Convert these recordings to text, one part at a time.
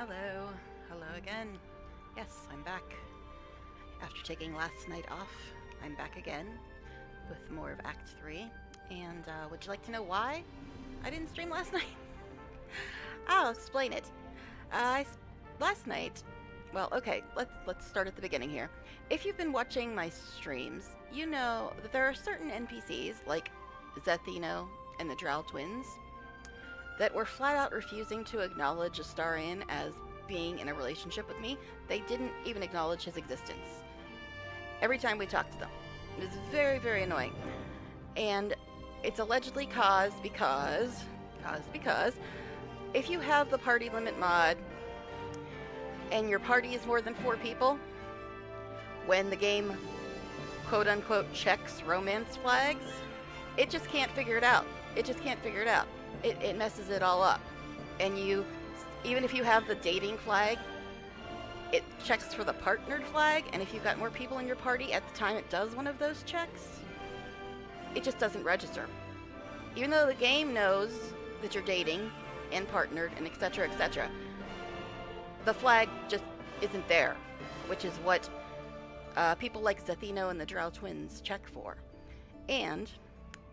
Hello. Hello again. Yes, I'm back. After taking last night off, I'm back again with more of Act 3. And would you like to know why I didn't stream last night? I'll explain it. Last night, well, okay, let's start at the beginning here. If you've been watching my streams, you know that there are certain NPCs, like Zethino and the Drow twins, that were flat out refusing to acknowledge Astarion as being in a relationship with me. They didn't even acknowledge his existence every time we talked to them. It was very, very annoying. And it's allegedly caused because if you have the party limit mod and your party is more than 4 people, when the game quote unquote checks romance flags, it just can't figure it out. It messes it all up. And even if you have the dating flag, it checks for the partnered flag, and if you've got more people in your party at the time it does one of those checks, it just doesn't register. Even though the game knows that you're dating and partnered and etc., the flag just isn't there, which is what people like Zethino and the Drow twins check for. And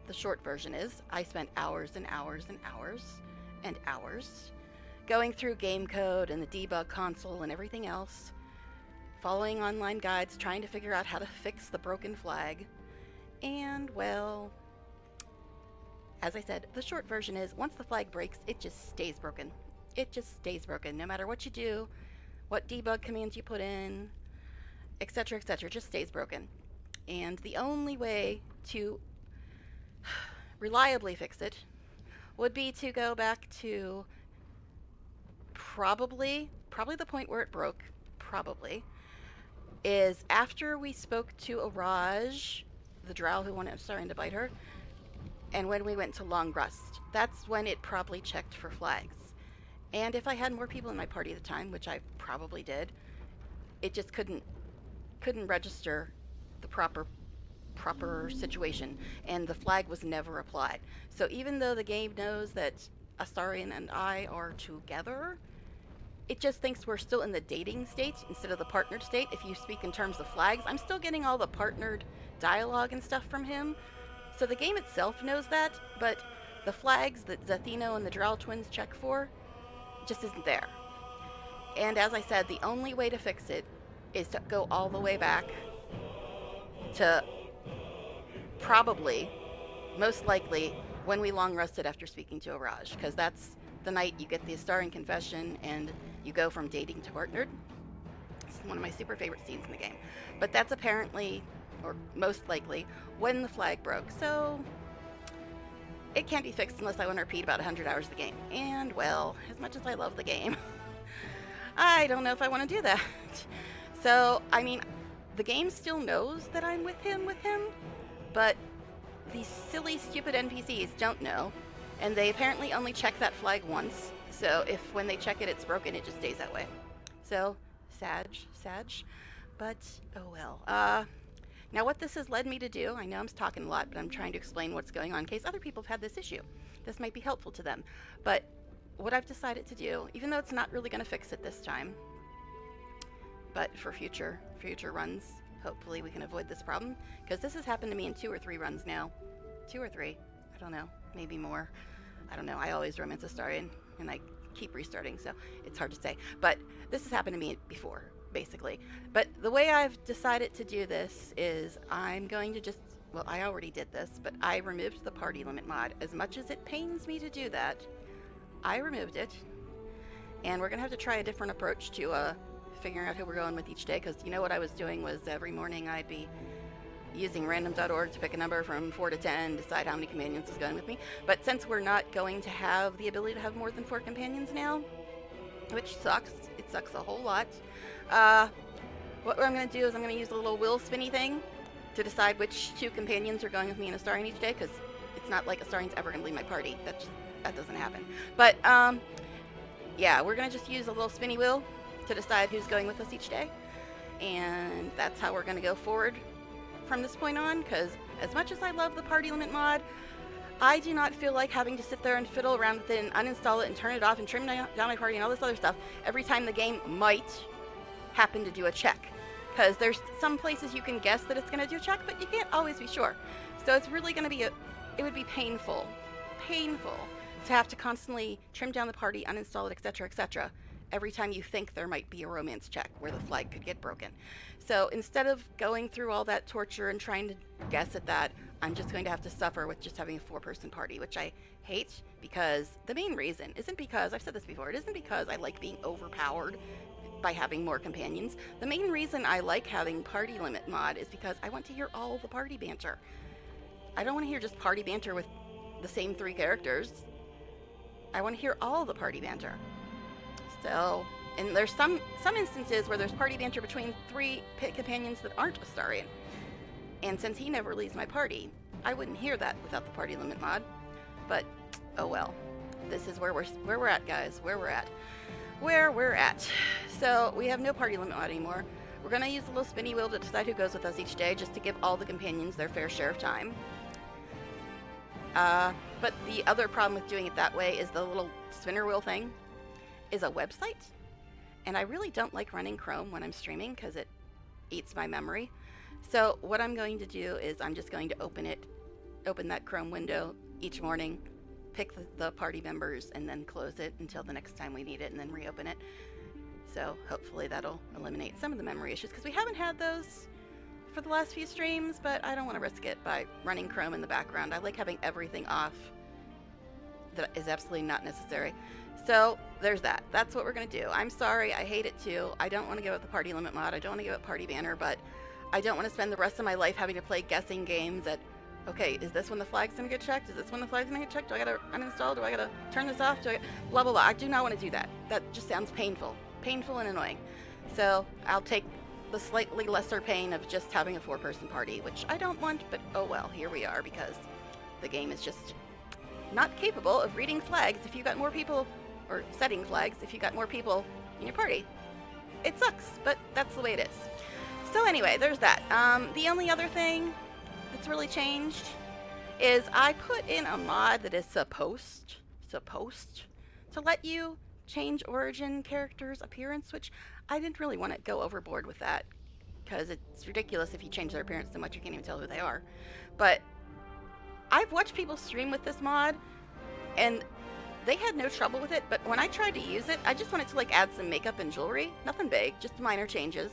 the short version is, I spent hours and hours and hours and hours going through game code and the debug console and everything else, following online guides, trying to figure out how to fix the broken flag. And, well, as I said, the short version is, once the flag breaks, it just stays broken. It just stays broken, no matter what you do, what debug commands you put in, etc., it just stays broken. And the only way to reliably fix it would be to go back to probably the point where it broke, is after we spoke to Araj, the drow who wanted Astarion to bite her, and when we went to Long Rust. That's when it probably checked for flags. And if I had more people in my party at the time, which I probably did, it just couldn't register the proper situation, and the flag was never applied. So even though the game knows that Astarion and I are together, it just thinks we're still in the dating state instead of the partnered state. If you speak in terms of flags, I'm still getting all the partnered dialogue and stuff from him. So the game itself knows that, but the flags that Zethino and the Drow twins check for just isn't there. And as I said, the only way to fix it is to go all the way back to probably, most likely, when we long rested after speaking to Araj, because that's the night you get the Astarion confession and you go from dating to partnered. It's one of my super favorite scenes in the game. But that's apparently, or most likely, when the flag broke. So it can't be fixed unless I want to repeat about 100 hours of the game. And, well, as much as I love the game, I don't know if I want to do that. So, I mean, the game still knows that I'm with him, but these silly, stupid NPCs don't know, and they apparently only check that flag once. So if when they check it, it's broken, it just stays that way. So, sag, but oh well. Now what this has led me to do, I know I'm talking a lot, but I'm trying to explain what's going on in case other people have had this issue. This might be helpful to them. But what I've decided to do, even though it's not really going to fix it this time, but for future runs, hopefully we can avoid this problem, because this has happened to me in 2 or 3 runs now. 2 or 3, I don't know, maybe more. I don't know, I always romance Astarion, and I keep restarting, so it's hard to say. But this has happened to me before, basically. But the way I've decided to do this is I'm going to just, well, I already did this, but I removed the party limit mod. As much as it pains me to do that, I removed it, and we're going to have to try a different approach to figuring out who we're going with each day, because you know what I was doing was every morning I'd be using random.org to pick a number from 4 to 10, decide how many companions is going with me. But since we're not going to have the ability to have more than 4 companions now, which sucks, it sucks a whole lot, what I'm going to do is I'm going to use a little wheel spinny thing to decide which 2 companions are going with me in Astarion each day, because it's not like Astarion's ever going to leave my party. That doesn't happen. But yeah, we're going to just use a little spinny wheel to decide who's going with us each day, and that's how we're going to go forward from this point on, because as much as I love the party limit mod, I do not feel like having to sit there and fiddle around with it and uninstall it and turn it off and trim down my party and all this other stuff every time the game might happen to do a check. Because there's some places you can guess that it's going to do a check, but you can't always be sure. So it's really going to be it would be painful to have to constantly trim down the party, uninstall it, etc., every time you think there might be a romance check where the flag could get broken. So instead of going through all that torture and trying to guess at that, I'm just going to have to suffer with just having a 4-person party, which I hate, because the main reason isn't because, I've said this before, it isn't because I like being overpowered by having more companions. The main reason I like having party limit mod is because I want to hear all the party banter. I don't want to hear just party banter with the same 3 characters. I want to hear all the party banter. So, and there's some instances where there's party banter between 3 pit companions that aren't Astarian. And since he never leaves my party, I wouldn't hear that without the party limit mod. But, oh well. This is where we're at, guys. Where we're at. So, we have no party limit mod anymore. We're going to use a little spinny wheel to decide who goes with us each day, just to give all the companions their fair share of time. But the other problem with doing it that way is the little spinner wheel thing is a website. And I really don't like running Chrome when I'm streaming because it eats my memory. So what I'm going to do is I'm just going to open that Chrome window each morning, pick the party members, and then close it until the next time we need it, and then reopen it. So hopefully that'll eliminate some of the memory issues, because we haven't had those for the last few streams, but I don't want to risk it by running Chrome in the background. I like having everything off that is absolutely not necessary. So there's that. That's what we're going to do. I'm sorry, I hate it too. I don't want to give up the party limit mod. I don't want to give up party banner, but I don't want to spend the rest of my life having to play guessing games at, okay, is this when the flag's going to get checked? Is this when the flag's going to get checked? Do I got to uninstall? Do I got to turn this off? Blah, blah, blah. I do not want to do that. That just sounds painful. Painful and annoying. So I'll take the slightly lesser pain of just having a 4-person party, which I don't want, but oh well, here we are, because the game is just not capable of reading flags if you got more people, or setting flags if you got more people in your party. It sucks, but that's the way it is. So anyway, there's that. The only other thing that's really changed is I put in a mod that is supposed to let you change origin characters' appearance, which I didn't really want to go overboard with that, because it's ridiculous if you change their appearance so much you can't even tell who they are. But I've watched people stream with this mod, and they had no trouble with it, but when I tried to use it, I just wanted to like add some makeup and jewelry. Nothing big, just minor changes.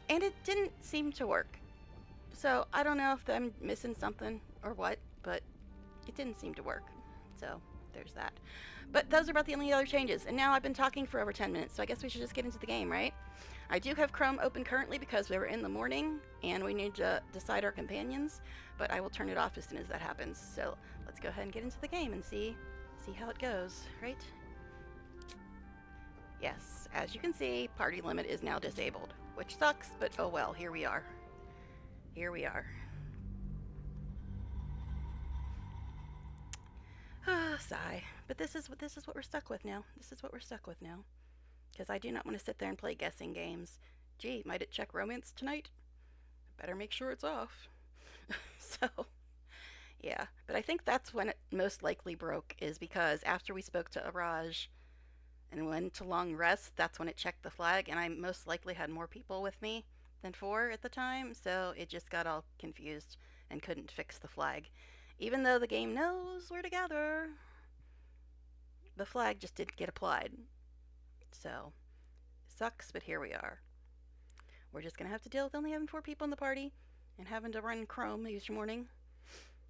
And it didn't seem to work. So I don't know if I'm missing something or what, but it didn't seem to work. So there's that. But those are about the only other changes. And now I've been talking for over 10 minutes, so I guess we should just get into the game, right? I do have Chrome open currently because we were in the morning and we need to decide our companions, but I will turn it off as soon as that happens. So let's go ahead and get into the game and see how it goes, right? Yes, as you can see, party limit is now disabled, which sucks, but oh well, here we are. Here we are. Sigh. But this is what we're stuck with now. This is what we're stuck with now. Because I do not want to sit there and play guessing games. Gee, might it check romance tonight? Better make sure it's off. So, yeah. But I think that's when it most likely broke, is because after we spoke to Araj and went to long rest, that's when it checked the flag, and I most likely had more people with me than 4 at the time, so it just got all confused and couldn't fix the flag. Even though the game knows where to gather, the flag just didn't get applied. So, sucks, but here we are. We're just going to have to deal with only having 4 people in the party and having to run Chrome each morning.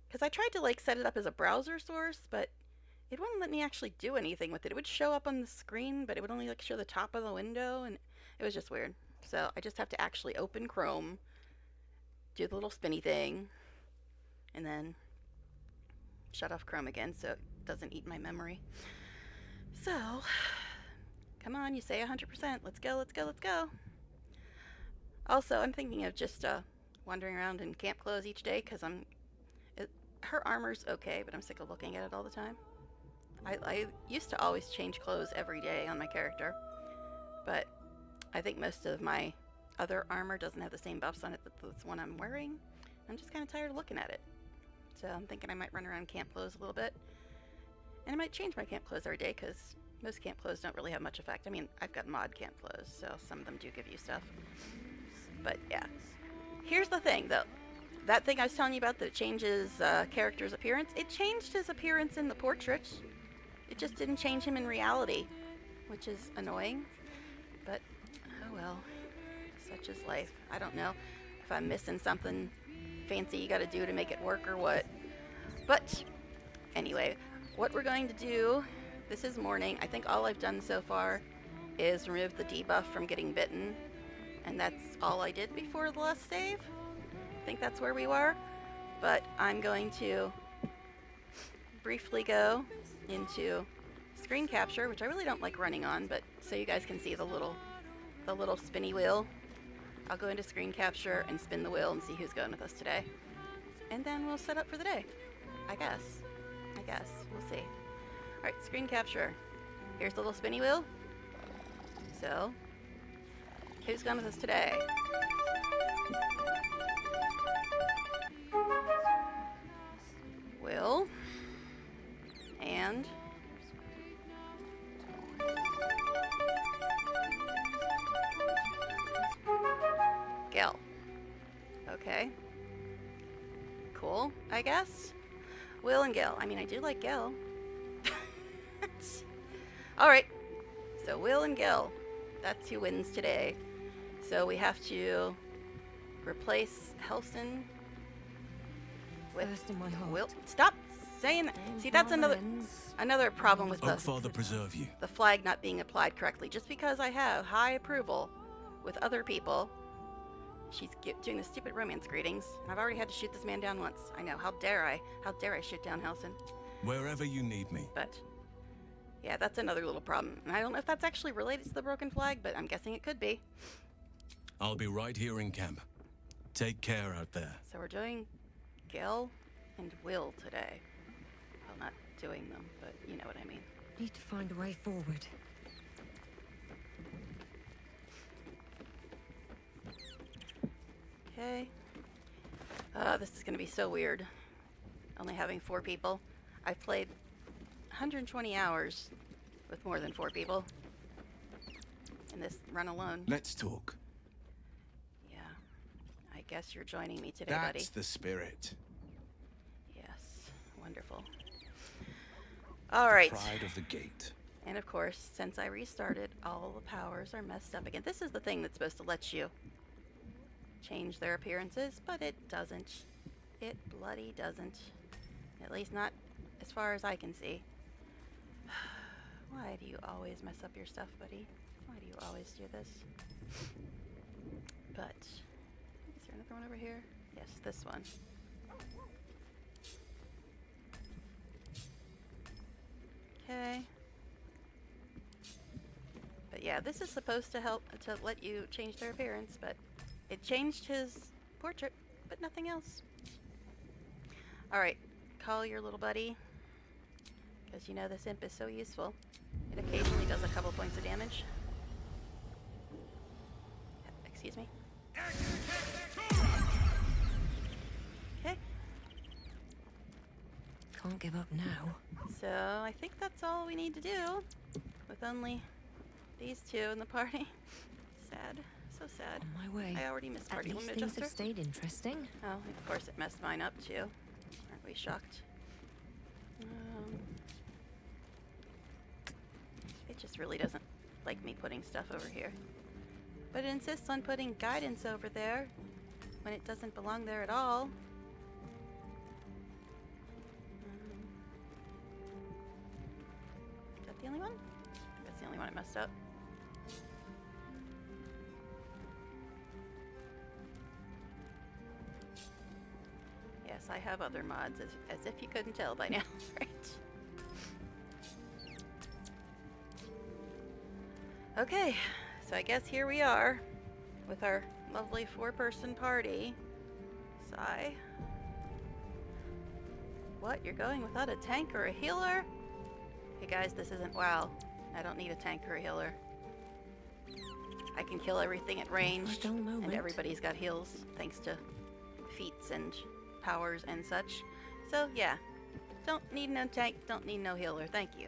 Because I tried to like set it up as a browser source, but it wouldn't let me actually do anything with it. It would show up on the screen, but it would only like show the top of the window, and it was just weird. So I just have to actually open Chrome, do the little spinny thing, and then shut off Chrome again so it doesn't eat my memory. So, come on, you say 100%. Let's go, let's go, let's go. Also, I'm thinking of just wandering around in camp clothes each day, because her armor's okay, but I'm sick of looking at it all the time. I used to always change clothes every day on my character, but I think most of my other armor doesn't have the same buffs on it that this one I'm wearing. I'm just kind of tired of looking at it. So I'm thinking I might run around camp clothes a little bit. And I might change my camp clothes every day because most camp clothes don't really have much effect. I mean, I've got mod camp clothes, so some of them do give you stuff. But yeah. Here's the thing, though. That thing I was telling you about that changes character's appearance, it changed his appearance in the portrait. It just didn't change him in reality, which is annoying. But, oh well. Such is life. I don't know if I'm missing something fancy you gotta do to make it work or what. But, anyway, what we're going to do, this is morning. I think all I've done so far is remove the debuff from getting bitten. And that's all I did before the last save. I think that's where we were. But I'm going to briefly go into screen capture, which I really don't like running on, but so you guys can see the little spinny wheel. I'll go into screen capture and spin the wheel and see who's going with us today. And then we'll set up for the day. I guess. We'll see. Alright, screen capture. Here's the little spinny wheel. So, who's going with us today? Will. And Gil. Okay. Cool, I guess. Will and Gil. I mean, I do like Gil. Alright. So, Will and Gil. That's who wins today. So, we have to replace Helson with First in my heart. Will. Stop saying that. See, that's another problem with Father preserve you. the flag not being applied correctly. Just because I have high approval with other people, she's doing the stupid romance greetings, and I've already had to shoot this man down once. I know. How dare I shoot down Helson? Wherever you need me. But yeah, that's another little problem. And I don't know if that's actually related to the broken flag, but I'm guessing it could be. I'll be right here in camp. Take care out there. So we're doing Gil and Will today. Well, not doing them, but you know what I mean. Need to find a way forward. Okay. This is going to be so weird. Only having 4 people. I've played 120 hours with more than 4 people in this run alone. Let's talk. Yeah. I guess you're joining me today, That's buddy. the spirit. Yes. Wonderful. All right. Pride of the gate. And of course, since I restarted, all the powers are messed up again. This is the thing that's supposed to let you change their appearances, but it doesn't. It bloody doesn't. At least not as far as I can see. Why do you always mess up your stuff, buddy? Why do you always do this? But, is there another one over here? Yes, this one. Okay. But yeah, this is supposed to help to let you change their appearance, but it changed his portrait, but nothing else. Alright, call your little buddy, because you know this imp is so useful. It occasionally does a couple points of damage. Excuse me. Okay. Can't give up now. So, I think that's all we need to do, with only these 2 in the party. Sad. So sad. On my way. I already missed At party least limit things adjuster. have stayed interesting. Oh, of course it messed mine up too. Aren't we shocked? It just really doesn't like me putting stuff over here. But it insists on putting guidance over there when it doesn't belong there at all. Is that the only one? I think that's the only one I messed up. Yes, I have other mods, as if you couldn't tell by now, right? Okay, so I guess here we are with our lovely 4-person party. Sigh. What? You're going without a tank or a healer? Hey guys, this isn't WoW. I don't need a tank or a healer. I can kill everything at range, and everybody's got heals thanks to feats and powers and such. So, yeah. Don't need no tank, don't need no healer. Thank you.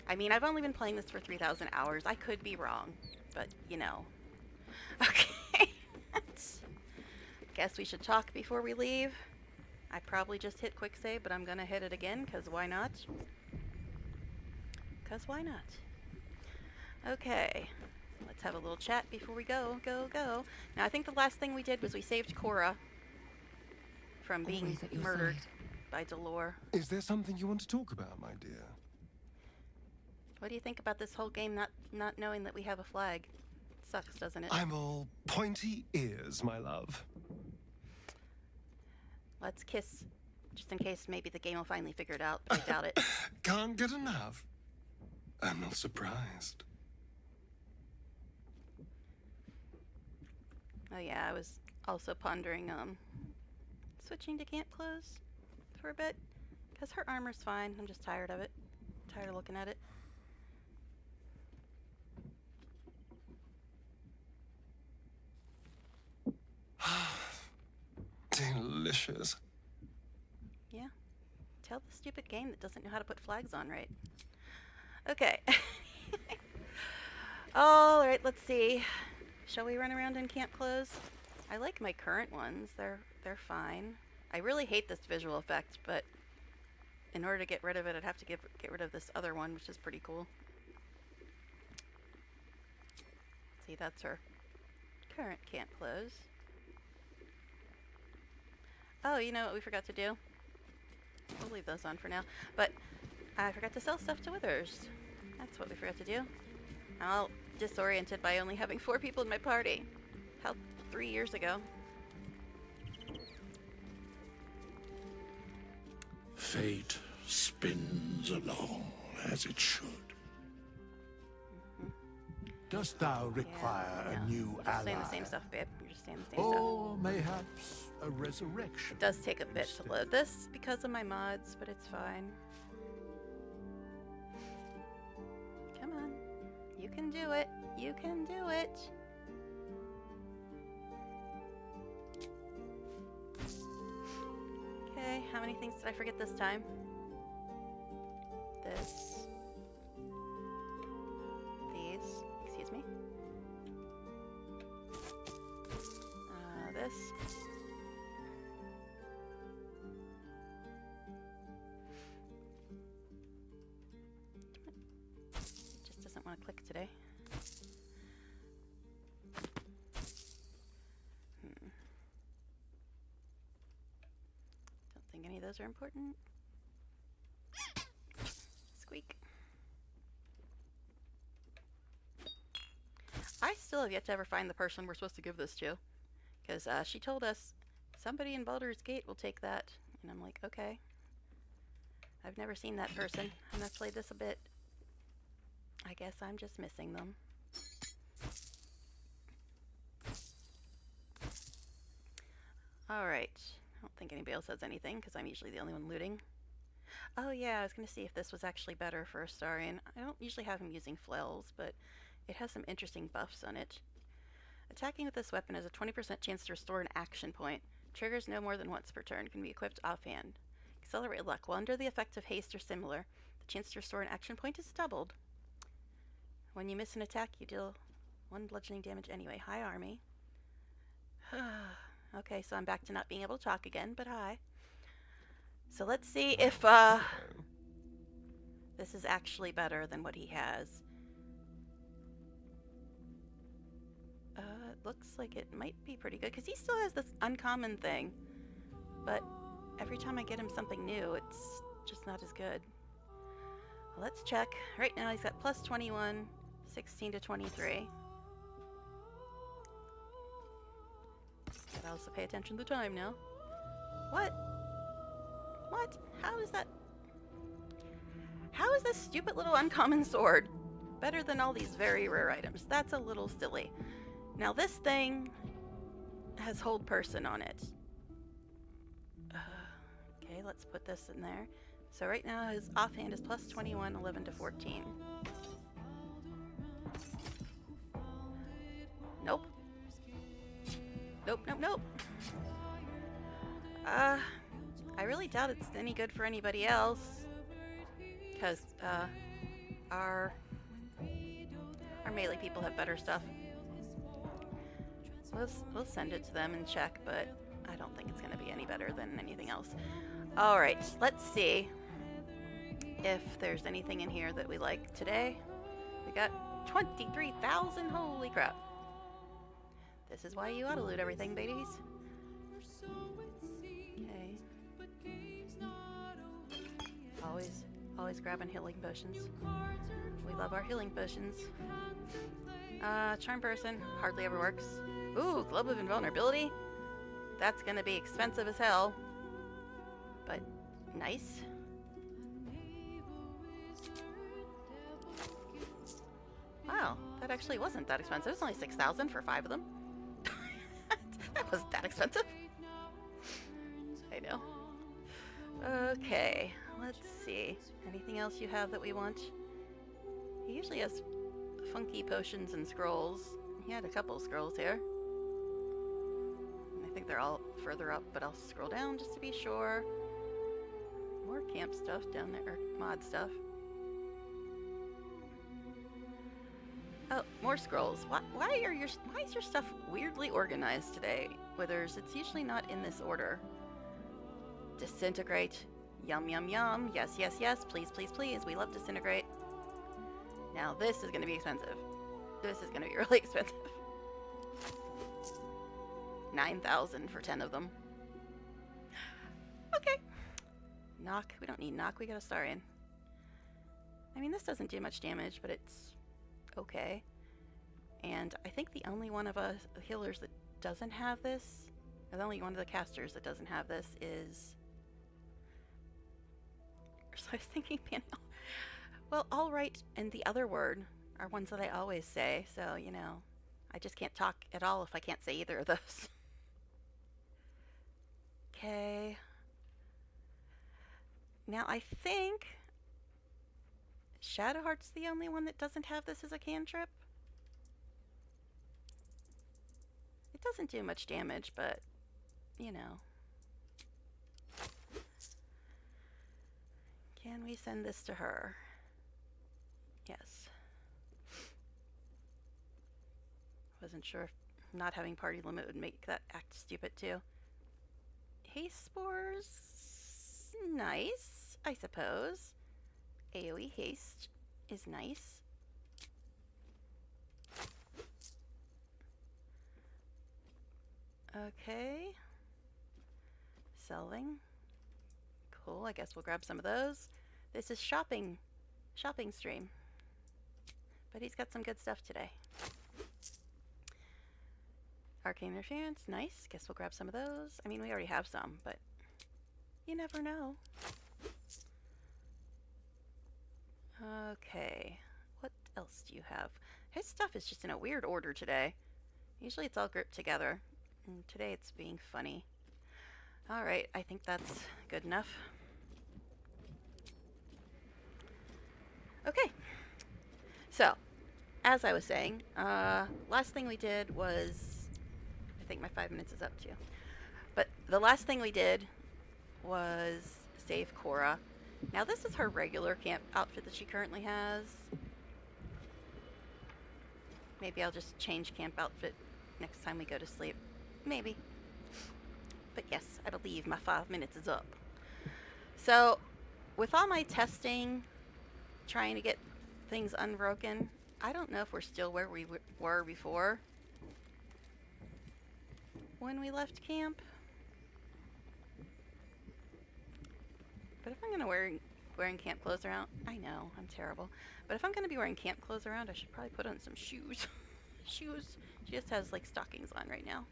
I mean, I've only been playing this for 3,000 hours. I could be wrong, but, you know. Okay. Guess we should talk before we leave. I probably just hit quick save, but I'm gonna hit it again, because why not? Because why not? Okay. Let's have a little chat before we go. Go. Now, I think the last thing we did was we saved Cora from being Always at your murdered side. by Delore. Is there something you want to talk about, my dear? What do you think about this whole game not knowing that we have a flag? Sucks, doesn't it? I'm all pointy ears, my love. Let's kiss, just in case maybe the game will finally figure it out, but I doubt it. Can't get enough. I'm not surprised. Oh yeah, I was also pondering switching to camp clothes for a bit, because her armor's fine. I'm just tired of it. Tired of looking at it. Delicious. Yeah. Tell the stupid game that doesn't know how to put flags on right. Okay. Alright, let's see. Shall we run around in camp clothes? I like my current ones. They're fine. I really hate this visual effect, but in order to get rid of it, I'd have to get rid of this other one, which is pretty cool. See, that's her current camp clothes. Oh, you know what we forgot to do? We'll leave those on for now. But I forgot to sell stuff to Withers. That's what we forgot to do. All disoriented by only having 4 people in my party. How 3 years ago. Fate spins along as it should. Dost thou require Yeah, a new You're just saying the ally? same stuff, babe. You're just saying the same stuff. Or mayhaps a resurrection? It does take a bit to load this because of my mods, but it's fine. Come on. You can do it. You can do it. Okay, how many things did I forget this time? This. These. Excuse me. This. Just doesn't want to click today. Don't think any of those are important. Squeak. I still have yet to ever find the person we're supposed to give this to. Because she told us somebody in Baldur's Gate will take that. And I'm like, okay. I've never seen that person. And I've played this a bit. I guess I'm just missing them. Alright. I don't think anybody else has anything because I'm usually the only one looting. Oh yeah, I was going to see if this was actually better for Astarion. I don't usually have him using flails, but it has some interesting buffs on it. Attacking with this weapon has a 20% chance to restore an action point. Triggers no more than once per turn. Can be equipped offhand. Accelerate luck. While under the effect of haste or similar, the chance to restore an action point is doubled. When you miss an attack, you deal 1 bludgeoning damage anyway. Hi, Army. Okay, so I'm back to not being able to talk again, but hi. So let's see if this is actually better than what he has. Looks like it might be pretty good, because he still has this uncommon thing. But every time I get him something new, it's just not as good. Well, let's check. Right now he's got plus 21, 16 to 23. Gotta also pay attention to the time now. What? What? How is that? How is this stupid little uncommon sword better than all these very rare items? That's a little silly. Now this thing has hold person on it. Okay, let's put this in there. So right now his offhand is plus 21, 11 to 14. Nope. Nope. I doubt it's any good for anybody else. Because, our melee people have better stuff. We'll send it to them and check, but I don't think it's going to be any better than anything else. Alright, let's see if there's anything in here that we like today. We got 23,000, holy crap. This is why you ought to loot everything, babies. Okay. Always grabbing healing potions. We love our healing potions. Charm person, hardly ever works. Ooh, Globe of Invulnerability. That's gonna be expensive as hell. But nice. Wow, that actually wasn't that expensive. It's only 6,000 for 5 of them. That wasn't that expensive. I know. Okay, let's see. Anything else you have that we want? He usually has funky potions and scrolls. He had a couple scrolls here. I think they're all further up, but I'll scroll down just to be sure. More camp stuff down there, or mod stuff. Oh, more scrolls. Why is your stuff weirdly organized today, Withers? It's usually not in this order. Disintegrate. Yum, yum, yum. Yes, yes, yes. Please, please, please. We love disintegrate. Now this is going to be expensive. This is going to be really expensive. 9,000 for 10 of them. Okay. Knock. We don't need knock. We got a star in. I mean, this doesn't do much damage, but it's okay. And I think the only one of us healers that doesn't have this, or the only one of the casters that doesn't have this is... So I was thinking panel. Well, all right and the other word are ones that I always say, so, you know, I just can't talk at all if I can't say either of those. Okay. Now I think Shadowheart's the only one that doesn't have this as a cantrip. It doesn't do much damage, but, you know. Can we send this to her? Yes. Wasn't sure if not having party limit would make that act stupid too. Haste spores, nice, I suppose. AoE haste is nice. Okay. Selling. Cool, I guess we'll grab some of those. This is shopping stream. But he's got some good stuff today. Arcane Interference, nice. Guess we'll grab some of those. I mean, we already have some, but you never know. Okay, what else do you have? His stuff is just in a weird order today. Usually it's all grouped together. And today it's being funny. Alright, I think that's good enough. Okay, so, as I was saying, last thing we did was, I think my 5 minutes is up too, but the last thing we did was save Cora. Now this is her regular camp outfit that she currently has. Maybe I'll just change camp outfit next time we go to sleep. Maybe. But yes, I believe my 5 minutes is up. So, with all my testing, trying to get things unbroken, I don't know if we're still where we were before when we left camp. But if I'm going to wearing camp clothes around, I know, I'm terrible. But if I'm going to be wearing camp clothes around, I should probably put on some shoes. Shoes. She just has like stockings on right now.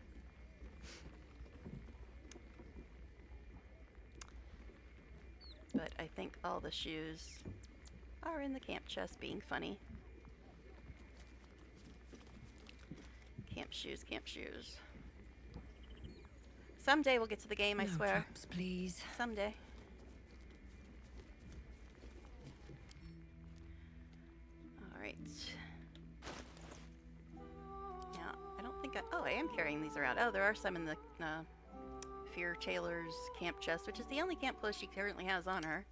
But I think all the shoes are in the camp chest being funny. Camp shoes, camp shoes. Someday we'll get to the game, I swear. Traps, please. Someday. Alright. Now, I don't think I am carrying these around. Oh, there are some in the Fear Taylor's camp chest, which is the only camp clothes she currently has on her.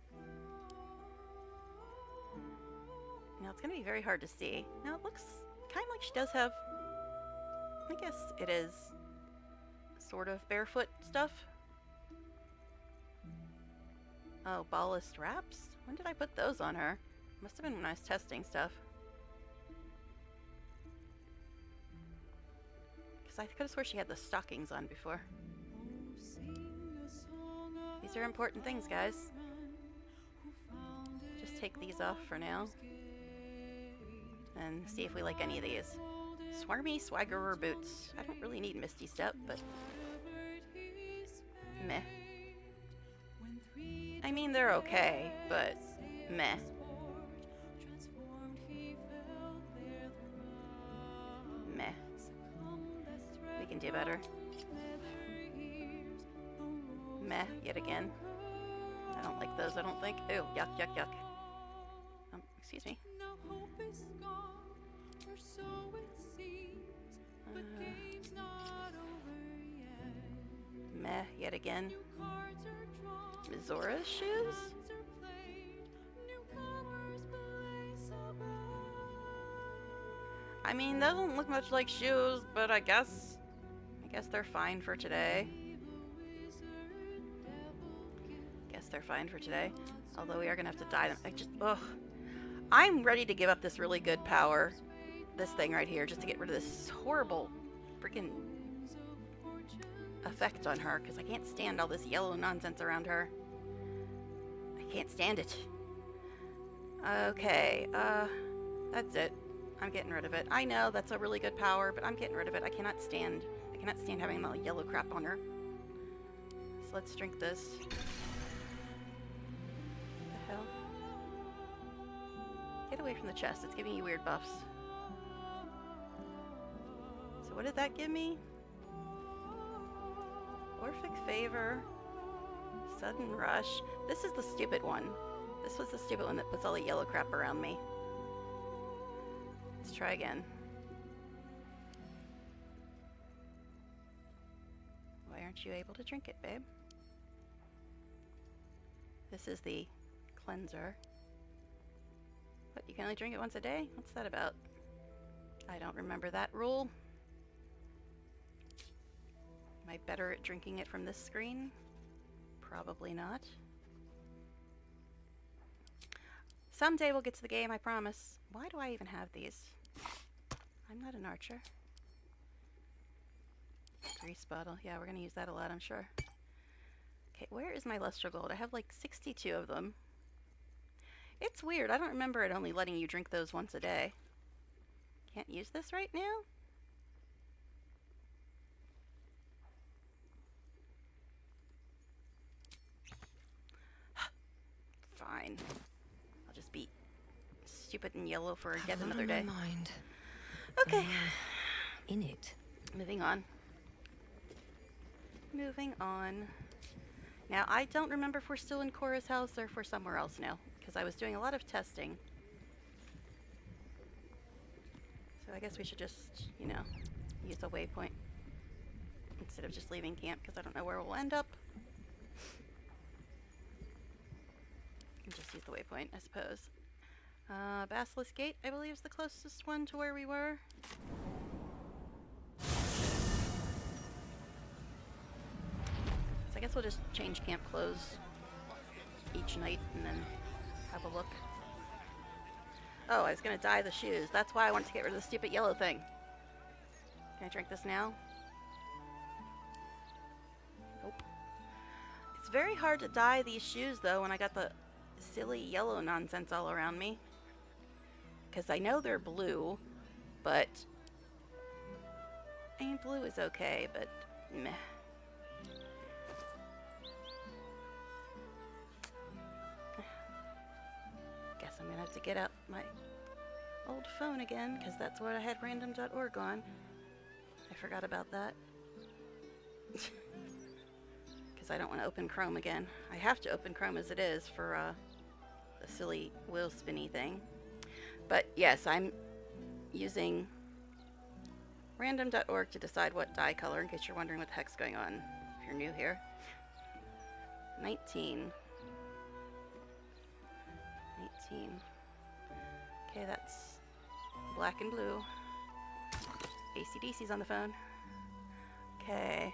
Now it's going to be very hard to see. Now it looks kind of like she does have, I guess it is sort of barefoot stuff. Oh, ballast wraps? When did I put those on her? Must have been when I was testing stuff. Because I could have swore she had the stockings on before. These are important things, guys. Just take these off for now. And see if we like any of these. Swarmy Swaggerer boots. I don't really need Misty Step, but meh. I mean, they're okay, but meh. Meh. We can do better. Meh, yet again. I don't like those, I don't think. Ew, yuck, yuck, yuck. Excuse me. Meh, yet again. Mizora's shoes? I mean, those don't look much like shoes, but I guess they're fine for today. They're fine for today. Although we are gonna have to dye them. Ugh. I'm ready to give up this really good power. This thing right here, just to get rid of this horrible freaking effect on her, because I can't stand all this yellow nonsense around her. I can't stand it. Okay, that's it. I'm getting rid of it. I know that's a really good power, but I'm getting rid of it. I cannot stand having all the yellow crap on her. So let's drink this. Get away from the chest, it's giving you weird buffs. So what did that give me? Orphic Favor, Sudden Rush. This is the stupid one. This was the stupid one that puts all the yellow crap around me. Let's try again. Why aren't you able to drink it, babe? This is the cleanser. But you can only drink it once a day? What's that about? I don't remember that rule. Am I better at drinking it from this screen? Probably not. Someday we'll get to the game, I promise. Why do I even have these? I'm not an archer. Grease bottle. Yeah, we're gonna use that a lot, I'm sure. Okay, where is my Lustral Gold? I have like 62 of them. It's weird. I don't remember it only letting you drink those once a day. Can't use this right now? Fine. I'll just be stupid and yellow for yet another day. Mind. Okay. In it. Moving on. Moving on. Now, I don't remember if we're still in Cora's house or if we're somewhere else now, because I was doing a lot of testing. So I guess we should just, you know, use a waypoint instead of just leaving camp, because I don't know where we'll end up. And just use the waypoint, I suppose. Basilisk Gate, I believe, is the closest one to where we were. So I guess we'll just change camp clothes each night and then have a look. Oh, I was gonna dye the shoes. That's why I wanted to get rid of the stupid yellow thing. Can I drink this now? Nope. It's very hard to dye these shoes though when I got the silly yellow nonsense all around me. Because I know they're blue, but I mean, blue is okay, but meh. Guess I'm gonna have to get out my old phone again, because that's where I had random.org on. I forgot about that. Because I don't want to open Chrome again. I have to open Chrome as it is for the silly wheel spinny thing. But yes, I'm using random.org to decide what dye color, in case you're wondering what the heck's going on. you're new here. 19. 18. Okay, that's black and blue. AC/DC's on the phone. Okay.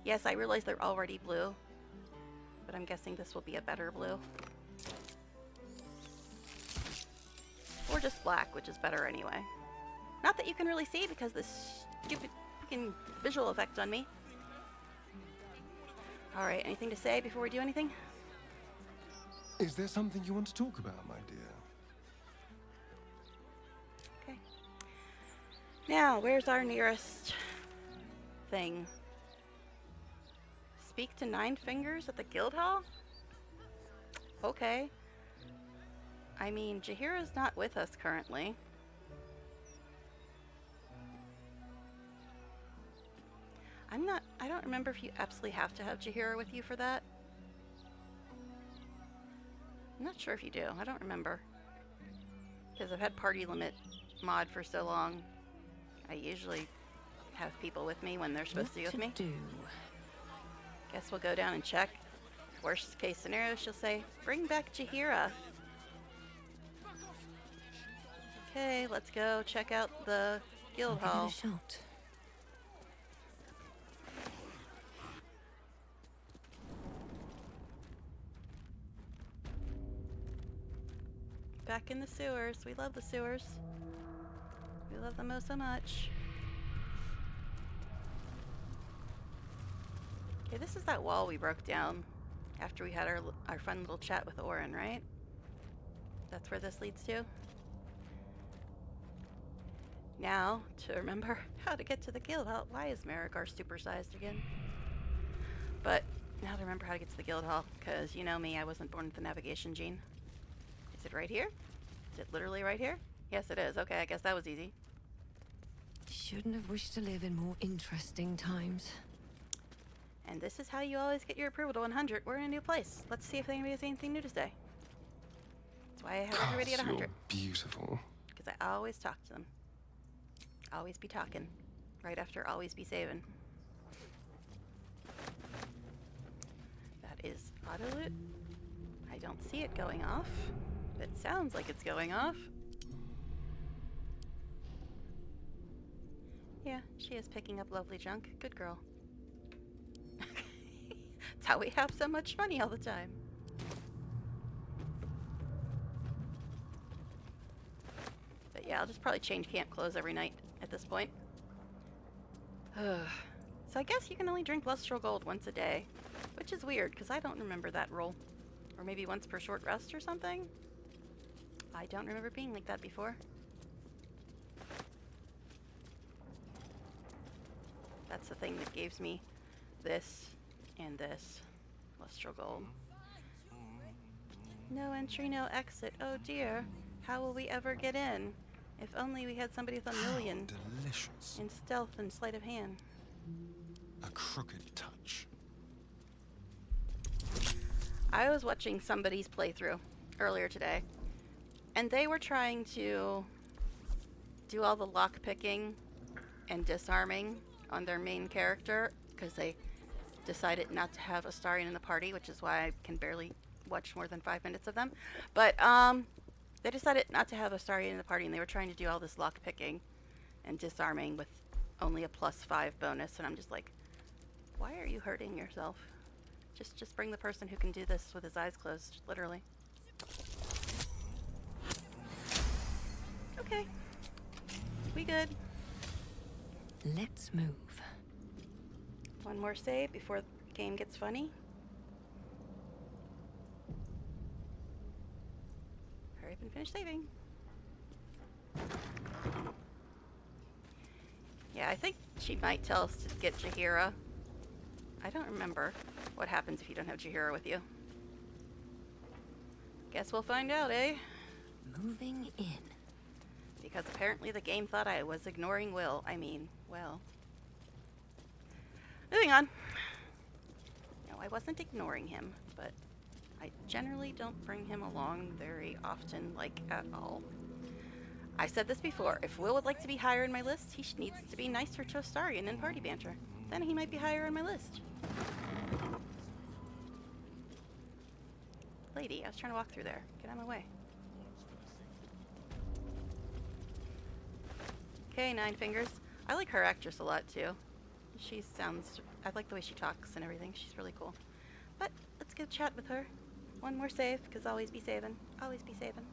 Yes, I realize they're already blue, but I'm guessing this will be a better blue. Or just black, which is better anyway. Not that you can really see because this stupid freaking visual effect on me. Alright, anything to say before we do anything? Is there something you want to talk about, my dear? Okay. Now, where's our nearest thing? Speak to Nine Fingers at the guild hall? Okay. I mean, Jaheira's not with us currently. I don't remember if you absolutely have to have Jaheira with you for that. I'm not sure if you do. I don't remember. Because I've had party limit mod for so long. I usually have people with me when they're supposed to be with me. Guess we'll go down and check. Worst case scenario, she'll say, bring back Jaheira. Okay, let's go check out the guild hall. Give it a shot. Back in the sewers. We love the sewers. We love them oh so much. Okay, this is that wall we broke down after we had our fun little chat with Orin, right? That's where this leads to. Now, to remember how to get to the guild hall. Why is Marigar supersized again? But now to remember how to get to the guild hall, because you know me, I wasn't born with the navigation gene. Is it right here? Is it literally right here? Yes, it is. Okay, I guess that was easy. Shouldn't have wished to live in more interesting times. And this is how you always get your approval to 100. We're in a new place. Let's see if anybody has anything new to say. That's why I have everybody at 100. You're beautiful. Because I always talk to them. Always be talking. Right after always be saving. That is auto loot. I don't see it going off. It sounds like it's going off. Yeah, she is picking up lovely junk. Good girl. That's how we have so much money all the time. But yeah, I'll just probably change camp clothes every night at this point. So I guess you can only drink Lustral Gold once a day, which is weird because I don't remember that rule. Or maybe once per short rest or something? I don't remember being like that before. That's the thing that gives me this and this Lustral Gold. No entry, no exit. Oh dear. How will we ever get in? If only we had somebody with a million Delicious. in stealth and sleight of hand. A crooked touch. I was watching somebody's playthrough earlier today, and they were trying to do all the lock picking and disarming on their main character because they decided not to have Astarion in the party, which is why I can barely watch more than 5 minutes of them. But they decided not to have Astarion in the party, and they were trying to do all this lock picking and disarming with only a +5 bonus, and I'm just like, why are you hurting yourself? Just bring the person who can do this with his eyes closed, literally. Okay. We good. Let's move. One more save before the game gets funny. Hurry up and finish saving. Yeah, I think she might tell us to get Jaheira. I don't remember what happens if you don't have Jaheira with you. Guess we'll find out, eh? Moving in. Because apparently the game thought I was ignoring Will. I mean, well. Moving on. No, I wasn't ignoring him, but I generally don't bring him along very often, like at all. I said this before. If Will would like to be higher in my list, he needs to be nicer to Astarion in party banter. then he might be higher on my list. Lady, I was trying to walk through there. Get out of my way. Okay, Nine Fingers. I like her actress a lot too. I like the way she talks and everything. She's really cool. But let's go chat with her. One more save, because always be saving. Always be saving.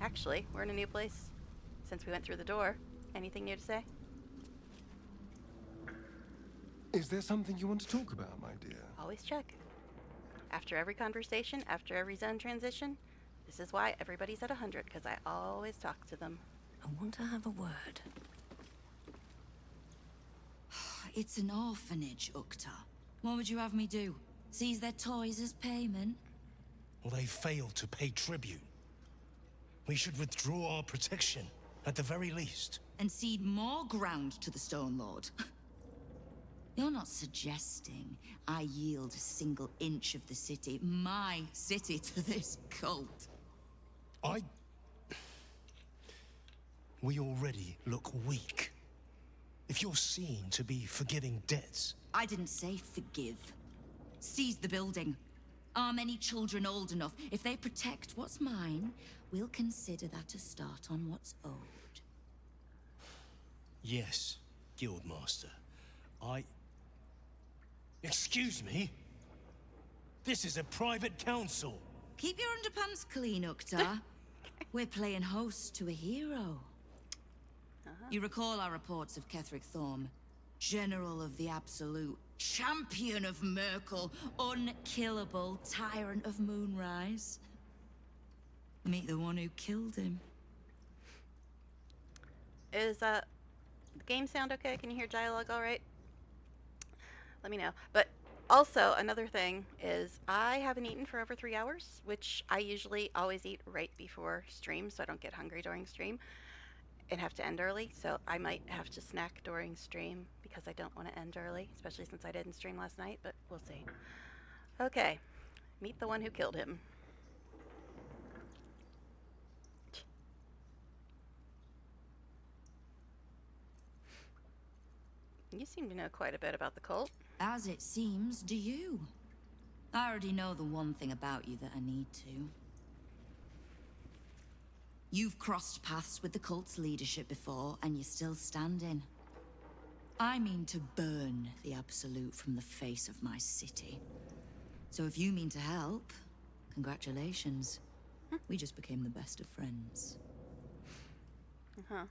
Actually, we're in a new place. Since we went through the door. Anything new to say? Is there something you want to talk about, my dear? Always check. After every conversation, after every zone transition, this is why everybody's at 100, because I always talk to them. I want to have a word. It's an orphanage, Ukta. What would you have me do? Seize their toys as payment? Well, they failed to pay tribute. We should withdraw our protection, at the very least. And cede more ground to the Stone Lord? You're not suggesting I yield a single inch of the city, my city, to this cult? We already look weak. If you're seen to be forgiving debts... I didn't say forgive. Seize the building. Are many children old enough? If they protect what's mine, we'll consider that a start on what's owed. Yes, Guildmaster. Excuse me? This is a private council. Keep your underpants clean, Ukta. We're playing host to a hero. You recall our reports of Ketheric Thorm, General of the Absolute, Champion of Merkel, unkillable Tyrant of Moonrise. Meet the one who killed him. Is the game sound okay? Can you hear dialogue all right? Let me know. But also, another thing is I haven't eaten for over 3 hours, which I usually always eat right before stream, so I don't get hungry during stream and have to end early. So I might have to snack during stream because I don't want to end early, especially since I didn't stream last night, but we'll see. Okay, meet the one who killed him. You seem to know quite a bit about the cult. As it seems, do you? I already know the one thing about you that I need to. You've crossed paths with the cult's leadership before, and you're still standing. I mean to burn the Absolute from the face of my city. So if you mean to help, congratulations. We just became the best of friends. Uh-huh.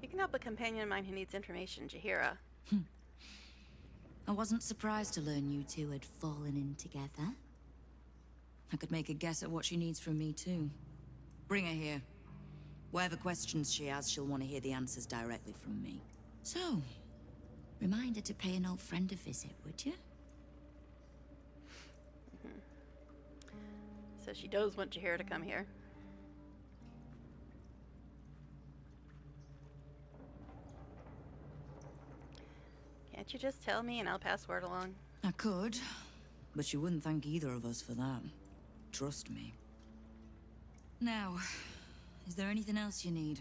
You can help a companion of mine who needs information, Jaheira. I wasn't surprised to learn you two had fallen in together. I could make a guess at what she needs from me, too. Bring her here. Whatever questions she has, she'll want to hear the answers directly from me. So, remind her to pay an old friend a visit, would you? So she does want Jaheira to come here. Can't you just tell me and I'll pass word along? I could, but she wouldn't thank either of us for that. Trust me. Now, is there anything else you need?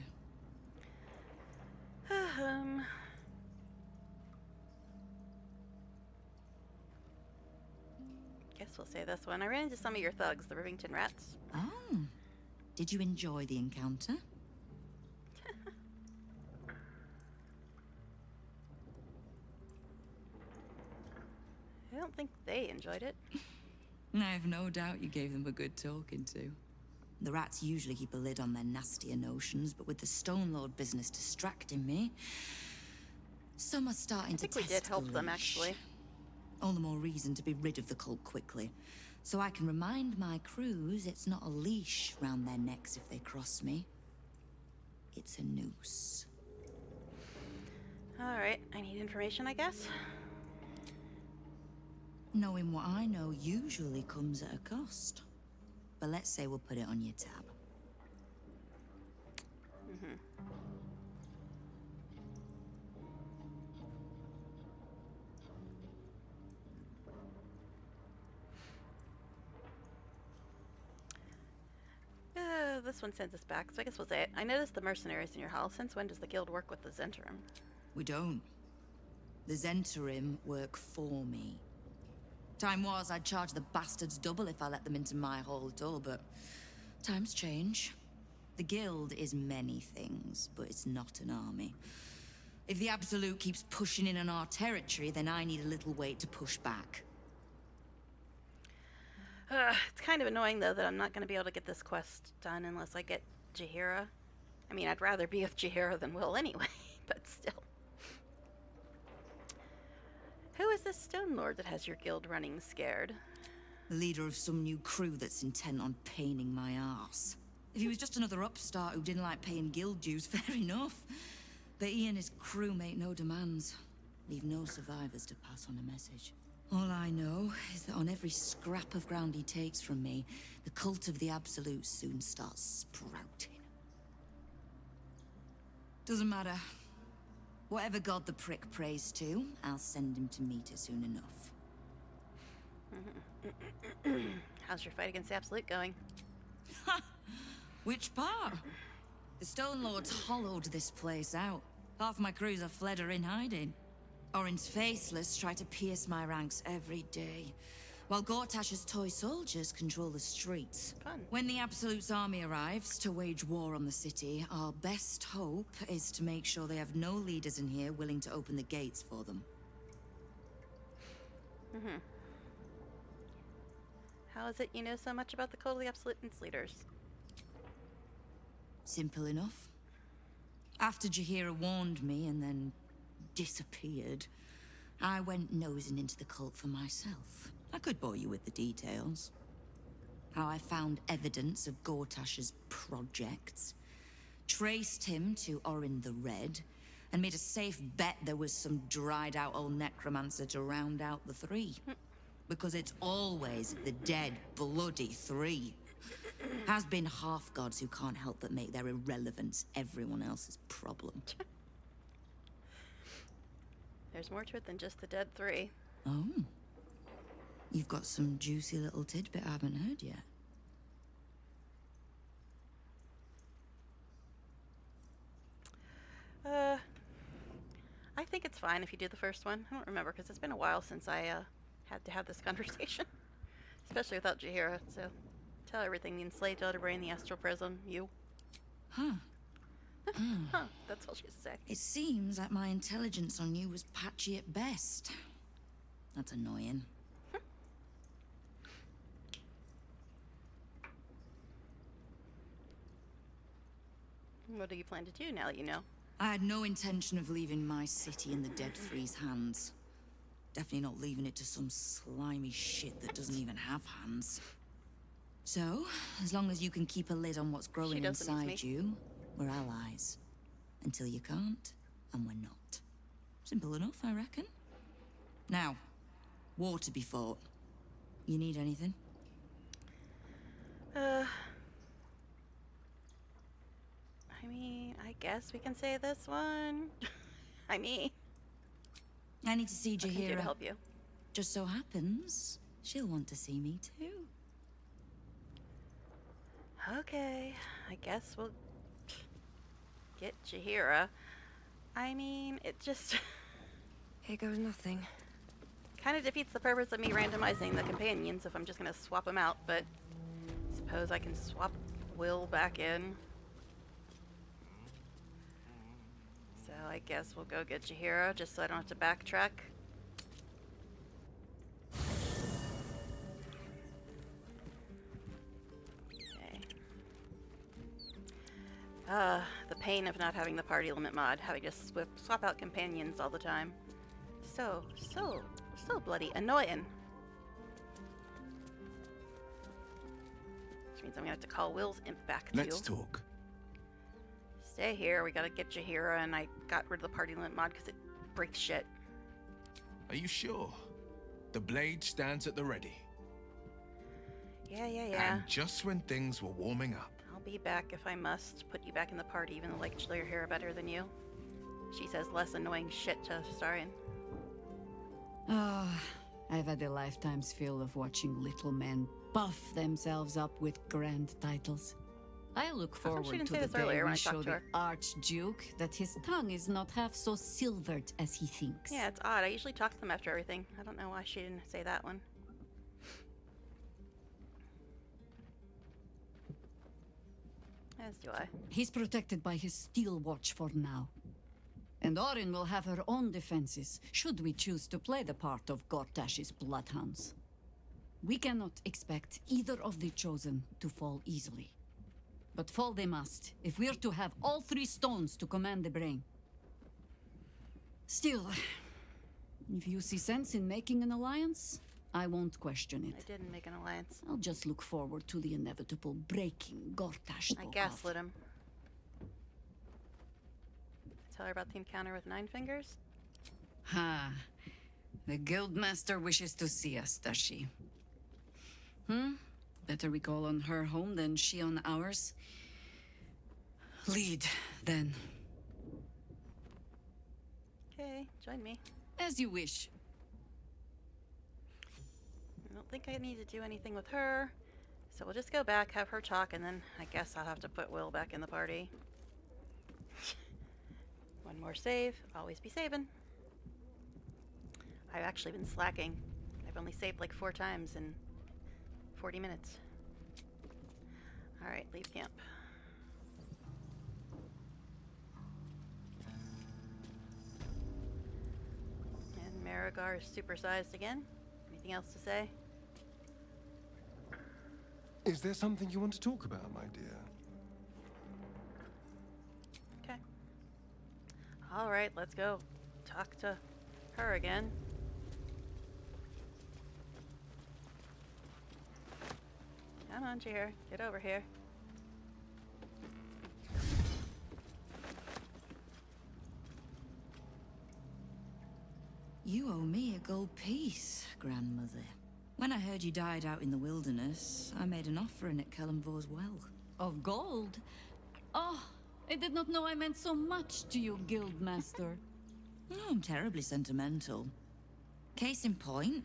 Guess we'll say this one. I ran into some of your thugs, the Rivington Rats. Oh. Did you enjoy the encounter? I don't think they enjoyed it. I have no doubt you gave them a good talking to. The rats usually keep a lid on their nastier notions, but with the Stone Lord business distracting me, some are starting to test I think we did help the them, leash. actually. All the more reason to be rid of the cult quickly. So I can remind my crews it's not a leash round their necks if they cross me. It's a noose. Alright, I need information, I guess. Knowing what I know usually comes at a cost. But let's say we'll put it on your tab. this one sends us back, so I guess we'll say it. I noticed the mercenaries in your hall. Since when does the guild work with the Zentarim? We don't. The Zentarim work for me. Time was I'd charge the bastards double if I let them into my hall at all, but times change. The guild is many things, but it's not an army. If the Absolute keeps pushing in on our territory, then I need a little weight to push back. It's kind of annoying, though, that I'm not going to be able to get this quest done unless I get Jaheira. I mean, I'd rather be with Jaheira than Will anyway, but still. Who is this Stone Lord that has your guild running scared? The leader of some new crew that's intent on paining my arse. If he was just another upstart who didn't like paying guild dues, fair enough. But he and his crew make no demands. Leave no survivors to pass on a message. All I know is that on every scrap of ground he takes from me, the cult of the Absolute soon starts sprouting. Doesn't matter. Whatever god the prick prays to, I'll send him to meet her soon enough. How's your fight against the Absolute going? Which part? The Stone Lords hollowed this place out. Half my crews have fled or in hiding. Orin's faceless try to pierce my ranks every day, while Gortash's toy soldiers control the streets. Fun. When the Absolute's army arrives to wage war on the city, our best hope is to make sure they have no leaders in here willing to open the gates for them. How is it you know so much about the cult of the Absolute and its leaders? Simple enough. After Jaheira warned me and then disappeared, I went nosing into the cult for myself. I could bore you with the details. How I found evidence of Gortash's projects, traced him to Orin the Red, and made a safe bet there was some dried-out old necromancer to round out the three. Because it's always the dead, bloody three. Has been half-gods who can't help but make their irrelevance everyone else's problem. There's more to it than just the dead three. Oh. You've got some juicy little tidbit I haven't heard yet. I think it's fine if you do the first one. I don't remember, because it's been a while since I had to have this conversation. Especially without Jaheira, so... Tell everything, the enslaved elder brain, the astral prison, you. Huh. Huh, that's all she has to say. It seems like my intelligence on you was patchy at best. That's annoying. What do you plan to do now that you know? I had no intention of leaving my city in the Dead Three's hands. Definitely not leaving it to some slimy shit that doesn't even have hands. So, as long as you can keep a lid on what's growing inside you, we're allies. Until you can't, and we're not. Simple enough, I reckon. Now, war to be fought. You need anything? I mean, I guess we can say this one. I need I need to see what can I do to Jaheira. help you. Just so happens, she'll want to see me too. Okay, I guess we'll get Jaheira. I mean, it just Here goes nothing. kind of defeats the purpose of me randomizing the companions if I'm just going to swap them out, but suppose I can swap Will back in. So I guess we'll go get Jaheira just so I don't have to backtrack. The pain of not having the party limit mod, having to swap out companions all the time. So bloody annoying. Which means I'm gonna have to call Will's imp back too. Let's talk. Stay here, we gotta get Jaheira, and I got rid of the party limit mod because it breaks shit. Are you sure? The blade stands at the ready. Yeah. And just when things were warming up. I'll be back if I must. Put you back in the party, even though I like Jaheira better than you. She says less annoying shit to Starion. Ah, I've had a lifetime's fill of watching little men buff themselves up with grand titles. I look How come she forward didn't to say the this earlier day when we I talked show to the her? Archduke that his tongue is not half so silvered as he thinks. Yeah, it's odd. I usually talk to them after everything. I don't know why she didn't say that one. As do I. He's protected by his steel watch for now. And Orin will have her own defenses, should we choose to play the part of Gortash's bloodhounds. We cannot expect either of the Chosen to fall easily. But fall they must, if we're to have all 3 stones to command the brain. Still, if you see sense in making an alliance, I won't question I it. didn't make an alliance. I'll just look forward to the inevitable breaking Gortash I spoke of. gaslit him. Tell her about the encounter with Nine Fingers? Ha. The Guildmaster wishes to see us, does she? Better we call on her home than she on ours. Lead, then. Okay, join me. As you wish. I don't think I need to do anything with her. So we'll just go back, have her talk, and then I guess I'll have to put Will back in the party. One more save. Always be saving. I've actually been slacking. I've only saved like 4 times in 40 minutes. Alright, leave camp. And Marigar is supersized again. Anything else to say? Is there something you want to talk about, my dear? Okay. Alright, let's go talk to her again. Come on, Jahir. Get over here. You owe me a gold piece, grandmother. When I heard you died out in the wilderness, I made an offering at Kellamvor's well. Of gold? Oh, I did not know I meant so much to you, Guildmaster. Oh, I'm terribly sentimental. Case in point,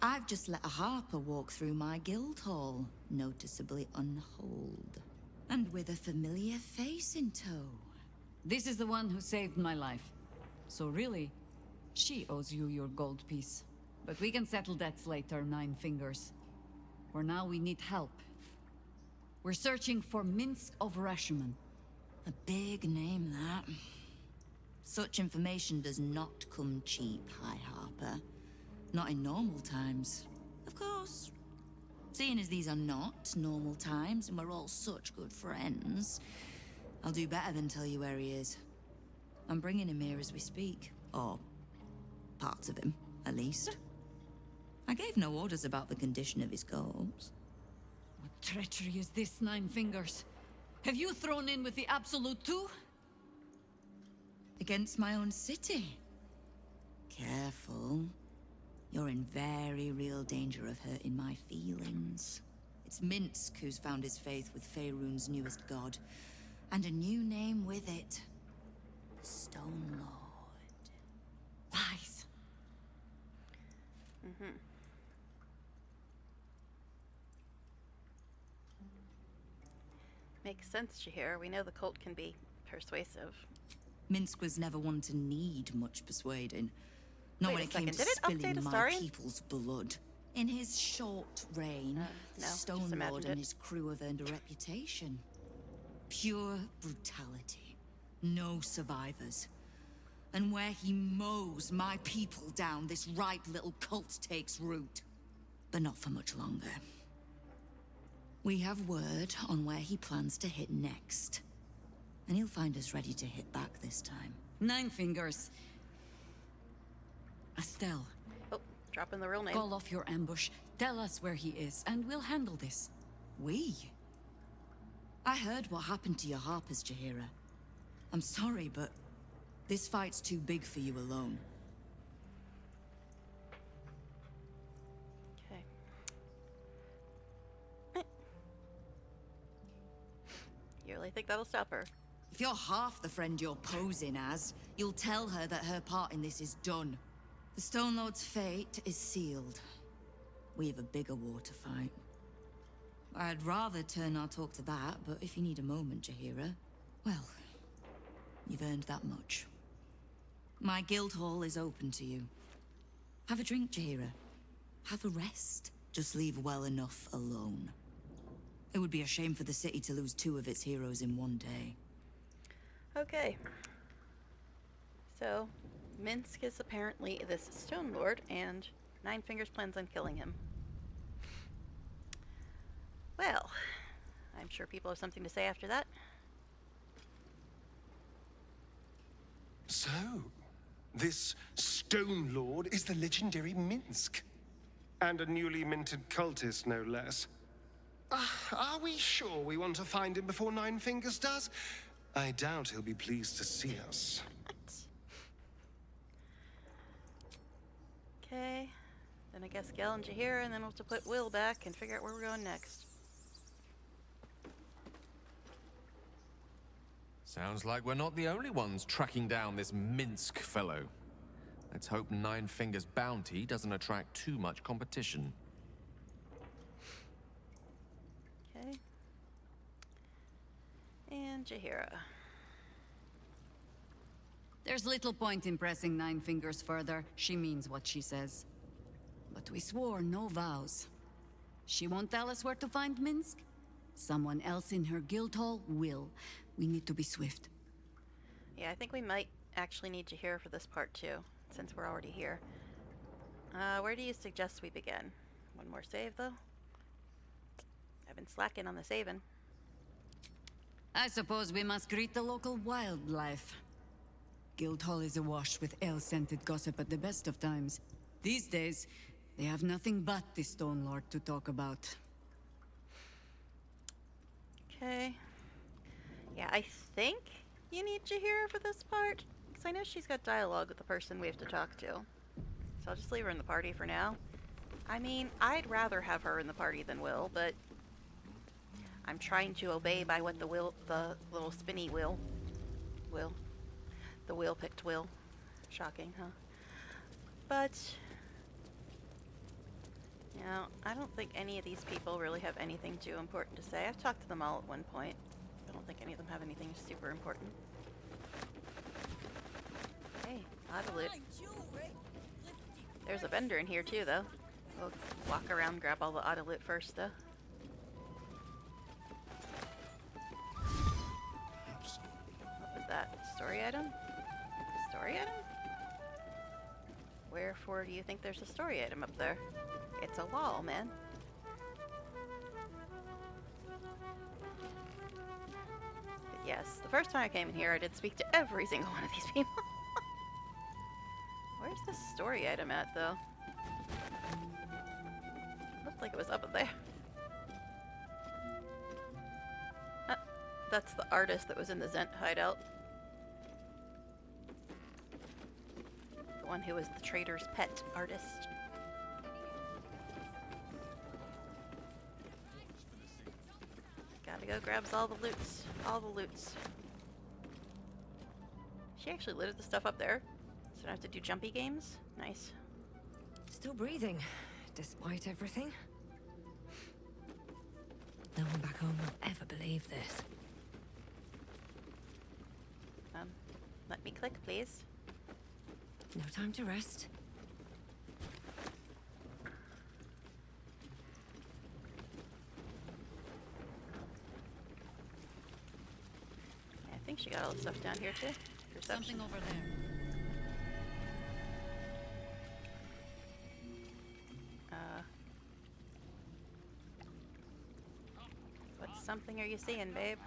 I've just let a harper walk through my guild hall, noticeably unholed. And with a familiar face in tow. This is the one who saved my life. So really, she owes you your gold piece. But we can settle debts later, Nine Fingers. For now, we need help. We're searching for Minsk of Rashomon. A big name, that. Such information does not come cheap, High Harper. Not in normal times. Of course. Seeing as these are not normal times and we're all such good friends, I'll do better than tell you where he is. I'm bringing him here as we speak. Or parts of him, at least. I gave no orders about the condition of his corpse. What treachery is this, Nine Fingers? Have you thrown in with the Absolute too? Against my own city. Careful. You're in very real danger of hurting my feelings. It's Minsk who's found his faith with Faerun's newest god. And a new name with it. Stone Lord. Lies. Makes sense, Jahir. We know the cult can be persuasive. Minsk was never one to need much persuading. Not Wait when a it came second, to did it update spilling my Astarion? people's blood. In his short reign, No, just Stone Lord imagined and it. his crew have earned a reputation. Pure brutality. No survivors. And where he mows my people down, this ripe little cult takes root. But not for much longer. We have word on where he plans to hit next. And he'll find us ready to hit back this time. Nine Fingers. Estelle, Oh, dropping the real name. call off your ambush. Tell us where he is, and we'll handle this. We? I heard what happened to your harpers, Jahira. I'm sorry, but this fight's too big for you alone. Okay. You really think that'll stop her? If you're half the friend you're posing as, you'll tell her that her part in this is done. The Stone Lord's fate is sealed. We have a bigger war to fight. I'd rather turn our talk to that, but if you need a moment, Jaheira, well, you've earned that much. My guild hall is open to you. Have a drink, Jaheira. Have a rest. Just leave well enough alone. It would be a shame for the city to lose 2 of its heroes in one day. Okay. So, Minsk is apparently this Stone Lord, and Nine Fingers plans on killing him. Well, I'm sure people have something to say after that. So, this Stone Lord is the legendary Minsk. And a newly minted cultist, no less. Are we sure we want to find him before Nine Fingers does? I doubt he'll be pleased to see us. Okay. Then I guess Gel and Jaheira, and then we'll have to put Will back and figure out where we're going next. Sounds like we're not the only ones tracking down this Minsk fellow. Let's hope Nine Fingers' bounty doesn't attract too much competition. Okay. And Jaheira. There's little point in pressing Nine Fingers further. She means what she says. But we swore no vows. She won't tell us where to find Minsk? Someone else in her guild hall will. We need to be swift. Yeah, I think we might actually need Jaheira for this part too, since we're already here. Where do you suggest we begin? One more save, though? I've been slacking on the saving. I suppose we must greet the local wildlife. Guildhall is awash with ale-scented gossip at the best of times. These days, they have nothing but the Stone Lord to talk about. Okay. Yeah, I think you need Jaheira for this part, because I know she's got dialogue with the person we have to talk to. So I'll just leave her in the party for now. I mean, I'd rather have her in the party than Will, but I'm trying to obey by what the little spinny the wheel picked Will. Shocking, huh? But, you know, I don't think any of these people really have anything too important to say. I've talked to them all at one point. I don't think any of them have anything super important. Hey, auto loot. There's a vendor in here too, though. We'll walk around, grab all the auto loot first, though. What was that? Story item? Story item? Wherefore do you think there's a story item up there? It's a wall, man. But yes, the first time I came in here, I did speak to every single one of these people. Where's the story item at, though? Looked like it was up there. That's the artist that was in the Zent hideout. The one who was the trader's pet artist. Gotta go grabs all the loots. All the loots. She actually looted the stuff up there, so I don't have to do jumpy games. Nice. Still breathing, despite everything. No one back home will ever believe this. Let me click, please. No time to rest. I think she got all the stuff down here too. Perception. Something over there. What something are you seeing, babe?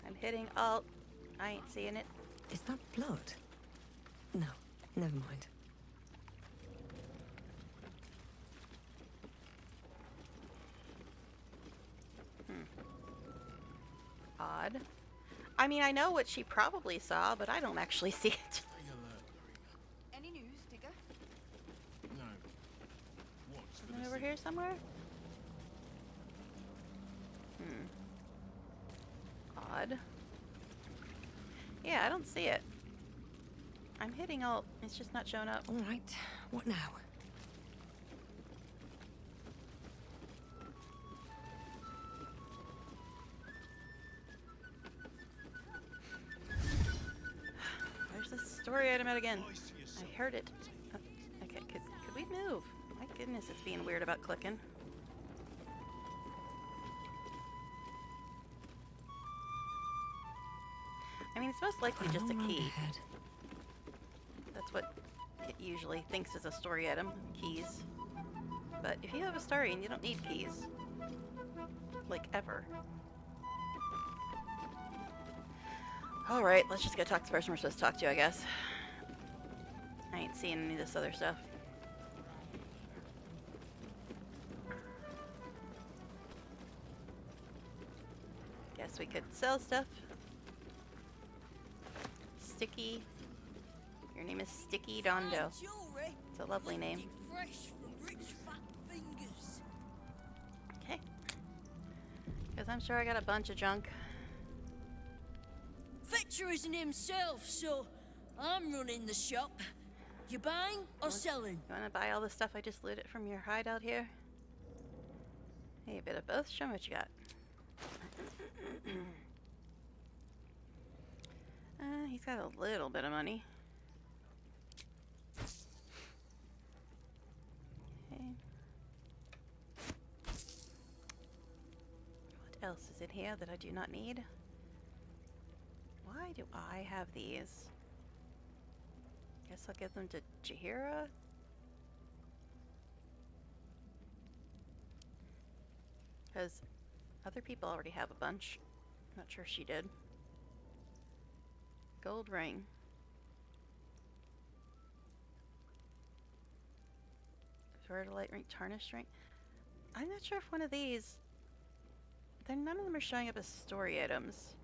I'm hitting alt. I ain't seeing it. Is that blood? No, never mind. Odd. I mean, I know what she probably saw, but I don't actually see it. Any news, Digger? No. What's for Isn't it the over here somewhere? Odd. Yeah, I don't see it. I'm hitting alt. It's just not showing up. All right, what now? story item out again. I heard it. Oh, okay, could we move? My goodness, it's being weird about clicking. I mean, it's most likely just a key. That's what it usually thinks is a story item, keys. But if you have a Astarion, you don't need keys. Like, ever. Alright, let's just go talk to the person we're supposed to talk to, I guess. I ain't seeing any of this other stuff. Guess we could sell stuff. Sticky. Your name is Sticky Dondo. It's a lovely name. Okay. Because I'm sure I got a bunch of junk. Fetcher isn't himself, so I'm running the shop. You buying or selling? You want to buy all the stuff I just looted from your hideout here? Hey, a bit of both. Show me what you got. He's got a little bit of money. Okay. What else is in here that I do not need? Why do I have these? Guess I'll give them to Jaheira. Because other people already have a bunch. Not sure she did. Gold ring. Verdolite ring, tarnished ring. I'm not sure if one of these... None of them are showing up as story items.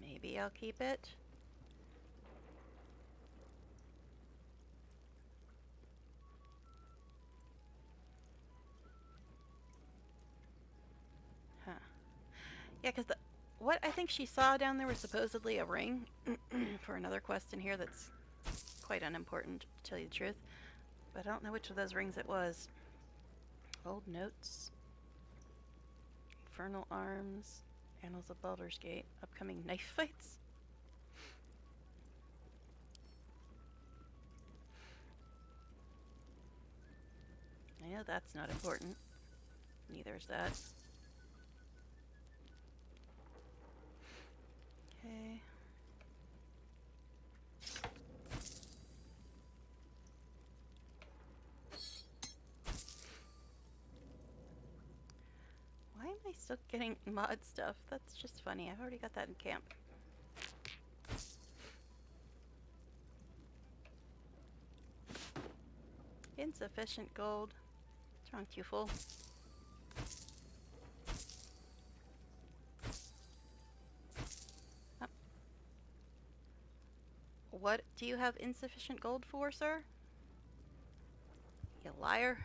Maybe I'll keep it. Huh. Yeah, because what I think she saw down there was supposedly a ring for another quest in here that's quite unimportant, to tell you the truth. But I don't know which of those rings it was. Old notes. Infernal arms. Annals of Baldur's Gate. Upcoming knife fights. I know that's not important. Neither is that. Okay. Why am I still getting mod stuff? That's just funny. I've already got that in camp. Insufficient gold. What's wrong with you, fool? Oh. What do you have insufficient gold for, sir? You liar.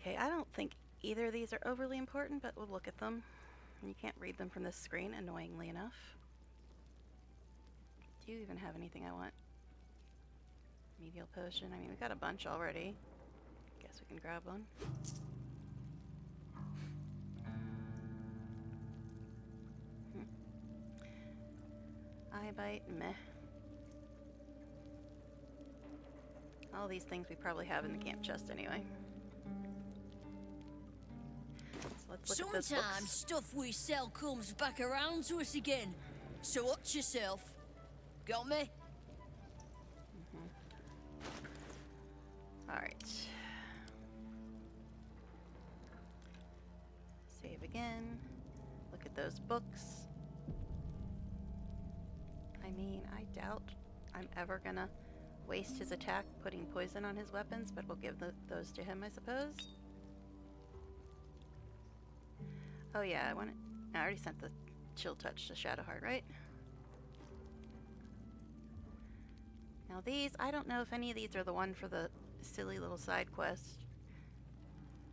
Okay, I don't think either of these are overly important, but we'll look at them. And you can't read them from this screen, annoyingly enough. Do you even have anything I want? Medial potion. I mean, we got a bunch already. Guess we can grab one. Eye bite, meh. All these things we probably have in the camp chest anyway. So let's look at those books. Sometimes stuff we sell comes back around to us again. So watch yourself. Got me? Alright. Save again. Look at those books. I mean, I doubt I'm ever gonna waste his attack putting poison on his weapons, but we'll give those to him, I suppose. Oh yeah, I already sent the chill touch to Shadowheart, right? Now these, I don't know if any of these are the one for the silly little side quest.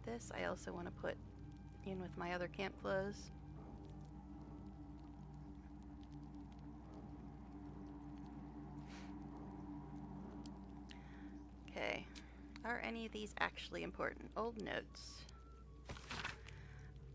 This I also want to put in with my other camp clothes. Okay. Are any of these actually important? Old notes.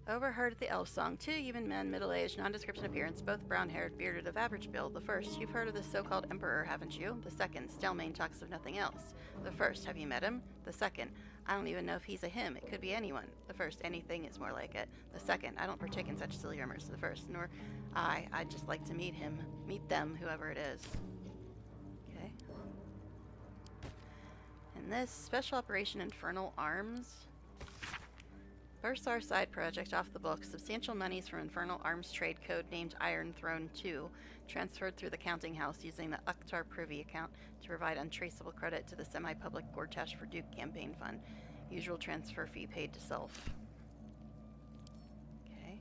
Overheard the elf song. 2 human men, middle-aged, nondescript in appearance, both brown-haired, bearded, of average build. The first, you've heard of the so-called emperor, haven't you? The second, Stelmane talks of nothing else. The first, have you met him? The second, I don't even know if he's a him. It could be anyone. The first, anything is more like it. The second, I don't partake in such silly rumors. The first, nor I'd just like to meet him. Meet them, whoever it is. Okay. And this, Special Operation Infernal Arms. First, our side project off the books. Substantial monies from Infernal Arms trade code named Iron Throne 2, transferred through the counting house using the Uktar Privy account to provide untraceable credit to the semi-public Gortash for Duke campaign fund. Usual transfer fee paid to self. Okay.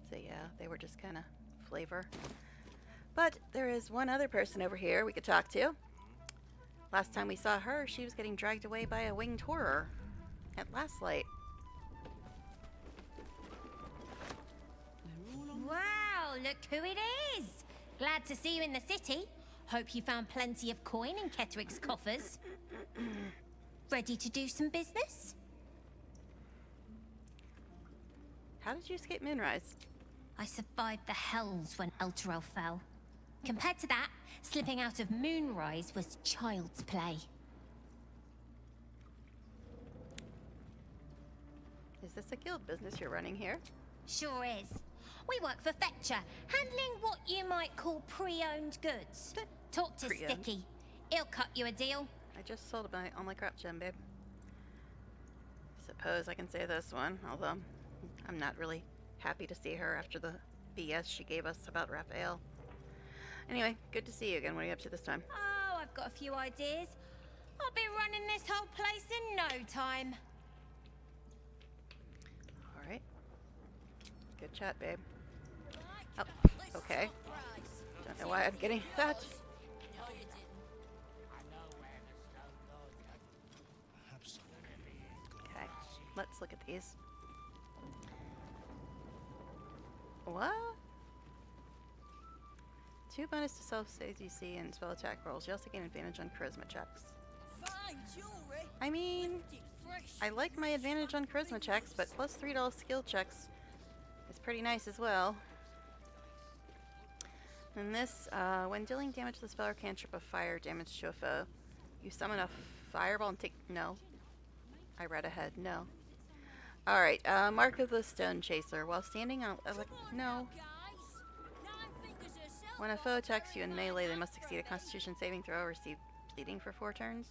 So yeah, they were just kind of flavor. But there is one other person over here we could talk to. Last time we saw her, she was getting dragged away by a winged horror. At last light. Wow, look who it is! Glad to see you in the city. Hope you found plenty of coin in Ketheric's coffers. Ready to do some business? How did you escape Moonrise? I survived the hells when Elturel fell. Compared to that, slipping out of Moonrise was child's play. Is this a guild business you're running here? Sure is. We work for Fetcher, handling what you might call pre-owned goods. Talk to Pre-owned? Sticky. He'll cut you a deal. I just sold all my crap gem, babe. Suppose I can say this one, although I'm not really happy to see her after the BS she gave us about Raphael. Anyway, good to see you again. What are you up to this time? Oh, I've got a few ideas. I'll be running this whole place in no time. Alright. Good chat, babe. Oh, okay. Don't know why I'm getting that. Okay, let's look at these. What? 2 bonus to self-saves you see and spell attack rolls. You also gain advantage on charisma checks. I mean, I like my advantage on charisma checks, but plus $3 skill checks is pretty nice as well. And this, when dealing damage to the spell or cantrip of fire damage to a foe, you summon a fireball and take... No. I read ahead. No. Alright, Mark of the Stone Chaser. While standing on... no. When a foe attacks you in melee, they must succeed a Constitution saving throw or receive bleeding for 4 turns.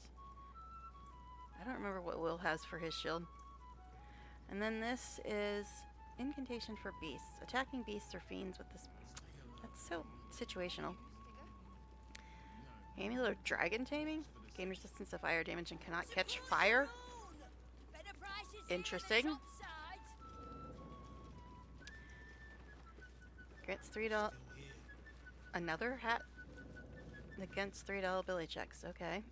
I don't remember what Will has for his shield. And then this is Incantation for Beasts. Attacking beasts or fiends with this... That's so situational. Amulet of Dragon Taming? Gain resistance to fire damage and cannot catch fire? Interesting. Grants $3... Another hat? Against $3 ability checks. Okay.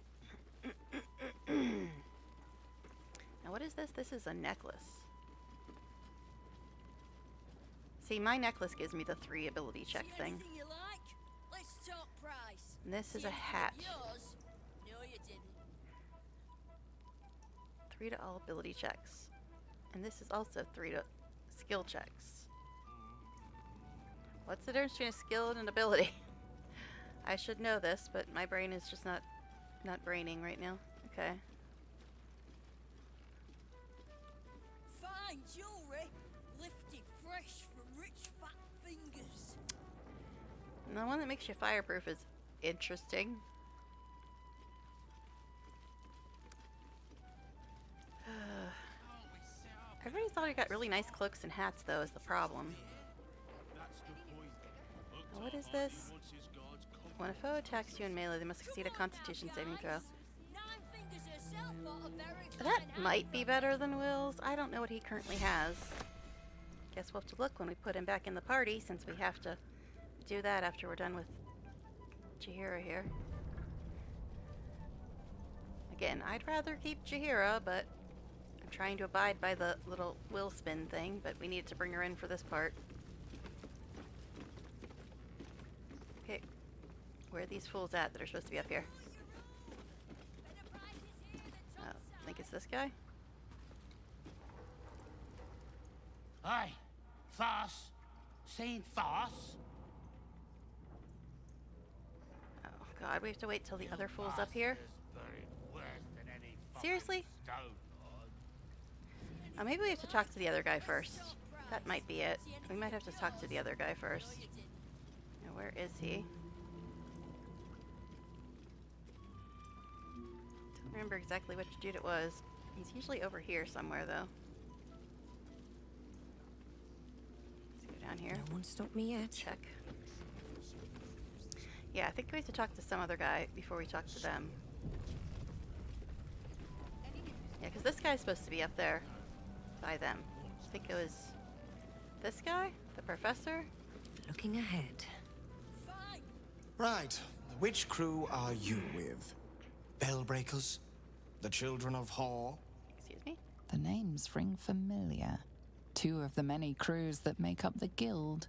Now what is this? This is a necklace. See, my necklace gives me the 3 ability check thing. And this is a hat. 3 to all ability checks. And this is also 3 to skill checks. What's the difference between a skill and an ability? I should know this, but my brain is just not braining right now. Okay. Fine jewelry, lifted fresh from rich fat fingers. And the one that makes you fireproof is interesting. Everybody thought I got really nice cloaks and hats, though, is the problem. Now, what is this? When a foe attacks you in melee, they must succeed a Constitution saving throw. That might be better than Will's. I don't know what he currently has. Guess we'll have to look when we put him back in the party, since we have to do that after we're done with Jaheira here. Again, I'd rather keep Jaheira, but I'm trying to abide by the little will spin thing, but we needed to bring her in for this part. Okay, where are these fools at that are supposed to be up here? I think it's this guy. Hey, Farce. Seen Farce? Oh god, we have to wait till the other fool's up here? Seriously? Oh, maybe we have to talk to the other guy first. That might be it. We might have to talk to the other guy first. Now, where is he? Don't remember exactly which dude it was. He's usually over here somewhere, though. Let's go down here. No one stopped me yet. Check. Yeah, I think we have to talk to some other guy before we talk to them. Yeah, because this guy's supposed to be up there by them. I think it was this guy, the professor. Looking ahead. Right. Which crew are you with? Bellbreakers? The Children of Hor? Excuse me? The names ring familiar. Two of the many crews that make up the Guild.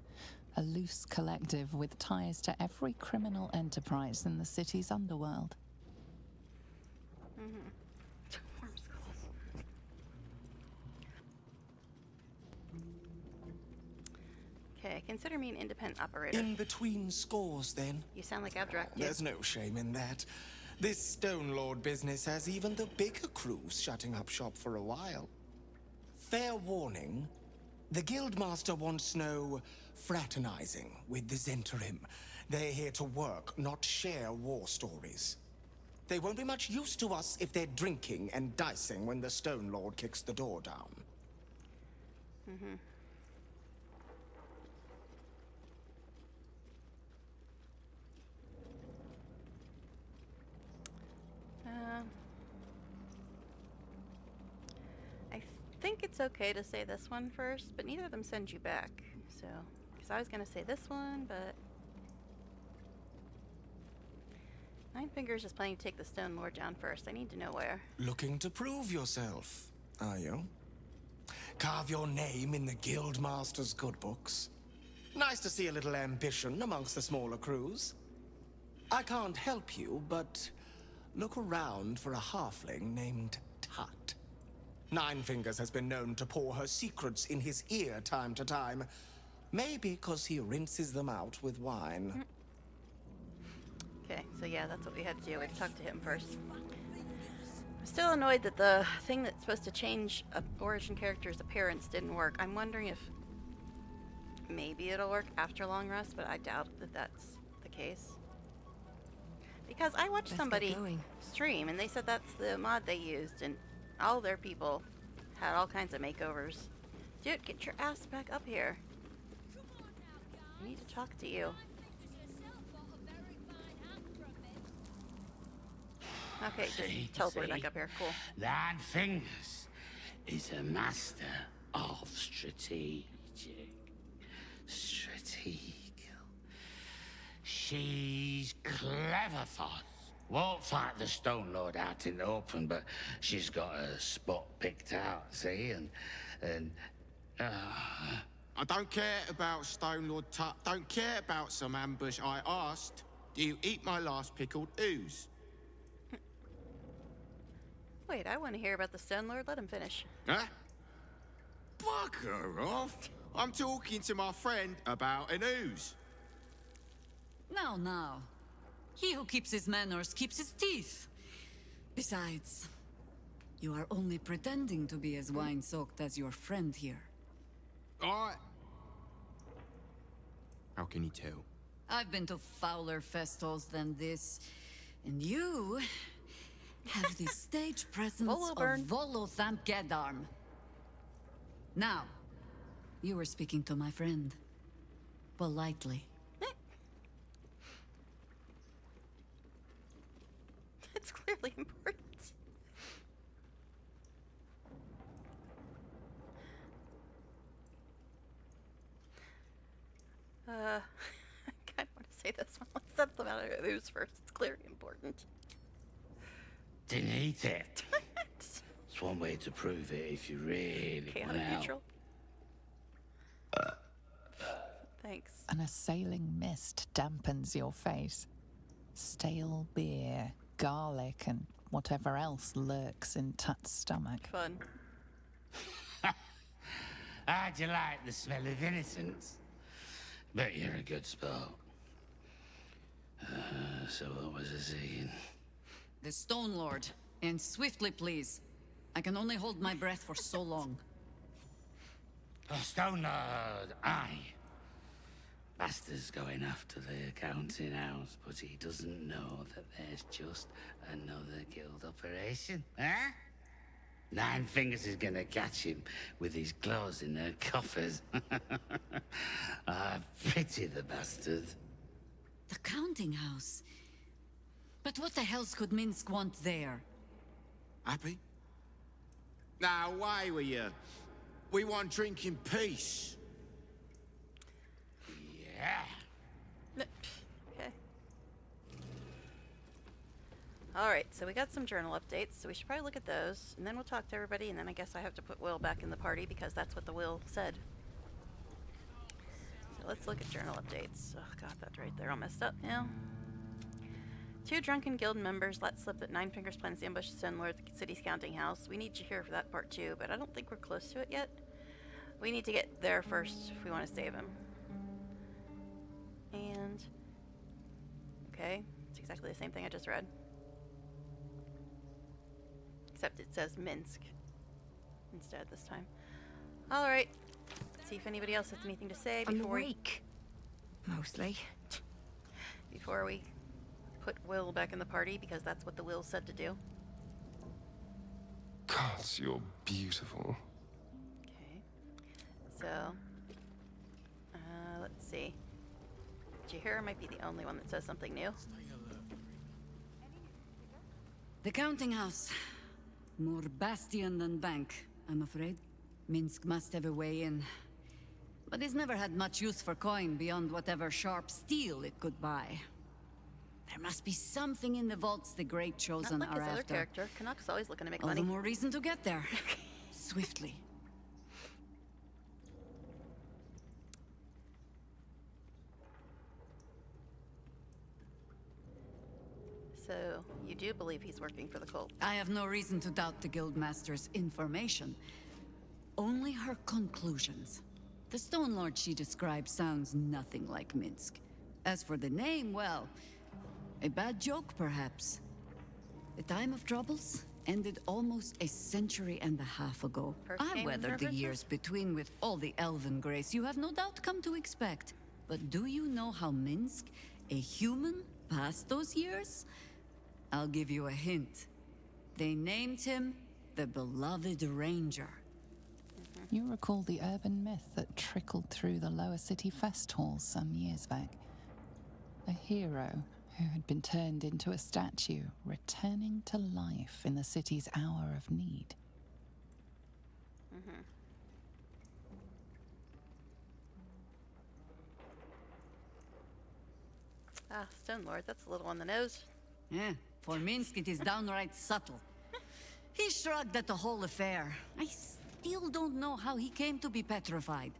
A loose collective with ties to every criminal enterprise in the city's underworld. Okay, consider me an independent operator. In between scores, then? You sound like Abdrak. There's no shame in that. This Stone Lord business has even the bigger crews shutting up shop for a while. Fair warning, the Guildmaster wants no fraternizing with the Zentarim. They're here to work, not share war stories. They won't be much use to us if they're drinking and dicing when the Stone Lord kicks the door down. Mm-hmm. I think it's okay to say this one first, but neither of them send you back. So, because I was going to say this one, but Nine Fingers is planning to take the Stone Lord down first. I need to know where. Looking to prove yourself, are you? Carve your name in the Guildmaster's good books. Nice to see a little ambition amongst the smaller crews. I can't help you, but look around for a halfling named Tut. Nine Fingers has been known to pour her secrets in his ear time to time. Maybe because he rinses them out with wine. Okay, so yeah, that's what we had to do. We had to talk to him first. I'm still annoyed that the thing that's supposed to change a origin character's appearance didn't work. I'm wondering if maybe it'll work after long rest, but I doubt that that's the case. Because I watched somebody stream and they said that's the mod they used, and all their people had all kinds of makeovers. Dude, get your ass back up here. I need to talk to you. Okay, just teleport back up here. Cool. Nine Fingers is a master of strategic. She's clever, Foss. Won't fight the Stone Lord out in the open, but she's got a spot picked out, see? I don't care about Stone Lord Tut. Don't care about some ambush. I asked, do you eat my last pickled ooze? Wait, I want to hear about the Stone Lord. Let him finish. Huh? Bugger off. I'm talking to my friend about an ooze. Now. He who keeps his manners keeps his teeth. Besides, you are only pretending to be as wine-soaked as your friend here. How can you tell? I've been to fouler festivals than this, and you have the stage presence of Volothamp Gedarm. Now, you were speaking to my friend. Politely. It's clearly important. I kind of want to say this one. Let's set them out of ooze first. It's clearly important. Didn't eat it. It's one way to prove it if you really want out. Neutral. Thanks. An assailing mist dampens your face. Stale beer, garlic, and whatever else lurks in Tut's stomach. Fun. How'd you like the smell of innocence? Bet you're a good sport. So what was I saying? The Stone Lord. And swiftly, please. I can only hold my breath for so long. Oh, Stone Lord, aye. Bastard's going after the accounting house, but he doesn't know that there's just another guild operation, huh? Nine Fingers is gonna catch him with his claws in their coffers. I pity the bastard. The counting house? But what the hells could Minsk want there? Happy? Now, away with you. We want drink in peace. Yeah. Okay. Alright, so we got some journal updates, so we should probably look at those, and then we'll talk to everybody, and then I guess I have to put Will back in the party because that's what the will said. So let's look at journal updates. Oh god, that's right there all messed up now. 2 drunken guild members let slip that Nine Fingers plans to ambush Stone Lord at the city's counting house. We need you here for that part too, but I don't think we're close to it yet. We need to get there first if we want to save him. And... okay, it's exactly the same thing I just read. Except it says Minsk instead this time. Alright, let's see if anybody else has anything to say I'm before awake. Mostly. before we put Will back in the party, because that's what the will said to do. Gods, you're beautiful. Okay. So, let's see. Jahira might be the only one that says something new. The counting house. More bastion than bank, I'm afraid. Minsk must have a way in. But it's never had much use for coin beyond whatever sharp steel it could buy. There must be something in the vaults the Great Chosen Not like are his other after. character. Canuck's always looking to make All money. the more reason to get there. Swiftly. So, you do believe he's working for the cult? I have no reason to doubt the Guildmaster's information. Only her conclusions. The Stone Lord she describes sounds nothing like Minsk. As for the name, well, a bad joke perhaps. The time of troubles ended almost a century and a half ago. I weathered the years between with all the elven grace you have no doubt come to expect. But do you know how Minsk, a human, passed those years? I'll give you a hint. They named him the Beloved Ranger. You recall the urban myth that trickled through the lower city fest halls some years back. A hero who had been turned into a statue, returning to life in the city's hour of need. Ah, Stone Lord, that's a little on the nose. Yeah, for Minsk it is downright subtle. He shrugged at the whole affair. I still don't know how he came to be petrified.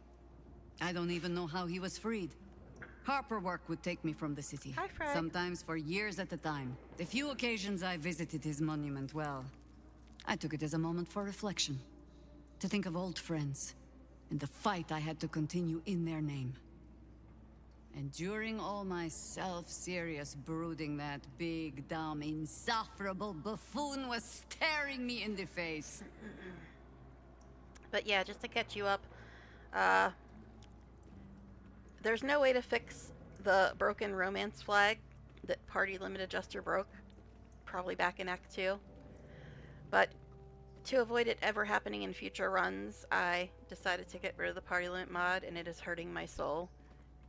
I don't even know how he was freed. Harper work would take me from the city. Hi, Fred. Sometimes for years at a time. The few occasions I visited his monument, well, I took it as a moment for reflection. To think of old friends, and the fight I had to continue in their name. And during all my self-serious brooding, that big, dumb, insufferable buffoon was staring me in the face. But yeah, just to catch you up, there's no way to fix the broken romance flag that Party Limit Adjuster broke, probably back in Act 2. But to avoid it ever happening in future runs, I decided to get rid of the Party Limit mod, and it is hurting my soul.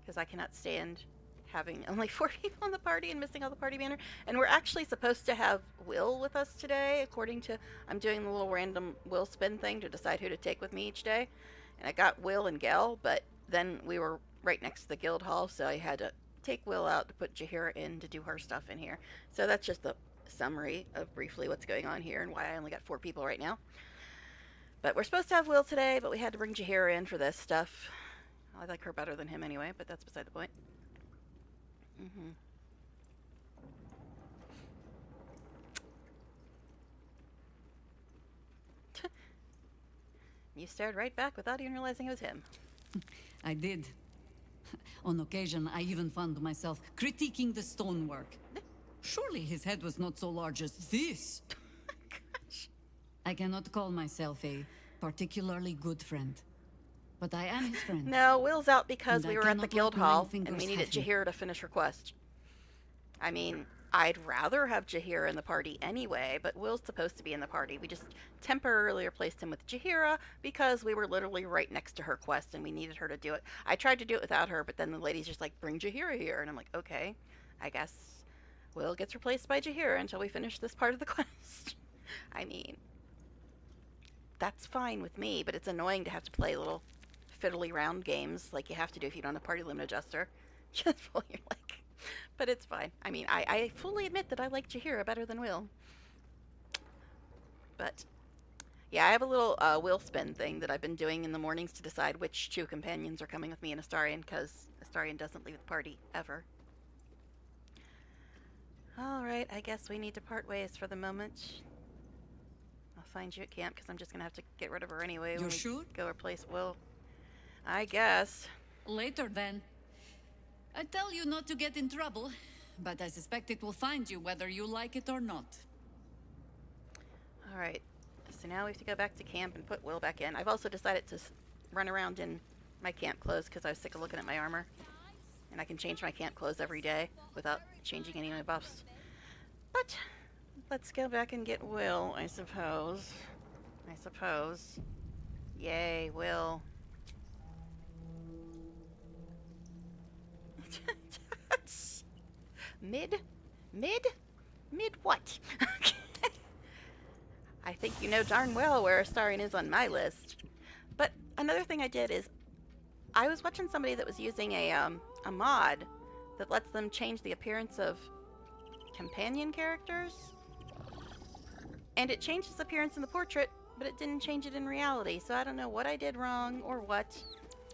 Because I cannot stand having only 4 people in the party and missing all the party banner. And we're actually supposed to have Will with us today, according to... I'm doing the little random Will spin thing to decide who to take with me each day. And I got Will and Gel, but then we were right next to the guild hall, so I had to take Will out to put Jahira in to do her stuff in here. So that's just the summary of briefly what's going on here and why I only got 4 people right now. But we're supposed to have Will today, but we had to bring Jahira in for this stuff. I like her better than him anyway, but that's beside the point. You stared right back without even realizing it was him. I did. On occasion, I even found myself critiquing the stonework. Surely his head was not so large as this. Gosh. I cannot call myself a particularly good friend, but I am his friend. No, Will's out because And we I were at the cannot guild let hall Nine and we Fingers needed have him. Jaheira to finish her quest. I mean, I'd rather have Jaheira in the party anyway, but Will's supposed to be in the party. We just temporarily replaced him with Jaheira because we were literally right next to her quest and we needed her to do it. I tried to do it without her, but then the lady's just like, bring Jaheira here. And I'm like, okay, I guess Will gets replaced by Jaheira until we finish this part of the quest. I mean, that's fine with me, but it's annoying to have to play little fiddly round games like you have to do if you don't have a party limit adjuster. Just while you're like... But it's fine. I mean, I fully admit that I like Jaheira better than Will. But, yeah, I have a little Will spin thing that I've been doing in the mornings to decide which two companions are coming with me in Astarion, because Astarion doesn't leave the party, ever. Alright, I guess we need to part ways for the moment. I'll find you at camp, because I'm just going to have to get rid of her anyway when we go replace Will. I guess. Later, then. I tell you not to get in trouble, but I suspect it will find you whether you like it or not. Alright, so now we have to go back to camp and put Will back in. I've also decided to run around in my camp clothes because I was sick of looking at my armor. And I can change my camp clothes every day without changing any of my buffs. But let's go back and get Will, I suppose. Yay, Will. Mid what? I think you know darn well where Astarion is on my list. But another thing I did is I was watching somebody that was using a mod that lets them change the appearance of companion characters. And it changed his appearance in the portrait, but it didn't change it in reality. So I don't know what I did wrong or what,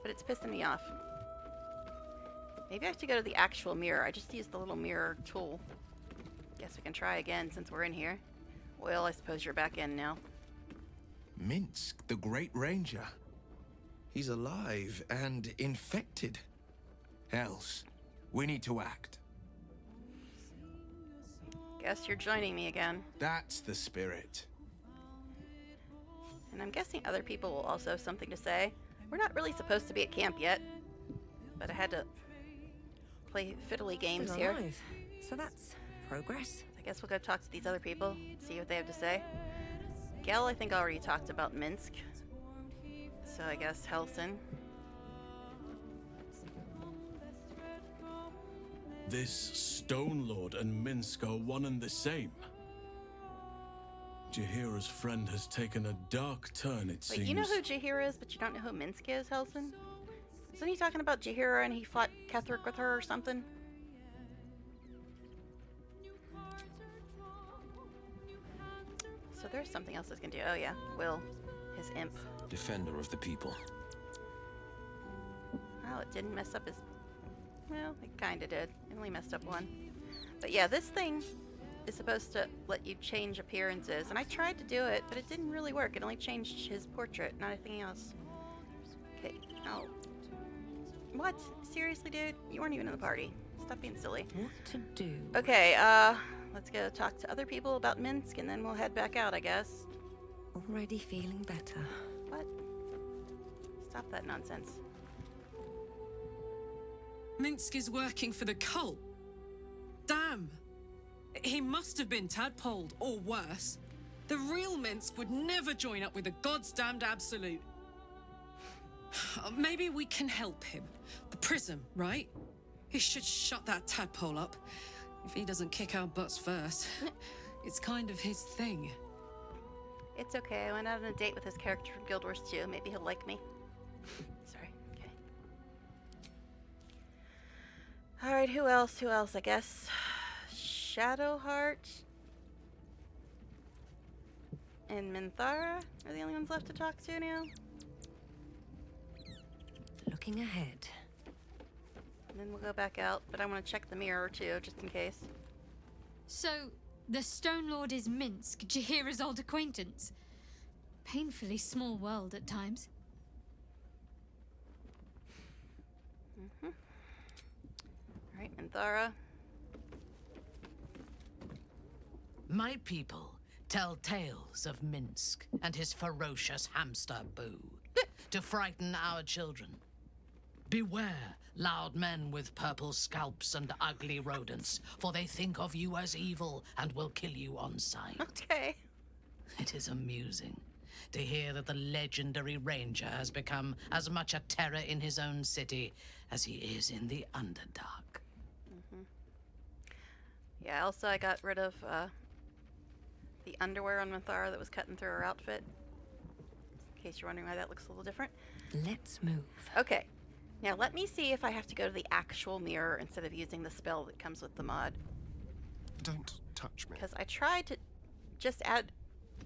but it's pissing me off. Maybe I have to go to the actual mirror. I just used the little mirror tool. Guess we can try again since we're in here. Well, I suppose you're back in now. Minsk, the Great Ranger. He's alive and infected. Else, we need to act. Guess you're joining me again. That's the spirit. And I'm guessing other people will also have something to say. We're not really supposed to be at camp yet, but I had to play fiddly games Still here. alive. So that's progress. I guess we'll go talk to these other people, see what they have to say. Gel, I think, already talked about Minsk. So I guess Helson. This Stone Lord and Minsk are one and the same. Jaheira's friend has taken a dark turn, it seems. Wait, you know who Jaheira is, but you don't know who Minsk is, Helson? Isn't he talking about Jaheira and he fought Ketheric with her or something? So there's something else I can do. Oh yeah, Will, his imp. Defender of the people. Well, it didn't mess up his... Well, it kinda did. It only messed up one. But yeah, this thing is supposed to let you change appearances. And I tried to do it, but it didn't really work. It only changed his portrait, not anything else. Okay, oh. What? Seriously, dude? You weren't even in the party. Stop being silly. What to do? Okay, let's go talk to other people about Minsk, and then we'll head back out, I guess. Already feeling better. What? Stop that nonsense. Minsk is working for the cult. Damn. He must have been tadpoled, or worse. The real Minsk would never join up with the goddamned Absolute. Maybe we can help him. The Prism, right? He should shut that tadpole up. If he doesn't kick our butts first. It's kind of his thing. It's okay. I went out on a date with his character from Guild Wars 2. Maybe he'll like me. Sorry. Okay. Alright, who else? Who else? I guess Shadowheart and Minthara are the only ones left to talk to now. Looking ahead. And then we'll go back out, but I want to check the mirror too, just in case. So, the Stone Lord is Minsk, Jaheira's old acquaintance. Painfully small world at times. All right, Minthara. My people tell tales of Minsk and his ferocious hamster Boo to frighten our children. Beware loud men with purple scalps and ugly rodents, for they think of you as evil and will kill you on sight. Okay. It is amusing to hear that the legendary ranger has become as much a terror in his own city as he is in the Underdark. Yeah, also I got rid of the underwear on Minthara that was cutting through her outfit. In case you're wondering why that looks a little different. Let's move. Okay. Now let me see if I have to go to the actual mirror instead of using the spell that comes with the mod. Don't touch me. Because I tried to just add,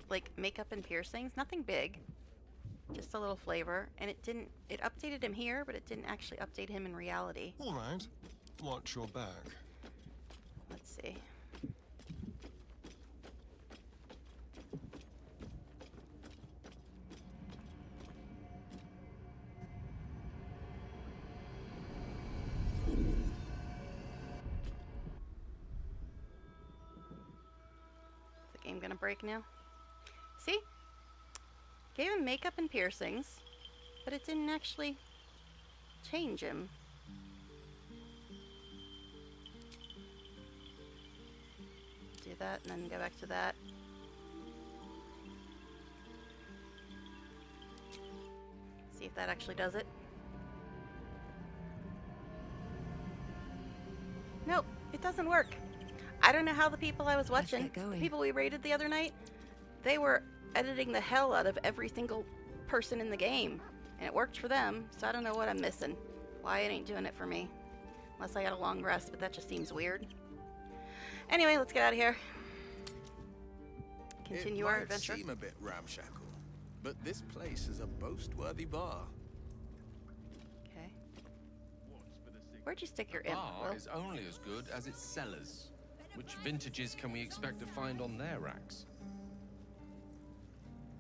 like, makeup and piercings. Nothing big. Just a little flavor. And it didn't... It updated him here, but it didn't actually update him in reality. All right. Watch your back. Let's see. Is the game gonna break now? See? Gave him makeup and piercings, but it didn't actually change him. Do that and then go back to that. See if that actually does it. Nope, it doesn't work. I don't know how the people I was watching, the people we raided the other night, they were editing the hell out of every single person in the game. And it worked for them, so I don't know what I'm missing. Why it ain't doing it for me. Unless I got a long rest, but that just seems weird. Anyway, let's get out of here. Continue our adventure. It might seem a bit ramshackle, but this place is a boast-worthy bar. Okay. Where'd you stick your The imp, bar Will? is only as good as its cellars. Which vintages can we expect to find on their racks?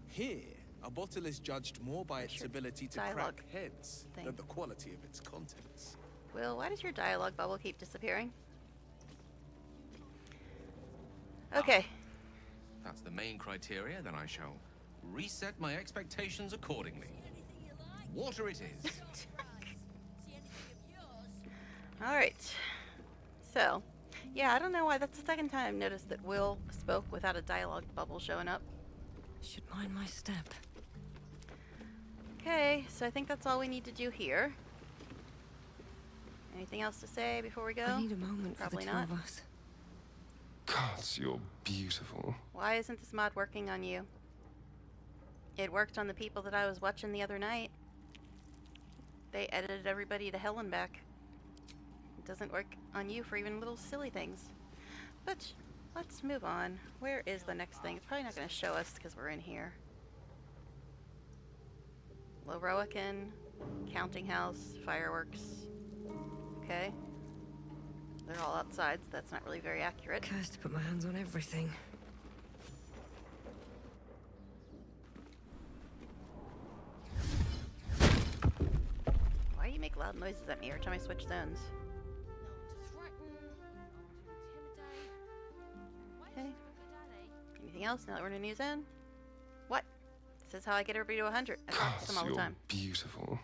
Here, a bottle is judged more by its ability to dialogue crack heads thing. than the quality of its contents. Will, why does your dialogue bubble keep disappearing? Okay. That's the main criteria, then I shall reset my expectations accordingly. Water it is. Alright. So, yeah, I don't know why. That's the second time I've noticed that Will spoke without a dialogue bubble showing up. Should mind my step. Okay, so I think that's all we need to do here. Anything else to say before we go? I need a moment Probably for the two not. of us. God, you're beautiful. Why isn't this mod working on you? It worked on the people that I was watching the other night. They edited everybody to hell and back. It doesn't work on you for even little silly things. But let's move on. Where is the next thing? It's probably not going to show us because we're in here. Loroakin, counting house, fireworks. Okay. They're all outside, so that's not really very accurate. Cursed to put my hands on everything. Why do you make loud noises at me every time I switch zones? Okay. Anything else now that we're in a new zone? What? This is how I get everybody to 100. I talk to them all the You're time. beautiful.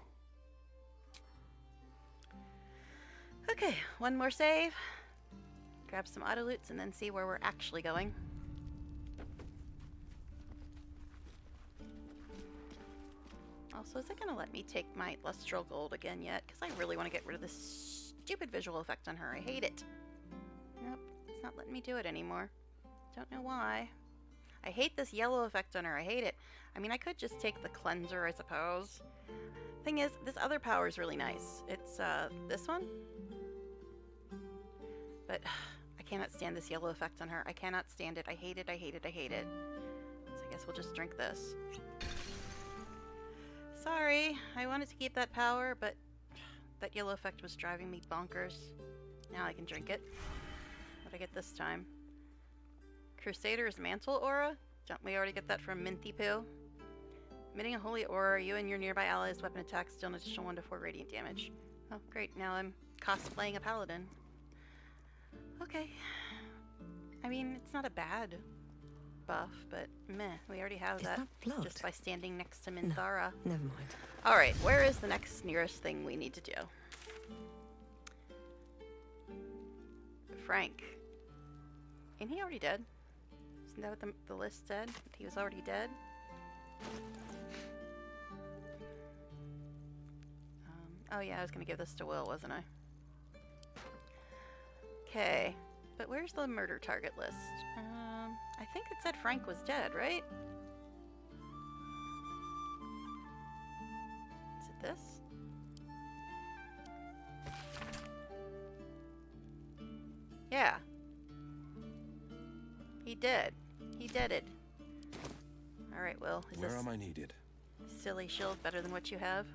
Okay, one more save. Grab some auto loots and then see where we're actually going. Also, is it going to let me take my Lustral Gold again yet? Because I really want to get rid of this stupid visual effect on her. I hate it. Nope, it's not letting me do it anymore. Don't know why. I hate this yellow effect on her. I hate it. I mean, I could just take the cleanser, I suppose. Thing is, this other power is really nice. It's, this one. But I cannot stand this yellow effect on her. I cannot stand it. I hate it, I hate it, I hate it. So I guess we'll just drink this. Sorry, I wanted to keep that power, but that yellow effect was driving me bonkers. Now I can drink it. What do I get this time? Crusader's Mantle Aura? Don't we already get that from Minty Poo? Emitting a holy aura, you and your nearby allies' weapon attacks deal an additional 1 to 4 radiant damage. Oh, great. Now I'm cosplaying a paladin. Okay. I mean, it's not a bad buff, but meh, we already have that blood? just by standing next to Minthara. Never mind. Alright, where is the next nearest thing we need to do? Frank. Ain't he already dead? Isn't that what the list said? He was already dead? Oh yeah, I was gonna give this to Will, wasn't I? Okay, but where's the murder target list? I think it said Frank was dead, right? Is it this? Yeah. He did. He did it. Alright, Will. Is Where this am I needed? silly shield better than what you have?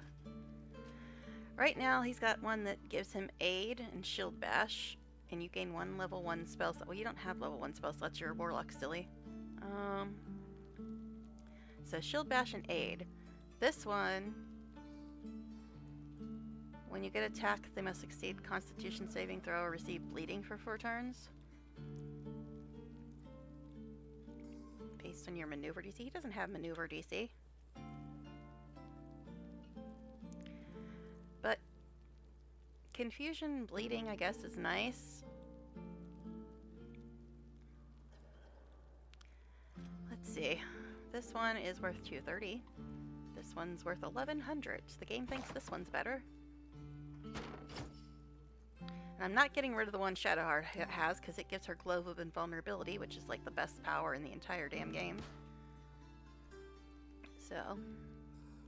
Right now, he's got one that gives him aid and shield bash, and you gain 1 level 1 spell slot. Well, you don't have level 1 spell slots. You're a warlock, silly. So shield bash and aid. This one, when you get attacked, they must succeed Constitution saving throw or receive bleeding for 4 turns. Based on your maneuver DC. He doesn't have maneuver DC. But confusion bleeding, I guess, is nice. Let's see. This one is worth 230. This one's worth 1100. The game thinks this one's better. And I'm not getting rid of the one Shadowheart has because it gives her Glove of Invulnerability, which is like the best power in the entire damn game. So,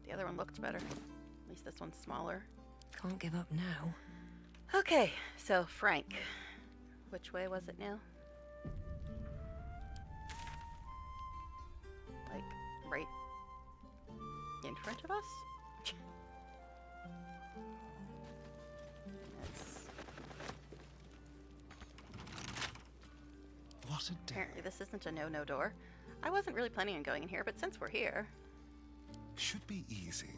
the other one looked better. At least this one's smaller. Can't give up now. Okay, so Frank. Which way was it now? Like, right in front of us? What a day. Apparently this isn't a no-no door. I wasn't really planning on going in here, but since we're here... Should be easy.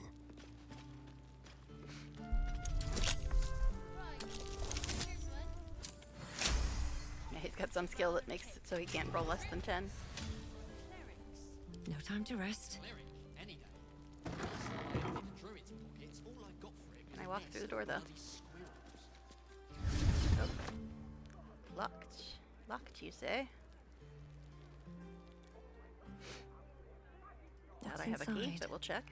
Yeah, he's got some skill that makes it so he can't roll less than 10. No time to rest. Can I walk through the door, though? Oh. Locked. Locked, you say? Doubt I have a key, inside? but we'll check.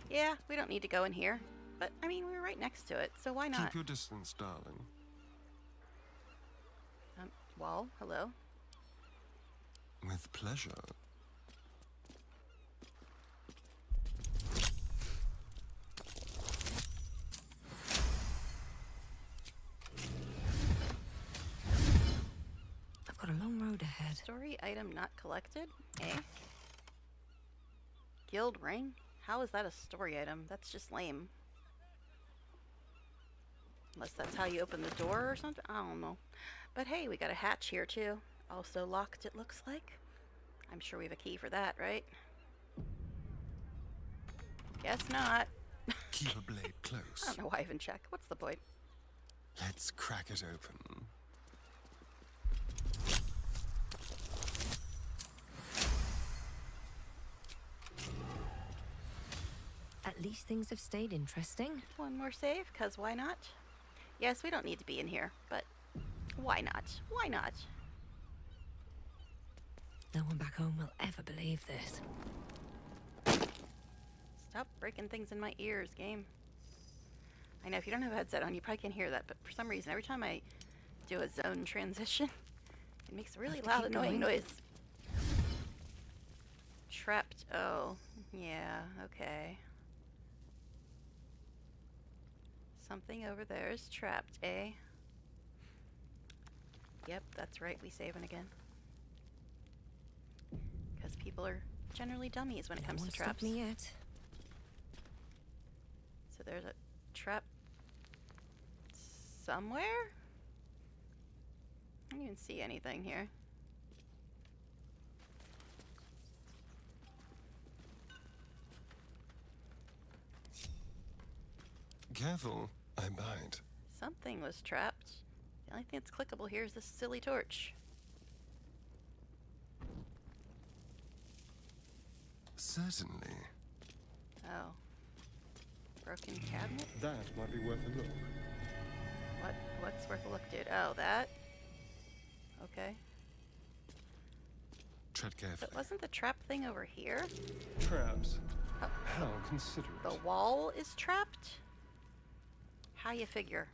Yeah, we don't need to go in here. But, I mean, we were right next to it, so why not? Keep your distance, darling. Wall, hello? With pleasure. I've got a long road ahead. Story item not collected? Eh? Guild ring? How is that a story item? That's just lame. Unless that's how you open the door or something? I don't know. But hey, we got a hatch here too. Also locked, it looks like. I'm sure we have a key for that, right? Guess not. Keep a blade close. I don't know why I even check. What's the point? Let's crack it open. At least things have stayed interesting. One more save, cause why not? Yes, we don't need to be in here, but why not? Why not? No one back home will ever believe this. Stop breaking things in my ears, game. I know if you don't have a headset on, you probably can't hear that, but for some reason, every time I do a zone transition, it makes a really loud, annoying noise. Trapped. Oh, yeah, okay. Something over there is trapped, eh? Yep, that's right, we saving again. Because people are generally dummies when it comes to traps. Me yet. So there's a trap somewhere? I don't even see anything here. Careful, I bite. Something was trapped. The only thing that's clickable here is this silly torch. Certainly. Oh. Broken cabinet? That might be worth a look. What's worth a look, dude? Oh, that? Okay. Tread carefully. But wasn't the trap thing over here? Traps. Oh. How considerate. The wall is trapped? How you figure?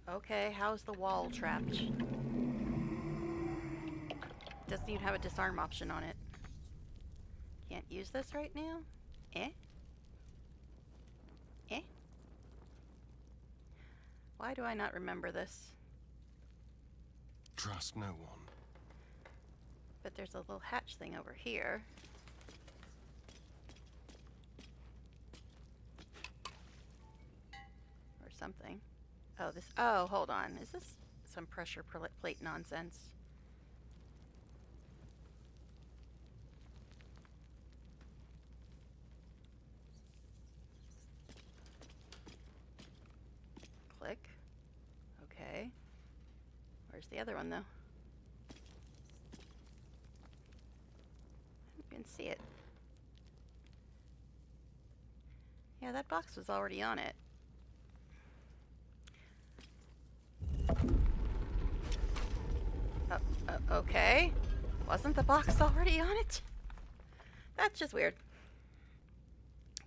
Okay, how's the wall trapped? Doesn't even have a disarm option on it. Can't use this right now? Eh? Eh? Why do I not remember this? Trust no one. But there's a little hatch thing over here. Or something. Oh, this. Oh, hold on. Is this some pressure plate nonsense? Click. Okay. Where's the other one, though? You can see it. Yeah, that box was already on it. Okay. Wasn't the box already on it? That's just weird.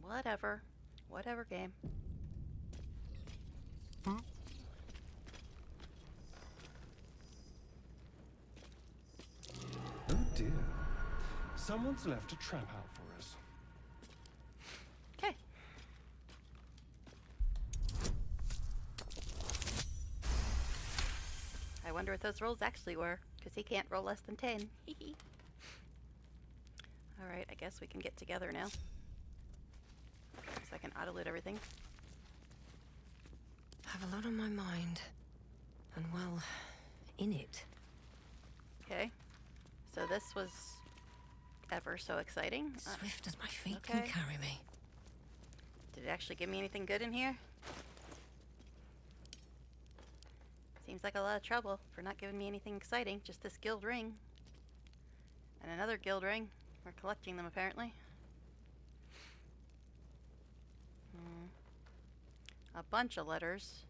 Whatever. Whatever, game. Hmm? Oh dear. Someone's left a trap out for us. Okay. I wonder what those rolls actually were, because he can't roll less than 10. Alright, I guess we can get together now. So I can auto-loot everything. I have a lot on my mind. And well, in it. Okay. So this was ever so exciting. Swift as my feet can carry me. Did it actually give me anything good in here? Seems like a lot of trouble for not giving me anything exciting. Just this guild ring. And another guild ring. We're collecting them, apparently. A bunch of letters.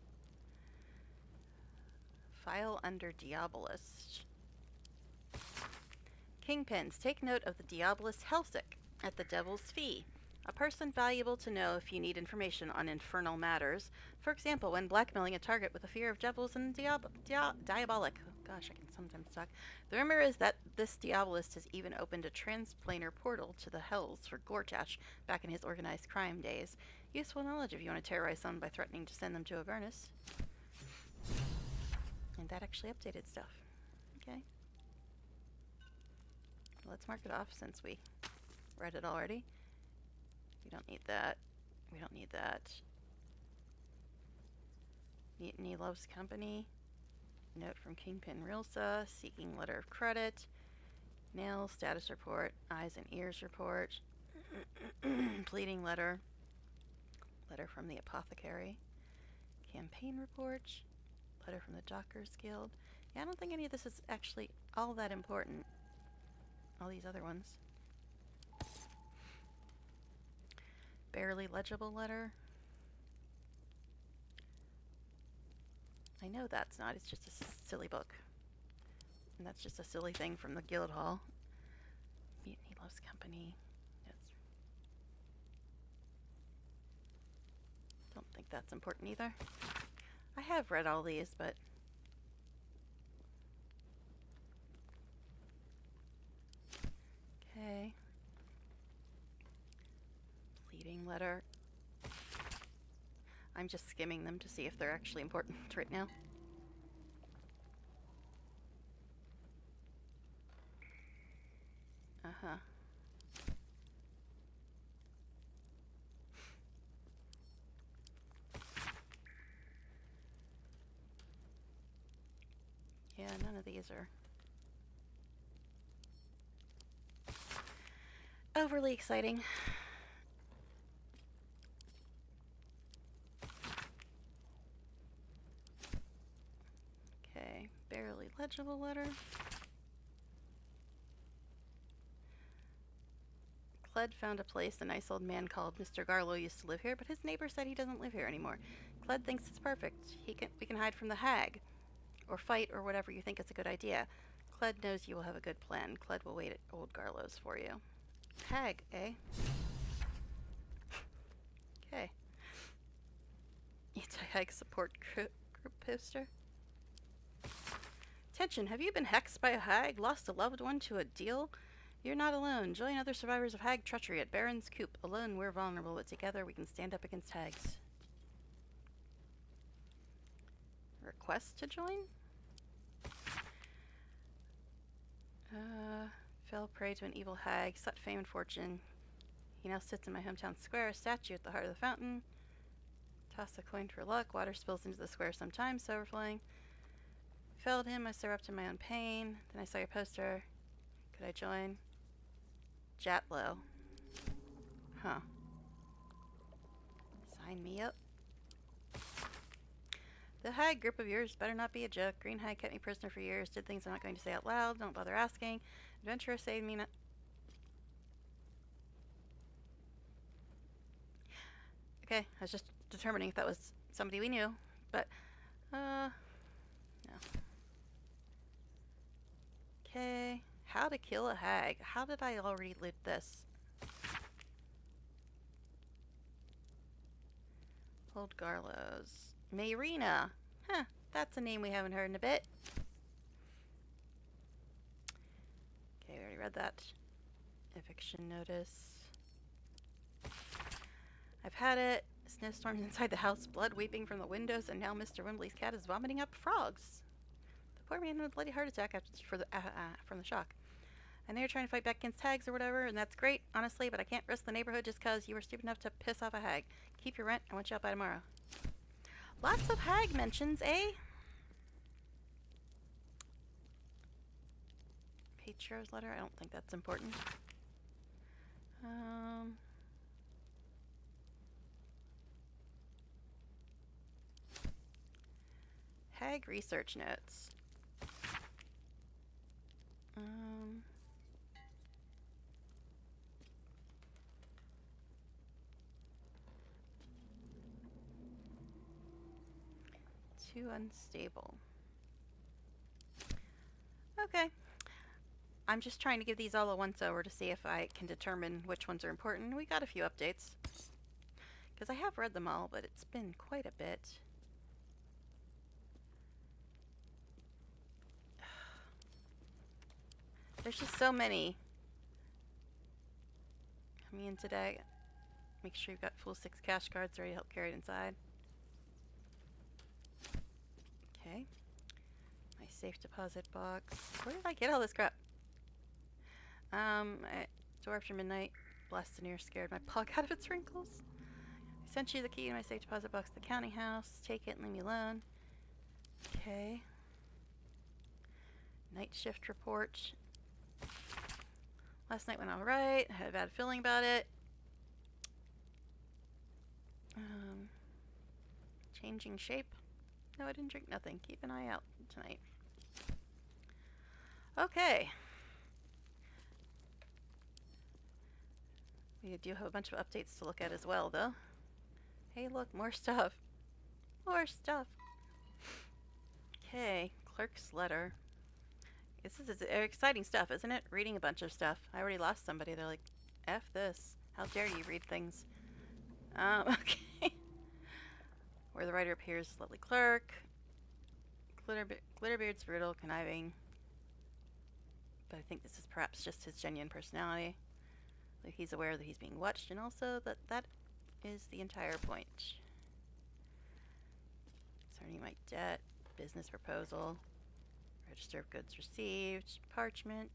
File under Diabolist. Kingpins, take note of the Diabolist Helsik at the Devil's Fee. A person valuable to know if you need information on infernal matters. For example, when blackmailing a target with a fear of devils and diabolic. Oh, gosh, I can sometimes talk. The rumor is that this Diabolist has even opened a transplanar portal to the Hells for Gortash back in his organized crime days. Useful knowledge if you want to terrorize someone by threatening to send them to Avernus. And that actually updated stuff. Okay. Let's mark it off since we read it already. We don't need that. We don't need that. Mutiny loves company. Note from Kingpin Rilsa. Seeking letter of credit. Nail status report. Eyes and ears report. Pleading letter. Letter from the apothecary. Campaign report. Letter from the Dockers Guild. Yeah, I don't think any of this is actually all that important. All these other ones. Barely legible letter. I know that's not. It's just a silly book. And that's just a silly thing from the guild hall. Mutiny loves company. Don't think that's important either. I have read all these, but okay. Pleading letter. I'm just skimming them to see if they're actually important right now. Uh-huh. Yeah, none of these are overly exciting. legible letter? Cled found a place a nice old man called Mr. Garlow used to live here, but his neighbor said he doesn't live here anymore. Cled thinks it's perfect. We can hide from the hag, or fight, or whatever you think is a good idea. Cled knows you will have a good plan. Cled will wait at old Garlow's for you. Hag, eh? Okay. Anti-hag support group poster. Attention, have you been hexed by a hag? Lost a loved one to a deal? You're not alone. Join other survivors of hag treachery at Baron's Coop. Alone, we're vulnerable, but together we can stand up against hags. Request to join? Fell prey to an evil hag, sought fame and fortune. He now sits in my hometown square, a statue at the heart of the fountain. Toss a coin for luck. Water spills into the square sometimes, so overflowing. Felled him, I stir up to my own pain. Then I saw your poster. Could I join? Jatlow. Huh. Sign me up. The hag group of yours better not be a joke. Green hag kept me prisoner for years, did things I'm not going to say out loud. Don't bother asking. Adventurer saved me. Okay, I was just determining if that was somebody we knew, but, no. Okay, how to kill a hag. How did I already loot this? Old Garlow's. Mayrina. Huh, that's a name we haven't heard in a bit. Okay, we already read that. Eviction notice. I've had it. Snowstorms inside the house, blood weeping from the windows, and now Mr. Wimbley's cat is vomiting up frogs. The poor man had a bloody heart attack from the shock. I know you're trying to fight back against hags or whatever, and that's great, honestly, but I can't risk the neighborhood just because you were stupid enough to piss off a hag. Keep your rent. I want you out by tomorrow. Lots of hag mentions, eh? Petro's letter? I don't think that's important. Hag research notes. Too unstable. Okay. I'm just trying to give these all a once over to see if I can determine which ones are important. We got a few updates. Because I have read them all, but it's been quite a bit. There's just so many coming in today. Make sure you've got full 6 cash cards ready to help carry it inside. Okay. My safe deposit box. Where did I get all this crap? Door after midnight. Blasted near scared my pug out of its wrinkles. I sent you the key to my safe deposit box at the counting house. Take it and leave me alone. Okay. Night shift report. Last night went alright. I had a bad feeling about it. Changing shape. No, I didn't drink nothing. Keep an eye out tonight. Okay. We do have a bunch of updates to look at as well, though. Hey, look, more stuff. More stuff. Okay, clerk's letter. This is exciting stuff, isn't it? Reading a bunch of stuff. I already lost somebody. They're like, F this. How dare you read things? Okay. Where the writer appears, lovely clerk. Glitterbeard's brutal, conniving. But I think this is perhaps just his genuine personality. Like he's aware that he's being watched, and also that that is the entire point. Concerning my debt, business proposal, register of goods received, parchment.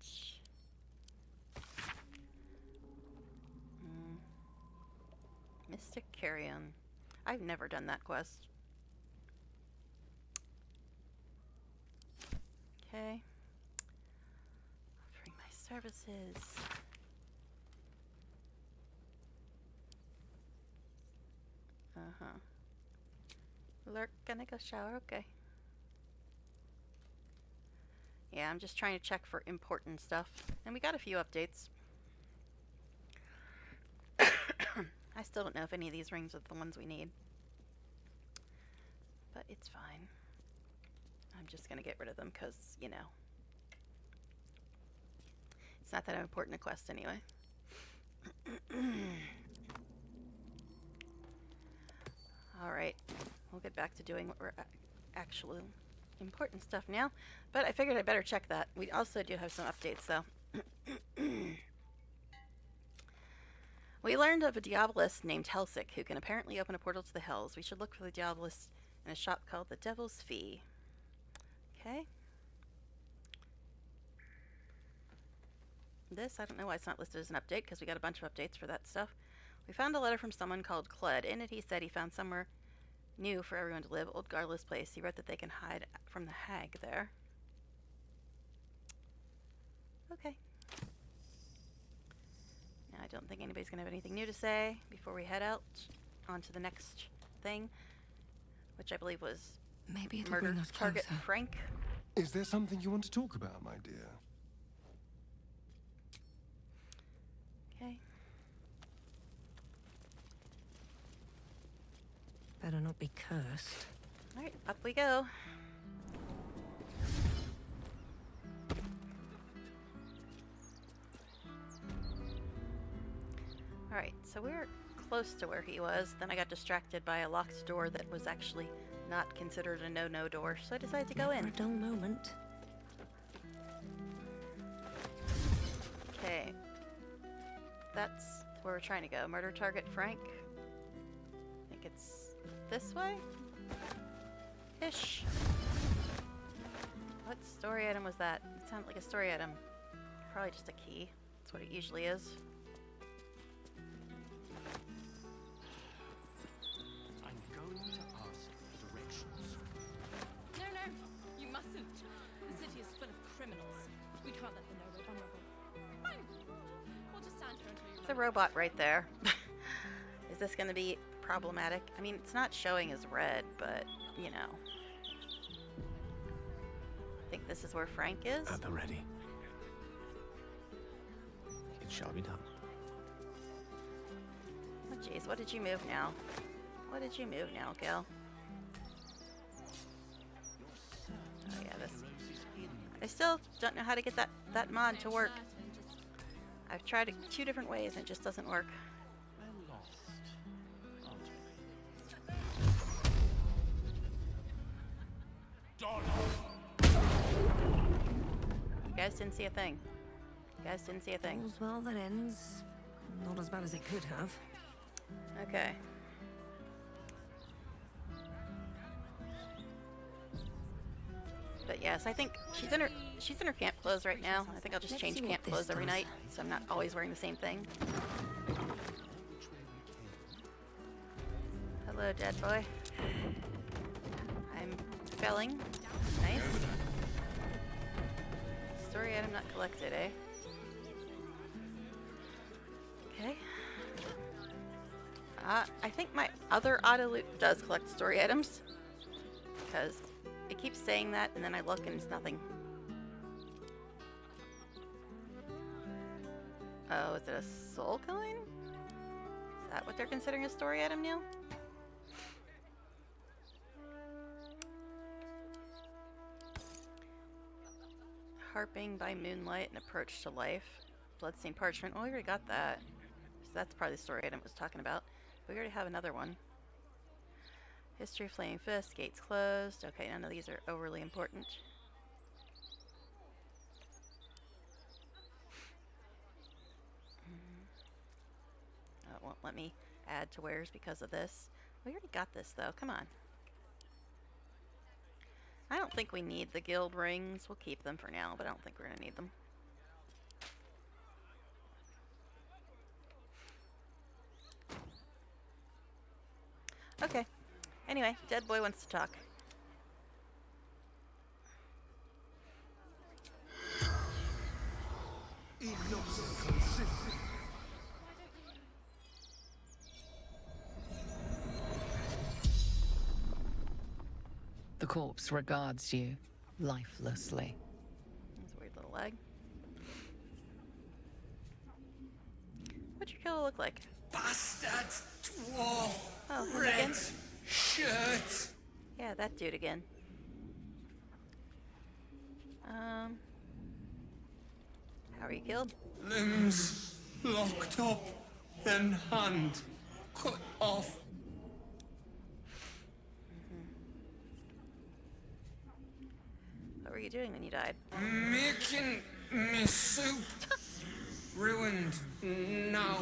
Mystic Carrion. I've never done that quest. Okay. Offering my services. Lurk, gonna go shower, okay. Yeah, I'm just trying to check for important stuff. And we got a few updates. I still don't know if any of these rings are the ones we need. But it's fine. I'm just going to get rid of them because, you know, it's not that important a quest anyway. Alright, we'll get back to doing what we're actually important stuff now. But I figured I better check that. We also do have some updates, though. We learned of a Diabolist named Helsic who can apparently open a portal to the Hells. We should look for the Diabolist in a shop called the Devil's Fee. Okay. This, I don't know why it's not listed as an update, because we got a bunch of updates for that stuff. We found a letter from someone called Cled. In it, he said he found somewhere new for everyone to live, Old Garless Place. He wrote that they can hide from the hag there. Okay. Now, I don't think anybody's going to have anything new to say before we head out on to the next thing, which I believe was Maybe it'll murder bring us target closer. Frank. Is there something you want to talk about, my dear? Okay. Better not be cursed. Alright, up we go. Alright, so we're close to where he was. Then I got distracted by a locked door that was actually not considered a no-no door, so I decided to go in. Never a dull moment. Okay. That's where we're trying to go. Murder target Frank. I think it's this way? Ish. What story item was that? It sounded like a story item. Probably just a key. That's what it usually is. I'm going to ask for directions. No, no, you mustn't. The city is full of criminals. We can't let them know we're vulnerable. Fine. We'll just stand here until you There's a robot right there. Is this going to be problematic? I mean, it's not showing as red, but, you know. I think this is where Frank is. At the ready. It shall be done. Oh, jeez. What did you move now? What did you move now, Gil? Oh, yeah, this. I still don't know how to get that mod to work. I've tried it 2 different ways and it just doesn't work. You guys didn't see a thing. You guys didn't see a thing. All's well that ends. Not as bad as it could have. Okay. But yes, I think she's in her camp clothes right now. I think I'll just Let's change see what camp this clothes every does. night, so I'm not always wearing the same thing. Hello, dead boy. I'm felling. Nice. Story item not collected, eh? Okay. I think my other auto loot does collect story items, because it keeps saying that, and then I look and it's nothing. Oh, is it a soul coin? Is that what they're considering a story item now? Harping by moonlight and approach to life. Bloodstained parchment. Well, we already got that. So that's probably the story item it was talking about. We already have another one. History of Flaming Fist. Gates closed. Okay, none of these are overly important. Oh, it won't let me add to wares because of this. We already got this, though. Come on. I don't think we need the guild rings. We'll keep them for now, but I don't think we're going to need them. Okay. Anyway, dead boy wants to talk. The corpse regards you lifelessly. lag. What'd your killer look like? Bastard dwarf. Oh, him Red again? shirt. Yeah, that dude again. How are you killed? Limbs locked up, then hand cut off. What were you doing when you died? Making me soup. Ruined now.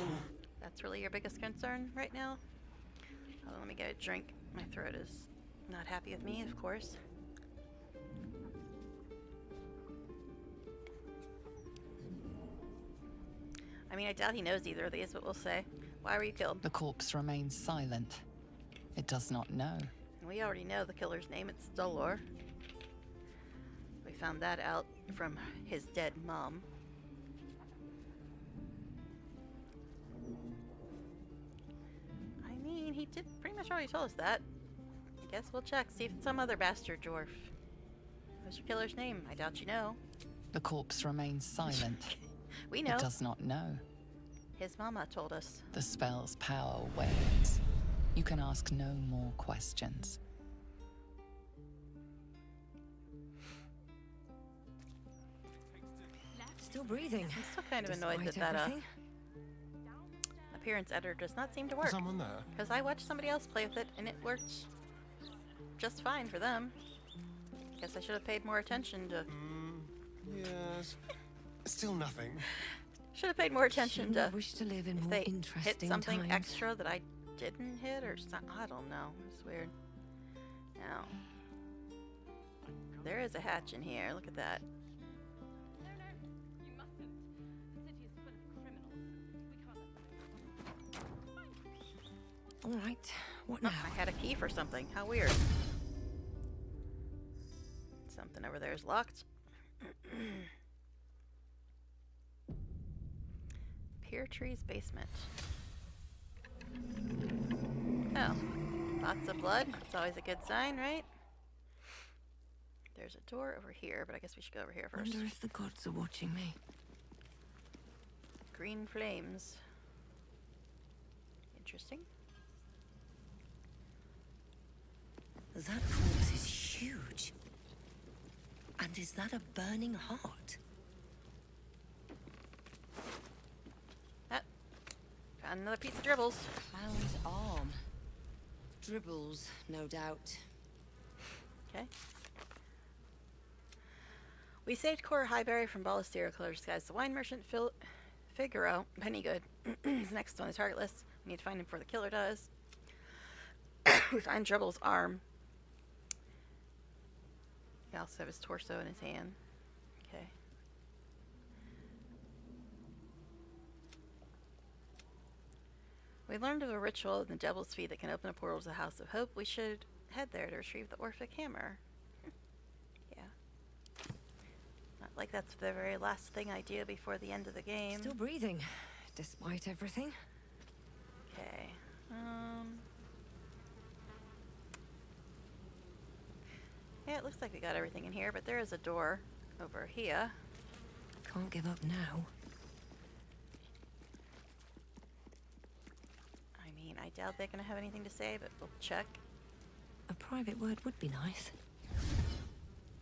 That's really your biggest concern right now? Hold on, let me get a drink. My throat is not happy with me, of course. I mean, I doubt he knows either of these, but we'll say. Why were you killed? The corpse remains silent. It does not know. We already know the killer's name. It's Dolor. We found that out from his dead mom. I mean, he did pretty much already tell us that. I guess we'll check, see if it's some other bastard dwarf. What's your killer's name? I doubt you know. The corpse remains silent. We know. It does not know. His mama told us. The spell's power wanes. You can ask no more questions. Still breathing. I'm still kind of annoyed that Despite everything. Appearance editor does not seem to work. Someone there? Because I watched somebody else play with it and it worked just fine for them. Guess I should have paid more attention to. Yes. Still nothing. Should have paid more attention Shouldn't to. have wished to live in if more they hit interesting something times. extra that I didn't hit or something. I don't know. It's weird. Now, there is a hatch in here. Look at that. No, you mustn't. The city is full of criminals. We can't let them All right. What Oh, now? I had a key for something. How weird. Something over there is locked. Pear Tree's basement. Oh, lots of blood. That's always a good sign, right? There's a door over here, but I guess we should go over here first. Wonder if the gods are watching me. Green flames. Interesting. That corpse is huge. And is that a burning heart? Found another piece of dribbles. Clown's arm. Dribbles, no doubt. Okay. We saved Cora Highberry from Ballesteros Color Skies. The wine merchant Figaro Pennygood is next on the target list. We need to find him before the killer does. We find Dribble's arm. We also have his torso in his hand. Okay. We learned of a ritual in the Devil's Feet that can open a portal to the House of Hope. We should head there to retrieve the Orphic Hammer. Yeah. Not like that's the very last thing I do before the end of the game. Still breathing, despite everything. Okay. Yeah, it looks like we got everything in here, but there is a door over here. Can't give up now. I mean, I doubt they're gonna have anything to say, but we'll check. A private word would be nice.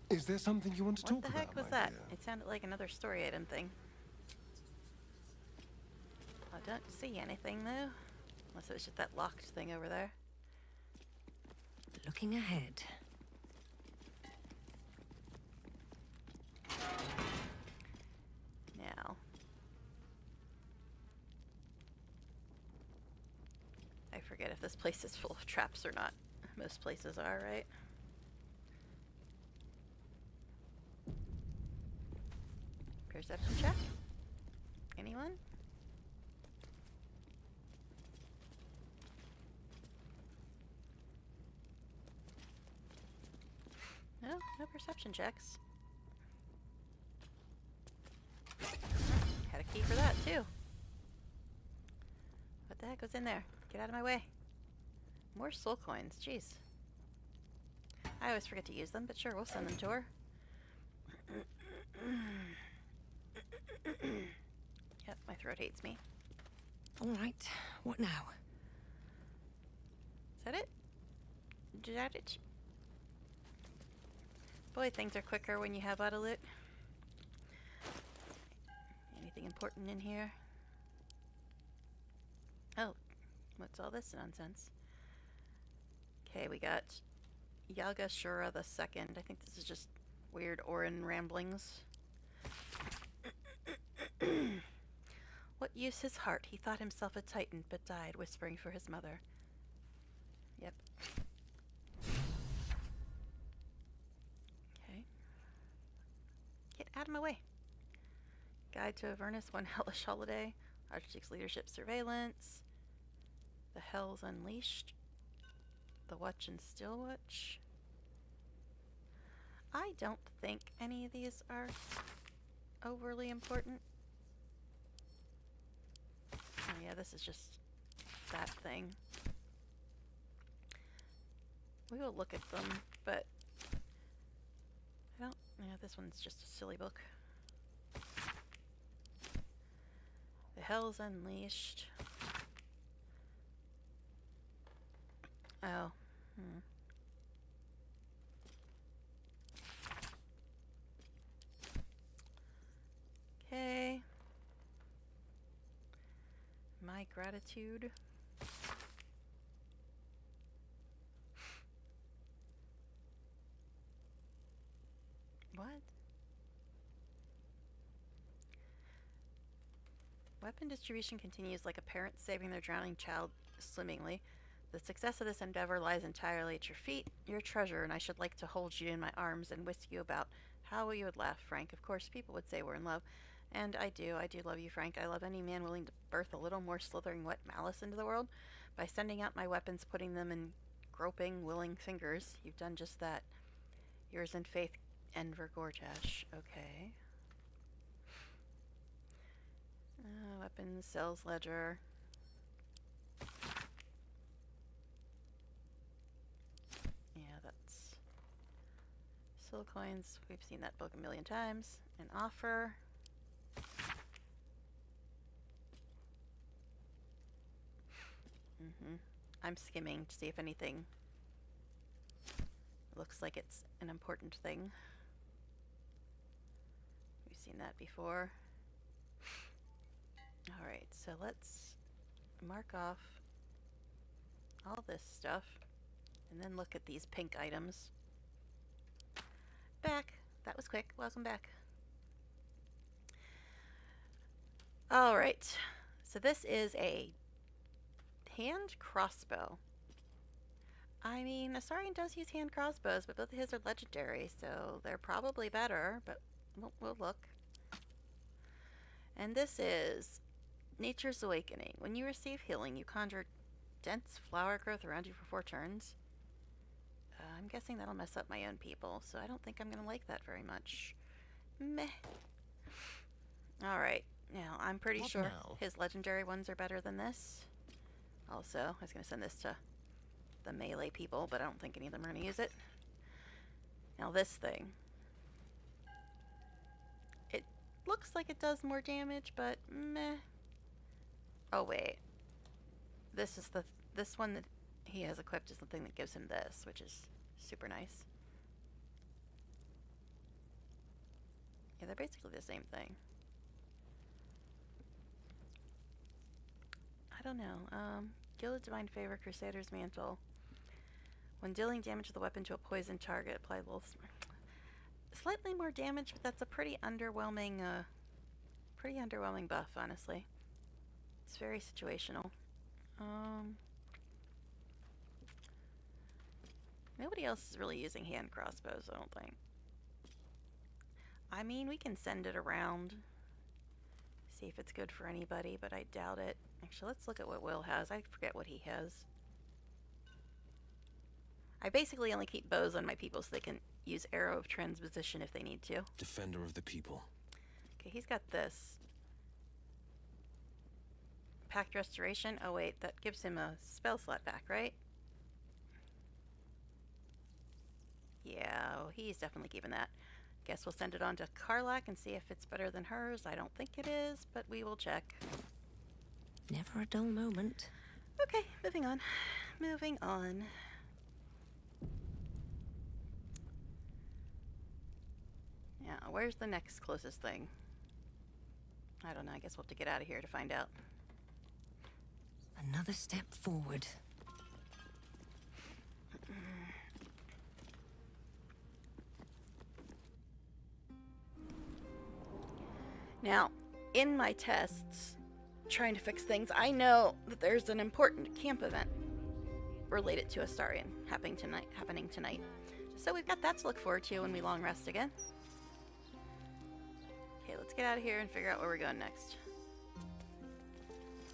Is there something you want to talk What about? the heck was my that? dear? It sounded like another story item thing. I don't see anything though. Unless it was just that locked thing over there. Looking ahead. Now. I forget if this place is full of traps or not. Most places are, right? Perception check? Anyone? No, no perception checks. Had a key for that too. What the heck was in there? Get out of my way. More soul coins, jeez. I always forget to use them, but sure, we'll send them to her. Yep, my throat hates me. All right, what now? Is that it? Is that it? Boy, things are quicker when you have auto loot. Anything important in here? Oh, what's all this nonsense? Okay, we got Yaga Shura the Second. I think this is just weird Orin ramblings. What use his heart? He thought himself a titan, but died, whispering for his mother. Yep. Okay. Get out of my way. Guide to Avernus, One Hellish Holiday. Archduke's Leadership Surveillance. The Hells Unleashed. The Watch and Still Watch. I don't think any of these are overly important. Oh yeah, this is just that thing. We will look at them, but I don't. Yeah, this one's just a silly book. The Hells Unleashed. Oh. Okay. My gratitude. What? Weapon distribution continues like a parent saving their drowning child swimmingly. The success of this endeavor lies entirely at your feet, your treasure, and I should like to hold you in my arms and whisk you about. How you would laugh, Frank. Of course, people would say we're in love. And I do love you, Frank. I love any man willing to birth a little more slithering wet malice into the world. By sending out my weapons, putting them in groping, willing fingers, you've done just that. Yours in faith, Enver Gortash. Okay. Weapons, sales ledger. Yeah, that's Silcoins. We've seen that book a million times. An offer. I'm skimming to see if anything looks like it's an important thing. We've seen that before. Alright, so let's mark off all this stuff and then look at these pink items. Back! That was quick. Welcome back. Alright, so this is a hand crossbow. I mean, Astarion does use hand crossbows, but both of his are legendary, so they're probably better, but we'll look. And this is Nature's Awakening. When you receive healing, you conjure dense flower growth around you for 4 turns. I'm guessing that'll mess up my own people, so I don't think I'm going to like that very much. Meh. Alright, now I'm pretty sure his legendary ones are better than this. Also, I was going to send this to the melee people, but I don't think any of them are going to use it. Now this thing. It looks like it does more damage, but meh. Oh wait. This one that he has equipped is the thing that gives him this, which is super nice. Yeah, they're basically the same thing. I don't know. Guild of Divine Favor, Crusader's Mantle. When dealing damage with a weapon to a poison target, apply a little slightly more damage, but that's a pretty underwhelming buff, honestly. It's very situational. Nobody else is really using hand crossbows, I don't think. I mean, we can send it around, see if it's good for anybody, but I doubt it. Actually, let's look at what Will has. I forget what he has. I basically only keep bows on my people so they can use Arrow of Transposition if they need to. Defender of the people. Okay, he's got this. Pact Restoration. Oh wait, that gives him a spell slot back, right? Yeah, he's definitely keeping that. Guess we'll send it on to Karlak and see if it's better than hers. I don't think it is, but we will check. Never a dull moment. Okay, moving on. Moving on. Yeah, where's the next closest thing? I don't know. I guess we'll have to get out of here to find out. Another step forward. Now, in my tests, trying to fix things, I know that there's an important camp event related to Astarion happening tonight. So we've got that to look forward to when we long rest again. Okay, let's get out of here and figure out where we're going next.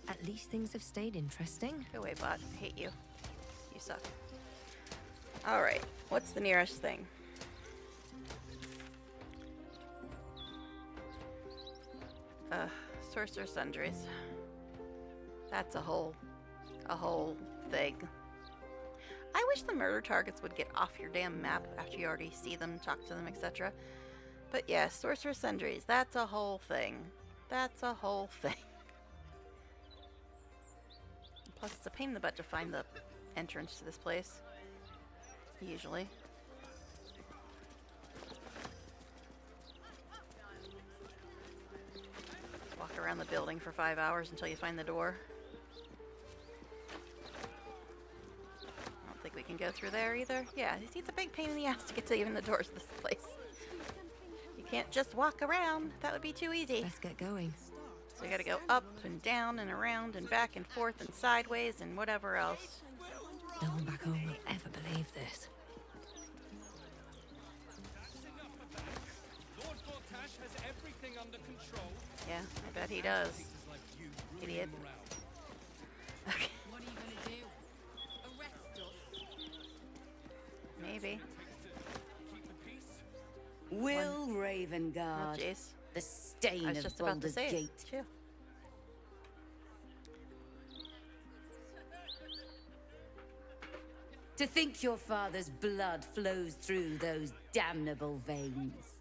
At least things have stayed interesting. Go away, bot. I hate you. You suck. Alright, what's the nearest thing? Sorcerer Sundries. That's a whole thing. I wish the murder targets would get off your damn map after you already see them, talk to them, etc. But yeah, Sorcerer Sundries, that's a whole thing. That's a whole thing. Plus, it's a pain in the butt to find the entrance to this place. Usually. Walk around the building for 5 hours until you find the door. I don't think we can go through there either. Yeah, see, it's a big pain in the ass to get to even the doors of this place. You can't just walk around. That would be too easy. Let's get going. So you gotta go up and down and around and back and forth and sideways and whatever else. No one back home will ever believe this. Yeah, I bet he does. Idiot. Okay. What are you gonna do? Arrest us? Maybe. Will Ravengard, Oh, jeez. the stain I was of just about to Baldur's say it, Gate. too. To think your father's blood flows through those damnable veins.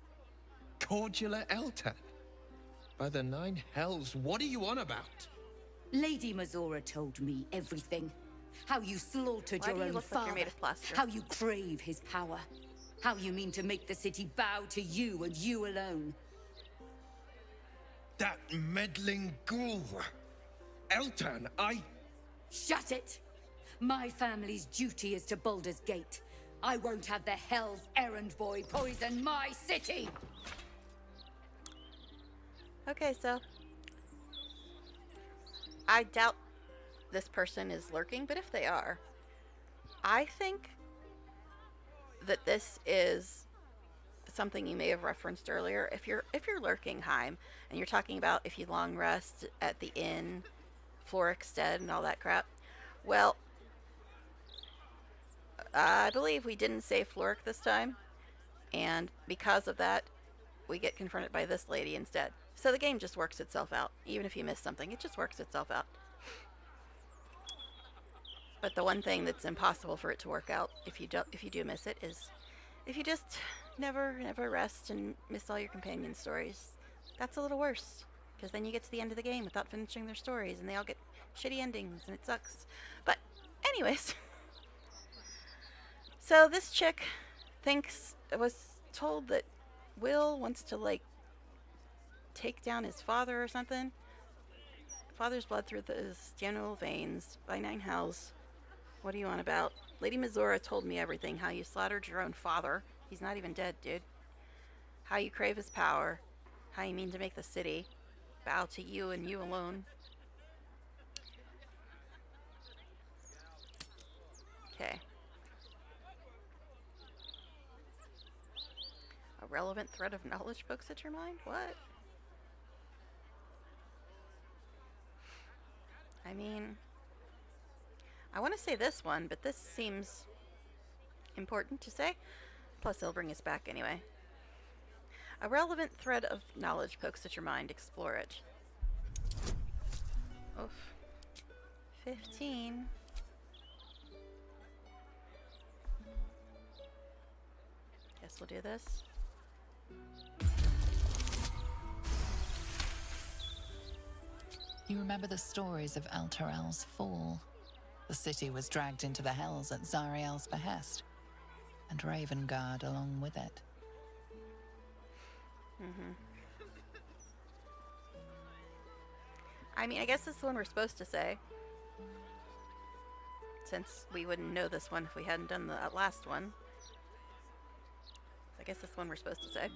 Cordular Eltan? By the nine hells, what are you on about? Lady Mazora told me everything. How you slaughtered Why do your you own look like father. you're made of plaster? How you crave his power. How you mean to make the city bow to you and you alone. That meddling ghoul. Eltan, Shut it! My family's duty is to Baldur's Gate. I won't have the Hell's Errand Boy poison my city! Okay, so I doubt this person is lurking, but if they are, I think that this is something you may have referenced earlier. If you're lurking, Heim, and you're talking about if you long rest at the inn, Florikstead, and all that crap, well, I believe we didn't say Floric this time, and because of that, we get confronted by this lady instead. So the game just works itself out. Even if you miss something, it just works itself out. But the one thing that's impossible for it to work out if you do miss it is if you just never rest and miss all your companion stories. That's a little worse, because then you get to the end of the game without finishing their stories and they all get shitty endings and it sucks. But anyways, so this chick was told that Will wants to like take down his father or something. Father's blood through his genital veins by 9 hells. What are you on about? Lady Mazora told me everything. How you slaughtered your own father. He's not even dead, dude. How you crave his power. How you mean to make the city bow to you and you alone. Okay. A relevant thread of knowledge books at your mind? What? I mean, I want to say this one, but this seems important to say. Plus, it'll bring us back anyway. A relevant thread of knowledge pokes at your mind. Explore it. Oof. 15. Guess we'll do this. You remember the stories of Elturel's fall? The city was dragged into the hells at Zariel's behest, and Ravengard along with it. I mean, I guess this is the one we're supposed to say. Since we wouldn't know this one if we hadn't done the last one. So I guess this one we're supposed to say.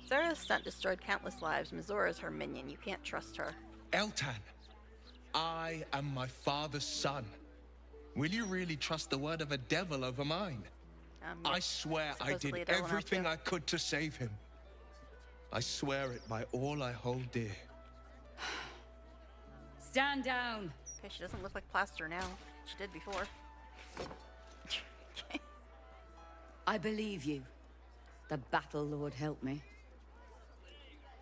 Zara's stunt destroyed countless lives. Mizora's her minion. You can't trust her. Eltan, I am my father's son. Will you really trust the word of a devil over mine? I swear I did supposedly a devil now, everything too. I could to save him. I swear it by all I hold dear. Stand down. Okay, she doesn't look like plaster now. She did before. I believe you. The Battle Lord help me.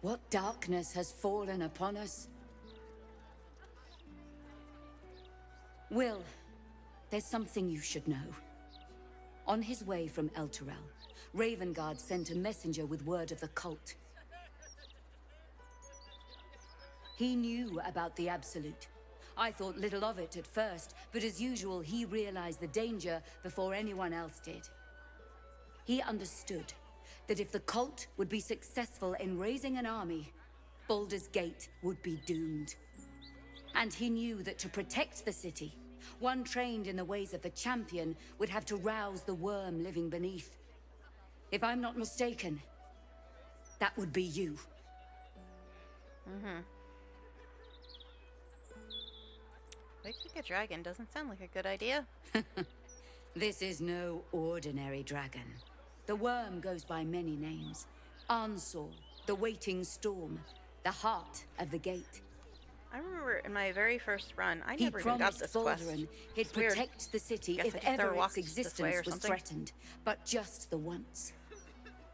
What darkness has fallen upon us? Will, there's something you should know. On his way from Elturel, Ravengard sent a messenger with word of the cult. He knew about the Absolute. I thought little of it at first, but as usual, he realized the danger before anyone else did. He understood that if the cult would be successful in raising an army, Baldur's Gate would be doomed. And he knew that to protect the city, one trained in the ways of the champion would have to rouse the worm living beneath. If I'm not mistaken, that would be you. Waking a dragon doesn't sound like a good idea. This is no ordinary dragon. The worm goes by many names. Ansor, the waiting storm, the heart of the gate. I remember in my very first run, I He never even got promised this quest. Baldurin he'd It's weird. protect the city Guess if I just never ever its walked this way existence or was something. threatened, but just the once.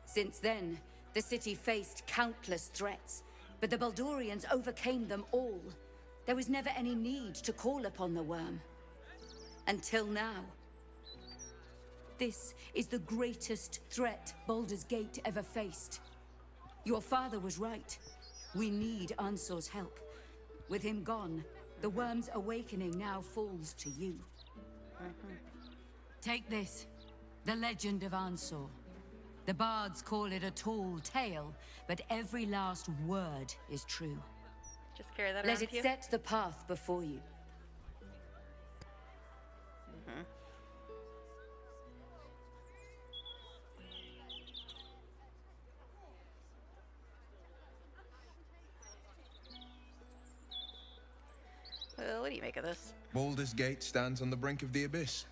Since then, the city faced countless threats, but the Baldurians overcame them all. There was never any need to call upon the worm. Until now. This is the greatest threat Baldur's Gate ever faced. Your father was right. We need Ansor's help. With him gone, the worm's awakening now falls to you. Take this, the legend of Ansor. The bards call it a tall tale, but every last word is true. Just carry that Let around it with you. set the path before you. What do you make of this? Baldur's Gate stands on the brink of the abyss.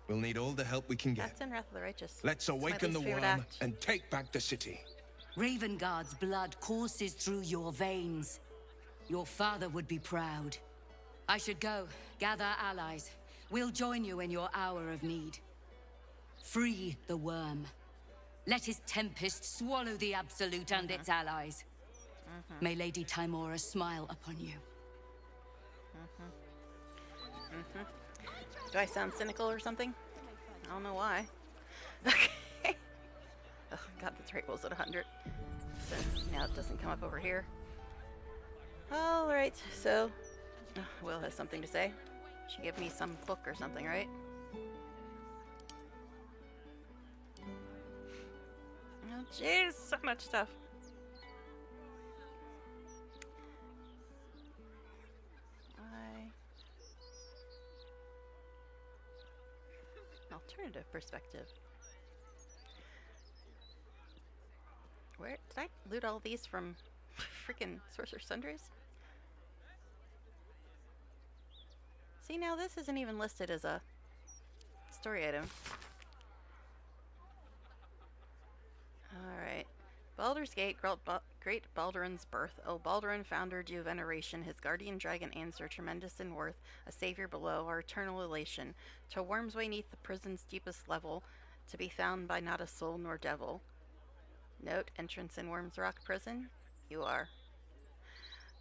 We'll need all the help we can get. That's in Wrath of the Righteous. Let's It's my awaken the least favorite worm act. and take back the city. Ravengard's blood courses through your veins. Your father would be proud. I should go, gather allies. We'll join you in your hour of need. Free the worm. Let his tempest swallow the Absolute and its allies. May Lady Timora smile upon you. Do I sound cynical or something? I don't know why. Okay. Oh god, the trait rolls at 100. So now it doesn't come up over here. Alright, so Will has something to say. She gave me some book or something, right? Oh jeez, so much stuff. Alternative perspective. Where did I loot all these from? Freaking Sorcerer's Sundries? See, now this isn't even listed as a story item. Alright. Baldur's Gate, Great Baldurin's birth. O Baldurin, founder due veneration, his guardian dragon answer, tremendous in worth, a savior below, our eternal elation. To worms way neath the prison's deepest level, to be found by not a soul nor devil. Note, entrance in Worm's Rock prison? You are.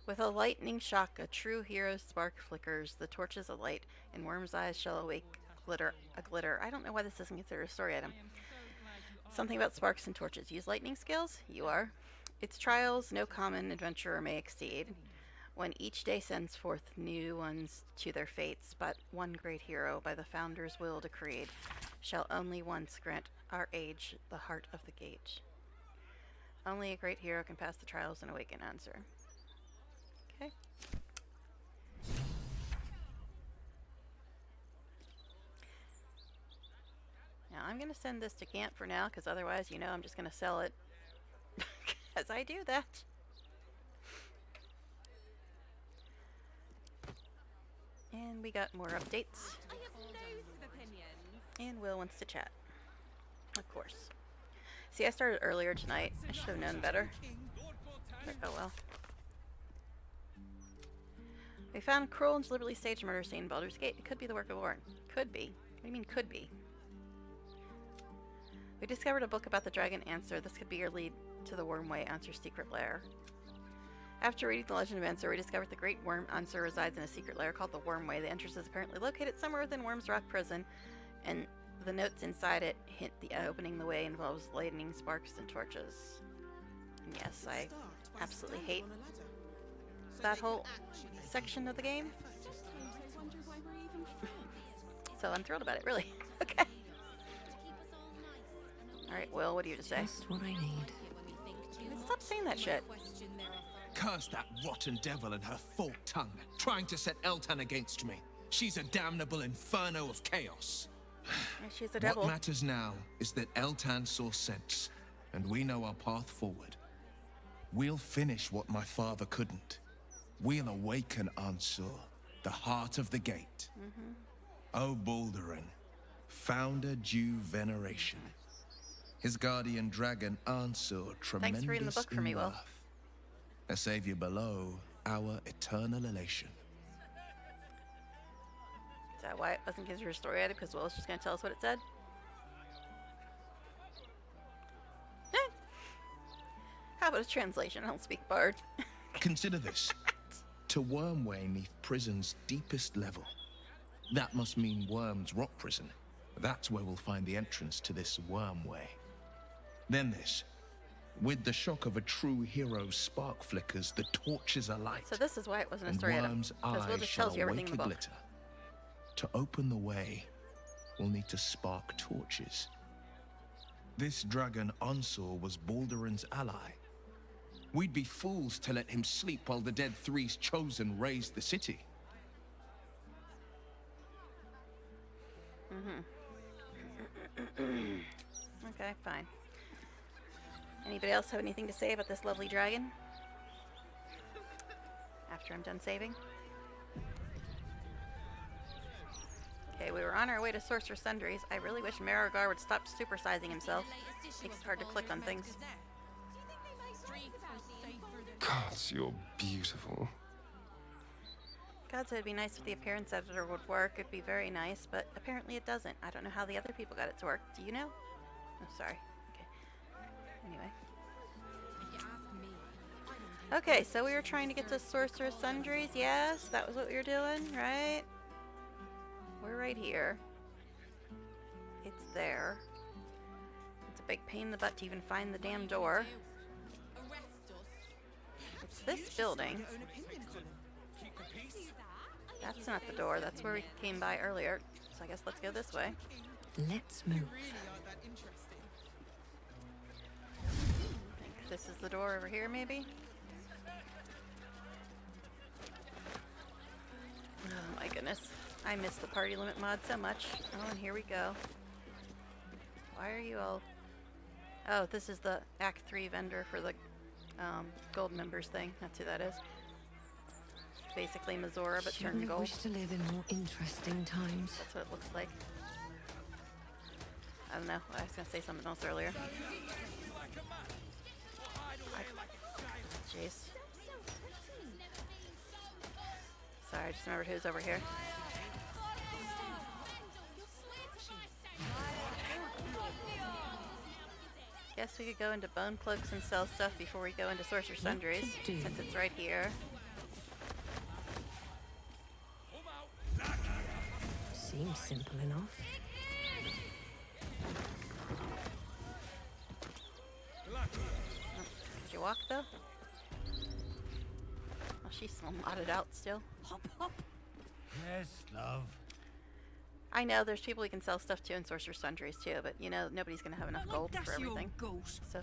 With a lightning shock, a true hero's spark flickers, the torches alight, in Worm's eyes shall awake a glitter. I don't know why this isn't considered a story item. Something about sparks and torches. Use lightning scales? You are. Its trials no common adventurer may exceed. When each day sends forth new ones to their fates, but one great hero by the founder's will decreed shall only once grant our age the heart of the gate. Only a great hero can pass the trials and awaken answer. Okay. Now I'm going to send this to camp for now, because otherwise, you know, I'm just going to sell it. As I do that. And we got more updates. And Will wants to chat. Of course. See, I started earlier tonight. I should have known better. But oh well. We found cruel and deliberately staged murder scene in Baldur's Gate. It could be the work of Warren. Could be. What do you mean could be? We discovered a book about the dragon Answer. This could be your lead to the Wormway Answer's secret lair. After reading the legend of Answer, we discovered the great worm Answer resides in a secret lair called the Wormway. The entrance is apparently located somewhere within Worm's Rock Prison, and the notes inside it hint the opening the way involves lightning, sparks, and torches. And yes, I absolutely hate that whole section of the game. So I'm thrilled about it, really. Okay. Alright, Will, what do you have to say? Just what I need. Stop saying that shit. Curse that rotten devil and her forked tongue, trying to set Eltan against me. She's a damnable inferno of chaos. She's a devil. What matters now is that Eltan saw sense, and we know our path forward. We'll finish what my father couldn't. We'll awaken Ansur, the heart of the gate. O Balduran, founder due veneration. His guardian dragon Ansur, tremendous Thanks for reading the book for me, Will. worth. A savior below, our eternal elation. Is that why it wasn't considered a story edit? Because Will's just going to tell us what it said? How about a translation? I don't speak Bard. Consider this. To Wormway neath prison's deepest level. That must mean Worm's rock prison. That's where we'll find the entrance to this Wormway. Then this. With the shock of a true hero's spark flickers, the torches are light. So this is why it wasn't a And story edit. Worm's Because Will eyes just shall tells you everything in awake the a book. glitter. To open the way, we'll need to spark torches. This dragon Ansur was Balduran's ally. We'd be fools to let him sleep while the Dead Three's chosen raised the city. Okay, fine. Anybody else have anything to say about this lovely dragon? After I'm done saving? Okay, we were on our way to Sorcerer Sundries. I really wish Marigar would stop supersizing himself. Makes it hard to click on things. Gods, you're beautiful. God said it'd be nice if the appearance editor would work. It'd be very nice, but apparently it doesn't. I don't know how the other people got it to work. Do you know? Oh, sorry. Okay. Anyway. Okay, so we were trying to get to Sorcerer Sundries. Yes, that was what we were doing, right? We're right here. It's there. It's a big pain in the butt to even find the damn door. It's this building. That's not the door. That's where we came by earlier. So I guess let's go this way. Let's move. I think this is the door over here, maybe? Oh my goodness. I miss the party limit mod so much. Oh, and here we go. Why are you all... Oh, this is the Act 3 vendor for the gold members thing. That's who that is. Basically Mazora, but turned Shouldn't gold. wish to live in more interesting times. That's what it looks like. I don't know. I was going to say something else earlier. Jeez. Sorry, I just remembered who's over here. Guess we could go into Bone Cloaks and sell stuff before we go into Sorcerer Sundries, since it's right here. Seems simple enough. Did you walk though? Oh, she's I'll knot it out still. Hop, hop. Yes, love. I know there's people you can sell stuff to in Sorcerer Sundries too, but you know nobody's gonna have enough gold for everything. So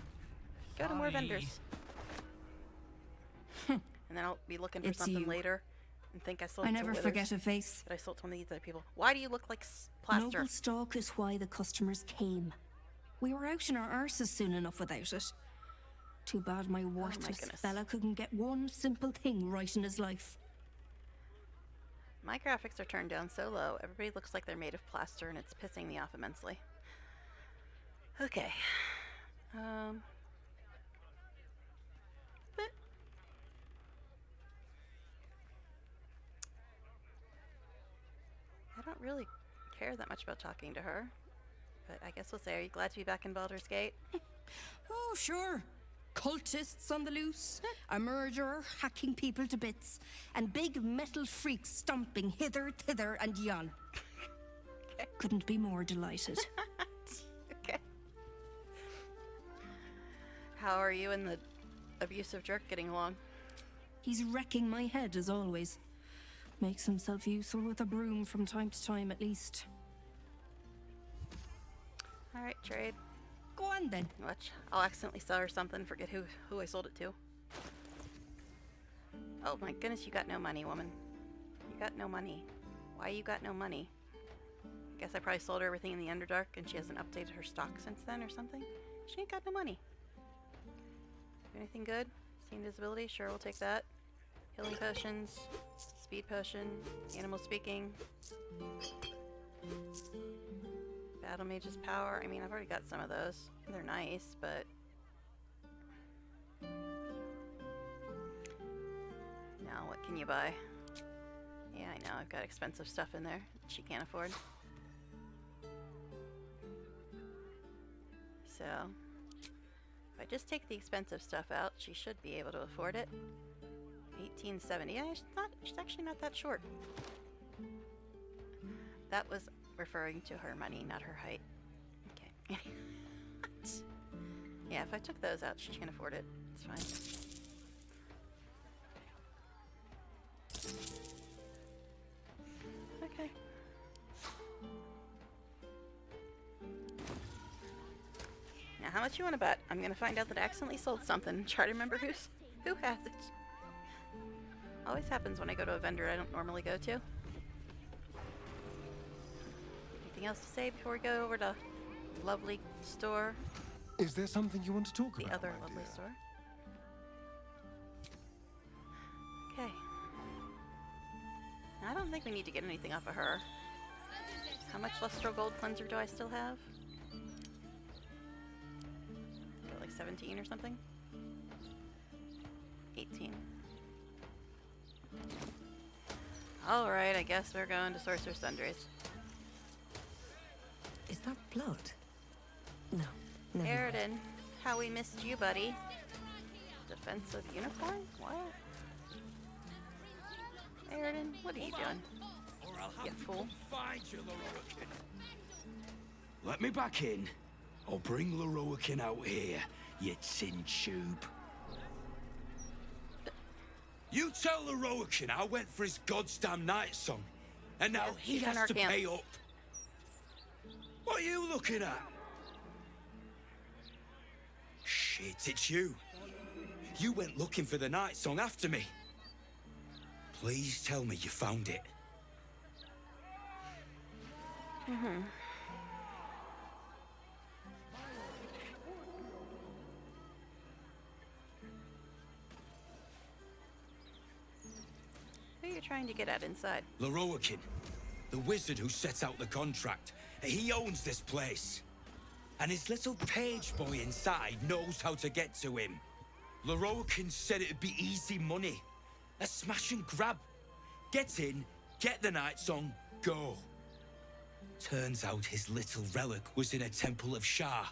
go to more vendors. And then I'll be looking for It's something you. later and think I sold I it to never Withers, forget a face. but I sold to one of these other people. Why do you look like plaster? Noble stock is why the customers came. We were out in our arses soon enough without it. Too bad my worthless goodness. fella couldn't get one simple thing right in his life. My graphics are turned down so low, everybody looks like they're made of plaster, and it's pissing me off immensely. Okay. But I don't really care that much about talking to her. But I guess we'll say, are you glad to be back in Baldur's Gate? Oh, sure. Cultists on the loose, a murderer hacking people to bits, and big metal freaks stomping hither, thither, and yon. Okay. Couldn't be more delighted. Okay. How are you and the abusive jerk getting along? He's wrecking my head as always. Makes himself useful with a broom from time to time at least. Alright, trade. Go on then. Watch. I'll accidentally sell her something, forget who I sold it to. Oh my goodness, you got no money, woman. You got no money. Why you got no money? I guess I probably sold her everything in the Underdark and she hasn't updated her stock since then or something. She ain't got no money. Anything good? See invisibility? Sure, we'll take that. Healing potions. Speed potion. Animal speaking. Battle Mage's power. I mean, I've already got some of those. They're nice, but... Now, what can you buy? Yeah, I know. I've got expensive stuff in there that she can't afford. So... if I just take the expensive stuff out, she should be able to afford it. 1870. Yeah, she's actually not that short. That was referring to her money, not her height. Okay. Yeah, if I took those out, she can afford it. It's fine. Okay. Now, how much you want to bet? I'm gonna find out that I accidentally sold something and try to remember who has it. Always happens when I go to a vendor I don't normally go to. Anything else to say before we go over to lovely store? Is there something you want to talk The about? other my lovely dear? store. Okay. I don't think we need to get anything off of her. How much Lustro Gold Cleanser do I still have? Like 17 or something? 18. Alright, I guess we're going to Sorcerer Sundries. Is that blood? No. Never mind. Aridin, how we missed you, buddy. Defensive unicorn? What? Aridin, what are you doing? You fool. Find you, Loroakin. Let me back in. I'll bring Loroakin out here, you tin tube. You tell Loroakin I went for his goddamn night song, and now he he's in has our to camp. pay up. What are you looking at? Shit, it's you. You went looking for the night song after me. Please tell me you found it. Mm-hmm. Who are you trying to get at inside? Loroakin, the wizard who set out the contract. He owns this place. And his little page boy inside knows how to get to him. Loroakin said it'd be easy money. A smash and grab. Get in, get the night song, go. Turns out his little relic was in a temple of Shah.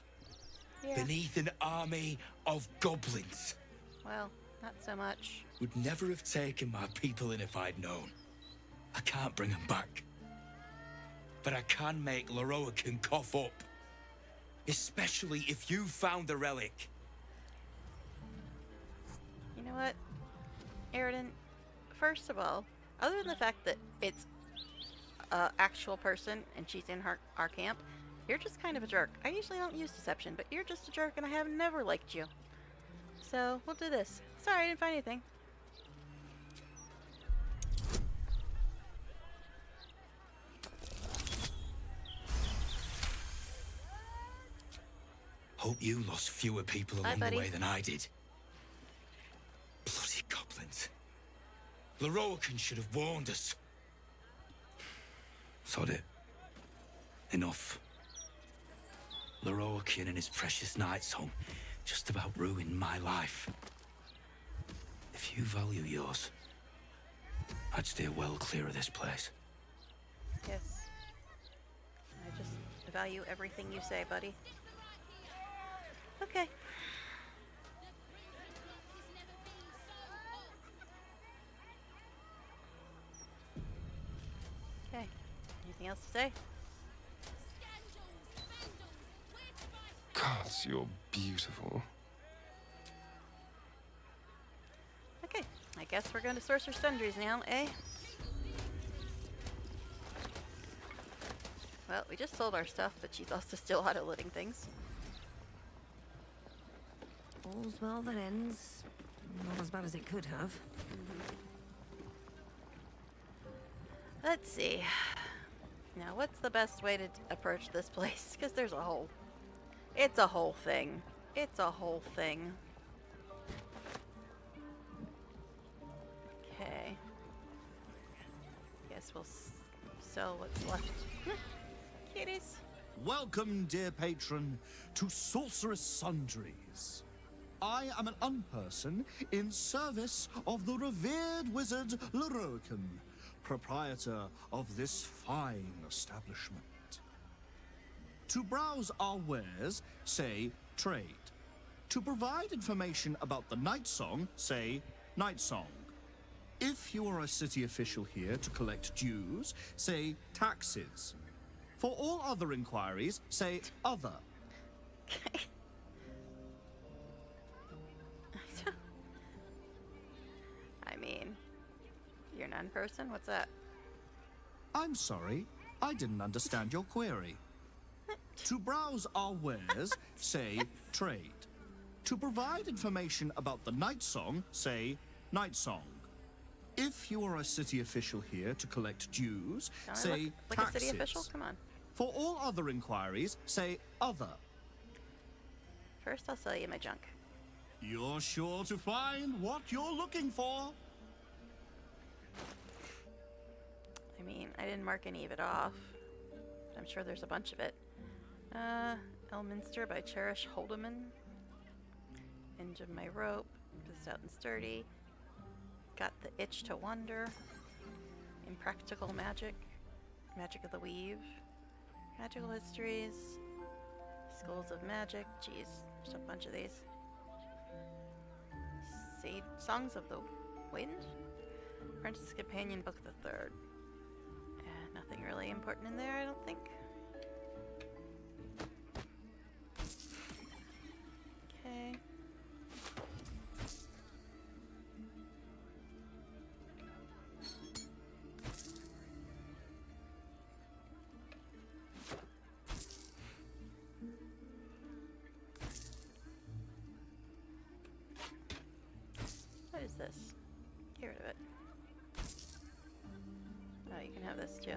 Yeah. Beneath an army of goblins. Well, not so much. Would never have taken my people in if I'd known. I can't bring them back. But I can make Loroakin cough up. Especially if you found the relic. You know what, Aridin? first of all, other than the fact that it's a actual person and she's in our camp, you're just kind of a jerk. I usually don't use deception, but you're just a jerk and I have never liked you. So, we'll do this. Sorry, I didn't find anything. Hope you lost fewer people Bye, along buddy. the way than I did. Bloody goblins. Lorroakan should have warned us. Sod it. Enough. Lorroakan and his precious night song just about ruined my life. If you value yours, I'd steer well clear of this place. Yes. I just value everything you say, buddy. Okay. Okay. Anything else to say? Gods, you're beautiful. Okay. I guess we're going to Sorcerer's Sundries now, eh? Well, we just sold our stuff, but she's also still auto-loading things. All's well that ends. Not as bad as it could have. Let's see. Now, what's the best way to approach this place? Because there's a whole... It's a whole thing. It's a whole thing. Okay. Guess we'll sell what's left. Kitties. Welcome, dear patron, to Sorcerous Sundries. I am an unperson in service of the revered wizard Lorroakan, proprietor of this fine establishment. To browse our wares, say trade. To provide information about the night song, say night song. If you are a city official here to collect dues, say taxes. For all other inquiries, say other. I mean, you're an unperson? What's that? I'm sorry, I didn't understand your query. To browse our wares, say trade. To provide information about the night song, say night song. If you are a city official here to collect dues, Don't I say look like taxes. a city official? Come on. For all other inquiries, say other. First, I'll sell you my junk. You're sure to find what you're looking for. I mean, I didn't mark any of it off. But I'm sure there's a bunch of it. Elminster by Cherish Holdeman. Hinge of My Rope. Stout and Sturdy. Got the Itch to Wonder. Impractical Magic. Magic of the Weave. Magical Histories. Schools of Magic. Jeez, there's a bunch of these. Songs of the Wind? Princess Companion Book the Third. Nothing really important in there, I don't think. Okay. What is this? Get rid of it. Oh, you can have this too.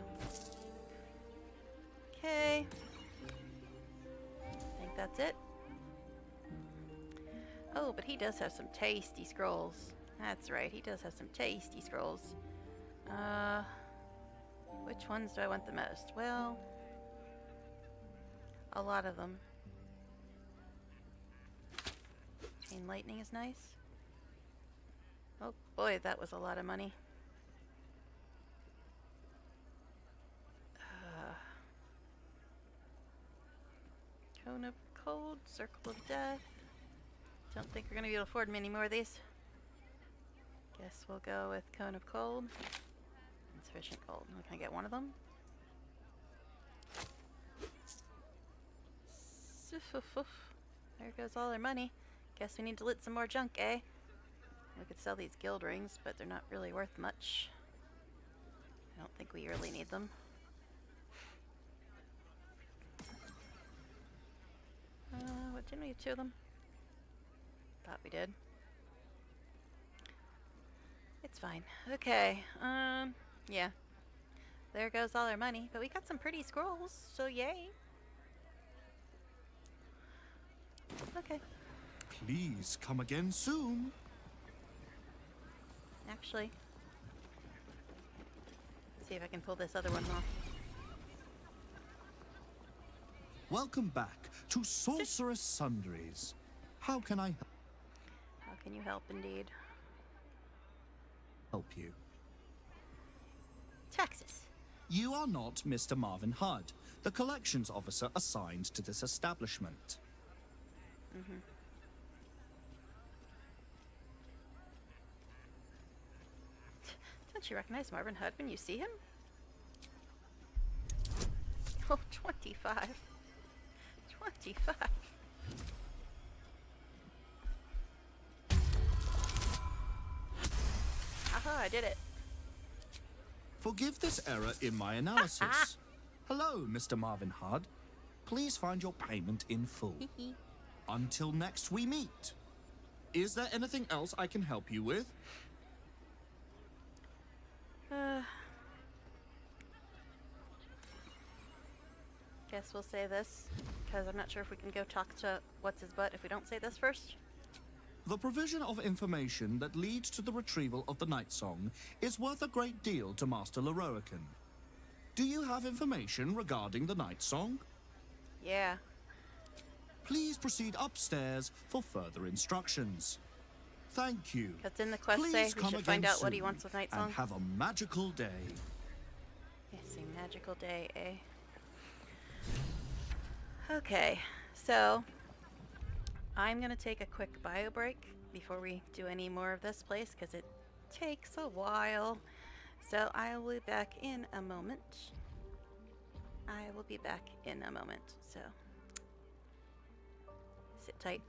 Okay. I think that's it. Oh, but he does have some tasty scrolls. That's right, he does have some tasty scrolls. Which ones do I want the most? Well, a lot of them. Chain lightning is nice. Oh boy, that was a lot of money. Cone of Cold, Circle of Death. Don't think we're gonna be able to afford many more of these. Guess we'll go with Cone of Cold. Insufficient gold. Can I get one of them? There goes all our money. Guess we need to loot some more junk, eh? We could sell these guild rings, but they're not really worth much. I don't think we really need them. What, didn't we have 2 of them? Thought we did. It's fine. Okay, yeah. There goes all our money, but we got some pretty scrolls, so yay. Okay. Please come again soon. Actually, see if I can pull this other one off. Welcome back to Sorceress Sundries. How can I How can you help, indeed? help you? Taxes. You are not Mr. Marvin Hudd, the collections officer assigned to this establishment. Mm-hmm. Don't you recognize Marvin Hudd when you see him? Oh, 25. 25. Aha, I did it. Forgive this error in my analysis. Hello, Mr. Marvin Hudd. Please find your payment in full. Until next we meet. Is there anything else I can help you with? Guess we'll say this, because I'm not sure if we can go talk to what's-his-butt if we don't say this first. The provision of information that leads to the retrieval of the Night Song is worth a great deal to Master Leroican. Do you have information regarding the Night Song? Yeah. Please proceed upstairs for further instructions. Thank you. Because in the quest Please say we come should find again out what he soon wants with Night Song. and have a magical day. Yes, a magical day, eh? Okay, so I'm gonna take a quick bio break before we do any more of this place because it takes a while. So I will be back in a moment. So sit tight.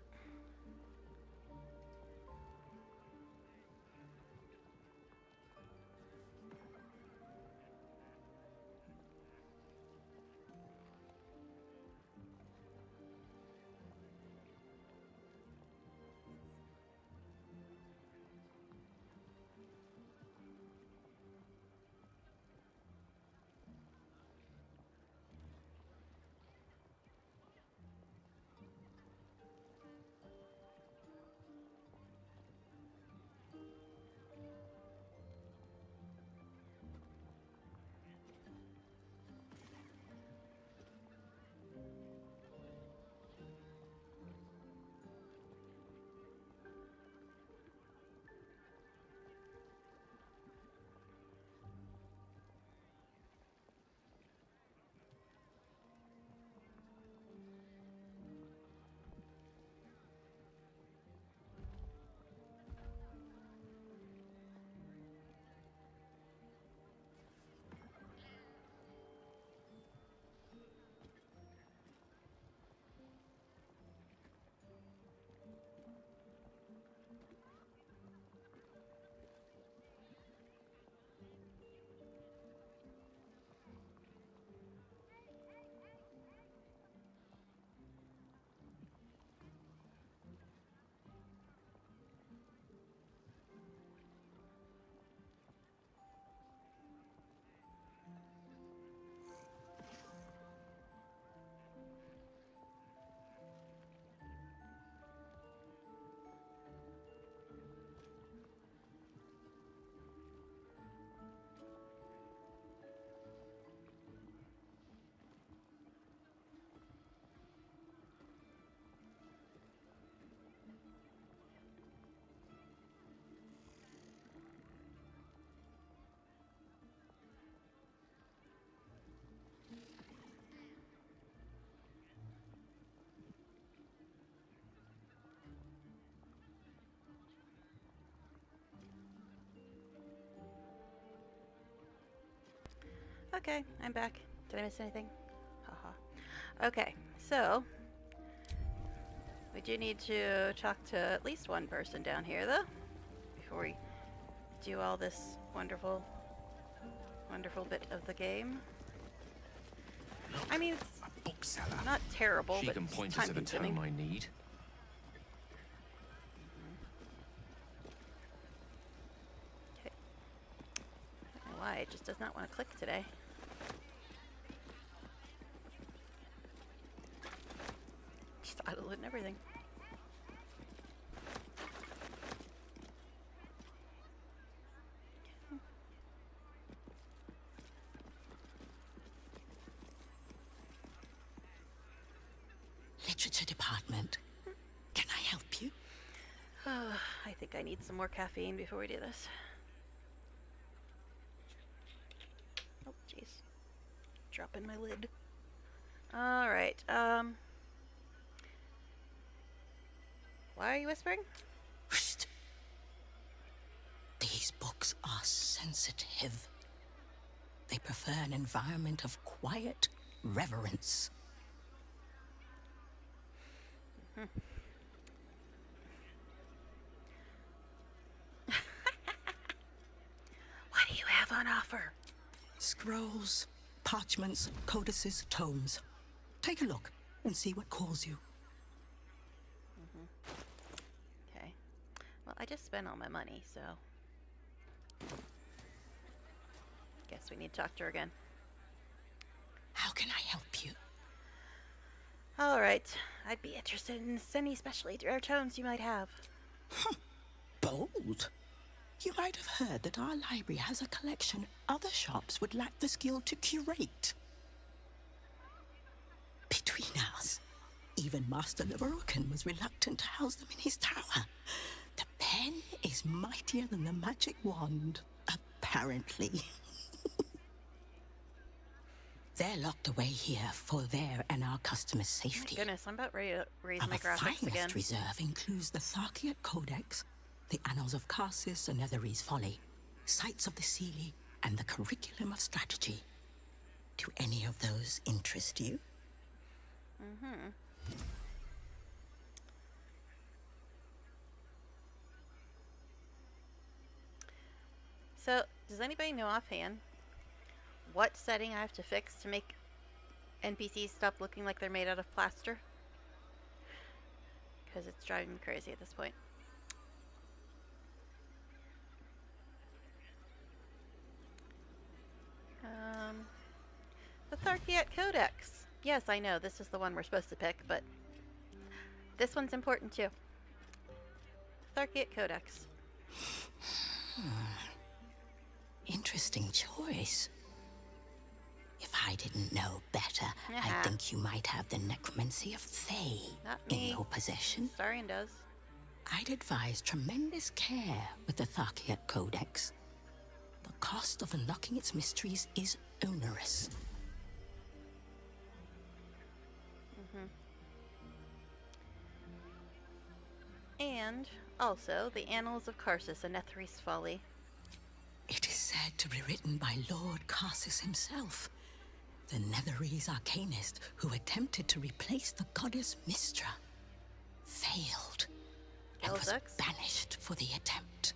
Okay, I'm back. Did I miss anything? Haha. Okay, so we do need to talk to at least one person down here, though. before we do all this wonderful, wonderful bit of the game. I mean, it's Bookseller. not terrible, She but can it's point us to the time-consuming. tome I need. Okay. I don't know why, it just does not want to click today. Just auto-loading everything. Literature department. Can I help you? I think I need some more caffeine before we do this. Oh, jeez. Dropping my lid. Alright, why are you whispering? These books are sensitive. They prefer an environment of quiet reverence. Hmm. What do you have on offer? Scrolls, parchments, codices, tomes. Take a look and see what calls you. Okay. Well, I just spent all my money, so... Guess we need to talk to her again. How can I help you? Alright. I'd be interested in any specially rare tomes you might have. Bold. You might have heard that our library has a collection other shops would lack the skill to curate. Between us, even Master Lerocan was reluctant to house them in his tower. The pen is mightier than the magic wand, apparently. They're locked away here for their and our customers' safety. My goodness, I'm about ready to raise my Our graphics finest again. reserve includes the Tharkiat Codex, the Annals of Karsus and Netherese Folly, Sights of the Seelie, and the Curriculum of Strategy. Do any of those interest you? Mm-hmm. So, does anybody know offhand what setting I have to fix to make NPCs stop looking like they're made out of plaster? Because it's driving me crazy at this point. The Tharkiat Codex. Yes, I know, this is the one we're supposed to pick, but this one's important too. Tharkiat Codex. Interesting choice. If I didn't know better, Yeah. I think you might have the necromancy of Thay Not in me. your possession. Starion does. I'd advise tremendous care with the Tharkiat Codex. The cost of unlocking its mysteries is onerous. And also the Annals of Karsus and Netherese Folly. It is said to be written by Lord Karsus himself, the Netherese arcanist who attempted to replace the goddess Mystra. Failed and was banished for the attempt.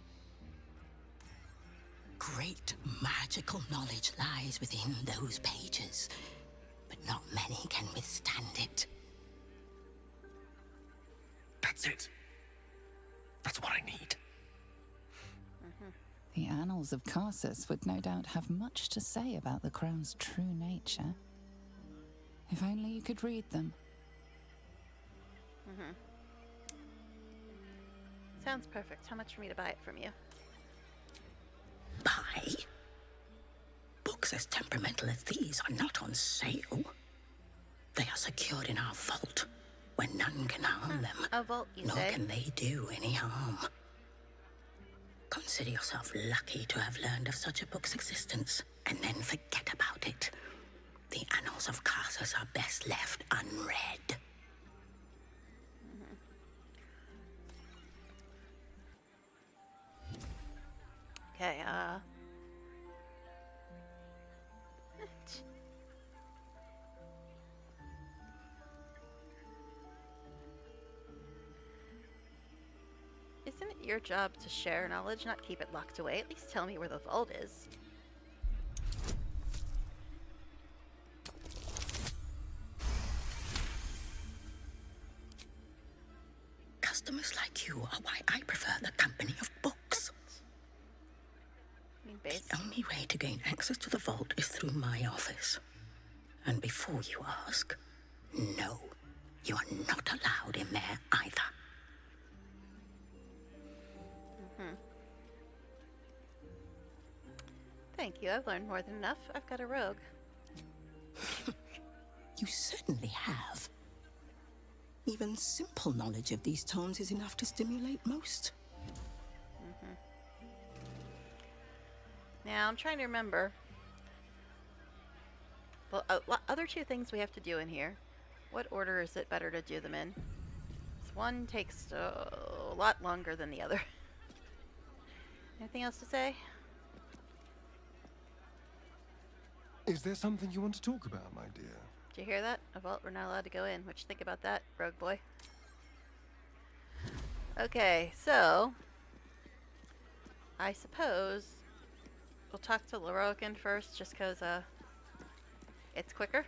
Great magical knowledge lies within those pages, but not many can withstand it. That's it. That's what I need. The Annals of Karsus would no doubt have much to say about the crown's true nature. If only you could read them. Sounds perfect. How much for me to buy it from you? Buy? Books as temperamental as these are not on sale. They are secured in our vault, where none can harm them. A vault, you Nor say? can they do any harm. Consider yourself lucky to have learned of such a book's existence, and then forget about it. The Annals of Karsus are best left unread. Okay, your job to share knowledge, not keep it locked away? At least tell me where the vault is. Customers like you are why I prefer the company of books. The only way to gain access to the vault is through my office. And before you ask, no, you are not allowed in there either. Thank you, I've learned more than enough. I've got a rogue. You certainly have. Even simple knowledge of these tones is enough to stimulate most. Now, I'm trying to remember. Well, other two things we have to do in here. What order is it better to do them in? This one takes a lot longer than the other. Anything else to say? Is there something you want to talk about, my dear? Did you hear that? A vault we're not allowed to go in. What you think about that, rogue boy? Okay, so I suppose we'll talk to Lorokin first, just because it's quicker.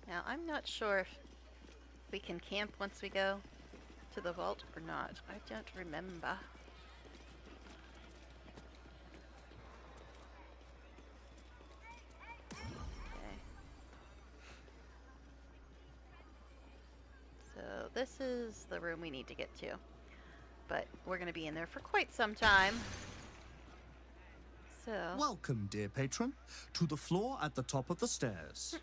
Now, I'm not sure if we can camp once we go to the vault or not. I don't remember. Okay. So this is the room we need to get to. But we're going to be in there for quite some time. So... Welcome, dear patron, to the floor at the top of the stairs.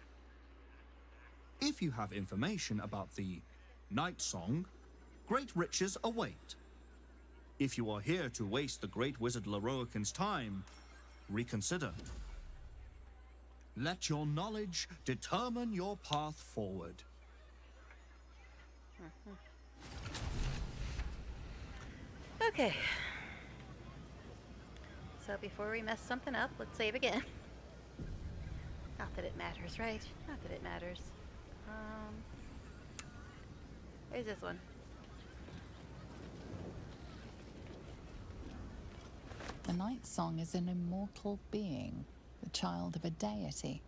If you have information about the Night Song, great riches await. If you are here to waste the great wizard Lorokin's time, reconsider. Let your knowledge determine your path forward. Okay. So before we mess something up, let's save again. Not that it matters, right? Not that it matters. Where's this one? The Night Song is an immortal being, the child of a deity.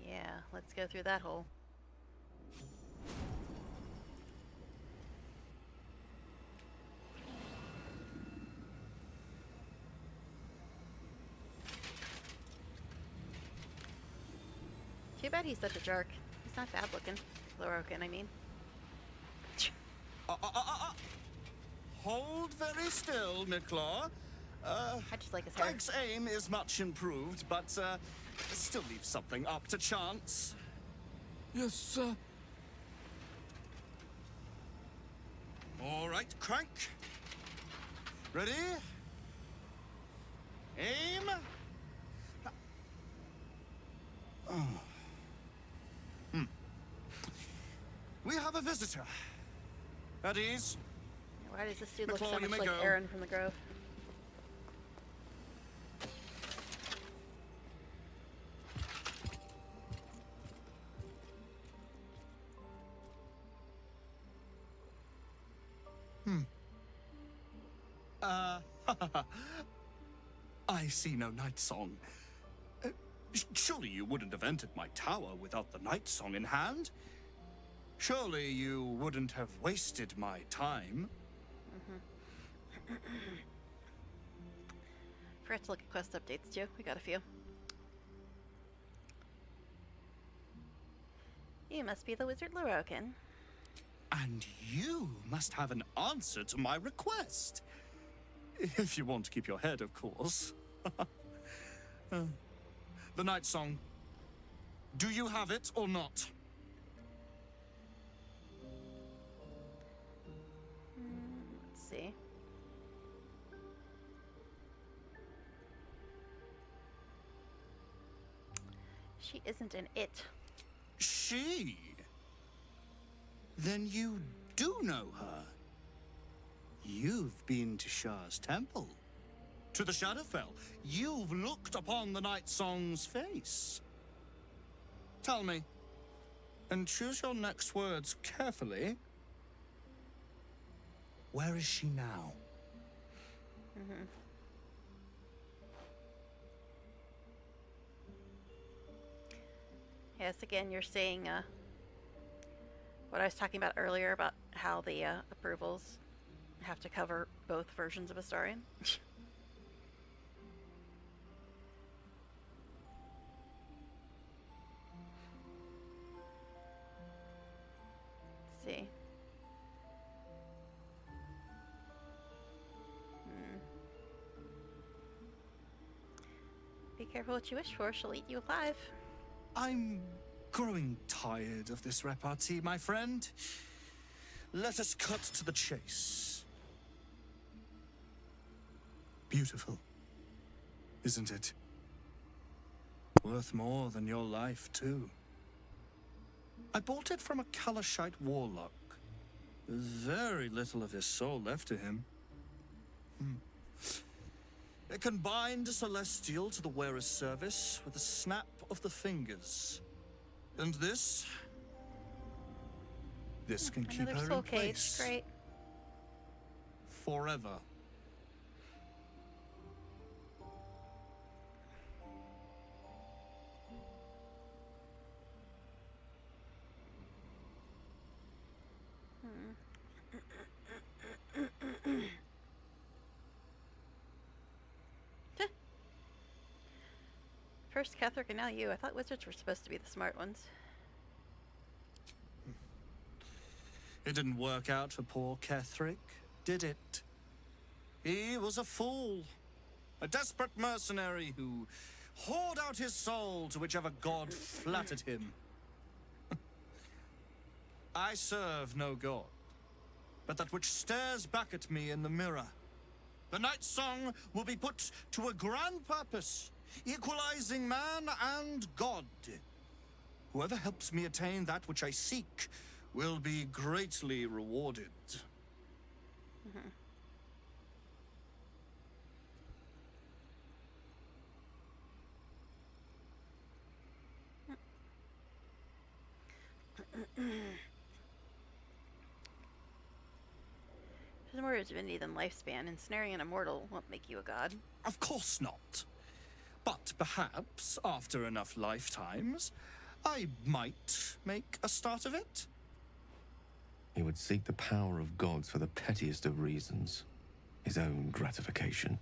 Yeah, let's go through that hole. Too bad he's such a jerk. He's not bad looking. Lorokin, I mean. Hold very still, Miklar. I just like his hair. Frank's aim is much improved, but still leaves something up to chance. Yes, sir. All right, Crank. Ready? Aim. We have a visitor. At ease. Why does this dude look McClaw, so you much may like go. Aaron from the Grove? I see no Night Song. Surely you wouldn't have entered my tower without the Night Song in hand? Surely you wouldn't have wasted my time? Forgot to look at quest updates too. We got a few. You must be the wizard Lorokin. And you must have an answer to my request. If you want to keep your head, of course. The Night Song. Do you have it or not? Let's see. She isn't an it. She? Then you do know her. You've been to Shah's temple. To the Shadowfell. You've looked upon the Night Song's face. Tell me, and choose your next words carefully. Where is she now? Yes, again, you're seeing what I was talking about earlier about how the approvals have to cover both versions of Astarion. See. Be careful what you wish for. She'll eat you alive. I'm growing tired of this repartee, my friend. Let us cut to the chase. Beautiful, isn't it? Worth more than your life, too. I bought it from a Kalashite warlock. There's very little of his soul left to him. It can bind a celestial to the wearer's service with a snap of the fingers. And this can keep Another her soul in place. cage. Great. Forever. First Ketheric and now you. I thought wizards were supposed to be the smart ones. It didn't work out for poor Ketheric, did it? He was a fool. A desperate mercenary who hoard out his soul to whichever god flattered him. I serve no god, but that which stares back at me in the mirror. The Night Song will be put to a grand purpose, equalizing man and god. Whoever helps me attain that which I seek will be greatly rewarded. There's more divinity than lifespan. Ensnaring an immortal won't make you a god. Of course not. But perhaps, after enough lifetimes, I might make a start of it. He would seek the power of gods for the pettiest of reasons. His own gratification.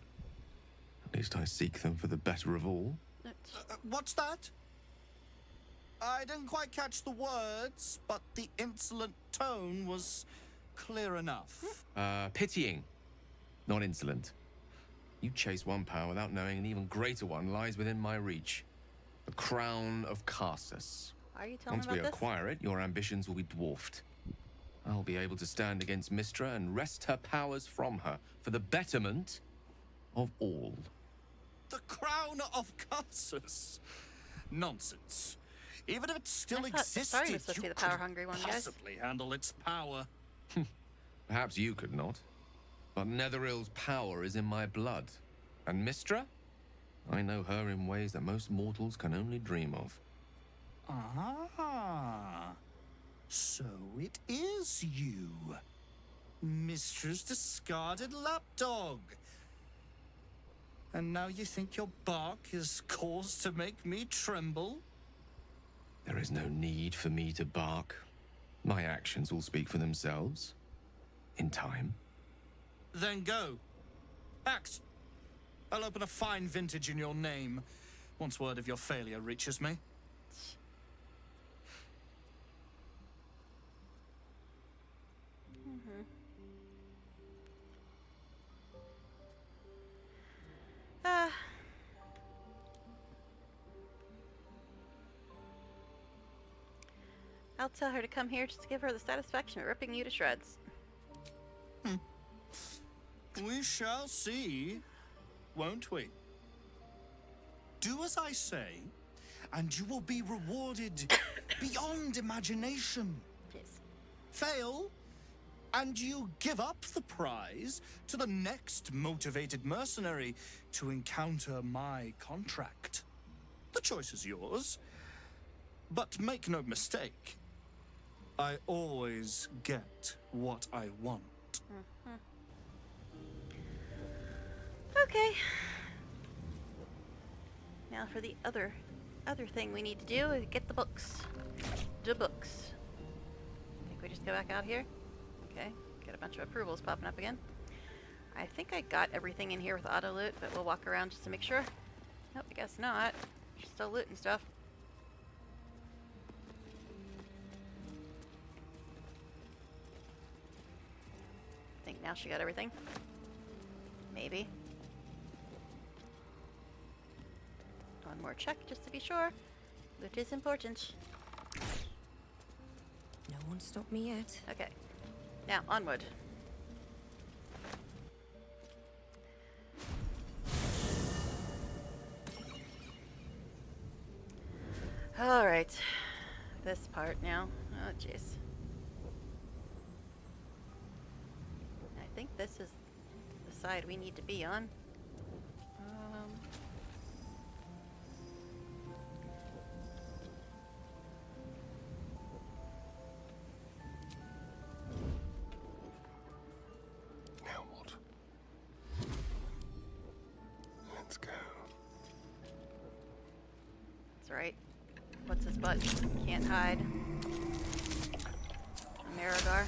At least I seek them for the better of all. What's that? I didn't quite catch the words, but the insolent tone was clear enough. Pitying, not insolent. You chase one power without knowing an even greater one lies within my reach. The crown of Karsus. Are you telling Once me we about this? acquire it, your ambitions will be dwarfed. I'll be able to stand against Mystra and wrest her powers from her for the betterment of all. The crown of Karsus? Nonsense. Even if it still I thought existed, Astarion was supposed to be you the power couldn't hungry one, guys. possibly handle its power. Perhaps you could not. But Netherill's power is in my blood. And Mystra? I know her in ways that most mortals can only dream of. Ah, so it is you, Mistra's discarded lapdog. And now you think your bark is cause to make me tremble? There is no need for me to bark. My actions will speak for themselves. In time. Then go. Act. I'll open a fine vintage in your name once word of your failure reaches me. I'll tell her to come here just to give her the satisfaction of ripping you to shreds. We shall see, won't we? Do as I say, and you will be rewarded beyond imagination. Yes. Fail, and you give up the prize to the next motivated mercenary to encounter my contract. The choice is yours. But make no mistake, I always get what I want. Okay. Now for the other thing we need to do is get the books. The books. I think we just go back out here. Okay. Get a bunch of approvals popping up again. I think I got everything in here with auto loot, but we'll walk around just to make sure. Nope, I guess not. She's still looting stuff. Think now she got everything? Maybe. One more check just to be sure. Loot is important. No one stopped me yet. Okay. Now, onward. Alright. This part now. Oh, jeez. I think this is the side we need to be on. Now what? Let's go. That's right. What's his butt? Can't hide. Marigar.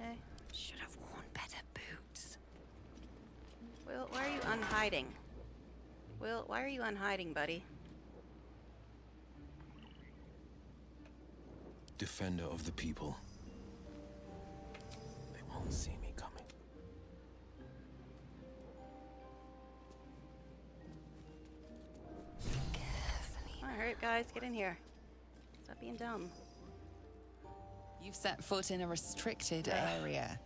Okay. Should have worn better boots. Will, why are you unhiding? Will, why are you unhiding, buddy? Defender of the people. They won't see me coming. Alright, guys, get in here. Stop being dumb. You've set foot in a restricted area.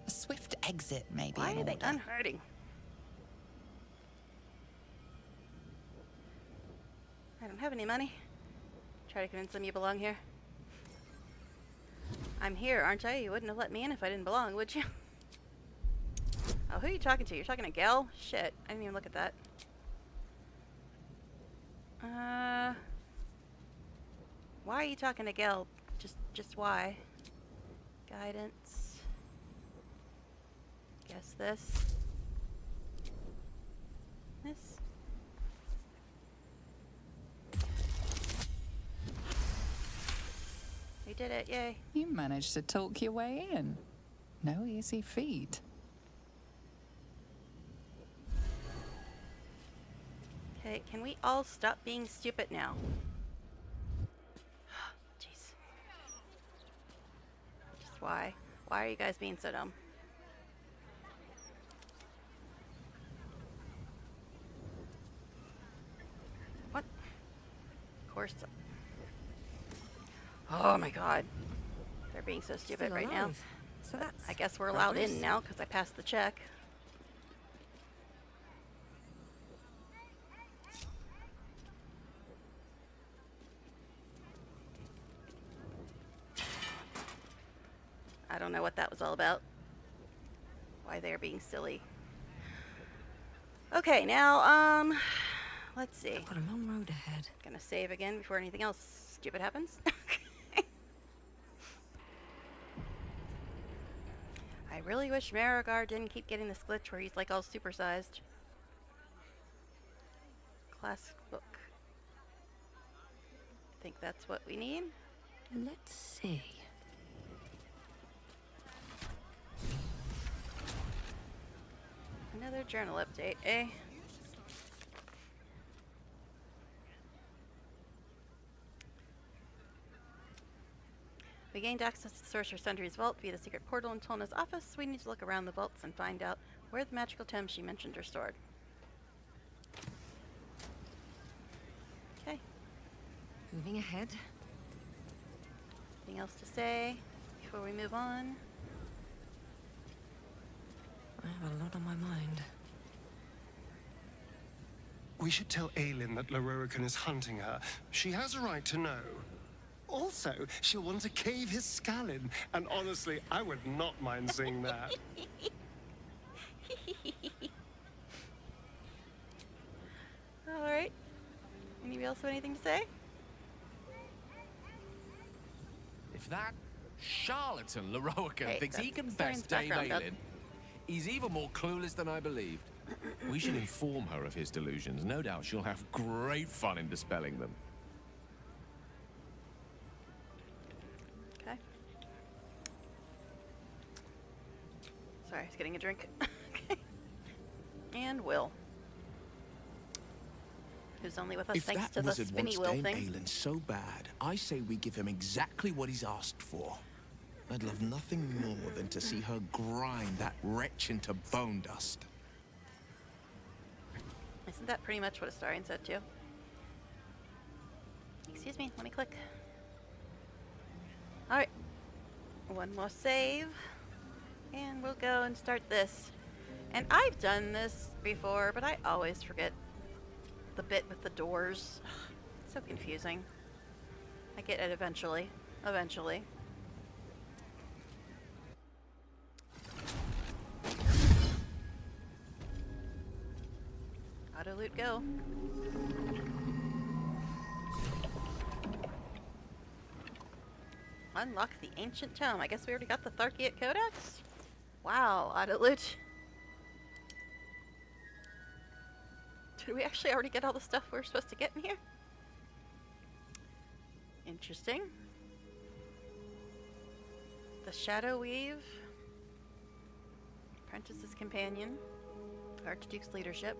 A swift exit, maybe. Why in are they order. unhiding? I don't have any money. Try to convince them you belong here. I'm here, aren't I? You wouldn't have let me in if I didn't belong, would you? Oh, who are you talking to? You're talking to Gel? Shit, I didn't even look at that. Why are you talking to Gel? Just why? Guidance. Guess this. This. We did it, yay. You managed to talk your way in. No easy feat. Okay, can we all stop being stupid now? Jeez. Just why? Why are you guys being so dumb? What? Of course. Oh my god. They're being so stupid Still right now. alive. So that's I guess we're allowed progress. in now because I passed the check. I don't know what that was all about. Why they're being silly. Okay, now, let's see. Got a long road ahead. Gonna save again before anything else stupid happens. I really wish Marigar didn't keep getting this glitch where he's like all supersized. Classic book. I think that's what we need. Let's see. Another journal update, eh? We gained access to Sorcerer Sundry's vault via the secret portal in Tolna's office. We need to look around the vaults and find out where the magical gems she mentioned are stored. Okay. Moving ahead. Anything else to say before we move on? I have a lot on my mind. We should tell Aelin that Lorroakan is hunting her. She has a right to know. Also, she'll want to cave his skull in, and honestly, I would not mind seeing that. Alright. Anybody else have anything to say? If that charlatan Leroican Hey, thinks he that's can Starring's best Dame background, Doug. Aelin, he's even more clueless than I believed. We should inform her of his delusions. No doubt she'll have great fun in dispelling them. Okay. Sorry, I was getting a drink. Okay. And Will. Who's only with us If thanks that to the wizard spinny wants wheel Dame thing. Aelin so bad, I say we give him exactly what he's asked for. I'd love nothing more than to see her grind that wretch into bone dust. Isn't that pretty much what Astarion said too? Excuse me, let me click. Alright. One more save. And we'll go and start this. And I've done this before, but I always forget the bit with the doors. It's so confusing. I get it eventually. Eventually. Auto loot go. Unlock the ancient tome. I guess we already got the Tharkiot Codex? Wow, auto loot. Did we actually already get all the stuff we were supposed to get in here? Interesting. The Shadow Weave. Apprentice's Companion. Archduke's Leadership.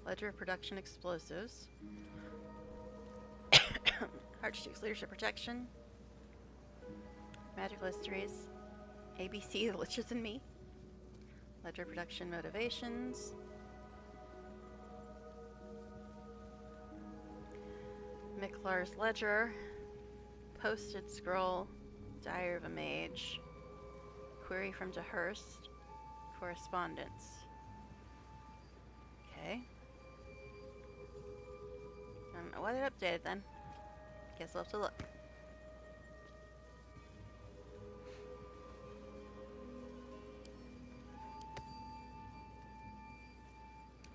Ledger of Production Explosives. Archduke's Leadership Protection. Magical Histories. ABC, The Liches and Me. Ledger of Production Motivations. Miklar's Ledger. Posted Scroll. Diary of a Mage. Query from Dehurst. Correspondence. Okay. I don't know why they're updated then. Guess we'll have to look.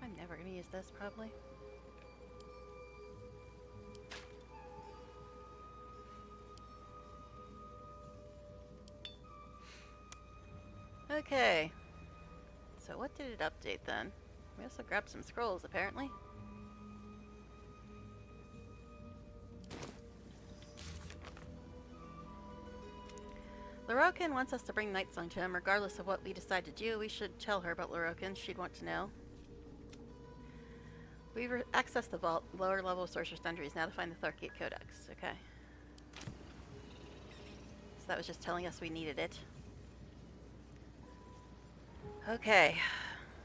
I'm never gonna use this probably. Okay. So what did it update then? We also grabbed some scrolls apparently. Lorokin wants us to bring Nightsong to him. Regardless of what we decide to do, we should tell her about Lorokin. She'd want to know. We've accessed the vault. Lower level Sorcerer's Sundries. Now to find the Tharkiot Codex. Okay. So that was just telling us we needed it. Okay.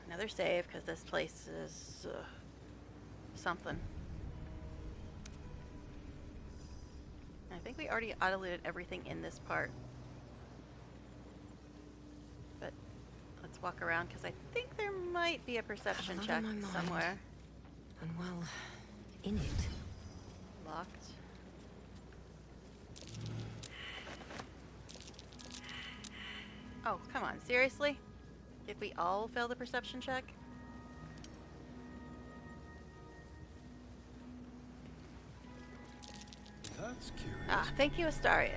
Another save, because this place is something. I think we already auto-looted everything in this part. But let's walk around, because I think there might be a perception check somewhere. And well, in it. Locked. Oh, come on, seriously? Did we all fail the perception check? That's curious. Ah, thank you, Astarion.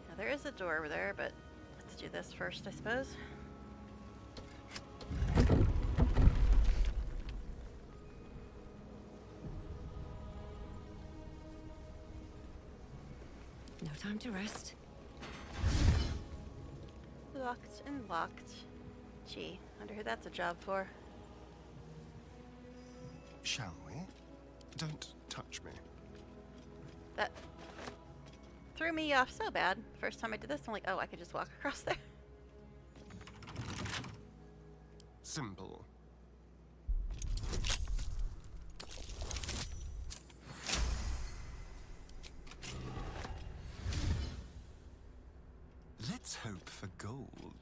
Now there is a door over there, but let's do this first, I suppose. No time to rest. Locked and locked. Gee, wonder who that's a job for. Shall we? Don't touch me. That threw me off so bad. First time I did this, I'm like, oh, I could just walk across there. Simple. Let's hope for gold.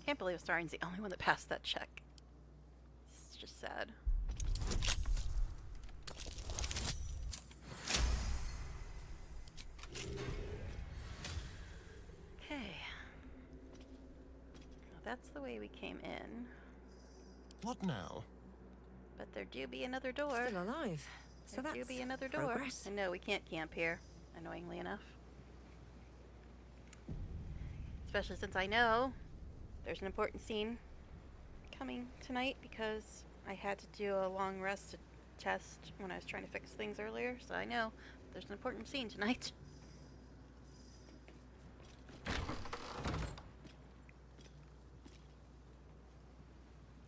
Can't believe Astarion's the only one that passed that check. It's just sad. Okay. Well, that's the way we came in. What now? But there do be another door. Still alive. So There do that's be another door. progress. And no, we can't camp here, annoyingly enough. Especially since I know there's an important scene coming tonight because I had to do a long rest test when I was trying to fix things earlier, so I know there's an important scene tonight.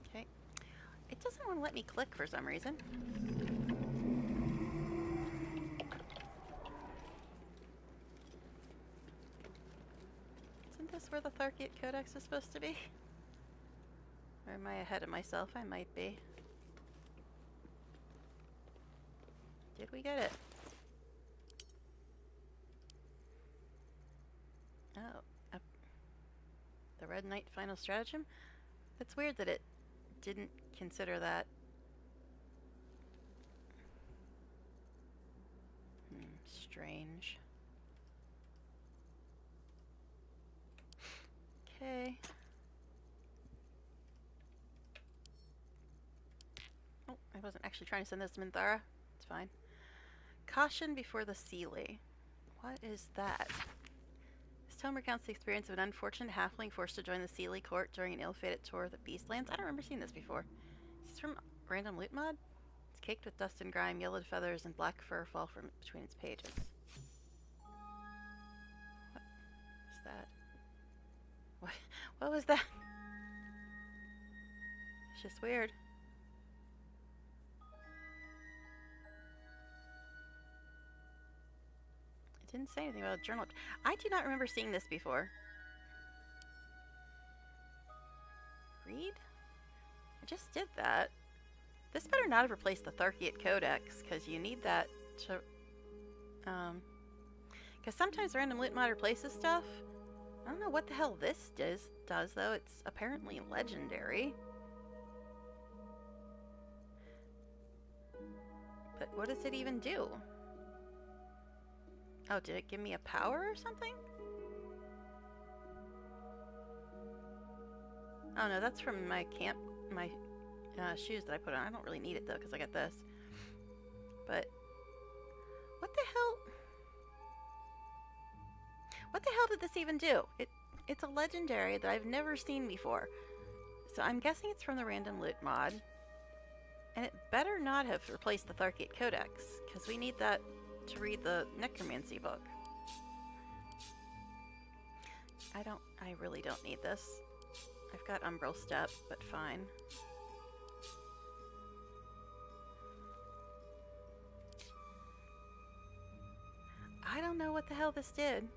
Okay. It doesn't want to let me click for some reason. Isn't this where the Tharkiot Codex is supposed to be? Or am I ahead of myself? I might be. Did we get it? Oh, the Red Knight Final Stratagem? That's weird that it didn't consider that. Strange. Okay. Oh, I wasn't actually trying to send this to Minthara. It's fine. Caution before the Sealy. What is that? This tome recounts the experience of an unfortunate halfling forced to join the Sealy court during an ill-fated tour of the Beastlands. I don't remember seeing this before. Is this from Random Loot Mod? It's caked with dust and grime, yellowed feathers, and black fur fall from between its pages. What was that? What was that? It's just weird. It didn't say anything about a journal. I do not remember seeing this before. Read? I just did that. This better not have replaced the Tharkiot Codex, because you need that to... Because sometimes Random Loot Mod replaces stuff. I don't know what the hell this does though. It's apparently legendary. But what does it even do? Oh, did it give me a power or something? Oh no, that's from my shoes that I put on. I don't really need it though, because I got this. But what the hell? What the hell did this even do? It's a legendary that I've never seen before. So I'm guessing it's from the Random Loot mod. And it better not have replaced the Tharkiot Codex, because we need that to read the Necromancy book. I really don't need this. I've got Umbral Step, but fine. I don't know what the hell this did.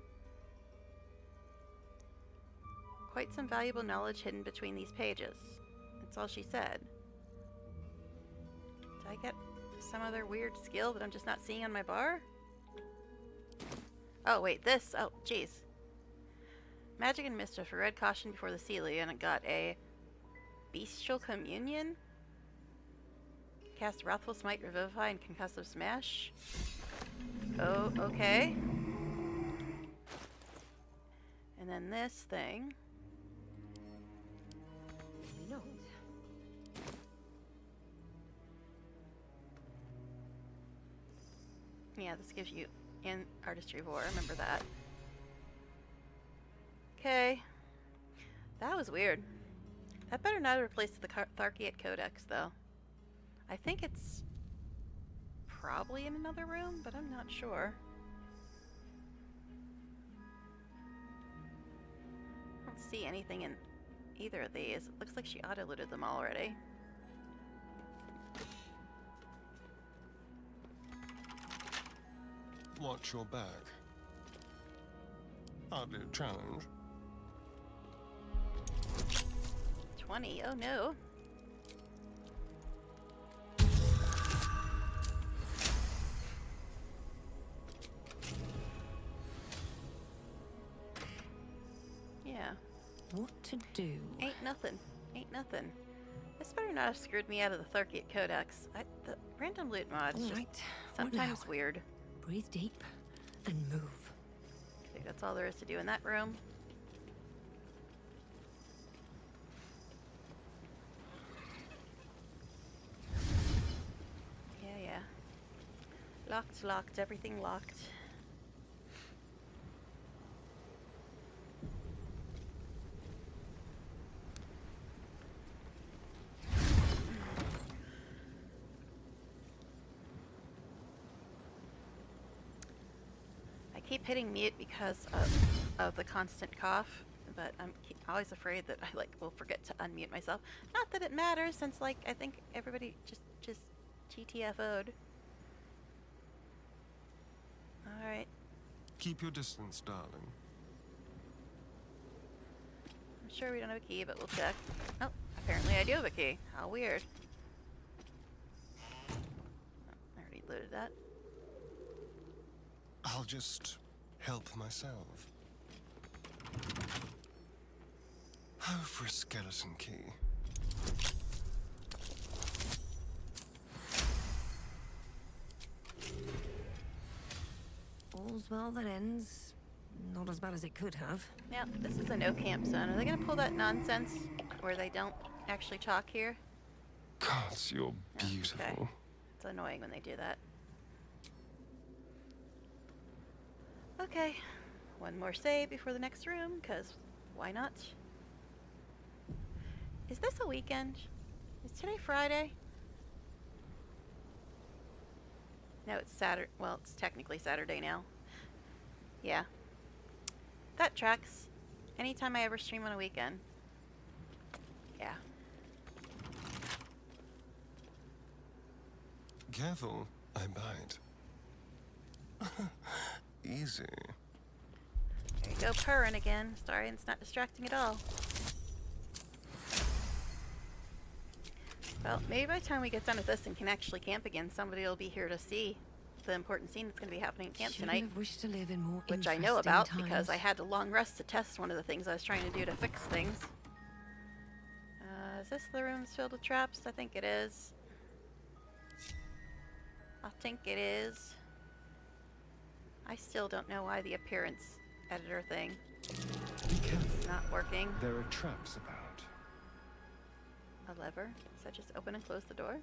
Quite some valuable knowledge hidden between these pages. That's all she said. Did I get some other weird skill that I'm just not seeing on my bar? Oh, wait, this. Oh, jeez. Magic and Mischief, a red caution before the Sealy, and it got a Bestial Communion. Cast Wrathful Smite, Revivify, and Concussive Smash. Oh, okay. And then this thing. No. Yeah, this gives you in Artistry War. Remember that. Okay. That was weird. That better not replace the Tharkiot Codex, though. I think it's probably in another room, but I'm not sure. I don't see anything in either of these. It looks like she auto-looted them already. Watch your back. Hardly a challenge. 20, oh no. Yeah. What to do? Ain't nothing. Ain't nothing. This better not have screwed me out of the Tharkiot Codex. The Random Loot mod is just sometimes weird. Breathe deep and move. I think that's all there is to do in that room. Locked, locked, everything locked. I keep hitting mute because of the constant cough, but I'm always afraid that I will forget to unmute myself. Not that it matters, since I think everybody just GTFO'd. All right. Keep your distance, darling. I'm sure we don't have a key, but we'll check. Oh, apparently I do have a key. How weird. Oh, I already looted that. I'll just help myself. Oh, for a skeleton key. All's well that ends. Not as bad as it could have. Now, this is a no camp zone. Are they gonna pull that nonsense where they don't actually chalk here? Gods, you're beautiful. Okay. It's annoying when they do that. Okay, one more save before the next room, because why not? Is this a weekend? Is today Friday? No, it's Saturday. Well, it's technically Saturday now. Yeah. That tracks. Anytime I ever stream on a weekend. Yeah. Careful, I bite. Easy. There you go, purring again. Sorry, it's not distracting at all. Well, maybe by the time we get done with this and can actually camp again, somebody will be here to see the important scene that's going to be happening at camp Shouldn't tonight. have wished to live in more Which I know interesting about times. because I had a long rest to test one of the things I was trying to do to fix things. Is this the rooms filled with traps? I think it is. I think it is. I still don't know why the appearance editor thing is not working. There are traps about. A lever? Does that just open and close the door?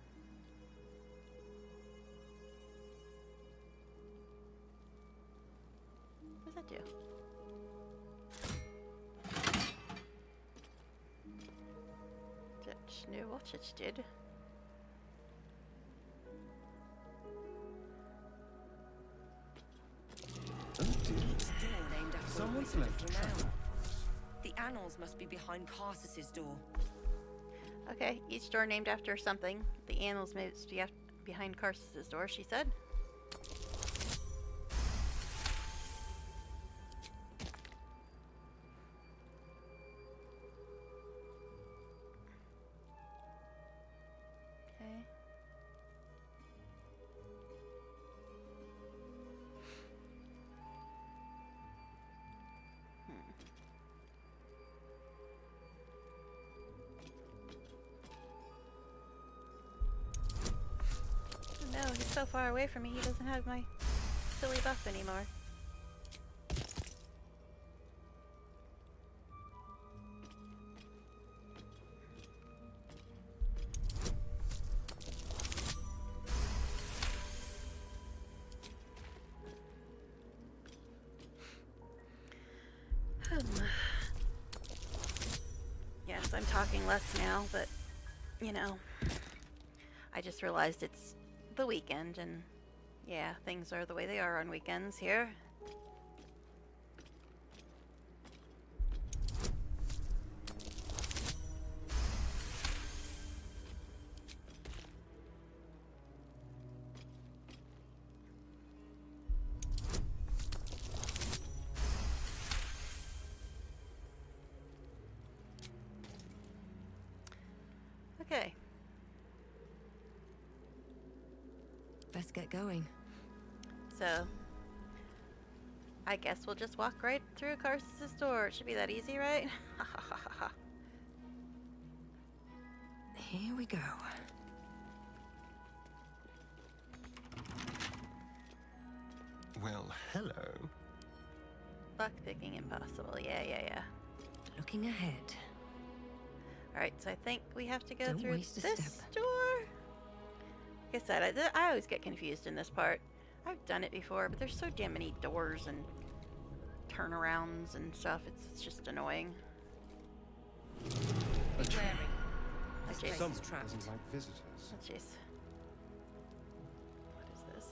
What does that do? Don't know what it did. Named after Someone's a wizard left of a trap. renown. The annals must be behind Carsus's door. Okay, each door named after something. The annals must be behind Carsus's door, she said. Okay. No, he's so far away from me, he doesn't have my silly buff anymore. Yes, I'm talking less now, but, you know, I just realized it's the weekend, and yeah, things are the way they are on weekends here. Okay. Best get going. So, I guess we'll just walk right through Carsus's door. It should be that easy, right? Here we go. Well, hello. Lockpicking impossible. Yeah. Looking ahead. Alright, so I think we have to go Don't through waste a this step. door. Like I said, I always get confused in this part. I've done it before, but there's so damn many doors and turnarounds and stuff. It's just annoying. Be wary. This Jeez. place Someone is trapped. doesn't like visitors. Oh, jeez. What is this?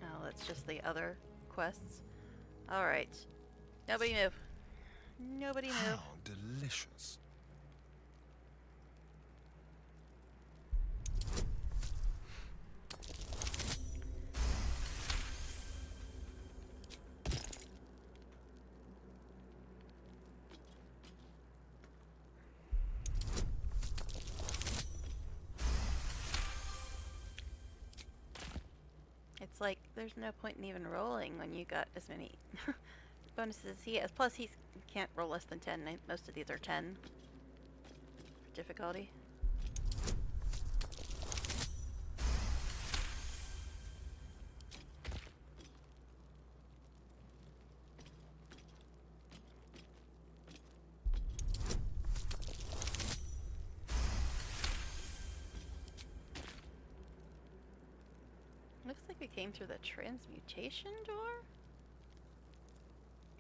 Oh, that's just the other quests. Alright. Nobody move. Nobody move. How delicious. It's like there's no point in even rolling when you got as many bonuses as he has. Plus, he can't roll less than 10. Most of these are 10 for difficulty. Looks like we came through the transmutation door,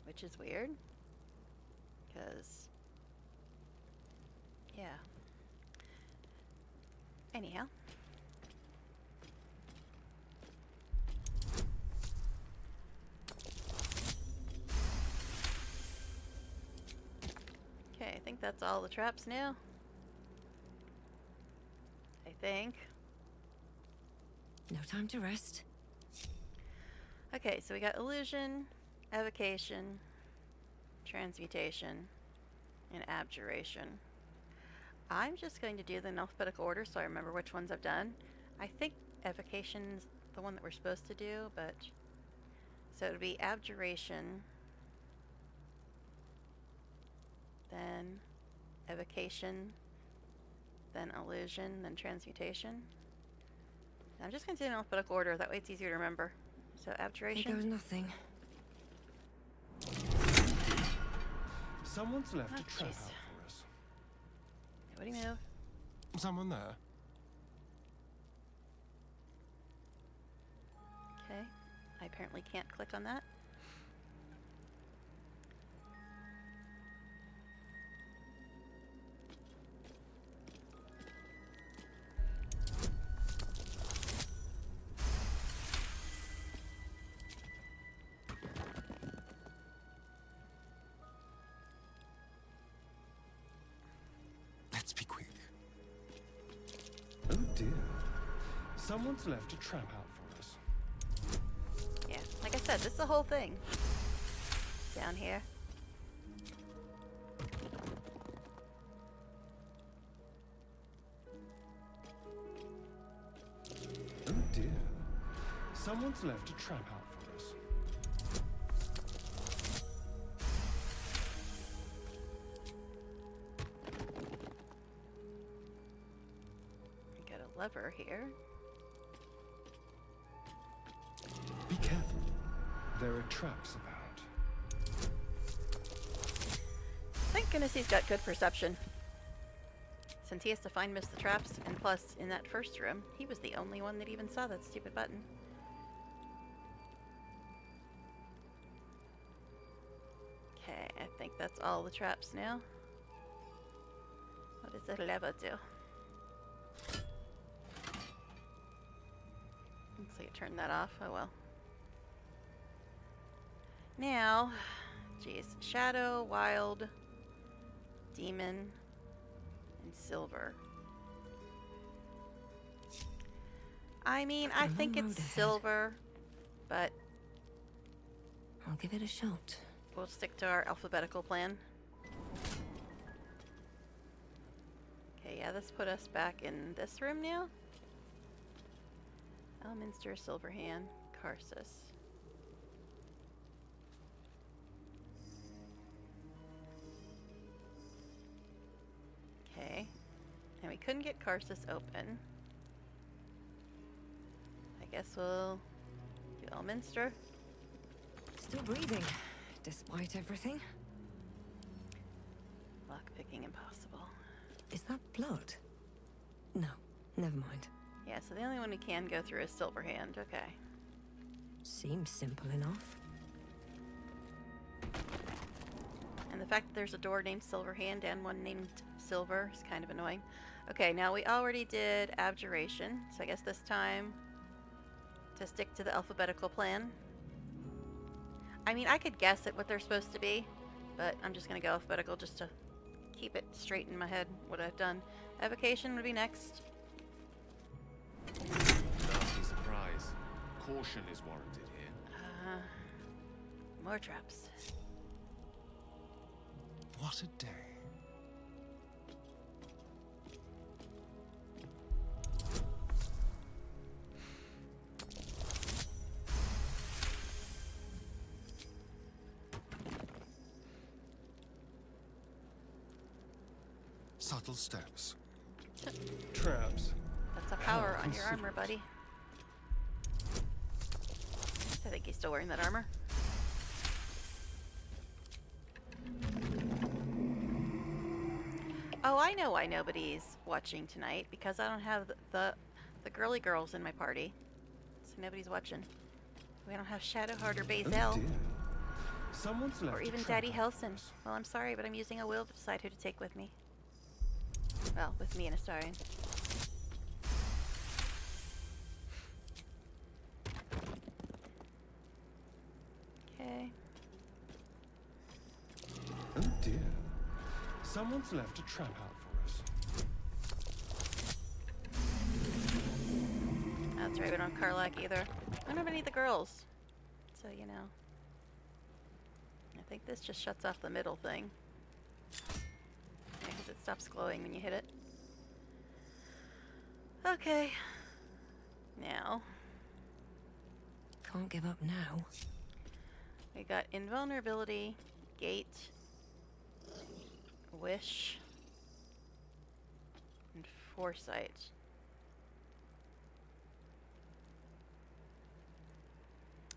which is weird, because, yeah. Anyhow. Okay, I think that's all the traps now. I think. No time to rest. Okay, so we got illusion, evocation, transmutation, and abjuration. I'm just going to do them in alphabetical order so I remember which ones I've done. I think evocation's the one that we're supposed to do, but so it would be abjuration, then evocation, then illusion, then transmutation. I'm just going to do it in alphabetical order, that way it's easier to remember. So abjuration. Here goes nothing. Someone's left Oh, a trap jeez. out for us. Nobody move. Someone there. Okay. I apparently can't click on that. Let's be quick. Oh dear. Someone's left a trap out for us. Yeah, like I said, this is the whole thing. Down here. Oh dear. Someone's left a trap out for us. Got a lever here. Be careful. There are traps about. Thank goodness he's got good perception. Since he has to find miss the traps, and plus, in that first room, he was the only one that even saw that stupid button. Okay, I think that's all the traps now. What does the lever do? Looks like it turned that off. Oh well. Now, geez, Shadow, Wild, Demon, and Silver. I mean, I think it's Silver, but I'll give it a shot. we'll stick to our alphabetical plan. Okay, yeah, this put us back in this room now. Elminster, Silverhand, Karsus. Okay, and we couldn't get Karsus open. I guess we'll do Elminster. Still breathing, despite everything. Lockpicking impossible. Is that blood? No, never mind. Yeah, so the only one we can go through is Silverhand. Okay. Seems simple enough. And the fact that there's a door named Silverhand and one named Silver is kind of annoying. Okay, now we already did Abjuration, so I guess this time to stick to the alphabetical plan. I mean, I could guess at what they're supposed to be, but I'm just going to go alphabetical just to keep it straight in my head what I've done. Evocation would be next. Nasty surprise. Caution is warranted here. More traps. What a day. Subtle steps. Traps. That's a power on your armor, buddy. I think he's still wearing that armor. Oh, I know why nobody's watching tonight, because I don't have the girly girls in my party. So nobody's watching. We don't have Shadowheart or Bazel. Someone's left Or even Daddy Helson. Well, I'm sorry, but I'm using a wheel to decide who to take with me. Well, with me and Astarion. Okay. Oh dear. Someone's left a trap out for us. That's right, we don't have Karlak either. I don't have any of the girls. So, you know. I think this just shuts off the middle thing. Because it stops glowing when you hit it. Okay. Now. Can't give up now. We got Invulnerability, Gate, Wish, and Foresight.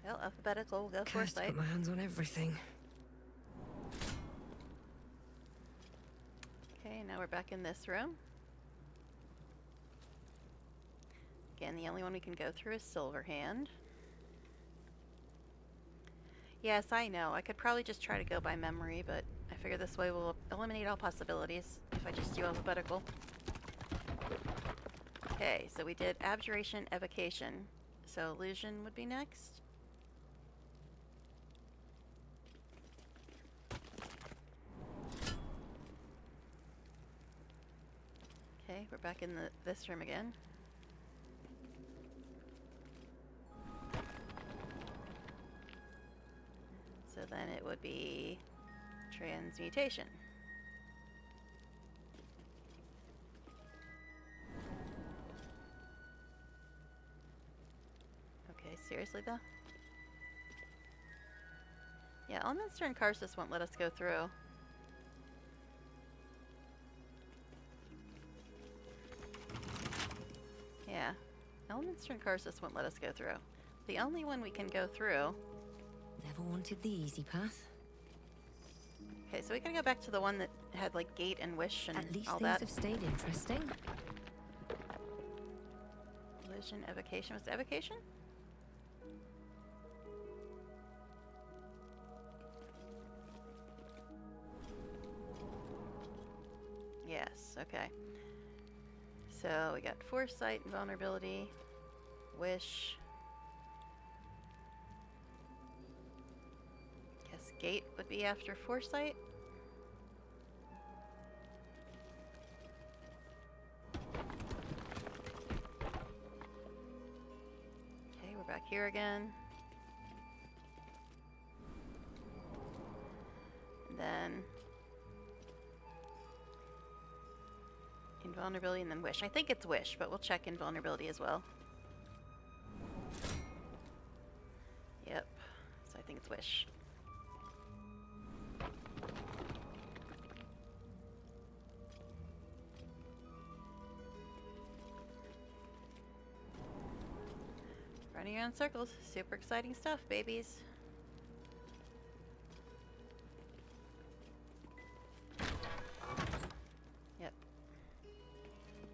Well, alphabetical, we'll go Cursed to Foresight. put my hands on everything. Okay, now we're back in this room. Again, the only one we can go through is Silverhand. Yes, I know. I could probably just try to go by memory, but I figure this way we'll eliminate all possibilities if I just do alphabetical. Okay, so we did Abjuration, Evocation. So Illusion would be next. Okay, we're back in this room again. So then it would be Transmutation. Okay, seriously though? Yeah, Elminster and Karsus won't let us go through. Yeah, Elminster and Karsus won't let us go through. The only one we can go through. Never wanted the easy path. Okay, so we gotta go back to the one that had like Gate and Wish and At least all things that. have stayed interesting. Illusion, Evocation. Was it Evocation? Yes, okay. So we got Foresight, Vulnerability, Wish. Guess Gate would be after Foresight. Okay, we're back here again. And then Invulnerability and then Wish. I think it's Wish, but we'll check Invulnerability as well. Yep. So I think it's Wish. Running around in circles. Super exciting stuff, babies. Yep.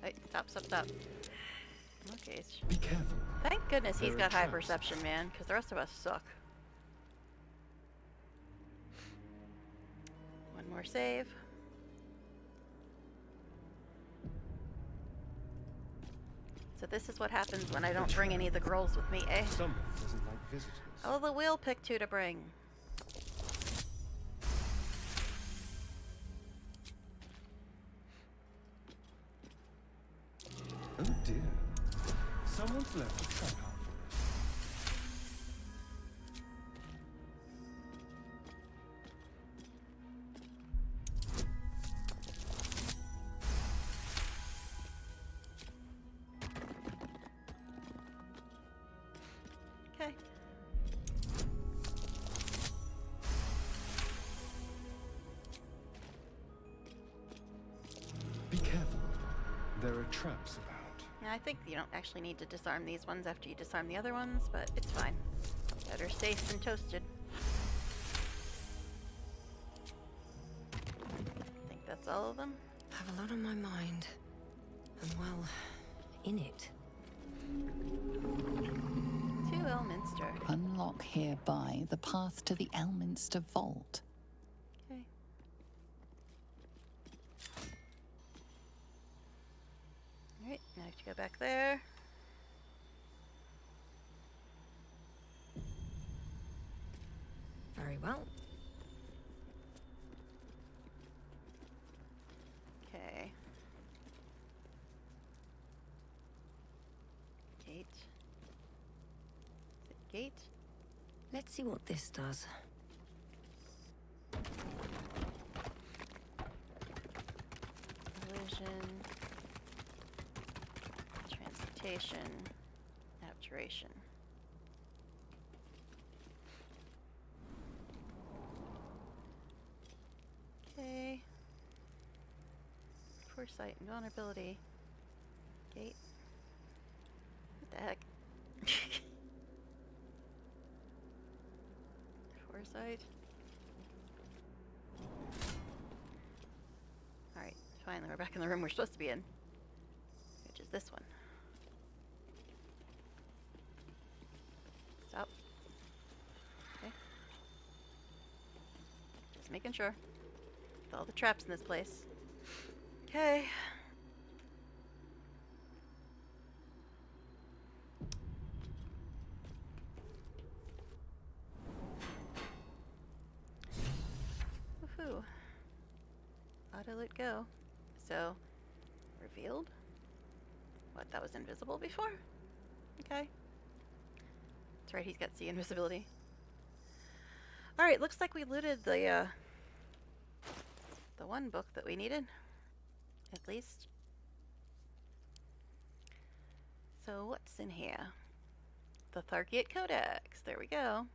Hey, stop, stop, stop. Okay. Be careful. Thank goodness he's There are got high traps. perception, man, because the rest of us suck. One more save. So this is what happens when I don't bring any of the girls with me, eh? Someone doesn't like visitors. Oh, the will pick two to bring. Oh dear. Someone's left a trap out for us. Okay. Be careful. There are traps about. Yeah, I think you don't actually need to disarm these ones after you disarm the other ones, but it's fine. Better safe than toasted. I think that's all of them. I have a lot on my mind. And well, in it. To Elminster. Unlock hereby the path to the Elminster Vault. Okay. Alright, now I have to go back there. Very well. Okay. Gate. Is it gate? Let's see what this does. Illusion. Transmutation. Abjuration. Okay. Foresight and vulnerability. Gate. What the heck? Foresight. Alright, finally we're back in the room we're supposed to be in. Which is this one. Stop. Okay. Just making sure. With all the traps in this place. Okay. Woohoo. Auto loot go. So, revealed? What, that was invisible before? Okay. That's right, he's got C invisibility. Alright, looks like we looted the one book that we needed. At least. So what's in here? The Tharkiot Codex. There we go.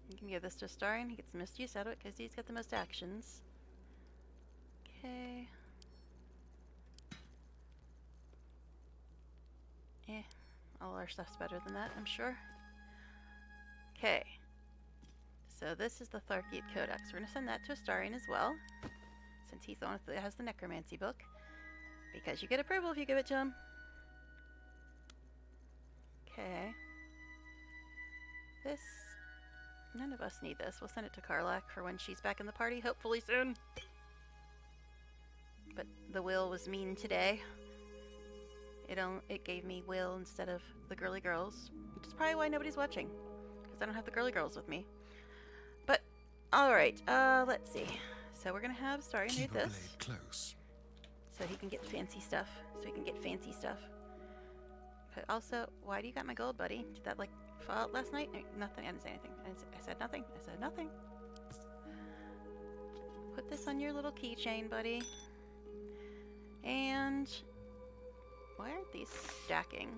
You can give this to Astarion. He gets the most use out of it because he's got the most actions. Okay. All our stuff's better than that, I'm sure. Okay. So this is the Tharkiot Codex. We're going to send that to Astarion as well, since he's the one that has the Necromancy book. Because you get approval if you give it to him. Okay. This... None of us need this. We'll send it to Karlach for when she's back in the party, hopefully soon. But the will was mean today. It gave me will instead of the girly girls, which is probably why nobody's watching, because I don't have the girly girls with me. But alright, let's see. So we're gonna have Astarion read this. Close. So he can get fancy stuff. But also, why do you got my gold, buddy? Did that like fall out last night? Nothing. I didn't say anything. I said nothing. I said nothing. Put this on your little keychain, buddy. And why aren't these stacking?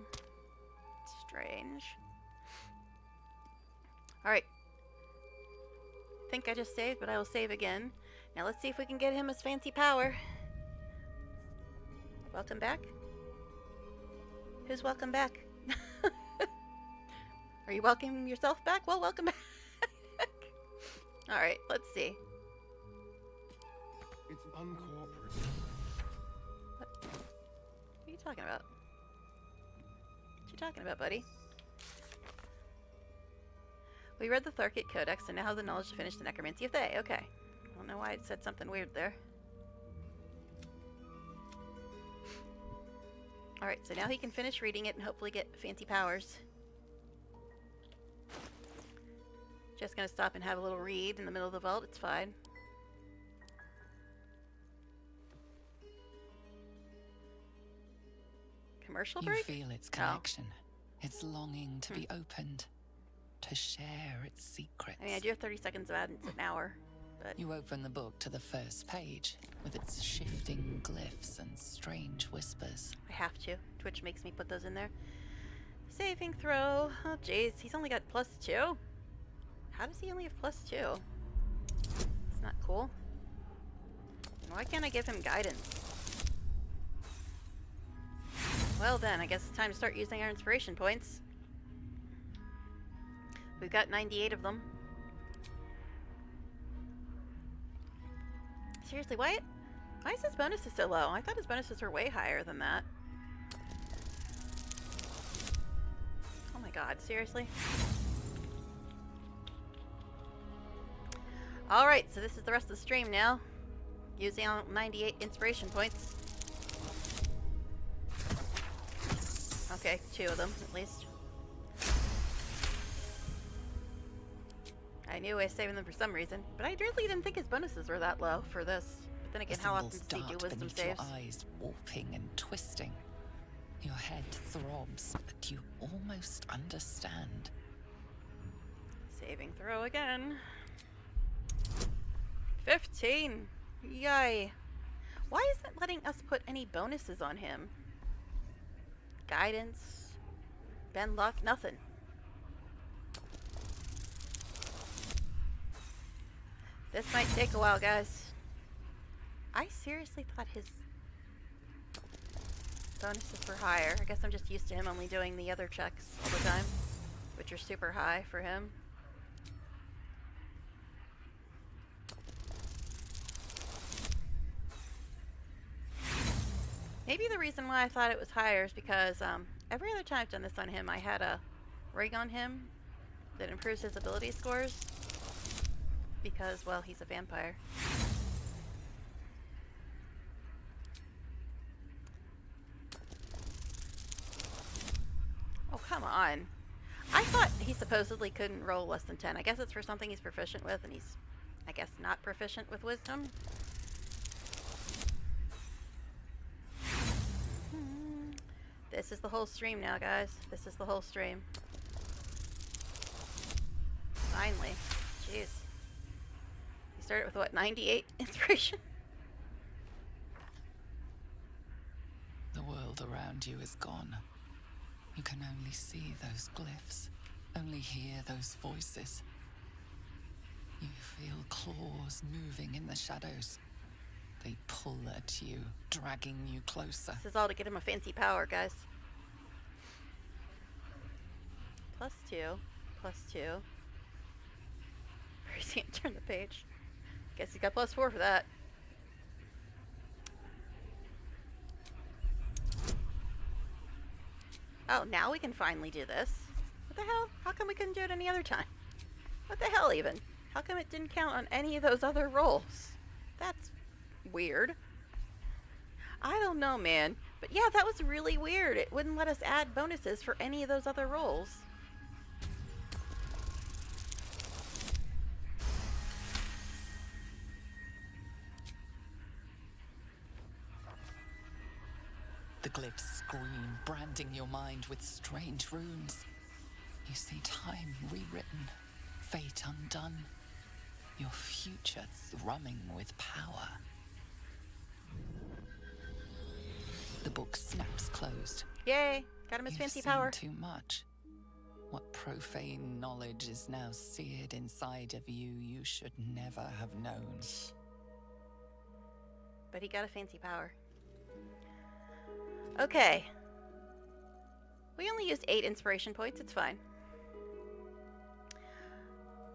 Strange. Alright. Think I just saved, but I will save again. Now let's see if we can get him his fancy power. Welcome back. Who's welcome back? Are you welcoming yourself back? Well, welcome back. Alright, let's see. It's uncooperative. What are you talking about? you talking about, buddy? We read the Tharkit Codex and now have the knowledge to finish the Necromancy of Thay. Okay. I don't know why it said something weird there. Alright, so now he can finish reading it and hopefully get fancy powers. Just gonna stop and have a little read in the middle of the vault. It's fine. Commercial You break? feel its connection, its longing to be opened, to share its secrets. I mean, I do have 30 seconds of ad. It's an hour, but You open the book to the first page, with its shifting glyphs and strange whispers. I have to. Twitch makes me put those in there. Saving throw. Oh, jeez. He's only got +2? How does he only have +2? It's not cool. Why can't I give him guidance? Well then, I guess it's time to start using our inspiration points. We've got 98 of them. Seriously, why is his bonuses so low? I thought his bonuses were way higher than that. Oh my god, seriously? Alright, so this is the rest of the stream now. Using all 98 inspiration points. Okay, 2 of them at least. I knew I was saving them for some reason, but I really didn't think his bonuses were that low for this. But then again, The how often symbols does he do dart wisdom beneath saves? your eyes, warping and twisting. Your head throbs, but you almost understand. Saving throw again. 15! Yay! Why isn't it letting us put any bonuses on him? Guidance, bend luck, nothing. This might take a while, guys. I seriously thought his bonuses were higher. I guess I'm just used to him only doing the other checks all the time, which are super high for him. Maybe the reason why I thought it was higher is because every other time I've done this on him, I had a ring on him that improves his ability scores. Because, well, he's a vampire. Oh, come on. I thought he supposedly couldn't roll less than 10. I guess it's for something he's proficient with, and he's, I guess, not proficient with wisdom. This is the whole stream now, guys. This is the whole stream. Finally. Jeez. You started with what, 98 inspiration? The world around you is gone. You can only see those glyphs, only hear those voices. You feel claws moving in the shadows. They pull at you, dragging you closer. This is all to get him a fancy power, guys. +2, +2. He's gonna turn the page. Guess he got +4 for that. Oh, now we can finally do this. What the hell? How come we couldn't do it any other time? What the hell even? How come it didn't count on any of those other rolls? That's weird. I don't know, man. But yeah, that was really weird. It wouldn't let us add bonuses for any of those other rolls. The glyphs scream, branding your mind with strange runes. You see time rewritten, fate undone, your future thrumming with power. The book snaps closed. Yay! Got him his You've fancy seen power. too much. What profane knowledge is now seared inside of you you should never have known. But he got a fancy power. Okay. We only used 8 inspiration points. It's fine.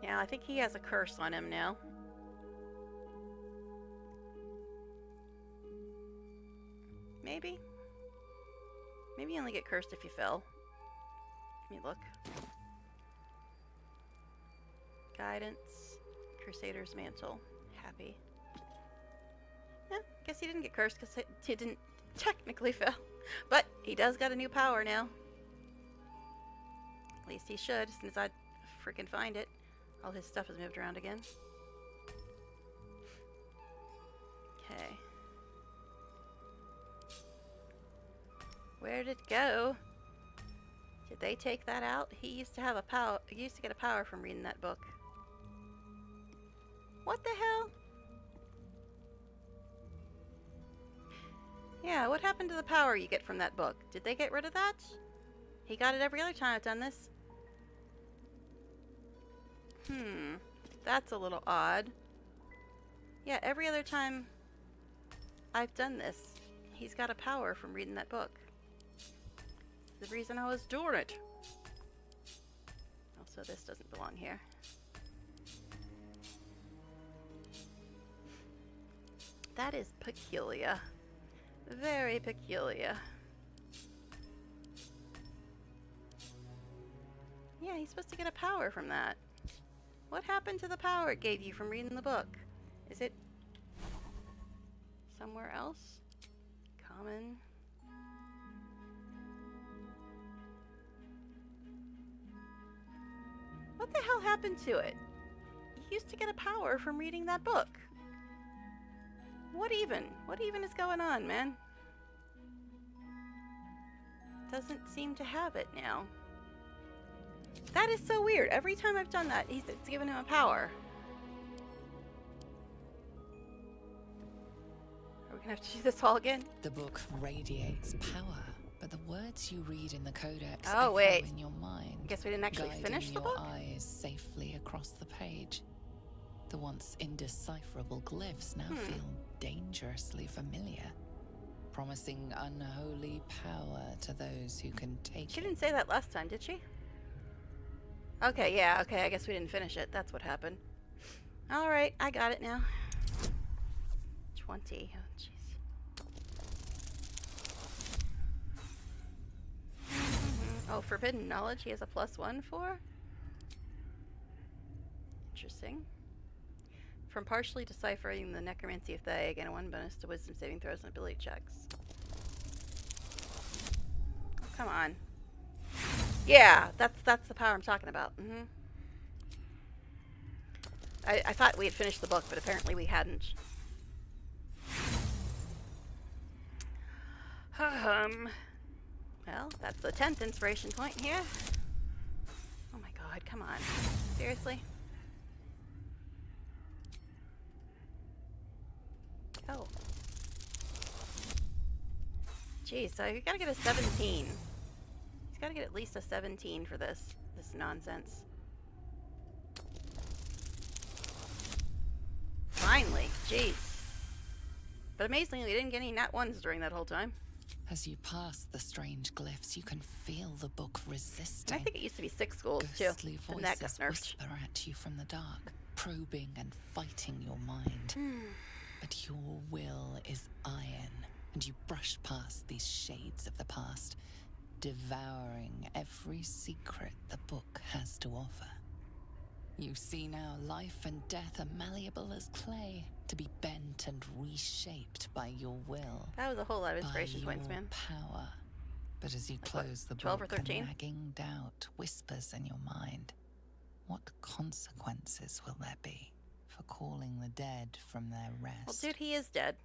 Yeah, I think he has a curse on him now. Maybe? Maybe you only get cursed if you fell. Let me look. Guidance. Crusader's Mantle. Happy. Yeah, guess he didn't get cursed because he didn't technically fail. But he does got a new power now. At least he should, as soon as I freaking find it. All his stuff has moved around again. Okay. Where did it go? Did they take that out? He used to have a power. He used to get a power from reading that book. What the hell? Yeah, what happened to the power you get from that book? Did they get rid of that? He got it every other time I've done this. That's a little odd. Yeah, every other time I've done this, he's got a power from reading that book. The reason I was doing it. Also, this doesn't belong here. That is peculiar. Very peculiar. Yeah, he's supposed to get a power from that. What happened to the power it gave you from reading the book? Is it somewhere else? Common. What the hell happened to it? You used to get a power from reading that book. What even? What even is going on, man? Doesn't seem to have it now. That is so weird. Every time I've done that, it's given him a power. Are we gonna have to do this all again? The book radiates power, but the words you read in the codex Oh, echo wait. in your mind. I guess we didn't actually guiding finish the your book? eyes safely across the page. The once indecipherable glyphs now feel dangerously familiar, promising unholy power to those who can take She it. didn't say that last time, did she? Okay, yeah, okay, I guess we didn't finish it. That's what happened. Alright, I got it now. 20. Oh, jeez. Oh, forbidden knowledge he has a +1 for? Interesting. From partially deciphering the necromancy of Thay, again a 1 bonus to wisdom saving throws and ability checks. Oh, come on. Yeah, that's the power I'm talking about. I thought we had finished the book, but apparently we hadn't. Well, that's the 10th inspiration point here. Oh my god, come on. Seriously? Oh. Jeez, so you gotta get a 17. He's gotta get at least a 17 for this nonsense. Finally, jeez. But amazingly, we didn't get any nat 1s during that whole time. As you pass the strange glyphs, you can feel the book resisting. And I think it used to be 6 schools Ghostly too. And that got voices nerfed. whisper at you from the dark, probing and fighting your mind. But your will is iron, and you brush past these shades of the past, devouring every secret the book has to offer. You see now life and death are malleable as clay, to be bent and reshaped by your will. That was a whole lot of inspiration by points, your man. power. But as you close the 12 or book, 13? a nagging doubt whispers in your mind. What consequences will there be for calling the dead from their rest? Well, dude, he is dead.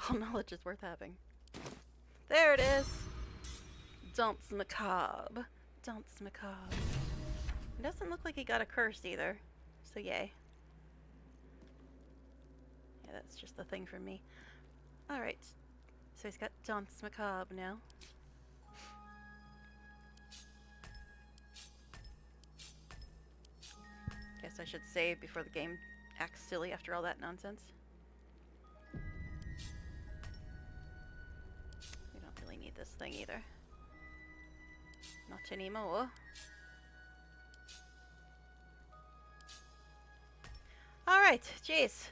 All knowledge is worth having. There it is. Dance macabre. Dance macabre. It doesn't look like he got a curse either. So yay. Yeah, that's just the thing for me. Alright. So he's got Dance macabre now. Guess I should save before the game acts silly after all that nonsense. We don't really need this thing either. Not anymore. Alright, jeez.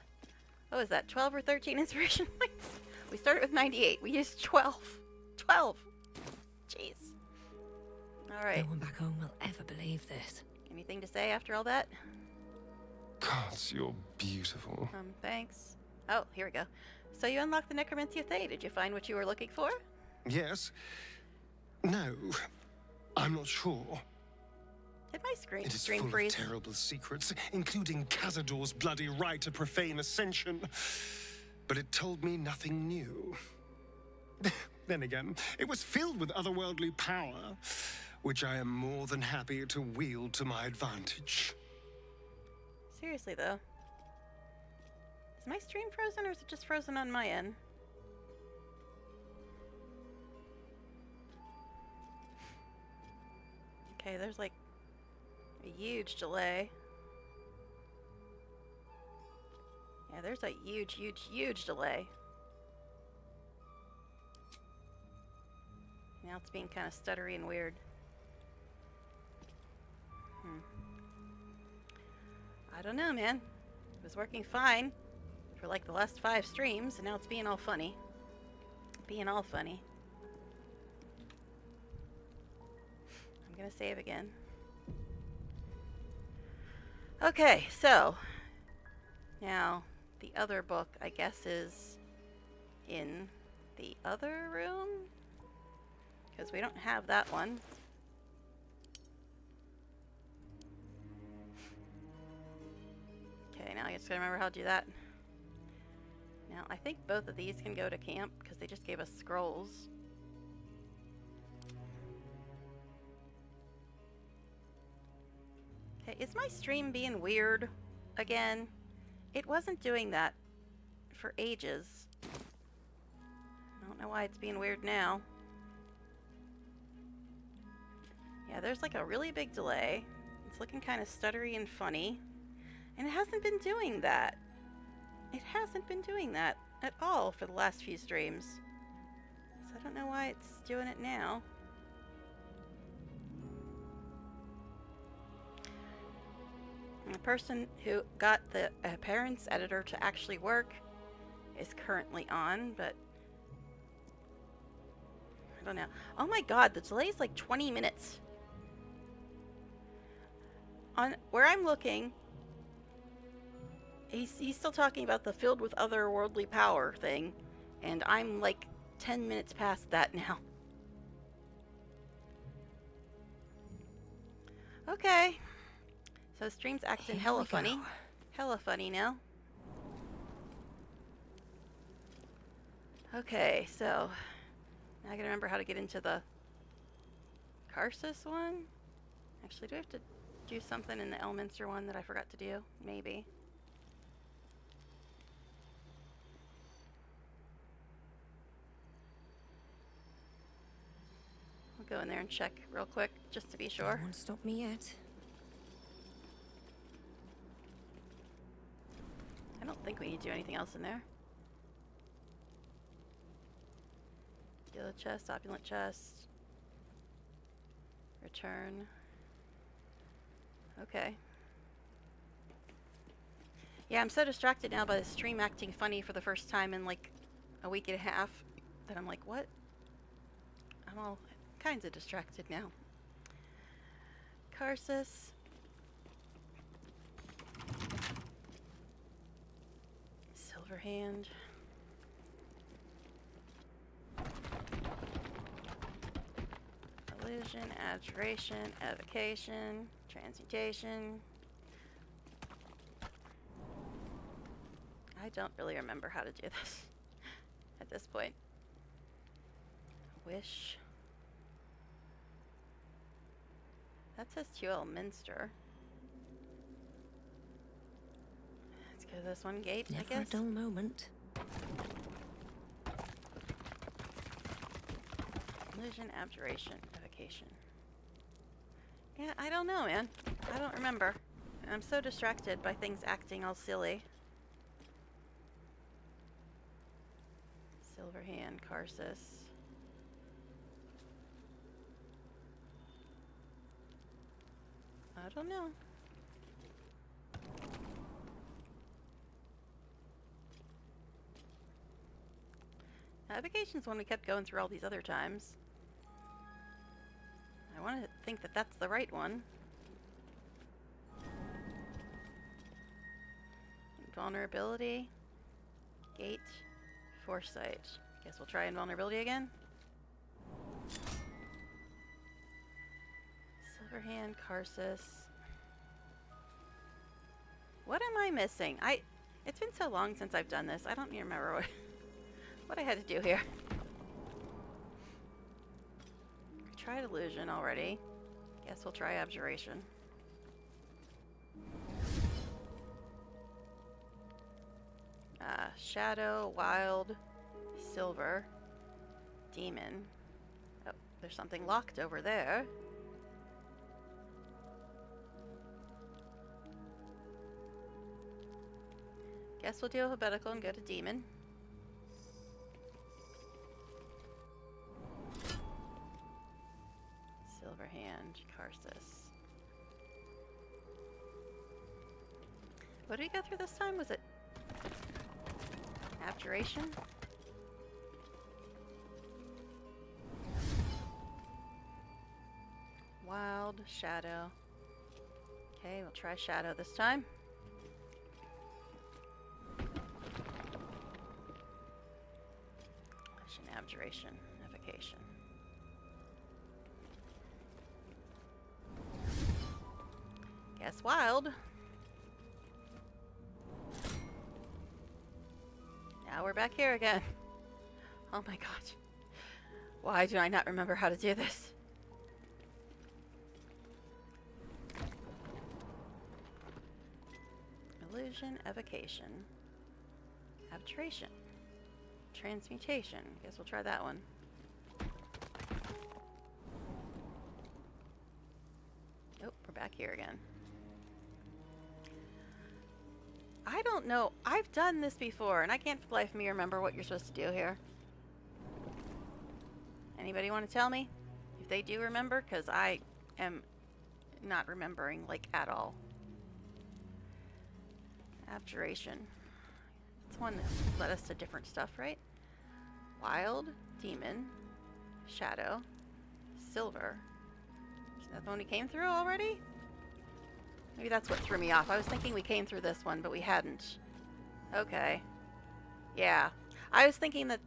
What was that, 12 or 13 inspiration points? We started with 98. We used 12. 12! Jeez. All right. No one back home will ever believe this. Anything to say after all that? Gods, you're beautiful. Thanks. Oh, here we go. So you unlocked the Necromancy of Thay. Did you find what you were looking for? Yes. No. I'm not sure. Did my screen It is stream full freeze? of terrible secrets, including Cazador's bloody right to profane ascension. But it told me nothing new. Then again, it was filled with otherworldly power, which I am more than happy to wield to my advantage. Seriously, though. Is my stream frozen, or is it just frozen on my end? Okay, there's like a huge delay. Yeah, there's a huge delay. Now it's being kind of stuttery and weird. I don't know, man. It was working fine for like the last 5 streams, and now it's being all funny. Being all funny. I'm gonna save again. Okay, so now the other book, I guess, is in the other room, because we don't have that one. Okay, now I just gotta remember how to do that. Now, I think both of these can go to camp, because they just gave us scrolls. Okay, is my stream being weird again? It wasn't doing that for ages. I don't know why it's being weird now. Yeah, there's like a really big delay. It's looking kind of stuttery and funny. And it hasn't been doing that. It hasn't been doing that at all for the last few streams. So I don't know why it's doing it now. And the person who got the appearance editor to actually work is currently on, but I don't know. Oh my god, the delay is like 20 minutes. On where I'm looking, he's still talking about the filled with otherworldly power thing, and I'm like 10 minutes past that now. Okay. So the stream's acting hella funny. Hella funny now. Okay, so now I gotta remember how to get into the Karsus one. Actually, do I have to do something in the Elminster one that I forgot to do? Maybe. I'll go in there and check real quick, just to be sure. Won't stop me yet. I don't think we need to do anything else in there. Yellow chest, opulent chest. Return. Okay. Yeah, I'm so distracted now by the stream acting funny for the first time in like a week and a half that I'm like, what? I'm all kinds of distracted now. Karsus. Silverhand. Illusion, abjuration, evocation, transmutation. I don't really remember how to do this at this point. Wish. That says QL Minster. Let's go to this one gate, I Never a guess. dull moment. Illusion, abjuration, evocation. Yeah, I don't know, man. I don't remember. I'm so distracted by things acting all silly. Silverhand, Karsus. I don't know. Evocation's one we kept going through all these other times. I want to think think that that's the right one. Invulnerability. Gate. Foresight. Guess we'll try invulnerability again. Silverhand, Karsus. What am I missing? It's been so long since I've done this. I don't even remember what I had to do here. We tried illusion already. Guess we'll try abjuration. Shadow, wild, silver, demon. Oh, there's something locked over there. Guess we'll do alphabetical and go to demon. Silverhand, Karsus. What did we go through this time? Was it abjuration? Wild, shadow. Okay, we'll try shadow this time. Abjuration, evocation. Guess wild. Now we're back here again. Oh my god. Why do I not remember how to do this? Illusion, evocation, abjuration. Transmutation. Guess we'll try that one. Nope, we're back here again. I don't know. I've done this before, and I can't for the life of me remember what you're supposed to do here. Anybody want to tell me if they do remember? Because I am not remembering, like, at all. Abjuration. It's one that led us to different stuff, right? Wild, demon, shadow, silver. Is that the one we came through already? Maybe that's what threw me off. I was thinking we came through this one, but we hadn't. Okay. Yeah. I was thinking that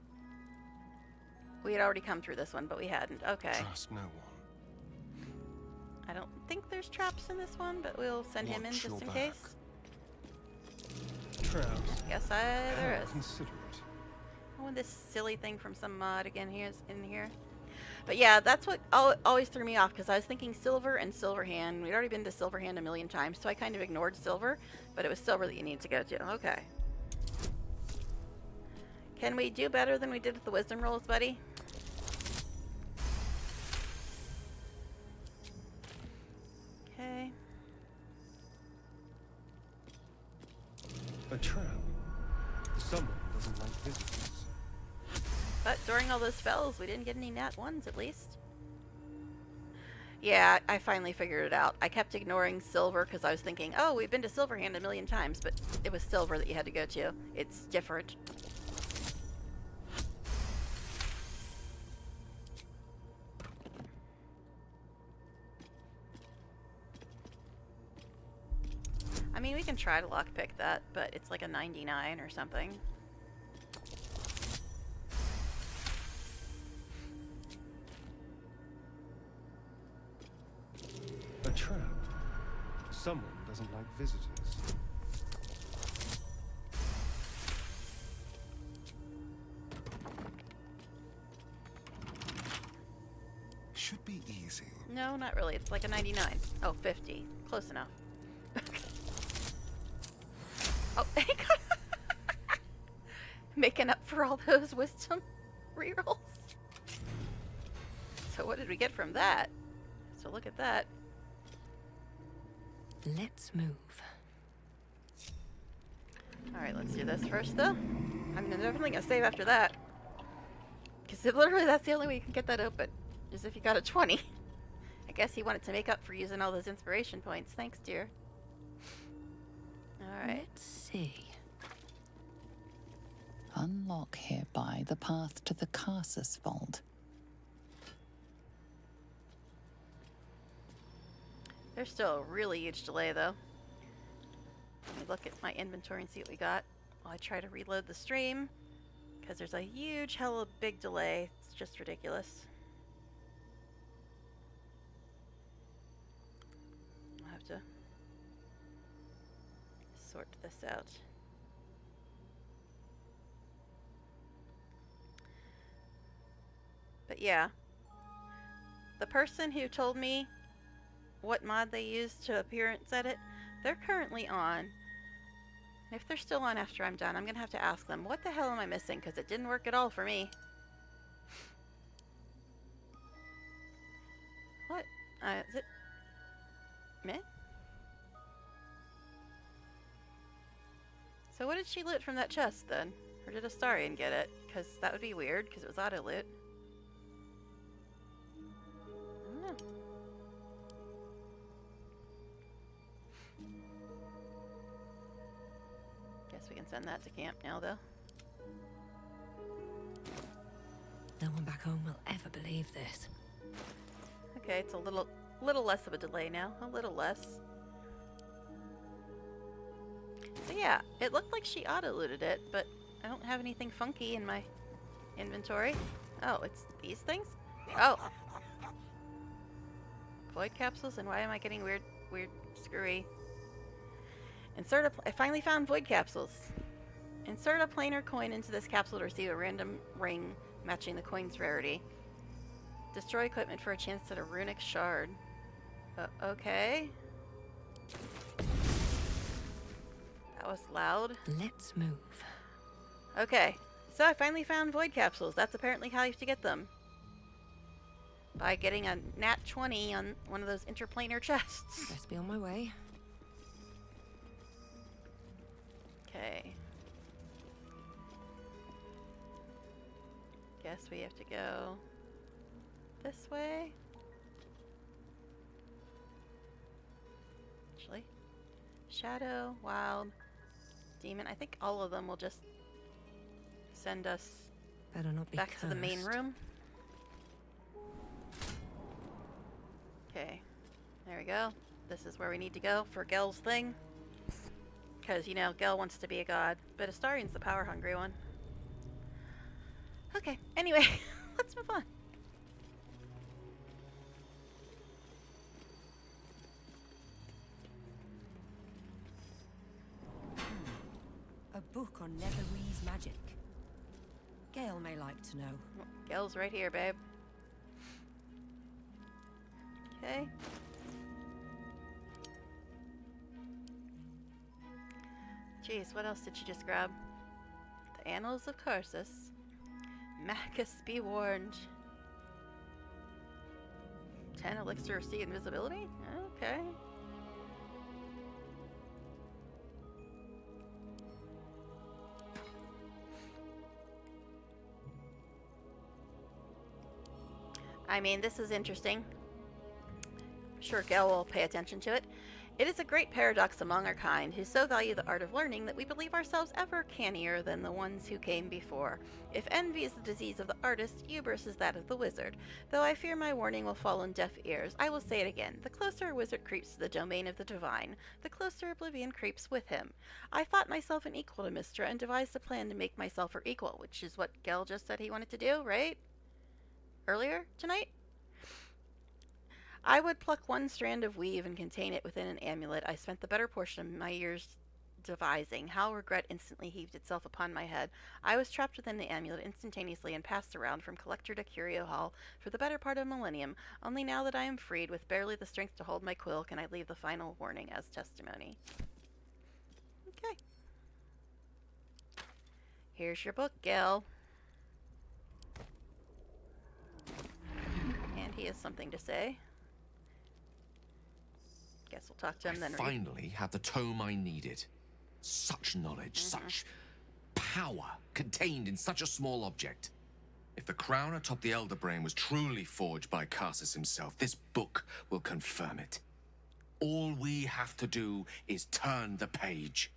we had already come through this one, but we hadn't. Okay. Trust no one. I don't think there's traps in this one, but we'll send him in just in case. Traps. Yes, there is. Consider it. Oh, and this silly thing from some mod again here is in here. But yeah, that's what always threw me off, because I was thinking silver and Silverhand. We'd already been to Silverhand a million times, so I kind of ignored silver, but it was silver that you need to go to. Okay. Can we do better than we did with the wisdom rolls, buddy? Okay. A trap. Someone doesn't like visitors. But during all those spells, we didn't get any nat ones, at least. Yeah, I finally figured it out. I kept ignoring silver because I was thinking, oh, we've been to Silverhand a million times, but it was silver that you had to go to. It's different. I mean, we can try to lockpick that, but it's like a 99 or something. A trap. Someone doesn't like visitors. Should be easy. No, not really. It's like a 99. Oh, 50. Close enough. Oh, making up for all those wisdom rerolls. So what did we get from that? So look at that. Let's move. Alright, let's do this first, though. I'm definitely going to save after that. Because literally that's the only way you can get that open, is if you got a 20. I guess he wanted to make up for using all those inspiration points. Thanks, dear. Alright. Let's see. Unlock hereby the path to the Karsus Vault. There's still a really huge delay, though. Let me look at my inventory and see what we got while I try to reload the stream, because there's a huge, hella big delay. It's just ridiculous. I'll have to sort this out. But yeah, the person who told me what mod they used to appearance edit, they're currently on. If they're still on after I'm done, I'm gonna have to ask them, what the hell am I missing? Because it didn't work at all for me. What? Is it me? So what did she loot from that chest then? Or did Astarion get it? Because that would be weird, because it was auto loot. I don't know. Guess we can send that to camp now, though. No one back home will ever believe this. Okay, it's a little less of a delay now. A little less. So yeah, it looked like she auto-looted it, but I don't have anything funky in my inventory. Oh, it's these things? Oh. Void capsules, and why am I getting weird, screwy? I finally found void capsules. Insert a planar coin into this capsule to receive a random ring matching the coin's rarity. Destroy equipment for a chance at a runic shard. Okay. That was loud. Let's move. Okay, so I finally found void capsules. That's apparently how you have to get them. By getting a nat 20 on one of those interplanar chests. Best be on my way. Okay. Guess we have to go this way. Actually, Shadow, Wild, Demon. I think all of them will just send us Better not be back to the main cursed. room. Okay, there we go. This is where we need to go for Gel's thing. Because, you know, Gel wants to be a god, but Astarion's the power-hungry one. Okay, anyway, let's move on. A book on Netherese magic. Gale may like to know. Gel's right here, babe. Okay. Jeez, what else did she just grab? The Annals of Karsus. Macus be warned. 10 elixir of sea invisibility? Okay. I mean, this is interesting. I'm sure Gale will pay attention to it. It is a great paradox among our kind, who so value the art of learning that we believe ourselves ever cannier than the ones who came before. If envy is the disease of the artist, hubris is that of the wizard. Though I fear my warning will fall on deaf ears, I will say it again. The closer a wizard creeps to the domain of the divine, the closer oblivion creeps with him. I thought myself an equal to Mystra and devised a plan to make myself her equal, which is what Gel just said he wanted to do, right? Earlier tonight? I would pluck one strand of weave and contain it within an amulet I spent the better portion of my years devising. How regret instantly heaved itself upon my head. I was trapped within the amulet instantaneously and passed around from collector to curio hall for the better part of a millennium. Only now that I am freed, with barely the strength to hold my quill, can I leave the final warning as testimony. Okay. Here's your book, Gel. And he has something to say. Guess we'll talk to him then. Finally have the tome I needed. Such knowledge, such power contained in such a small object. If the crown atop the Elder Brain was truly forged by Karsus himself, this book will confirm it. All we have to do is turn the page.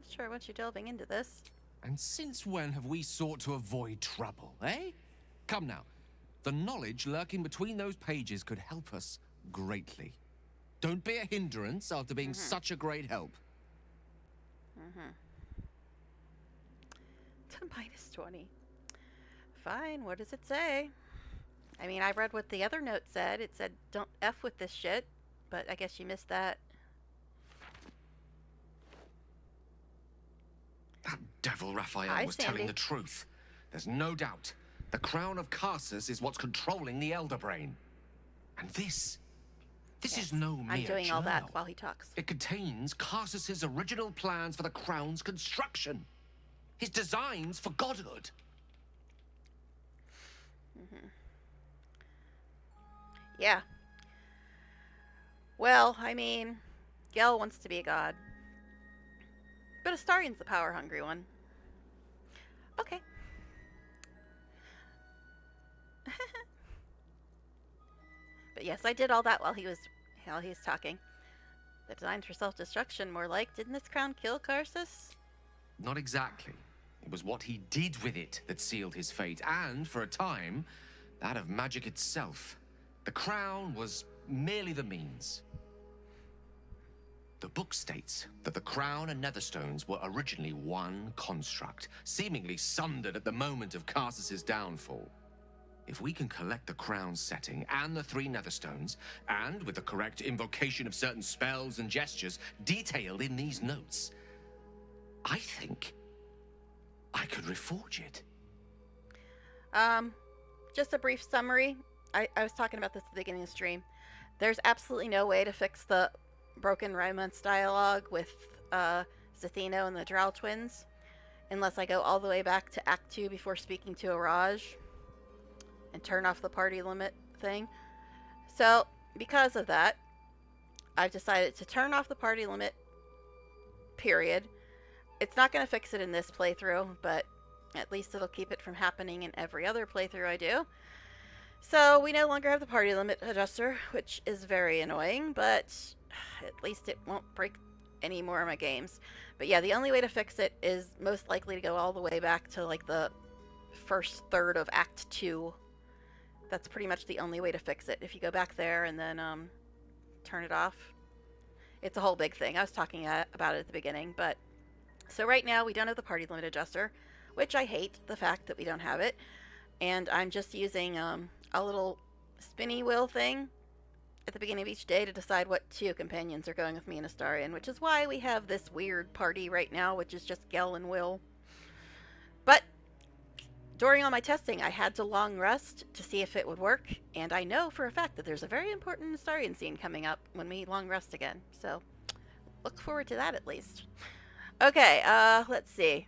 Sure, once you're delving into this. And since when have we sought to avoid trouble, eh? Come now. The knowledge lurking between those pages could help us greatly. Don't be a hindrance after being such a great help. Minus 20. Fine, what does it say? I mean, I read what the other note said. It said, don't F with this shit. But I guess you missed that. That devil Raphael Hi, was telling Sandy. the truth. There's no doubt. The crown of Carsus is what's controlling the Elder Brain. And this is no mere I'm doing all that journal. while he talks. It contains Carsus's original plans for the crown's construction. His designs for godhood. Yeah. Well, I mean, Gel wants to be a god. But Astarian's the power-hungry one. Okay. But yes, I did all that while he was talking. The designs for self-destruction, more like, didn't this crown kill Carsus? Not exactly. It was what he did with it that sealed his fate, and, for a time, that of magic itself. The crown was merely the means. The book states that the crown and netherstones were originally one construct, seemingly sundered at the moment of Carsus's downfall. If we can collect the crown's setting and the 3 netherstones, and with the correct invocation of certain spells and gestures detailed in these notes, I think I could reforge it. Just a brief summary. I was talking about this at the beginning of the stream. There's absolutely no way to fix the broken romance dialogue with Zathino and the Drow twins unless I go all the way back to Act 2 before speaking to Araj and turn off the party limit thing. So, because of that, I've decided to turn off the party limit, period. It's not going to fix it in this playthrough, but at least it'll keep it from happening in every other playthrough I do. So, we no longer have the party limit adjuster, which is very annoying, but at least it won't break any more of my games. But yeah, the only way to fix it is most likely to go all the way back to like the first third of Act 2. That's pretty much the only way to fix it. If you go back there and then turn it off. It's a whole big thing. I was talking about it at the beginning, but so right now we don't have the party limit adjuster, which I hate the fact that we don't have it. And I'm just using a little spinny wheel thing at the beginning of each day to decide what 2 companions are going with me and Astarion, which is why we have this weird party right now, which is just Gel and Will. But during all my testing, I had to long rest to see if it would work, and I know for a fact that there's a very important Astarion scene coming up when we long rest again, so look forward to that at least. Okay, let's see.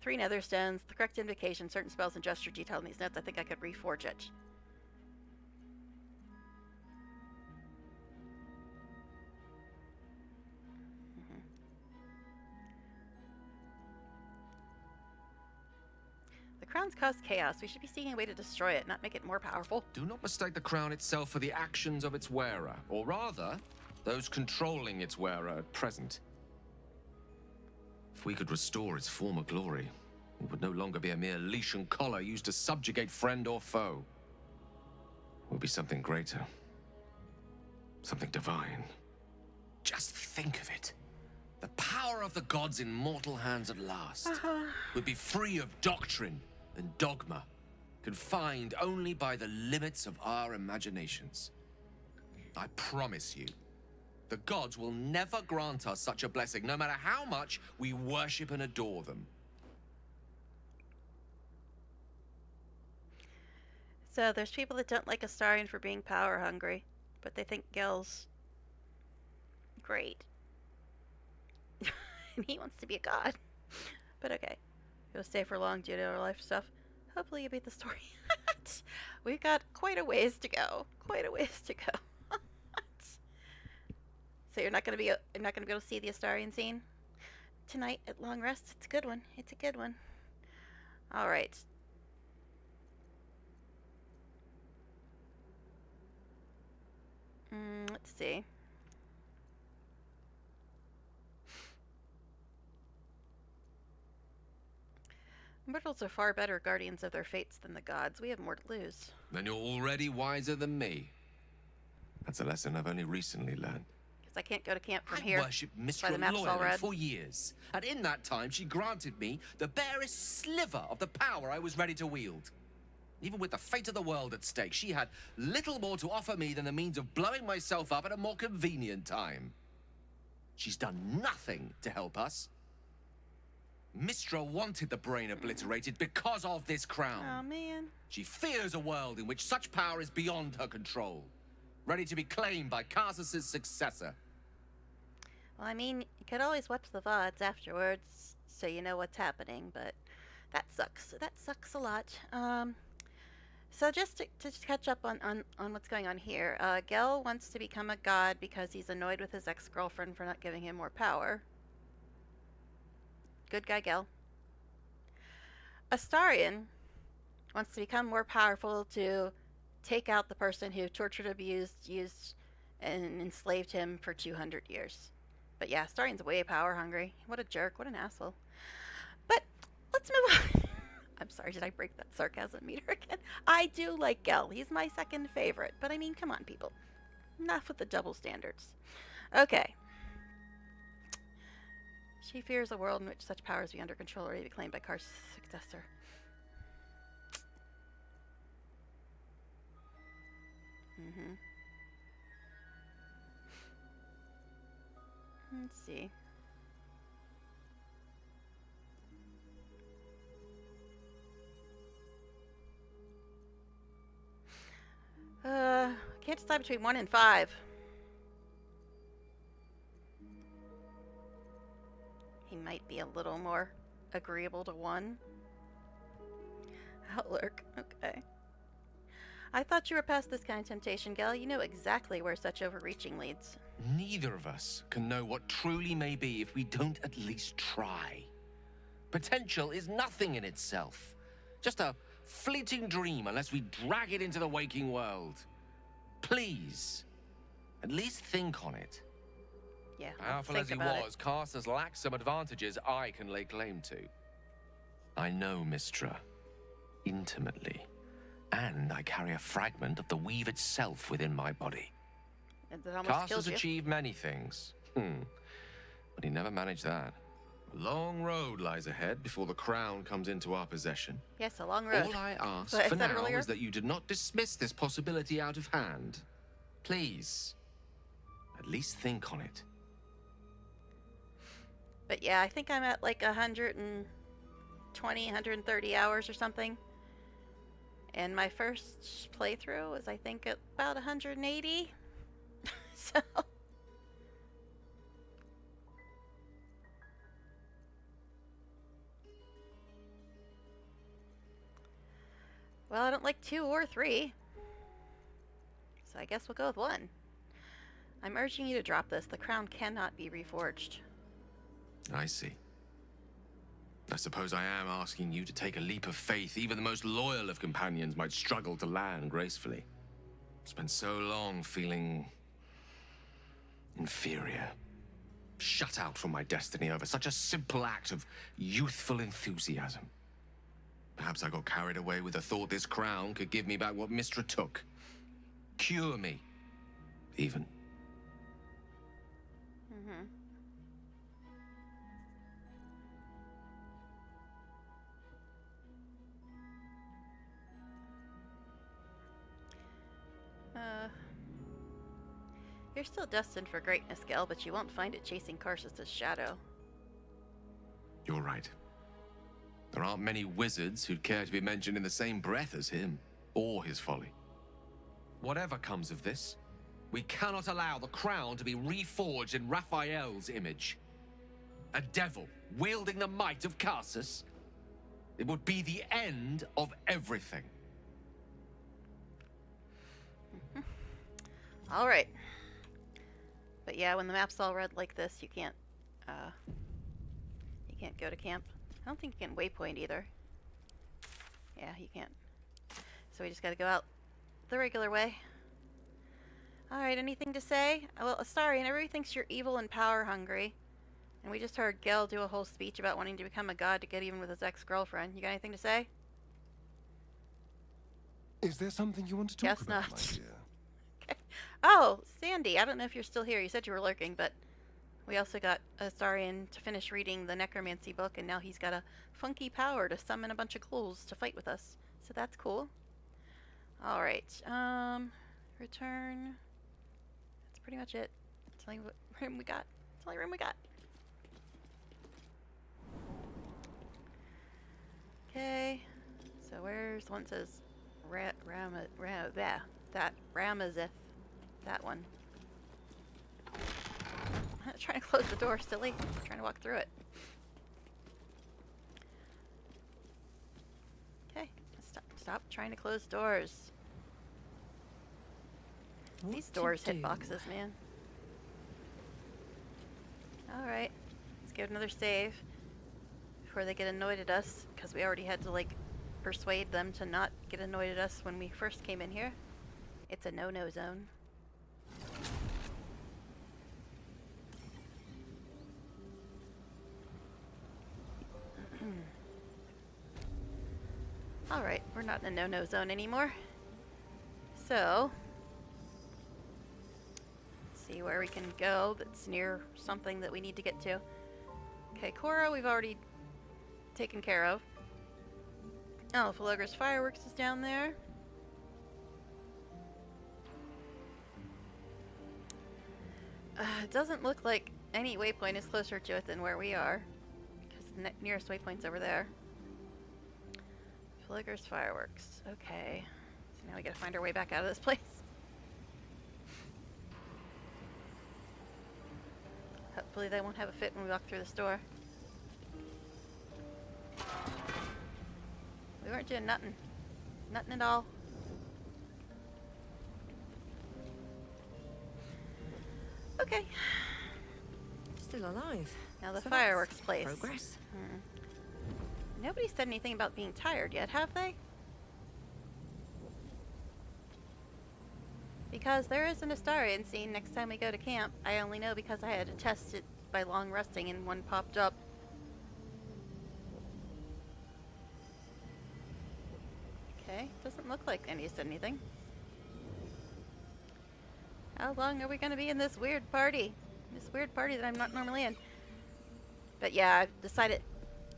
3 netherstones, the correct invocation, certain spells and gesture detailed in these notes. I think I could reforge it. The crown's caused chaos. We should be seeking a way to destroy it, not make it more powerful. Do not mistake the crown itself for the actions of its wearer, or rather, those controlling its wearer at present. If we could restore its former glory, it would no longer be a mere leash and collar used to subjugate friend or foe. It would be something greater. Something divine. Just think of it. The power of the gods in mortal hands at last would be free of doctrine and dogma, confined only by the limits of our imaginations. I promise you, the gods will never grant us such a blessing, no matter how much we worship and adore them. So there's people that don't like Astarion for being power hungry, but they think Gel's great. And he wants to be a god. But okay. He'll stay for long due to our life stuff. Hopefully you beat the story. We've got quite a ways to go. Quite a ways to go. So you're not gonna be able to see the Astarion scene tonight at long rest. It's a good one. It's a good one. All right. Let's see. Mortals are far better guardians of their fates than the gods. We have more to lose. Then you're already wiser than me. That's a lesson I've only recently learned. Because I can't go to camp from I here. worshipped By Mistra the map's all loyally red. for years. And in that time, she granted me the barest sliver of the power I was ready to wield. Even with the fate of the world at stake, she had little more to offer me than the means of blowing myself up at a more convenient time. She's done nothing to help us. Mistra wanted the brain obliterated because of this crown. Oh, man. She fears a world in which such power is beyond her control, ready to be claimed by Karsus's successor. Well, I mean, you could always watch the VODs afterwards so you know what's happening, but that sucks. That sucks a lot. So just to catch up on what's going on here, Gel wants to become a god because he's annoyed with his ex-girlfriend for not giving him more power. Good guy, Gel. Astarion wants to become more powerful to take out the person who tortured, abused, used, and enslaved him for 200 years. But yeah, Astarion's way power hungry. What a jerk. What an asshole. But let's move on. I'm sorry, did I break that sarcasm meter again? I do like Gel. He's my second favorite. But I mean, come on, people. Enough with the double standards. Okay. She fears a world in which such powers be under control or be claimed by Kar's successor. Let's see. Can't decide between 1 and 5. He might be a little more agreeable to 1. Outlook, okay. I thought you were past this kind of temptation, Gel. You know exactly where such overreaching leads. Neither of us can know what truly may be if we don't at least try. Potential is nothing in itself. Just a fleeting dream unless we drag it into the waking world. Please, at least think on it. Yeah, Powerful as he was, Karsus lacks some advantages I can lay claim to. I know Mistra intimately, and I carry a fragment of the weave itself within my body. Karsus achieved many things, but he never managed that. A long road lies ahead before the crown comes into our possession. Yes, a long road. All I ask So I for said now earlier- is that you did not dismiss this possibility out of hand. Please, at least think on it. But yeah, I think I'm at like 120, 130 hours or something. And my first playthrough was, I think, at about 180. So... Well, I don't like 2 or 3. So I guess we'll go with 1. I'm urging you to drop this. The crown cannot be reforged. I see. I suppose I am asking you to take a leap of faith even the most loyal of companions might struggle to land gracefully. Spent so long feeling inferior, shut out from my destiny over such a simple act of youthful enthusiasm. Perhaps I got carried away with the thought this crown could give me back what Mistra took. Cure me, even. You're still destined for greatness, Gel, but you won't find it chasing Karsus' shadow. You're right. There aren't many wizards who'd care to be mentioned in the same breath as him, or his folly. Whatever comes of this, we cannot allow the crown to be reforged in Raphael's image. A devil wielding the might of Karsus. It would be the end of everything. All right. But yeah, when the map's all red like this, you can't go to camp. I don't think you can waypoint either. Yeah, you can't. So we just gotta go out the regular way. Alright, anything to say? Well, Astarion, everybody thinks you're evil and power hungry. And we just heard Gil do a whole speech about wanting to become a god to get even with his ex-girlfriend. You got anything to say? Is there something you want to talk Guess about, not. my dear? Okay. Oh, Sandy, I don't know if you're still here. You said you were lurking, but we also got Astarion to finish reading the necromancy book, and now he's got a funky power to summon a bunch of ghouls to fight with us. So that's cool. Alright, return. That's pretty much it. That's the only room we got. That's the only room we got. Okay, so where's the one that says Ramazith? That one. I'm not trying to close the door, silly. I'm trying to walk through it. Okay, stop trying to close doors. These doors hit boxes, man. Alright, let's give it another save before they get annoyed at us, because we already had to, like, persuade them to not get annoyed at us when we first came in here. It's a no-no zone. Alright, we're not in a no-no zone anymore. So, let's see where we can go that's near something that we need to get to. Okay, Cora we've already taken care of. Oh, Philogre's Fireworks is down there. It doesn't look like any waypoint is closer to it than where we are, because the nearest waypoint's over there. Philogre's Fireworks. Okay. So now we gotta find our way back out of this place. Hopefully they won't have a fit when we walk through this door. We weren't doing nothing. Nothing at all. Okay. Still alive. Now the So fireworks that's place. progress. Nobody said anything about being tired yet, have they? Because there is an Astarion scene next time we go to camp. I only know because I had to test it by long resting and one popped up. Okay, doesn't look like any said anything. How long are we going to be in this weird party? This weird party that I'm not normally in. But yeah, I've decided...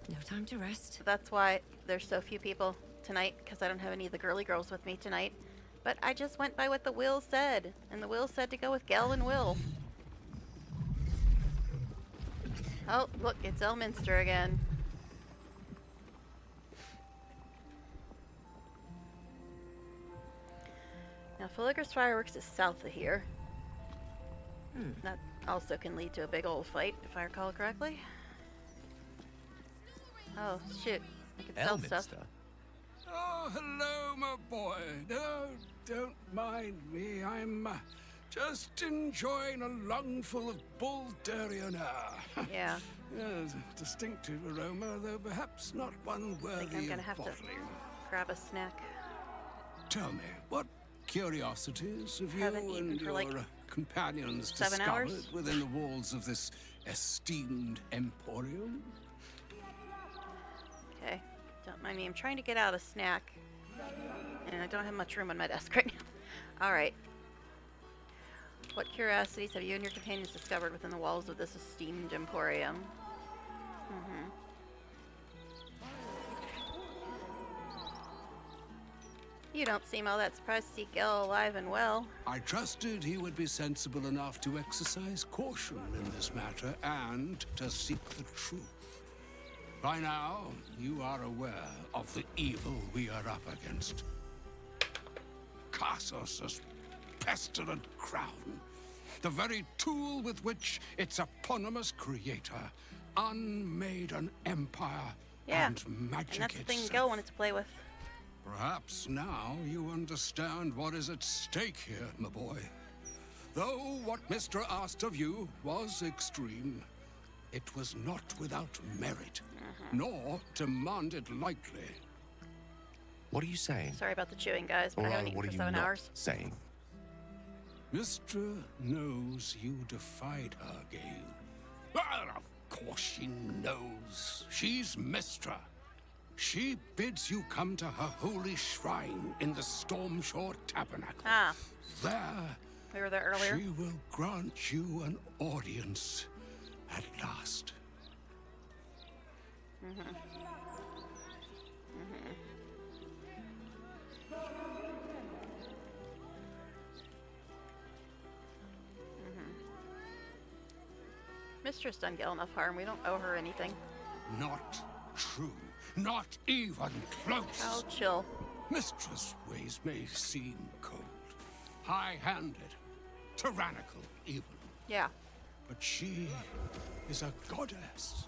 No time to rest. That's why there's so few people tonight, because I don't have any of the girly girls with me tonight. But I just went by what the will said, and the will said to go with Gel and Will. Oh, look, it's Elminster again. Now, Philogre's Fireworks is south of here. That also can lead to a big old fight, if I recall correctly. Oh, shoot. I can sell stuff. Oh, hello, my boy. No, don't mind me. I'm just enjoying a lungful of Baldurian air. Yeah. Yes, a distinctive aroma, though perhaps not one worthy I think I'm gonna of have to bottling. grab a snack. Tell me, what curiosities have Haven't you eaten and for, your like, companions 7 discovered hours? within the walls of this esteemed emporium? Okay, don't mind me. I'm trying to get out a snack, and I don't have much room on my desk right now. Alright. What curiosities have you and your companions discovered within the walls of this esteemed emporium? You don't seem all that surprised to see Gel alive and well. I trusted he would be sensible enough to exercise caution in this matter and to seek the truth. By now, you are aware of the evil we are up against. Cassos' pestilent crown, the very tool with which its eponymous creator unmade an empire and magic and that's the thing itself. Gel wanted to play with. Perhaps now you understand what is at stake here, my boy. Though what Mr. asked of you was extreme, it was not without merit, nor demanded lightly. What are you saying? Sorry about the chewing, guys, but Or I haven't rather, eaten what for are you 7 not hours. saying? Mr. knows you defied her, Gale. course she knows. She's Mistra. She bids you come to her holy shrine in the Stormshore Tabernacle. Ah. There, we were there earlier. She will grant you an audience at last. Mistress done Gale enough harm. We don't owe her anything. Not true. Not even close. Oh, chill. Mistress' ways may seem cold, high-handed, tyrannical even. Yeah. But she is a goddess.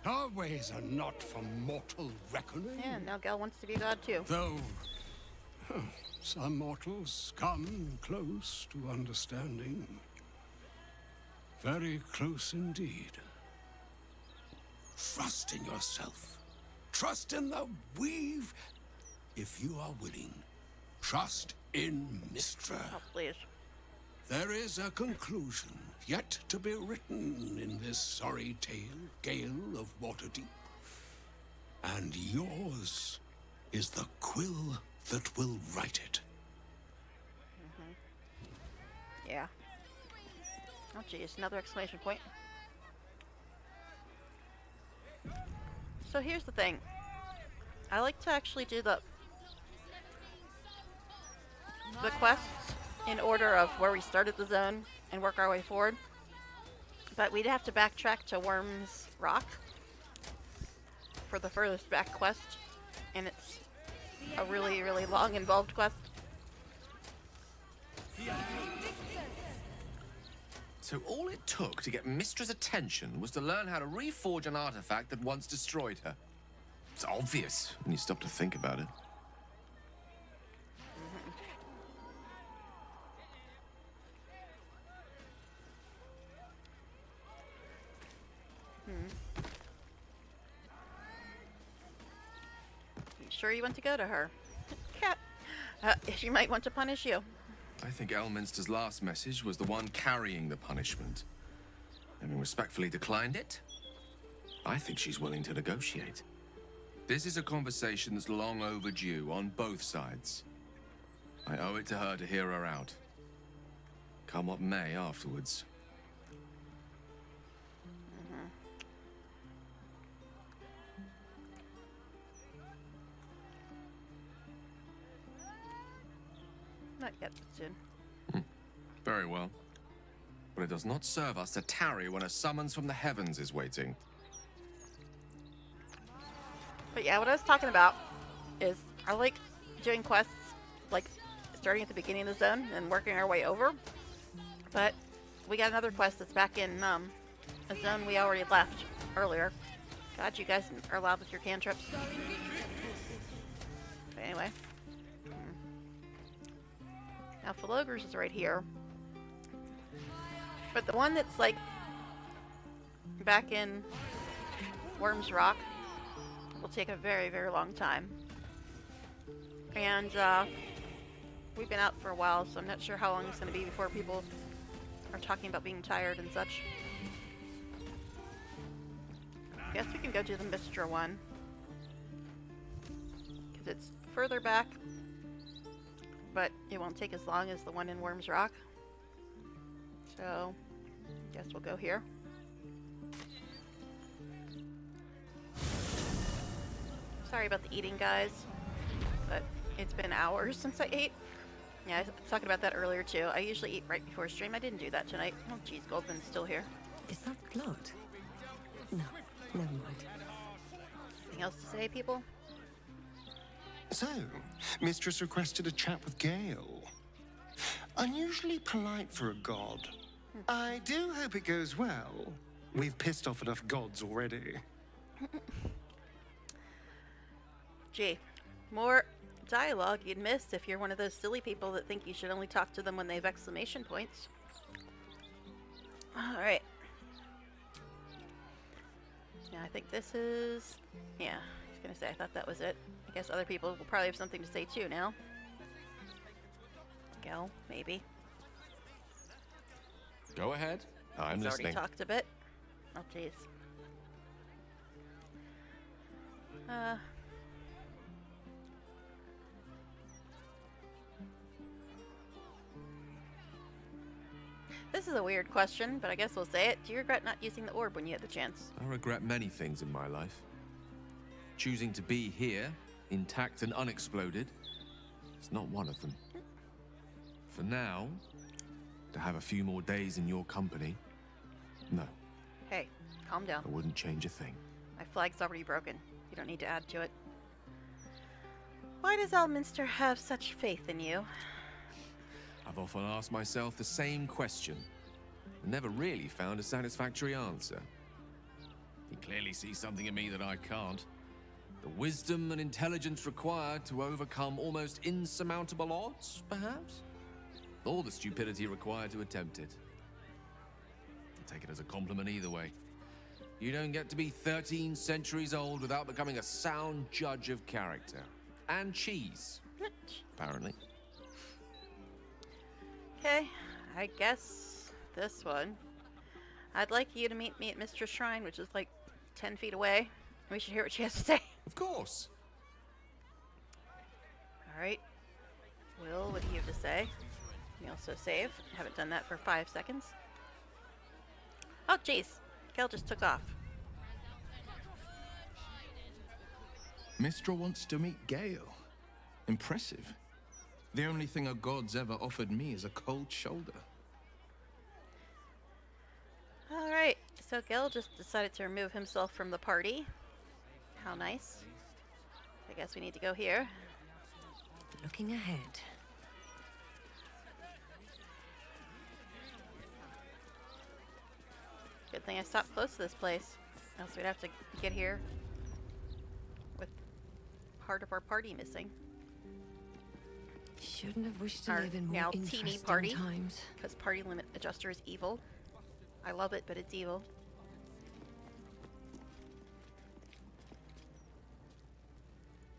Her ways are not for mortal reckoning. Yeah, now Gale wants to be god too. Though some mortals come close to understanding. Very close indeed. Trust in yourself. Trust in the weave. If you are willing, trust in Mistra. Oh, please. There is a conclusion yet to be written in this sorry tale, Gale of Waterdeep. And yours is the quill that will write it. Yeah. Oh, geez, another exclamation point. So here's the thing. I like to actually do the quests in order of where we started the zone and work our way forward. But we'd have to backtrack to Worm's Rock for the furthest back quest. And it's a really, really long, involved quest. So all it took to get Mistra's attention was to learn how to reforge an artifact that once destroyed her. It's obvious when you stop to think about it. You sure you want to go to her? Cat. She might want to punish you. I think Elminster's last message was the one carrying the punishment. Having respectfully declined it, I think she's willing to negotiate. This is a conversation that's long overdue on both sides. I owe it to her to hear her out. Come what may afterwards. Not yet, but soon. Very well. But it does not serve us to tarry when a summons from the heavens is waiting. But yeah, what I was talking about is I like doing quests, like starting at the beginning of the zone and working our way over. But we got another quest that's back in a zone we already left earlier. God, you guys are loud with your cantrips. But anyway. Now, Philogers is right here. But the one that's, like, back in Worm's Rock will take a very, very long time. And, we've been out for a while, so I'm not sure how long it's going to be before people are talking about being tired and such. I guess we can go do the Mistra one. Because it's further back. But it won't take as long as the one in Worm's Rock. So, guess we'll go here. Sorry about the eating, guys. But it's been hours since I ate. Yeah, I was talking about that earlier, too. I usually eat right before stream. I didn't do that tonight. Oh, geez, Goldman's still here. Is that blood? No, never mind. Anything else to say, people? So, Mistress requested a chat with Gale. Unusually polite for a god. I do hope it goes well. We've pissed off enough gods already. Gee, more dialogue you'd miss if you're one of those silly people that think you should only talk to them when they have exclamation points. Alright. Yeah, I think this is... Yeah, I was gonna say, I thought that was it. I guess other people will probably have something to say too now. Gale, maybe. Go ahead. I'm He's listening. already talked a bit. Oh, jeez. This is a weird question, but I guess we'll say it. Do you regret not using the orb when you had the chance? I regret many things in my life. Choosing to be here, intact and unexploded, is not one of them. For now, to have a few more days in your company, no. Hey, calm down. I wouldn't change a thing. My flag's already broken. You don't need to add to it. Why does Elminster have such faith in you? I've often asked myself the same question, and never really found a satisfactory answer. He clearly sees something in me that I can't. The wisdom and intelligence required to overcome almost insurmountable odds, perhaps? Or the stupidity required to attempt it. I'll take it as a compliment either way. You don't get to be 13 centuries old without becoming a sound judge of character. And cheese, apparently. Okay, I guess this one. I'd like you to meet me at Mistress Shrine, which is like 10 feet away. We should hear what she has to say. Of course. Alright. Will, what do you have to say? You also save. Haven't done that for 5 seconds. Oh, jeez. Kel just took off. Mistra wants to meet Gale. Impressive. The only thing a god's ever offered me is a cold shoulder. Alright, so Gil just decided to remove himself from the party. How nice. I guess we need to go here. Looking ahead. Good thing I stopped close to this place. Else we'd have to get here with part of our party missing. Shouldn't have wished to Our live in more now interesting teeny party, times. because party limit adjuster is evil. I love it, but it's evil.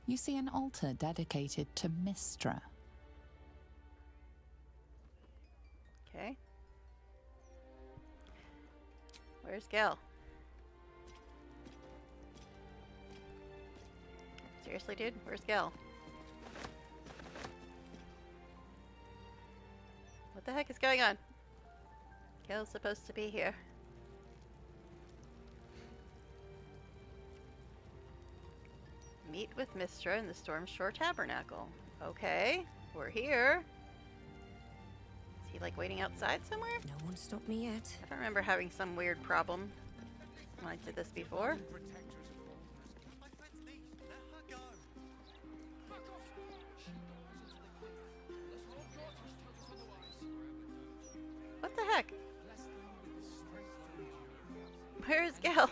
You see an altar dedicated to Mistra. Okay. Where's Gil? Seriously, dude? Where's Gil? What the heck is going on? Gil's supposed to be here. Meet with Mistra in the Stormshore Tabernacle. Okay, we're here. Is he like waiting outside somewhere? No one stopped me yet. I don't remember having some weird problem when I did this before. What the heck? Where is Gil?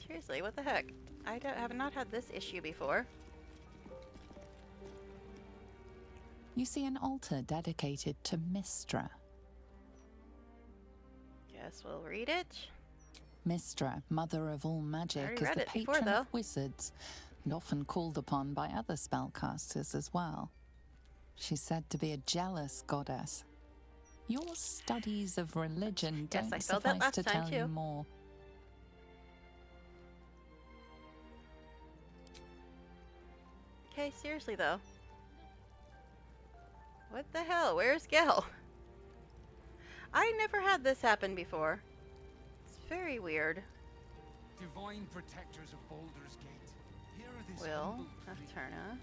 Seriously, what the heck? I have not had this issue before. You see an altar dedicated to Mistra. Guess we'll read it. Mistra, mother of all magic, is read the it before, patron though. of wizards, and often called upon by other spellcasters as well. She's said to be a jealous goddess. Your studies of religion Yes, don't I spelled that suffice last to time, tell you too. more. Okay, seriously though. What the hell? Where's Gil? I never had this happen before. It's very weird. Divine protectors of Baldur's Gate, here are this Will, humble plea. Aterna,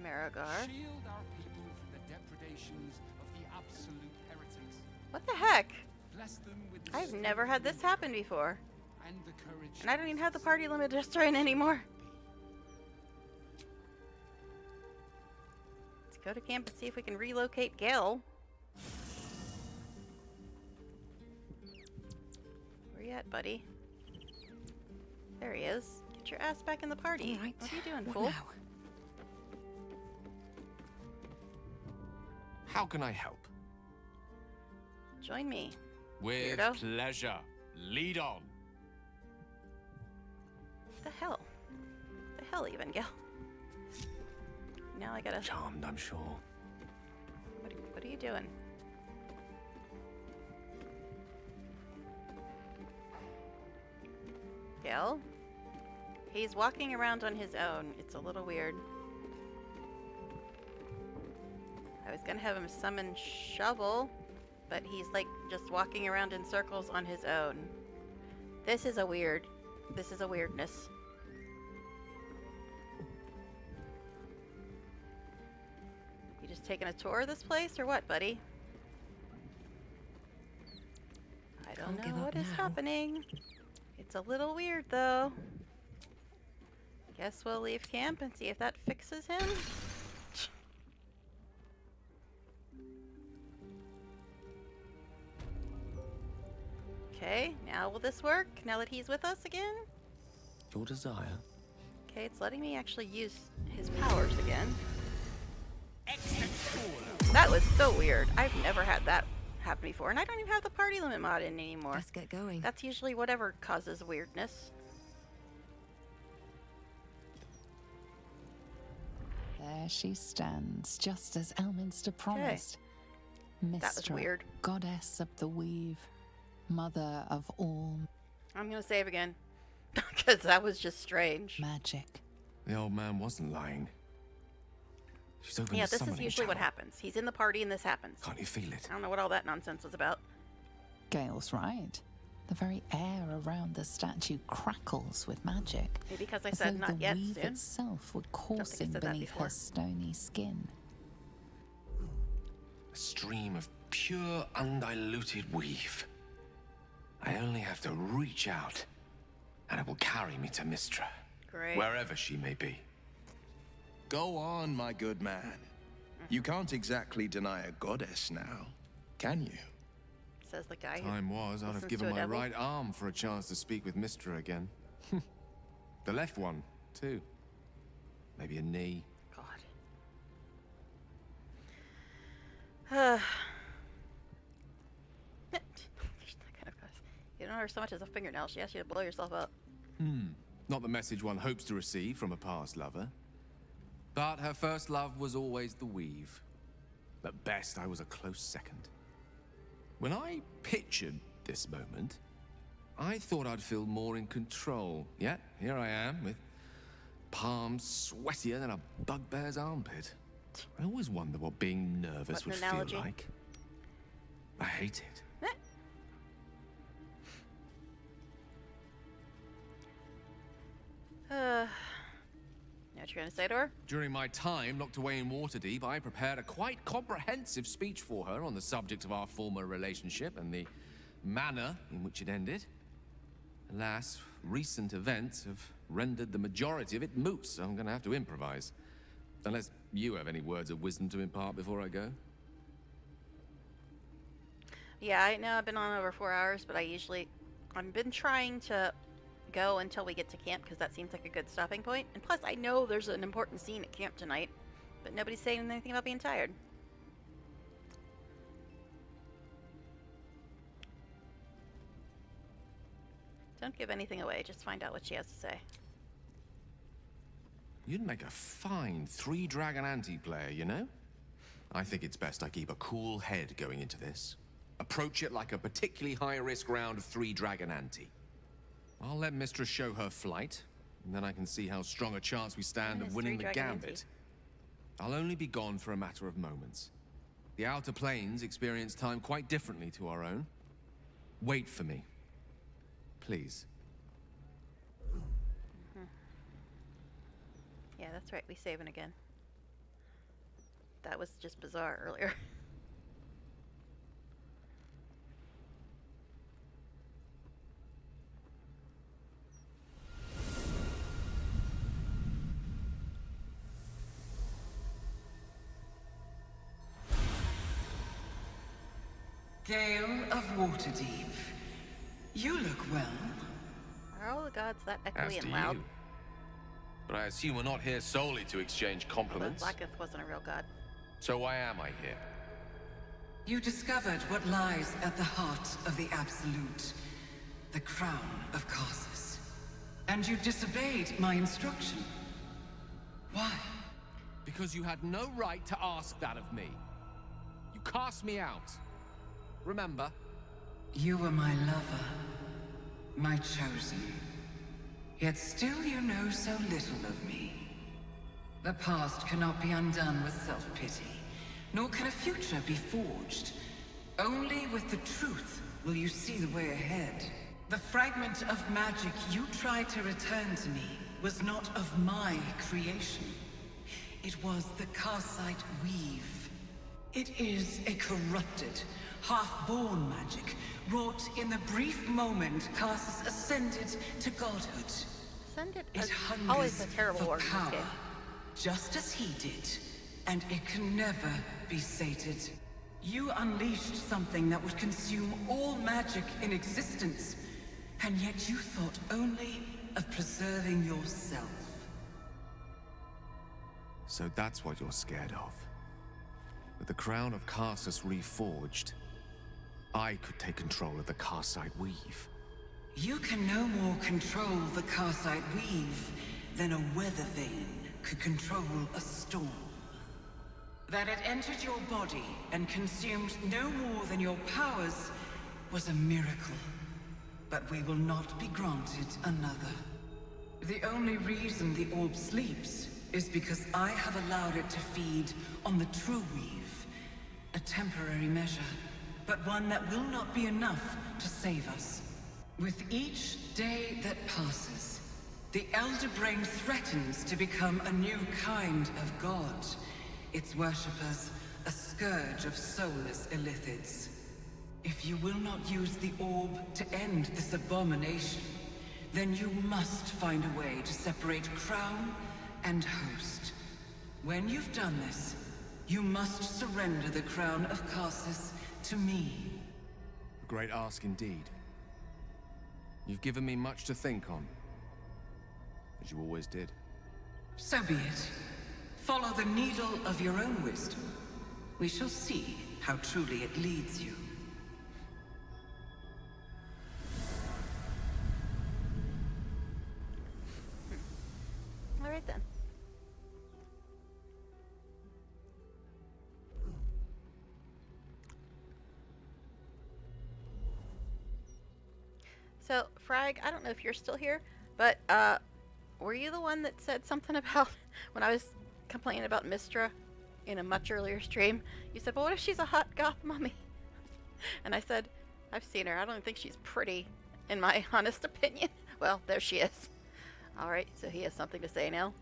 Marigar. Shield our people from the depredations of the absolute heretics. What the heck? Bless them with the I've strength never had this happen before. and the courage. And I don't even have the party limit adjuster in anymore. Let's go to camp and see if we can relocate Gil. Where you at, buddy? There he is. Get your ass back in the party. All right. What are you doing, What fool? now? How can I help? Join me. With Weirdo. pleasure. Lead on. What the hell? What the hell even, Gil? Now I gotta... Charmed, I'm sure. What are you doing? Gale? He's walking around on his own. It's a little weird. I was gonna have him summon Shovel, but he's like just walking around in circles on his own. This is a weirdness. You just taking a tour of this place or what, buddy? I don't Can't give know up what is now. happening. It's a little weird though. Guess we'll leave camp and see if that fixes him. Okay, now will this work? Now that he's with us again? Your desire. Okay, it's letting me actually use his powers again. That was so weird. I've never had that happen before, and I don't even have the party limit mod in anymore. Let's get going. That's usually whatever causes weirdness. There she stands, just as Elminster promised. That was Mystra, weird. goddess of the weave, mother of all I'm gonna save again. Because that was just strange. magic. The old man wasn't lying. She's opened Yeah, the this is summoning usually what channel. happens. He's in the party and this happens. Can't you feel it? I don't know what all that nonsense was about. Gale's right. The very air around the statue crackles with magic. Maybe because I as said though not the yet weave soon. itself would Don't think I coursing said that beneath before. her stony skin. A stream of pure, undiluted weave. I only have to reach out, and it will carry me to Mystra. Great. Wherever she may be. Go on, my good man. You can't exactly deny a goddess now, can you? Says the guy who Time was, I'd have listens given to a my devil. right arm for a chance to speak with Mystra again. The left one, too. Maybe a knee. God. She's that kind of goddess. You don't know her so much as a fingernail. She asks you to blow yourself up. Not the message one hopes to receive from a past lover. But her first love was always the weave. At best, I was a close second. When I pictured this moment, I thought I'd feel more in control. Yet, here I am, with palms sweatier than a bugbear's armpit. I always wonder what being nervous What an would analogy. feel like. I hate it. Know what you're gonna say to her? During my time locked away in Waterdeep, I prepared a quite comprehensive speech for her on the subject of our former relationship and the manner in which it ended. Alas, recent events have rendered the majority of it moot, so I'm gonna have to improvise. Unless you have any words of wisdom to impart before I go. Yeah, I know I've been on over 4 hours, but I've been trying to go until we get to camp because that seems like a good stopping point. And plus, I know there's an important scene at camp tonight, but nobody's saying anything about being tired. Don't give anything away, just find out what she has to say. You'd make a fine three-dragon anti-player, you know? I think it's best I keep a cool head going into this. Approach it like a particularly high-risk round of three-dragon ante. I'll let Mistress show her flight, and then I can see how strong a chance we stand What of is winning the three-dragon gambit. ante? I'll only be gone for a matter of moments. The Outer Planes experience time quite differently to our own. Wait for me. Please. Yeah, that's right, we saving again. That was just bizarre earlier. Gale of Waterdeep. You look well. Are all the gods that As echoey do and loud? you. But I assume we're not here solely to exchange But compliments. Blacketh wasn't a real god. So why am I here? You discovered what lies at the heart of the Absolute, the crown of Karsus. And you disobeyed my instruction. Why? Because you had no right to ask that of me. You cast me out. Remember? You were my lover, my chosen. Yet still you know so little of me. The past cannot be undone with self-pity, nor can a future be forged. Only with the truth will you see the way ahead. The fragment of magic you tried to return to me was not of my creation. It was the Karsite Weave. It is a corrupted, half-born magic, wrought in the brief moment Karsus ascended to godhood. Ascended It is hungers always a terrible for word in this power, game. just as he did, and it can never be sated. You unleashed something that would consume all magic in existence, and yet you thought only of preserving yourself. So that's what you're scared of. With the crown of Karsus reforged, I could take control of the Karsite Weave. You can no more control the Karsite Weave than a weather vane could control a storm. That it entered your body and consumed no more than your powers was a miracle. But we will not be granted another. The only reason the orb sleeps is because I have allowed it to feed on the true weave. A temporary measure, but one that will not be enough to save us. With each day that passes, the Elder Brain threatens to become a new kind of god. Its worshippers, a scourge of soulless illithids. If you will not use the orb to end this abomination, then you must find a way to separate crown and host. When you've done this, you must surrender the crown of Karsus to me. A great ask indeed. You've given me much to think on, as you always did. So be it. Follow the needle of your own wisdom. We shall see how truly it leads you. All right then. So, Frag, I don't know if you're still here, but were you the one that said something about when I was complaining about Mistra in a much earlier stream? You said, "But what if she's a hot goth mummy?" And I said, "I've seen her. I don't think she's pretty, in my honest opinion." Well, there she is. All right, so he has something to say now.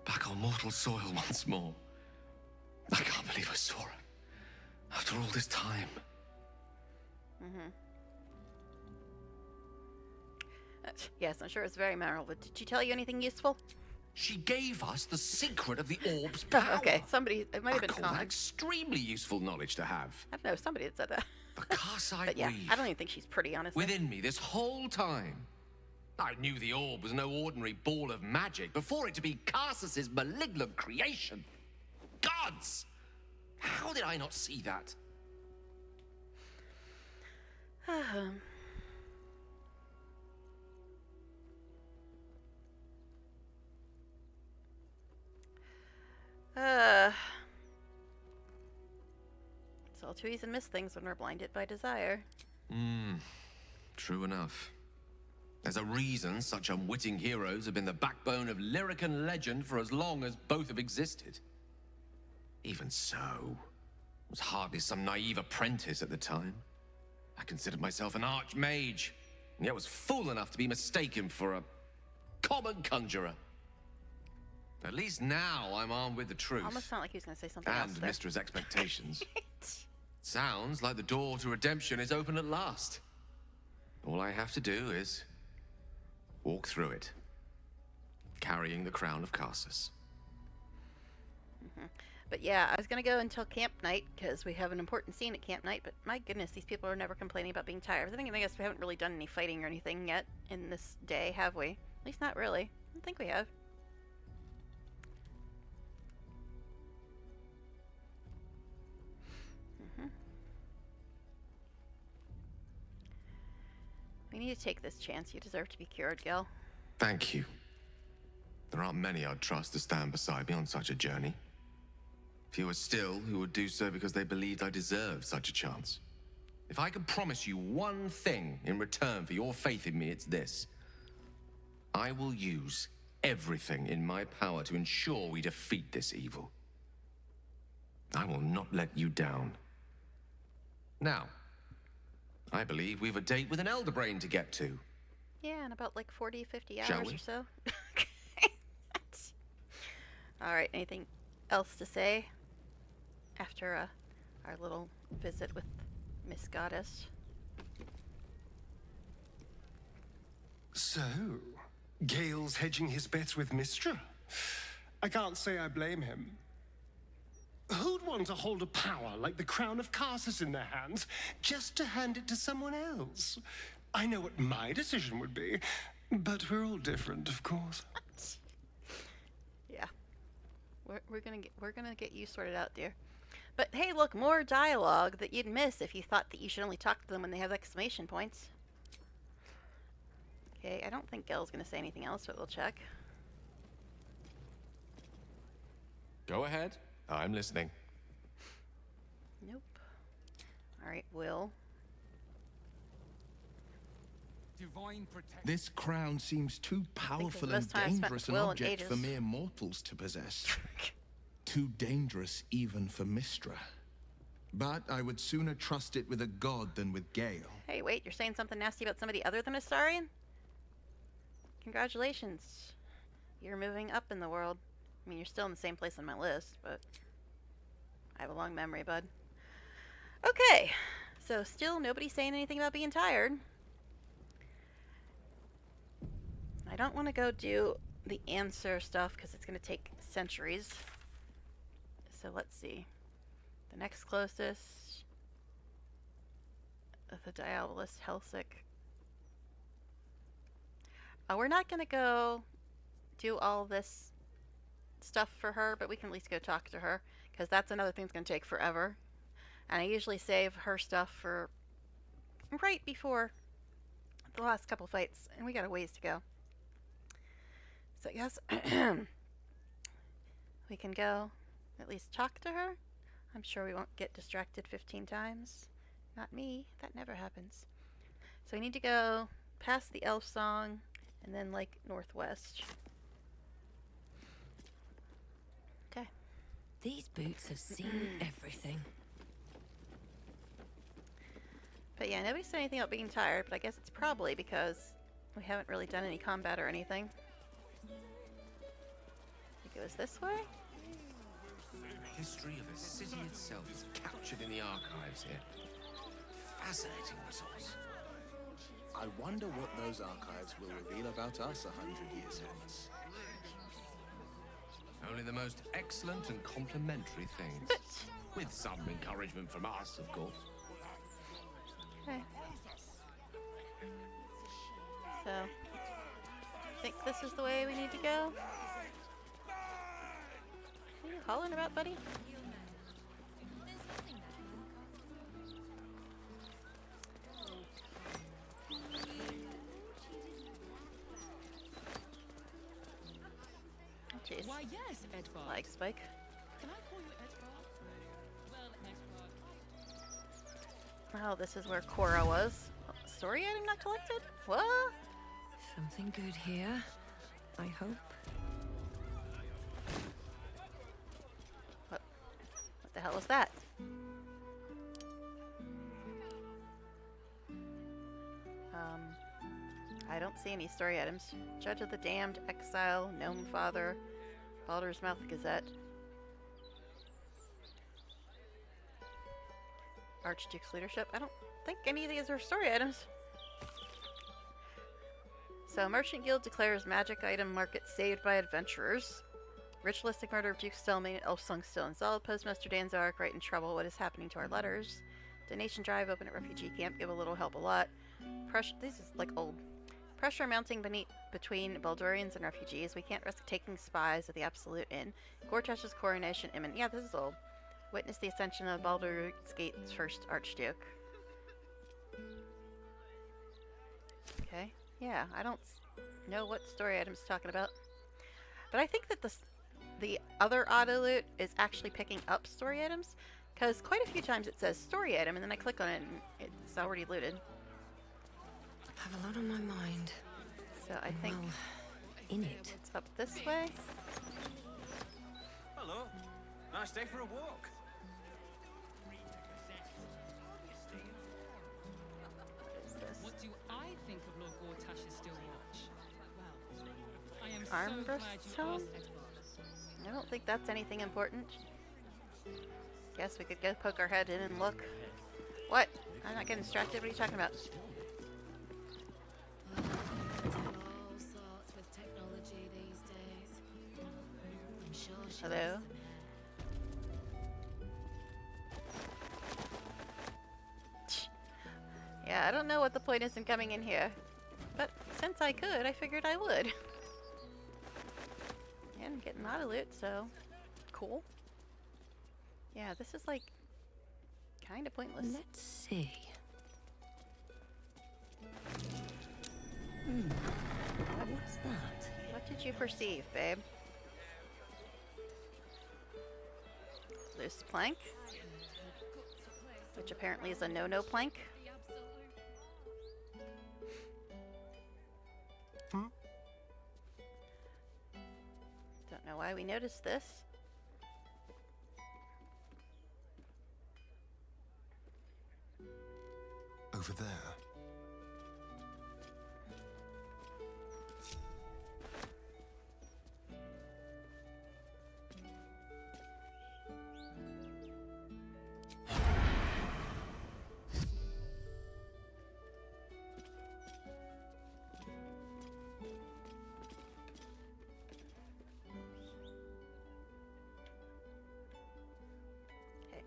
Back on mortal soil once more. I can't believe I saw her. After all this time. Yes, I'm sure it's very memorable. But did she tell you anything useful? She gave us the secret of the orb's power. Okay, somebody, it might have been I call that Connor. extremely useful knowledge to have. I don't know, somebody had said that. The Karsite But yeah, Weave. I don't even think she's pretty, honestly. Within me this whole time. I knew the orb was no ordinary ball of magic before it to be Karsus's malignant creation. Gods! How did I not see that? It's all too easy to miss things when we're blinded by desire. True enough. There's a reason such unwitting heroes have been the backbone of lyric and legend for as long as both have existed. Even so, I was hardly some naive apprentice at the time. I considered myself an archmage, and yet was fool enough to be mistaken for a common conjurer. At least now I'm armed with the truth. Almost sounded like he was going to say something And else there. Mistra's expectations. Sounds like the door to redemption is open at last. All I have to do is walk through it, carrying the crown of Karsus. But yeah, I was going to go until camp night because we have an important scene at camp night, but my goodness, these people are never complaining about being tired. I guess we haven't really done any fighting or anything yet in this day, have we? At least not really. I don't think we have. We need to take this chance. You deserve to be cured, Gil. Thank you. There aren't many I'd trust to stand beside me on such a journey. Fewer still who would do so because they believed I deserved such a chance. If I could promise you one thing in return for your faith in me, it's this. I will use everything in my power to ensure we defeat this evil. I will not let you down. Now, I believe we've a date with an Elder Brain to get to. Yeah, in about like 40, 50 Shall hours we? or so. Alright, anything else to say after our little visit with Miss Goddess? So, Gale's hedging his bets with Mystra? I can't say I blame him. Who'd want to hold a power like the crown of Carsus in their hands just to hand it to someone else? I know what my decision would be, but we're all different, of course. Yeah. We're gonna get you sorted out, dear. But hey, look, more dialogue that you'd miss if you thought that you should only talk to them when they have exclamation points. Okay, I don't think Gel's gonna say anything else, but we'll check. Go ahead. I'm listening. Nope. Alright, Will. Divine protection. This crown seems too powerful and most time spent dangerous with an Will in object for ages. mere mortals to possess. Too dangerous even for Mystra. But I would sooner trust it with a god than with Gale. Hey, wait, you're saying something nasty about somebody other than Astarion? Congratulations. You're moving up in the world. I mean, you're still in the same place on my list, but I have a long memory, bud. Okay, so still nobody saying anything about being tired. I don't want to go do the answer stuff because it's going to take centuries. So let's see. The next closest, the Diabolus Helsik. We're not going to go do all this stuff for her, but we can at least go talk to her, because that's another thing that's going to take forever. And I usually save her stuff for right before the last couple fights, and we got a ways to go. So yes, we can go at least talk to her. I'm sure we won't get distracted 15 times. Not me. That never happens. So we need to go past the elf song and then like northwest. Okay. These boots have seen everything. But yeah, nobody said anything about being tired, but I guess it's probably because we haven't really done any combat or anything. I think it was this way? The history of the city itself is captured in the archives here. Fascinating resource. I wonder what those archives will reveal about us 100 years hence. Only the most excellent and complimentary things. With some encouragement from us, of course. Okay. So, I think this is the way we need to go. What are you hollering about, buddy? Jeez. Why, yes, Edvard. Like Spike. Can I call you Edvard? Well, Edvard. Oh, this is where Cora was. Story item not collected? What? Something good here, I hope. What the hell was that? I don't see any story items. Judge of the Damned, Exile, Gnome Father, Baldur's Mouth Gazette. Archduke's Leadership. I don't think any of these are story items. So, Merchant Guild declares magic item market saved by adventurers. Ritualistic murder of Duke Stelmane, Elfsong still unsolved. Postmaster Danzark, right in trouble. What is happening to our letters? Donation drive open at refugee camp. Give a little, help a lot. This is like old. Pressure mounting between Baldurians and refugees. We can't risk taking spies at the Absolute Inn. Gortash's coronation imminent. Yeah, this is old. Witness the ascension of Baldur's Gate's first Archduke. Okay. Yeah, I don't know what story item's talking about. But I think that the other auto loot is actually picking up story items, Because quite a few times it says story item, and then I click on it and it's already looted. I have a lot on my mind. So I think Well, in it. it's up this way. Hello. Nice day for a walk. What do I think of Lord Gortash's still watch? Well, I am Armbrust so glad you tome? asked, Edward. I don't think that's anything important. Guess we could go poke our head in and look. What? I'm not getting distracted. What are you talking about? All sorts with technology these days. I'm sure she Hello? Yeah, I don't know what the point is in coming in here. But since I could, I figured I would. And I'm getting a lot of loot, so cool. Yeah, this is like kind of pointless. Let's see. What's that? What did you perceive, babe? Loose plank, which apparently is a no-no plank. Don't know why we noticed this. Over there. Okay,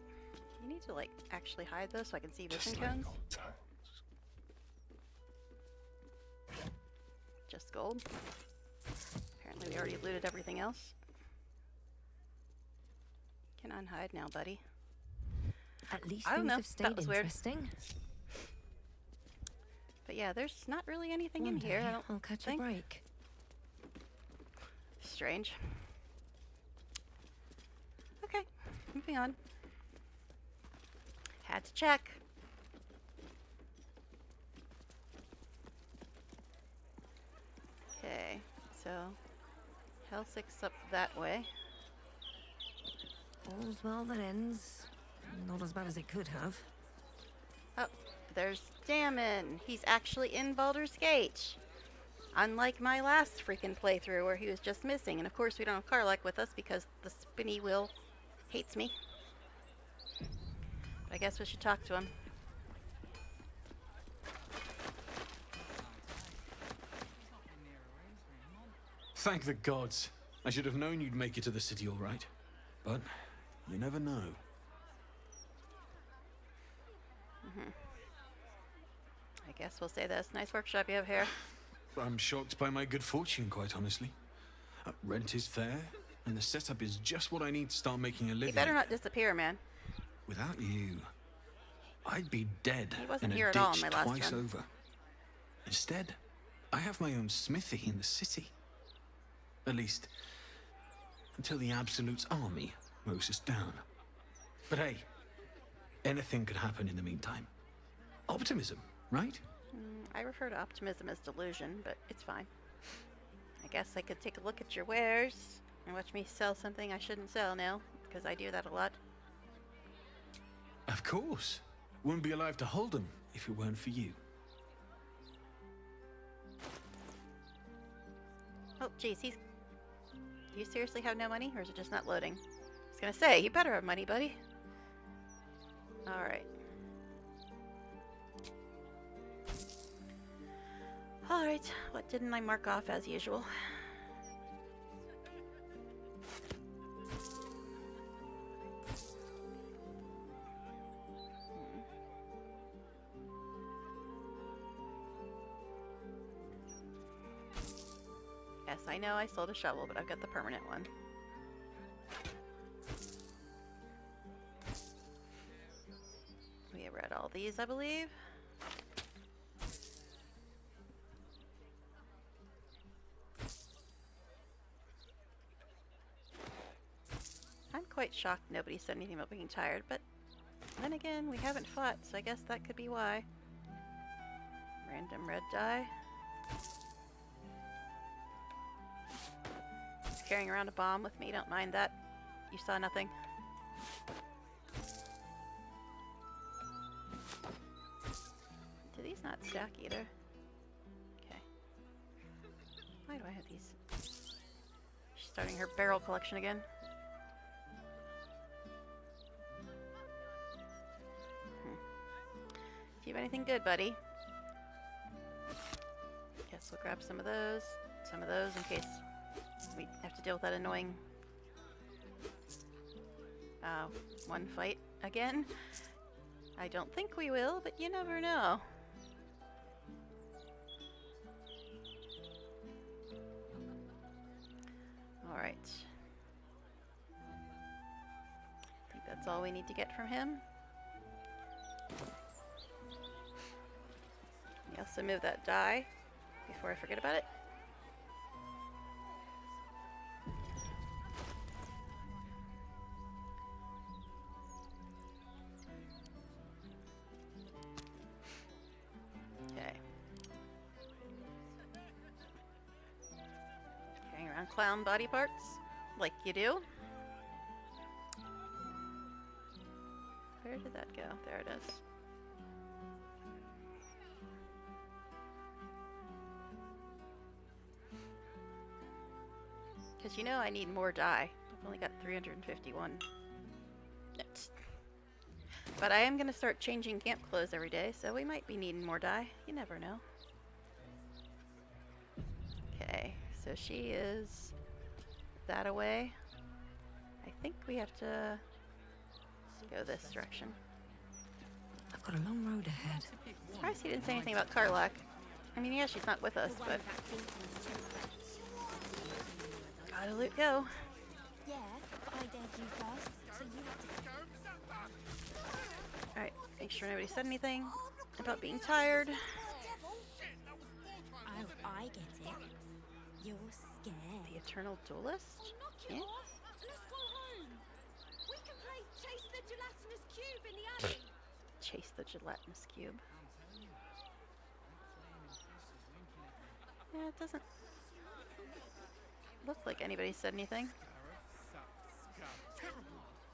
you need to like actually hide those so I can see vision cones. Just gold. Apparently we already looted everything else. Can unhide now, buddy. At least I don't things know. have stayed That was weird. interesting. But yeah, there's not really anything One in here. day I don't I'll catch think. a break. Strange. Okay, moving on. Had to check. Okay, so Helsix up that way. All's well that ends. Not as bad as it could have. Oh, there's Damon. He's actually in Baldur's Gate. Unlike my last freaking playthrough where he was just missing. And of course we don't have Karlach with us because the spinny wheel hates me. But I guess we should talk to him. Thank the gods. I should have known you'd make it to the city all right. But you never know. I guess we'll say this. Nice workshop you have here. I'm shocked by my good fortune, quite honestly. Rent is fair, and the setup is just what I need to start making a living. You better not disappear, man. Without you, I'd be dead He wasn't in a here at ditch all in my last twice run. over. Instead, I have my own smithy in the city. At least, until the Absolute's army mows us down. But hey, anything could happen in the meantime. Optimism, right? I refer to optimism as delusion, but it's fine. I guess I could take a look at your wares and watch me sell something I shouldn't sell now, because I do that a lot. Of course. Wouldn't be alive to hold them if it weren't for you. Oh, geez, do you seriously have no money, or is it just not loading? I was gonna say, you better have money, buddy. Alright. Alright, what didn't I mark off as usual? Yes, I know I sold a shovel, but I've got the permanent one. We have read all these, I believe. I'm quite shocked nobody said anything about being tired, but Then again, we haven't fought, so I guess that could be why. Random red die. Just carrying around a bomb with me, don't mind that. You saw nothing. Do these not stack either? Okay. Why do I have these? She's starting her barrel collection again. Do you have anything good, buddy? Guess we'll grab some of those in case we have to deal with that annoying one fight again. I don't think we will, but you never know. Alright. I think that's all we need to get from him. You also move that die before I forget about it. Okay. Carrying around clown body parts, like you do. Where did that go? There it is. Because you know I need more die. I've only got 351. But I am going to start changing camp clothes every day, so we might be needing more die. You never know. Okay, so she is that away. I think we have to go this direction. I've got a long road ahead. Surprised he didn't say anything about Karlak. I mean, yeah, she's not with us, but... Gotta loot go. Yeah, but I dared you first, so you have to. Alright, make sure nobody said anything about being tired. Oh, I get it. You're scared. The Eternal Duelist? Knock it off. Let's go home. We can play Chase the Gelatinous Cube in the alley. Chase the Gelatinous Cube. Yeah, it doesn't look like anybody said anything.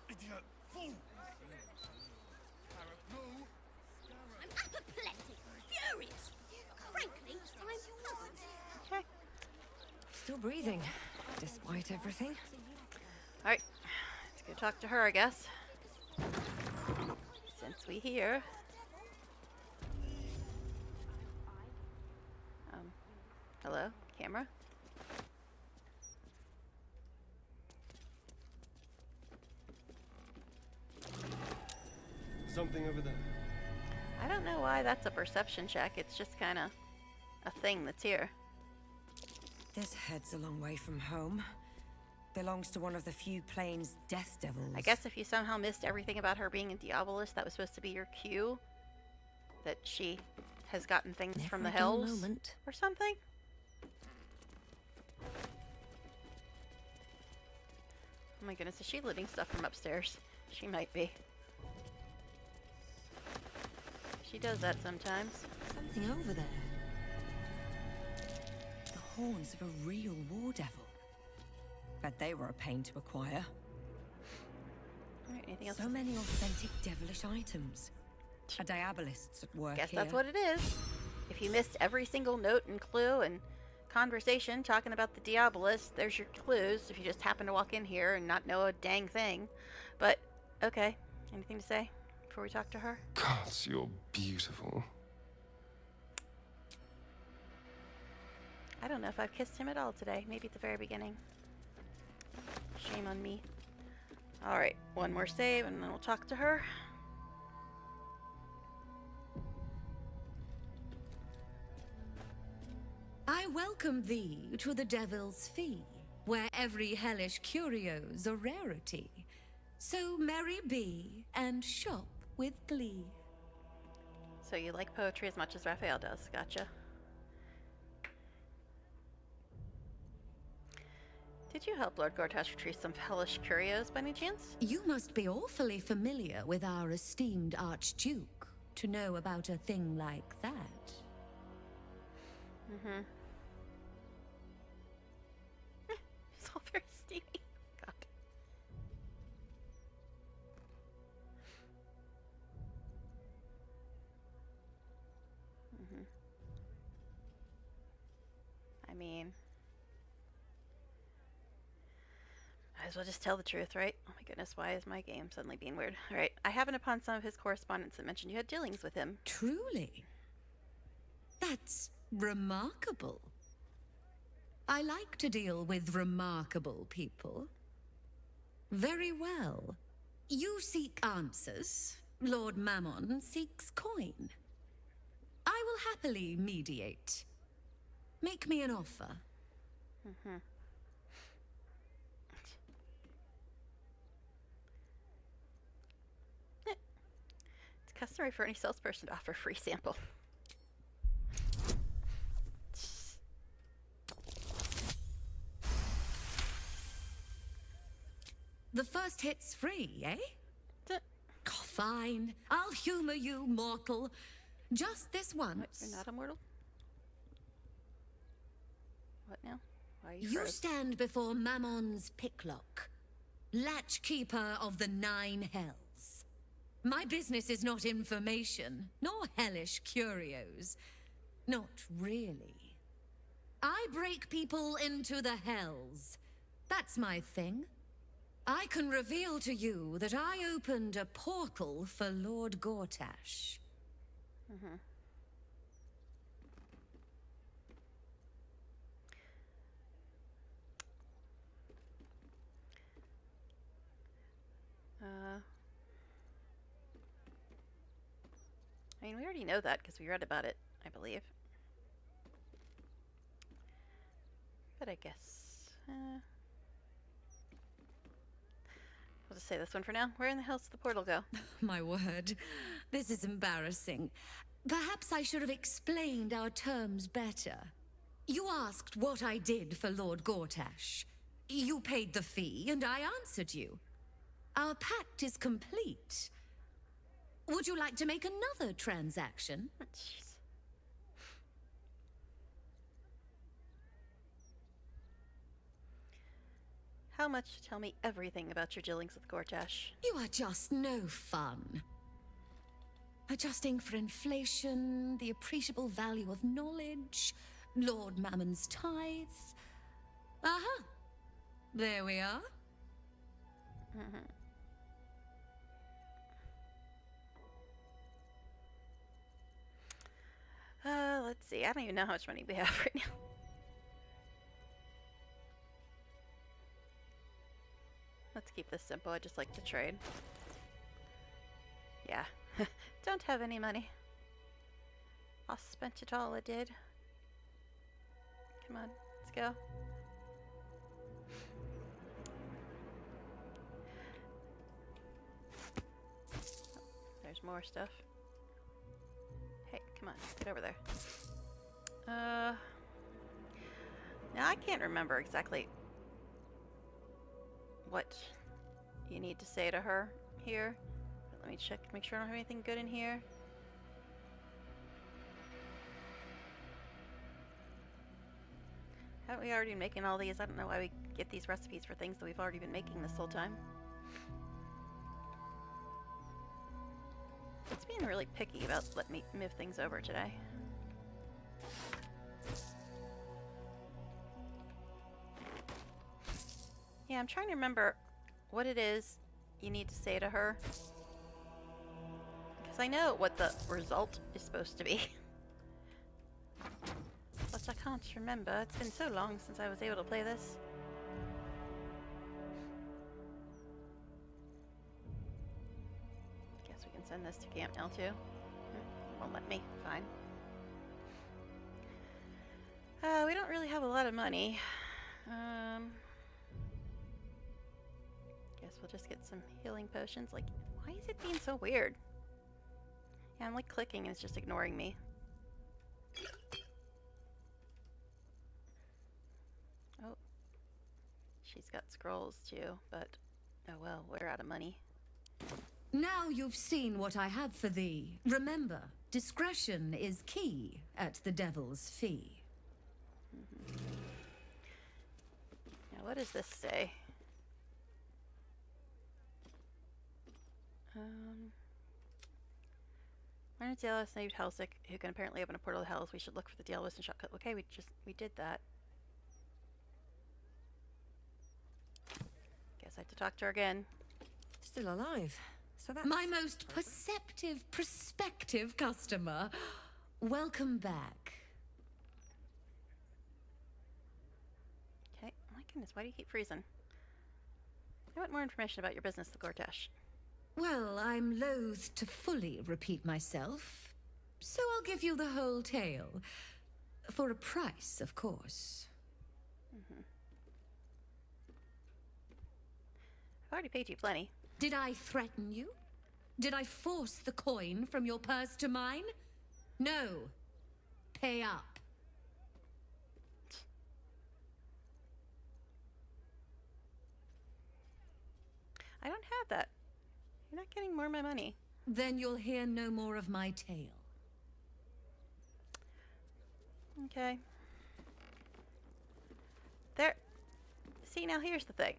Idiot fool! I'm apoplectic, furious. Frankly, I'm puzzled. Okay. Still breathing, despite everything. Alright, let's go talk to her, I guess. Since we here. Hello, camera? Something over there. I don't know why that's a perception check. It's just kind of a thing that's here. This head's a long way from home. Belongs to one of the few plains death devils. I guess if you somehow missed everything about her being a Diabolist, that was supposed to be your cue. That she has gotten things from the Hells or something. Oh my goodness, is she looting stuff from upstairs? She might be. She does that sometimes. Something over there. The horns of a real war devil. Bet they were a pain to acquire. Alright, anything else? So many authentic devilish items. A Diabolist's at work Guess here. that's what it is. If you missed every single note and clue and conversation talking about the Diabolist, there's your clues if you just happen to walk in here and not know a dang thing. But, okay. Anything to say before we talk to her? Gods, you're beautiful. I don't know if I've kissed him at all today. Maybe at the very beginning. Shame on me. Alright, one more save and then we'll talk to her. I welcome thee to the Devil's Fee, where every hellish curio's a rarity. So merry be and shop with glee. So you like poetry as much as Raphael does. Gotcha. Did you help Lord Gortash retrieve some hellish curios by any chance? You must be awfully familiar with our esteemed Archduke to know about a thing like that. Mm-hmm. It's all very steamy. God. Mm-hmm. I mean, might as well just tell the truth, right? Oh my goodness, why is my game suddenly being weird? Alright, I happened upon some of his correspondence that mentioned you had dealings with him. Truly? That's remarkable. I like to deal with remarkable people. Very well. You seek answers. Lord Mammon seeks coin. I will happily mediate. Make me an offer. Mm-hmm. It's customary for any salesperson to offer a free sample. The first hit's free, eh? Oh, fine. I'll humor you, mortal. Just this once. What, you're not immortal? What now? Why are you You froze? stand before Mammon's picklock, latchkeeper of the 9 hells. My business is not information, nor hellish curios. Not really. I break people into the hells. That's my thing. I can reveal to you that I opened a portal for Lord Gortash. Mm-hmm. I mean, we already know that because we read about it, I believe. But I guess, we'll just say this one for now. Where in the hell does the portal go? My word, this is embarrassing. Perhaps I should have explained our terms better. You asked what I did for Lord Gortash. You paid the fee, and I answered you. Our pact is complete. Would you like to make another transaction? Oh, jeez. How much to tell me everything about your dealings with Gortash? You are just no fun. Adjusting for inflation, the appreciable value of knowledge, Lord Mammon's tithes. Aha! There we are. Mm-hmm. Let's see. I don't even know how much money we have right now. Let's keep this simple. I just like to trade. Yeah. Don't have any money. I spent it all I did. Come on. Let's go. There's more stuff. Hey, come on, get over there. Now I can't remember exactly what you need to say to her here. But let me check, make sure I don't have anything good in here. Haven't we already been making all these? I don't know why we get these recipes for things that we've already been making this whole time. It's being really picky about letting me move things over today. Yeah, I'm trying to remember what it is you need to say to her. Because I know what the result is supposed to be. But I can't remember. It's been so long since I was able to play this. Guess we can send this to camp now too. Won't let me. Fine. We don't really have a lot of money. Guess we'll just get some healing potions. Like, why is it being so weird? Yeah, I'm like clicking and it's just ignoring me. Oh. She's got scrolls too, but oh well, we're out of money. Now you've seen what I have for thee. Remember, discretion is key at the Devil's Fee. Now, what does this say? Learn a DLS named Hellsick, who can apparently open a portal to Hells. We should look for the DLS and shortcut. Okay, we did that. Guess I have to talk to her again. Still alive. So that's My most perceptive prospective customer. Welcome back. Okay. Oh my goodness, why do you keep freezing? I want more information about your business, the Gortash. Well, I'm loath to fully repeat myself, so I'll give you the whole tale. For a price, of course. I've already paid you plenty. Did I threaten you? Did I force the coin from your purse to mine? No. Pay up. I don't have that. You're not getting more of my money. Then you'll hear no more of my tale. Okay. There. See, now here's the thing.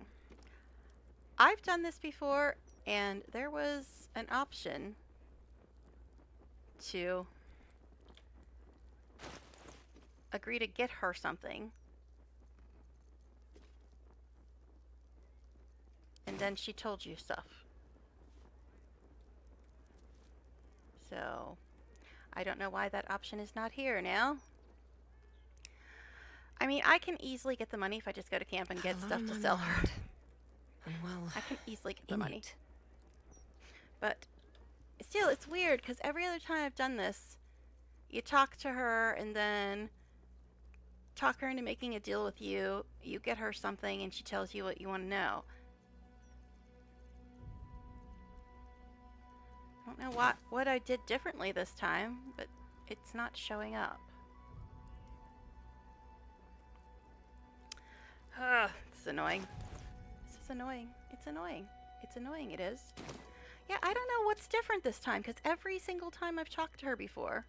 I've done this before, and there was an option to agree to get her something. And then she told you stuff. So, I don't know why that option is not here now. I mean, I can easily get the money if I just go to camp and get stuff to sell her. Well, I can easily get the money. But still, it's weird because every other time I've done this, you talk to her and then talk her into making a deal with you. You get her something and she tells you what you want to know. I don't know what I did differently this time, but it's not showing up. It's annoying. This is annoying. It's annoying. It's annoying, it is. Yeah, I don't know what's different this time, because every single time I've talked to her before,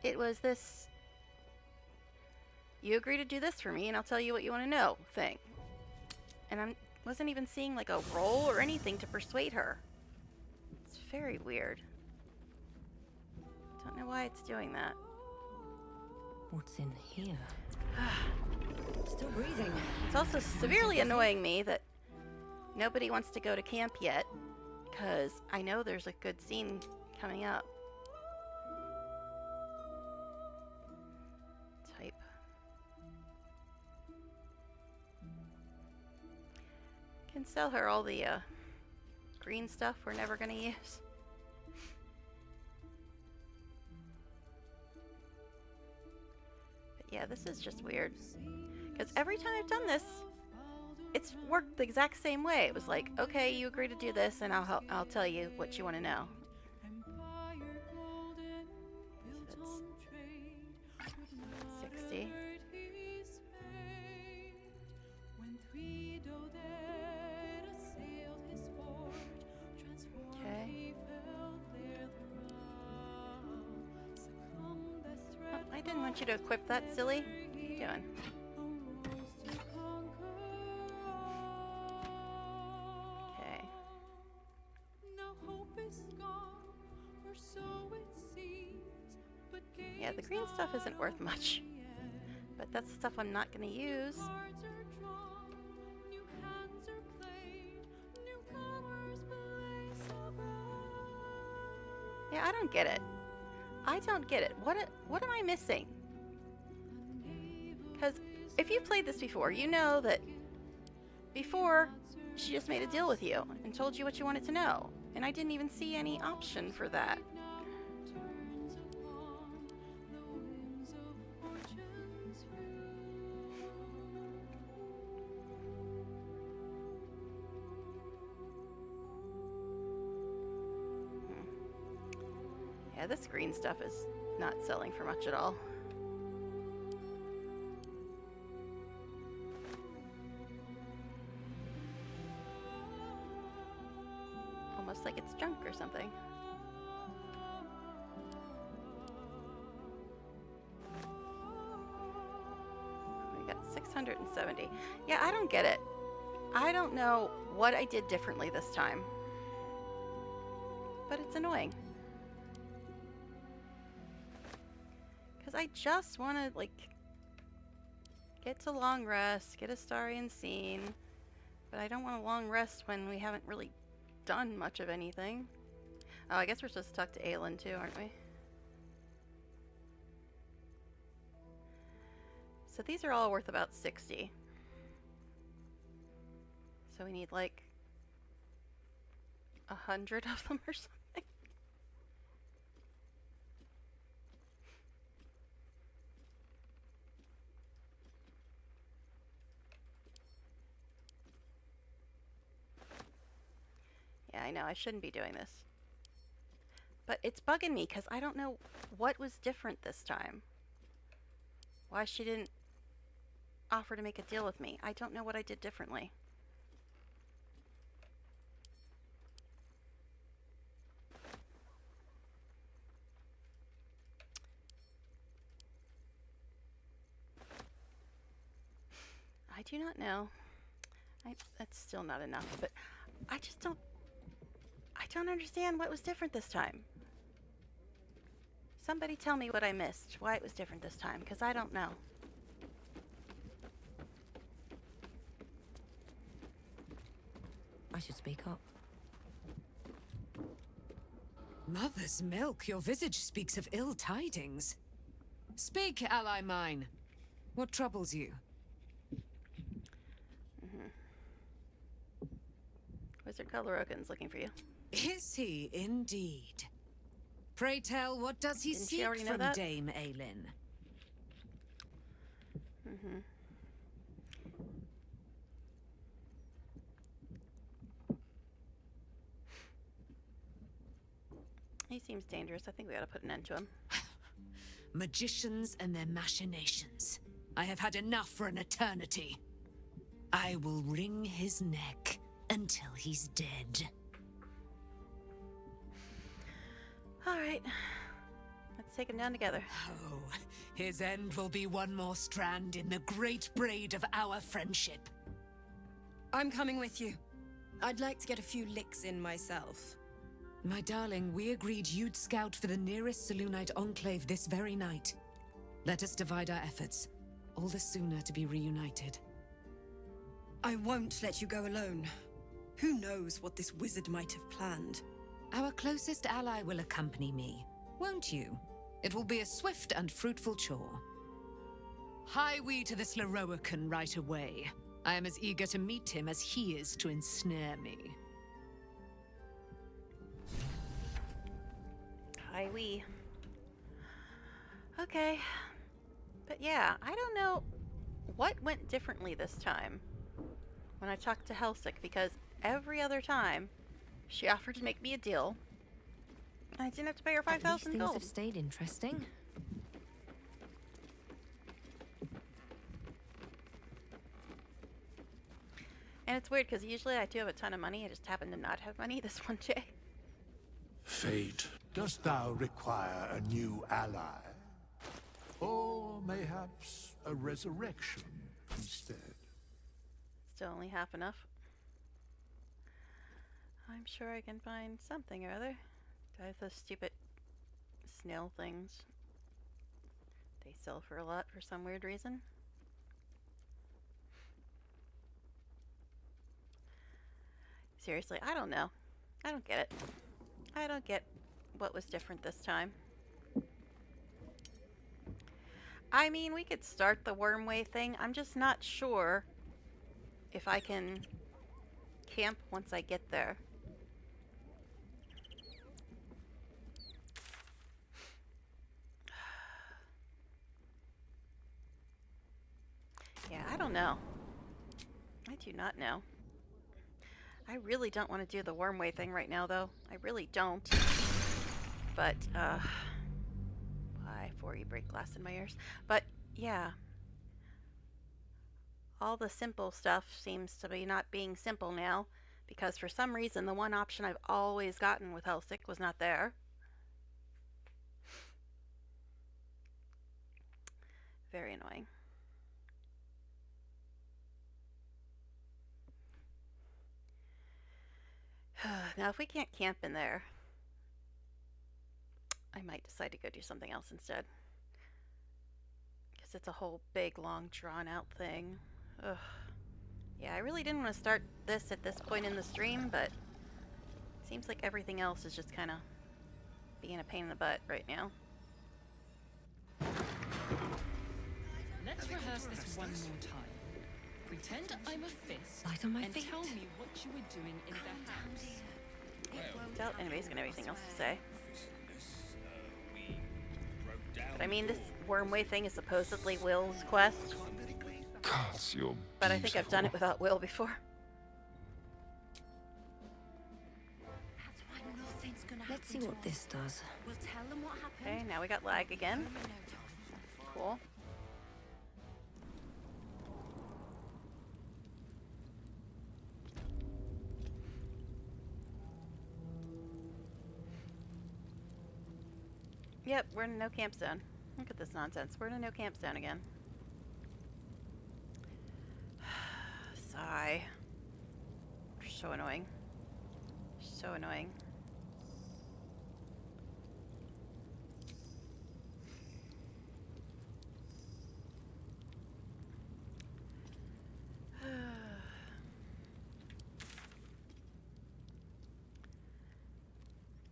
it was this, you agree to do this for me, and I'll tell you what you want to know thing. And I wasn't even seeing like a roll or anything to persuade her. It's very weird. Don't know why it's doing that. What's in here? Still breathing. It's also severely annoying me that nobody wants to go to camp yet, because I know there's a good scene coming up. Type. Can sell her all the green stuff we're never gonna use. But yeah, this is just weird. Because every time I've done this, it's worked the exact same way. It was like, okay, you agree to do this, and I'll tell you what you want to know. So that's 60. Okay. Oh, I didn't want you to equip that, silly. What are you doing? Yeah, the green stuff isn't worth much, but that's the stuff I'm not going to use. Yeah, I don't get it. I don't get it. What am I missing? Because if you've played this before, you know that before she just made a deal with you and told you what you wanted to know, and I didn't even see any option for that. Yeah, this green stuff is not selling for much at all. Looks like it's junk or something. We got 670. Yeah, I don't get it. I don't know what I did differently this time. But it's annoying. Because I just want to, like, get to long rest, get a Starian scene. But I don't want a long rest when we haven't really done much of anything. Oh, I guess we're supposed to talk to Aelin too, aren't we? So these are all worth about 60. So we need like 100 of them or something. Yeah, I know, I shouldn't be doing this. But it's bugging me because I don't know what was different this time. Why she didn't offer to make a deal with me. I don't know what I did differently. I do not know. That's still not enough, but I just don't understand what was different this time. Somebody tell me what I missed, why it was different this time, because I don't know. I should speak up. Mother's milk, your visage speaks of ill tidings. Speak, ally mine. What troubles you? Wizard Kalorokan's looking for you. Is he indeed? Pray tell, what does he Didn't she seek already know from that? Dame Aelin? He seems dangerous. I think we ought to put an end to him. Magicians and their machinations. I have had enough for an eternity. I will wring his neck until he's dead. All right. Let's take him down together. Oh, his end will be one more strand in the great braid of our friendship. I'm coming with you. I'd like to get a few licks in myself. My darling, we agreed you'd scout for the nearest Selûnite enclave this very night. Let us divide our efforts, all the sooner to be reunited. I won't let you go alone. Who knows what this wizard might have planned? Our closest ally will accompany me, won't you? It will be a swift and fruitful chore. Hie we to this Lorroakan right away. I am as eager to meet him as he is to ensnare me. Hi, we. Okay. But yeah, I don't know what went differently this time when I talked to Helsik, because every other time she offered to make me a deal. I didn't have to pay her 5,000 Things gold. have stayed interesting. And it's weird because usually I do have a ton of money. I just happen to not have money this one day. Fate, dost thou require a new ally? Or mayhaps a resurrection instead? Still only half enough. I'm sure I can find something or other. Do I have those stupid snail things? They sell for a lot for some weird reason. Seriously, I don't know. I don't get it. I don't get what was different this time. I mean, we could start the Wormway thing. I'm just not sure if I can camp once I get there. Yeah, I don't know. I do not know. I really don't want to do the Wormway thing right now, though. I really don't. But, why? 4E break glass in my ears. But, yeah. All the simple stuff seems to be not being simple now, because for some reason the one option I've always gotten with Helsik was not there. Very annoying. Now, if we can't camp in there, I might decide to go do something else instead. Because it's a whole big, long, drawn-out thing. Ugh. Yeah, I really didn't want to start this at this point in the stream, but it seems like everything else is just kind of being a pain in the butt right now. Let's rehearse this one more time. Pretend I'm a fist Light on my and feet. tell me what you were doing in the house. Doubt anybody's gonna have anything else to say. But I mean, this Wormway thing is supposedly Will's quest. Gods, you're But I think I've done it without Will before. Let's see what this does. We'll tell them what happened. Okay, now we got lag again. Cool. Yep, we're in a no camp zone. Look at this nonsense. We're in a no camp zone again. Sigh. So annoying. So annoying.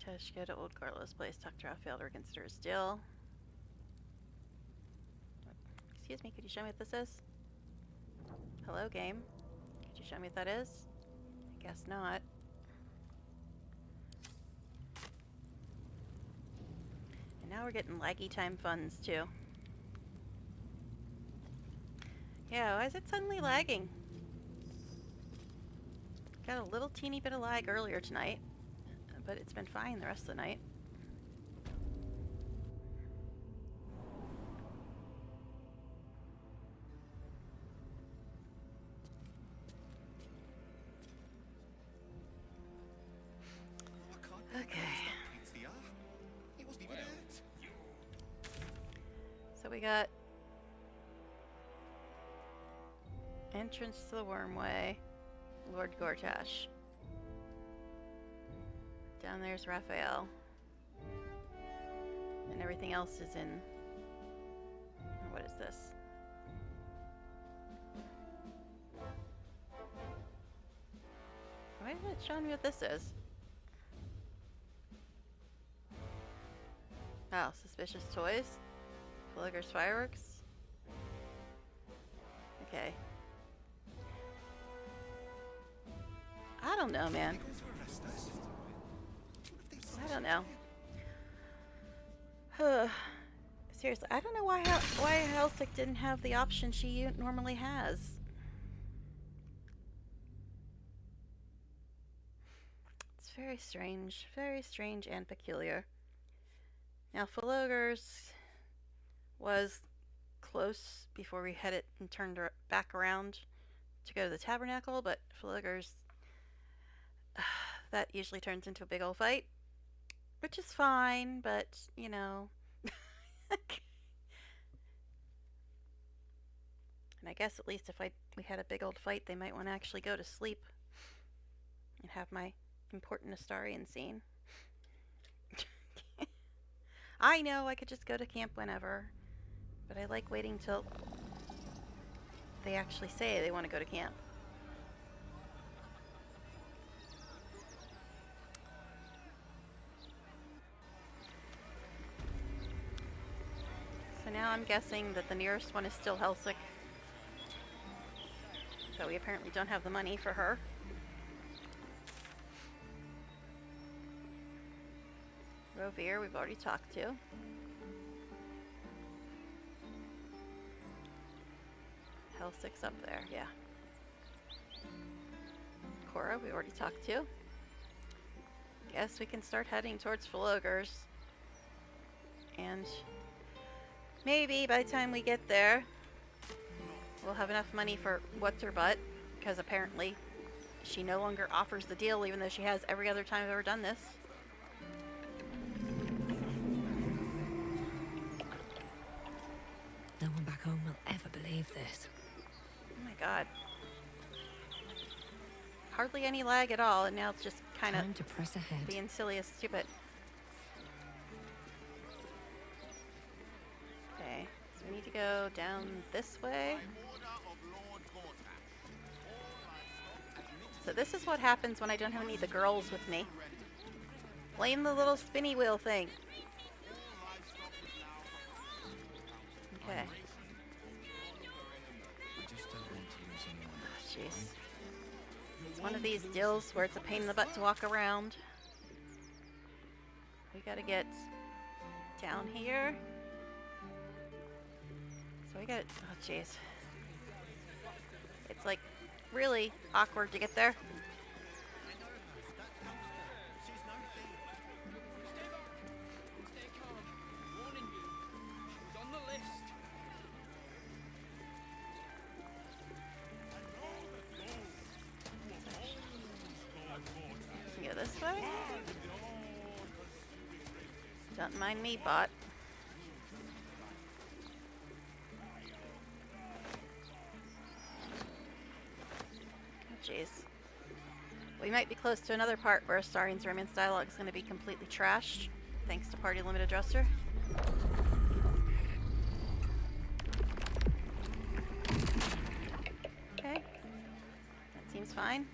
Tesh, go to Old Carlos' place. Talk to Raphael to reconsider his deal. Excuse me, could you show me what this is? Hello, game. Could you show me what that is? I guess not. And now we're getting laggy time funds, too. Yeah, why is it suddenly lagging? Got a little teeny bit of lag earlier tonight, but it's been fine the rest of the night. Okay. So we got entrance to the Wormway, Lord Gortash. Down there's Raphael. And everything else is in... What is this? Why isn't it showing me what this is? Oh, suspicious toys? Fuller's fireworks? Okay. I don't know, man. I don't know. Seriously, I don't know why Helsik didn't have the option she normally has. It's very strange and peculiar. Now, Fulogers was close before we headed and turned back around to go to the Tabernacle, but Fulogers, that usually turns into a big old fight. Which is fine, but, you know. And I guess at least if we had a big old fight, they might want to actually go to sleep and have my important Astarian scene. I know I could just go to camp whenever, but I like waiting till they actually say they want to go to camp. So now I'm guessing that the nearest one is still Helsik. So we apparently don't have the money for her. Rovir, we've already talked to. Helsik's up there, yeah. Cora, we already talked to. Guess we can start heading towards Fulogers. And maybe by the time we get there, we'll have enough money for what's her butt, because apparently she no longer offers the deal, even though she has every other time I've ever done this. No one back home will ever believe this. Oh my god. Hardly any lag at all, and now it's just kind of Time to press ahead. being silly as stupid. Okay, so we need to go down this way. So this is what happens when I don't have any of the girls with me. Blame the little spinny wheel thing. Okay. Jeez. It's one of these deals where it's a pain in the butt to walk around. We gotta get down here. So we gotta, oh jeez. It's like really awkward to get there. Go this way. Don't mind me, bot. Jeez. We might be close to another part where Starian's romance dialogue is going to be completely trashed, thanks to Party Limited Dresser. Okay. That seems fine.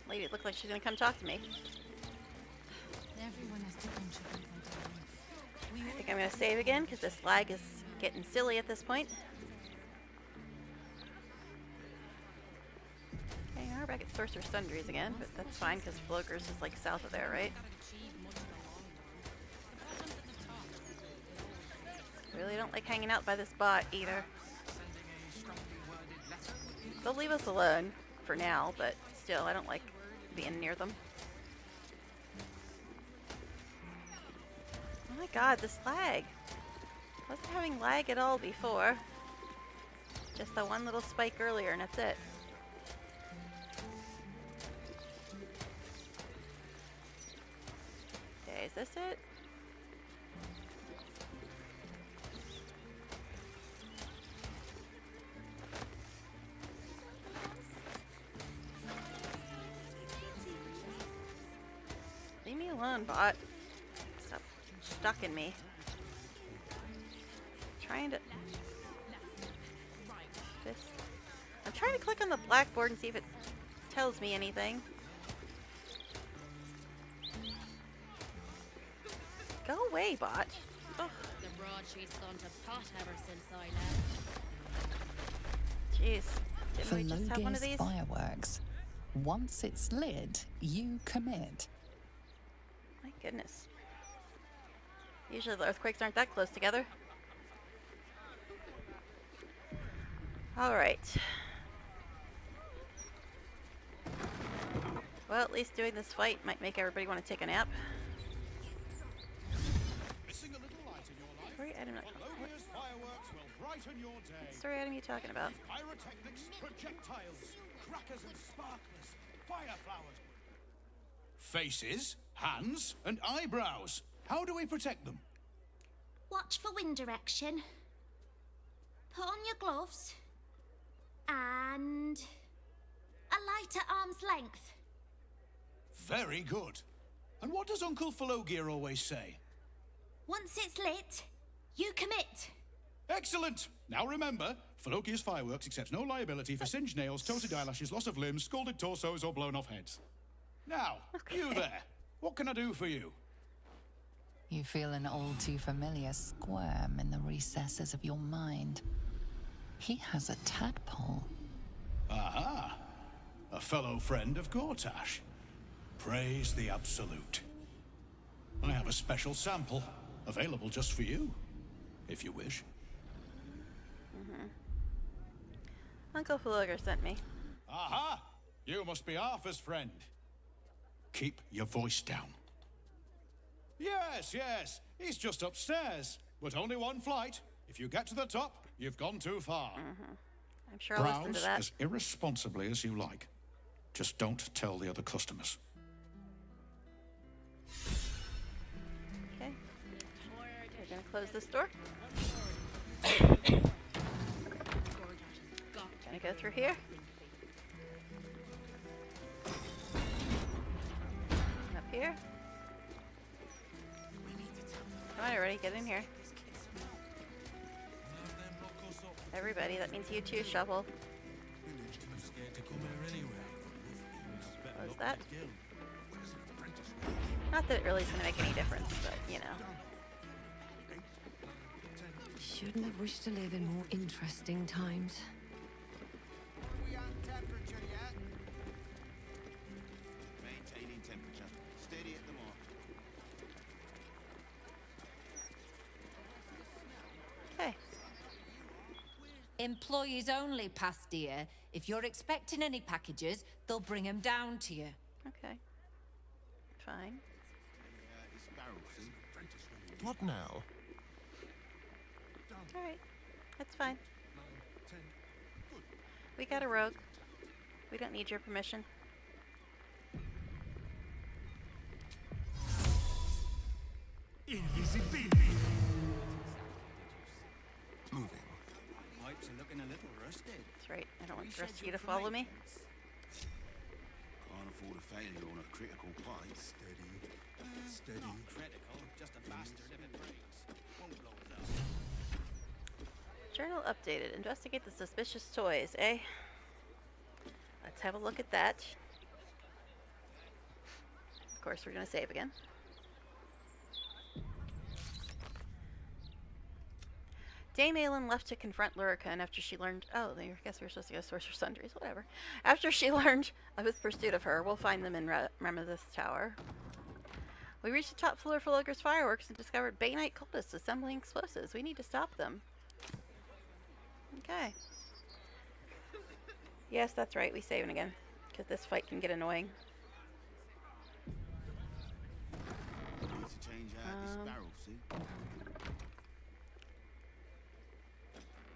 Lady, it looks like she's going to come talk to me. Everyone has to contribute, my darling. I think I'm going to save again because this lag is getting silly at this point. Okay, now we're back at Sorcerer Sundries again, but that's fine because Floger's is like south of there, right? Really don't like hanging out by this bot either. They'll leave us alone for now, but still, I don't like being near them. Oh my god, this lag. Wasn't having lag at all before. Just the one little spike earlier and that's it. Okay, is this it? Leave me alone, bot. Stop stalking me. Trying to... I'm trying to click on the blackboard and see if it tells me anything. Go away, bot. Ugh. The broadsheet's gone to pot ever since I left. Jeez. Didn't we just have one of Felogir's these? fireworks. Once it's lit, you commit. My goodness. Usually the earthquakes aren't that close together. Alright. Well, at least doing this fight might make everybody want to take a nap. Story item not what story item are you talking about? Pyrotechnics, projectiles, crackers and sparklers, fire flowers. Faces, hands, and eyebrows. How do we protect them? Watch for wind direction. Put on your gloves. And a light at arm's length. Very good. And what does Uncle Felogir always say? Once it's lit, you commit. Excellent! Now remember, Felogir's fireworks accepts no liability for singed nails, toasted eyelashes, loss of limbs, scalded torsos, or blown off heads. Now, you there. What can I do for you? You feel an all too familiar squirm in the recesses of your mind. He has a tadpole. Aha! A fellow friend of Gortash. Praise the Absolute. I have a special sample, available just for you, if you wish. Uncle Felogir sent me. Aha! You must be Arthur's friend. Keep your voice down. Yes, yes. He's just upstairs. But only one flight. If you get to the top, you've gone too far. I'm sure I'll listen to Browse that. as irresponsibly as you like. Just don't tell the other customers. Okay. We're gonna close this door. Gonna go through here. Up here. Come on, everybody, get in here. Everybody, that means you too, Shovel. Close that. Not that it really is going to make any difference, but you know. Shouldn't have wished to live in more interesting times. Maintaining temperature. Steady at the mark. Okay. Employees only, Pastia. If you're expecting any packages, they'll bring them down to you. Okay. Fine. What now? Alright. That's fine. We got a rogue. We don't need your permission. Invisibility. Moving. Pipes are looking a little rusted. That's right. I don't want the rest of you to follow me. Can't afford a failure on a critical pipe. Steady. Not critical, just a bastard if it breaks. Won't blow us up. Journal updated. Investigate the suspicious toys, eh? Let's have a look at that. Of course, we're going to save again. Dame Aelin left to confront Lurican after she learned... Oh, I guess we were supposed to go to Sorcerer Sundries, whatever. After she learned of his pursuit of her, we'll find them in Remethus Tower. We reached the top floor for Lurker's fireworks and discovered Bainite cultists assembling explosives. We need to stop them. Okay. Yes, that's right, we saving again. Because this fight can get annoying. Need to change out this barrel, see?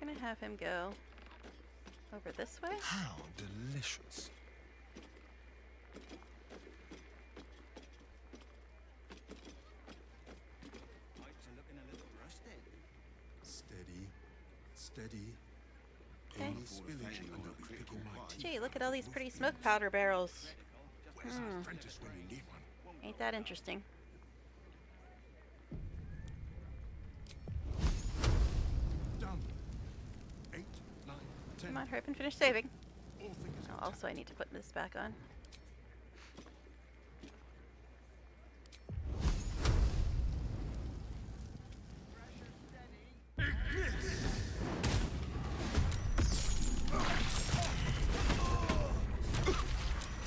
I'm gonna have him go over this way. How delicious. Pipes are looking a little rusted. Steady. Okay. Can't afford a failure on a critical pipe. Gee, look at all these pretty smoke powder barrels. Ain't that interesting? Done. 8, 9, 10. Come on, hurry up and finish saving. Oh, also, I need to put this back on.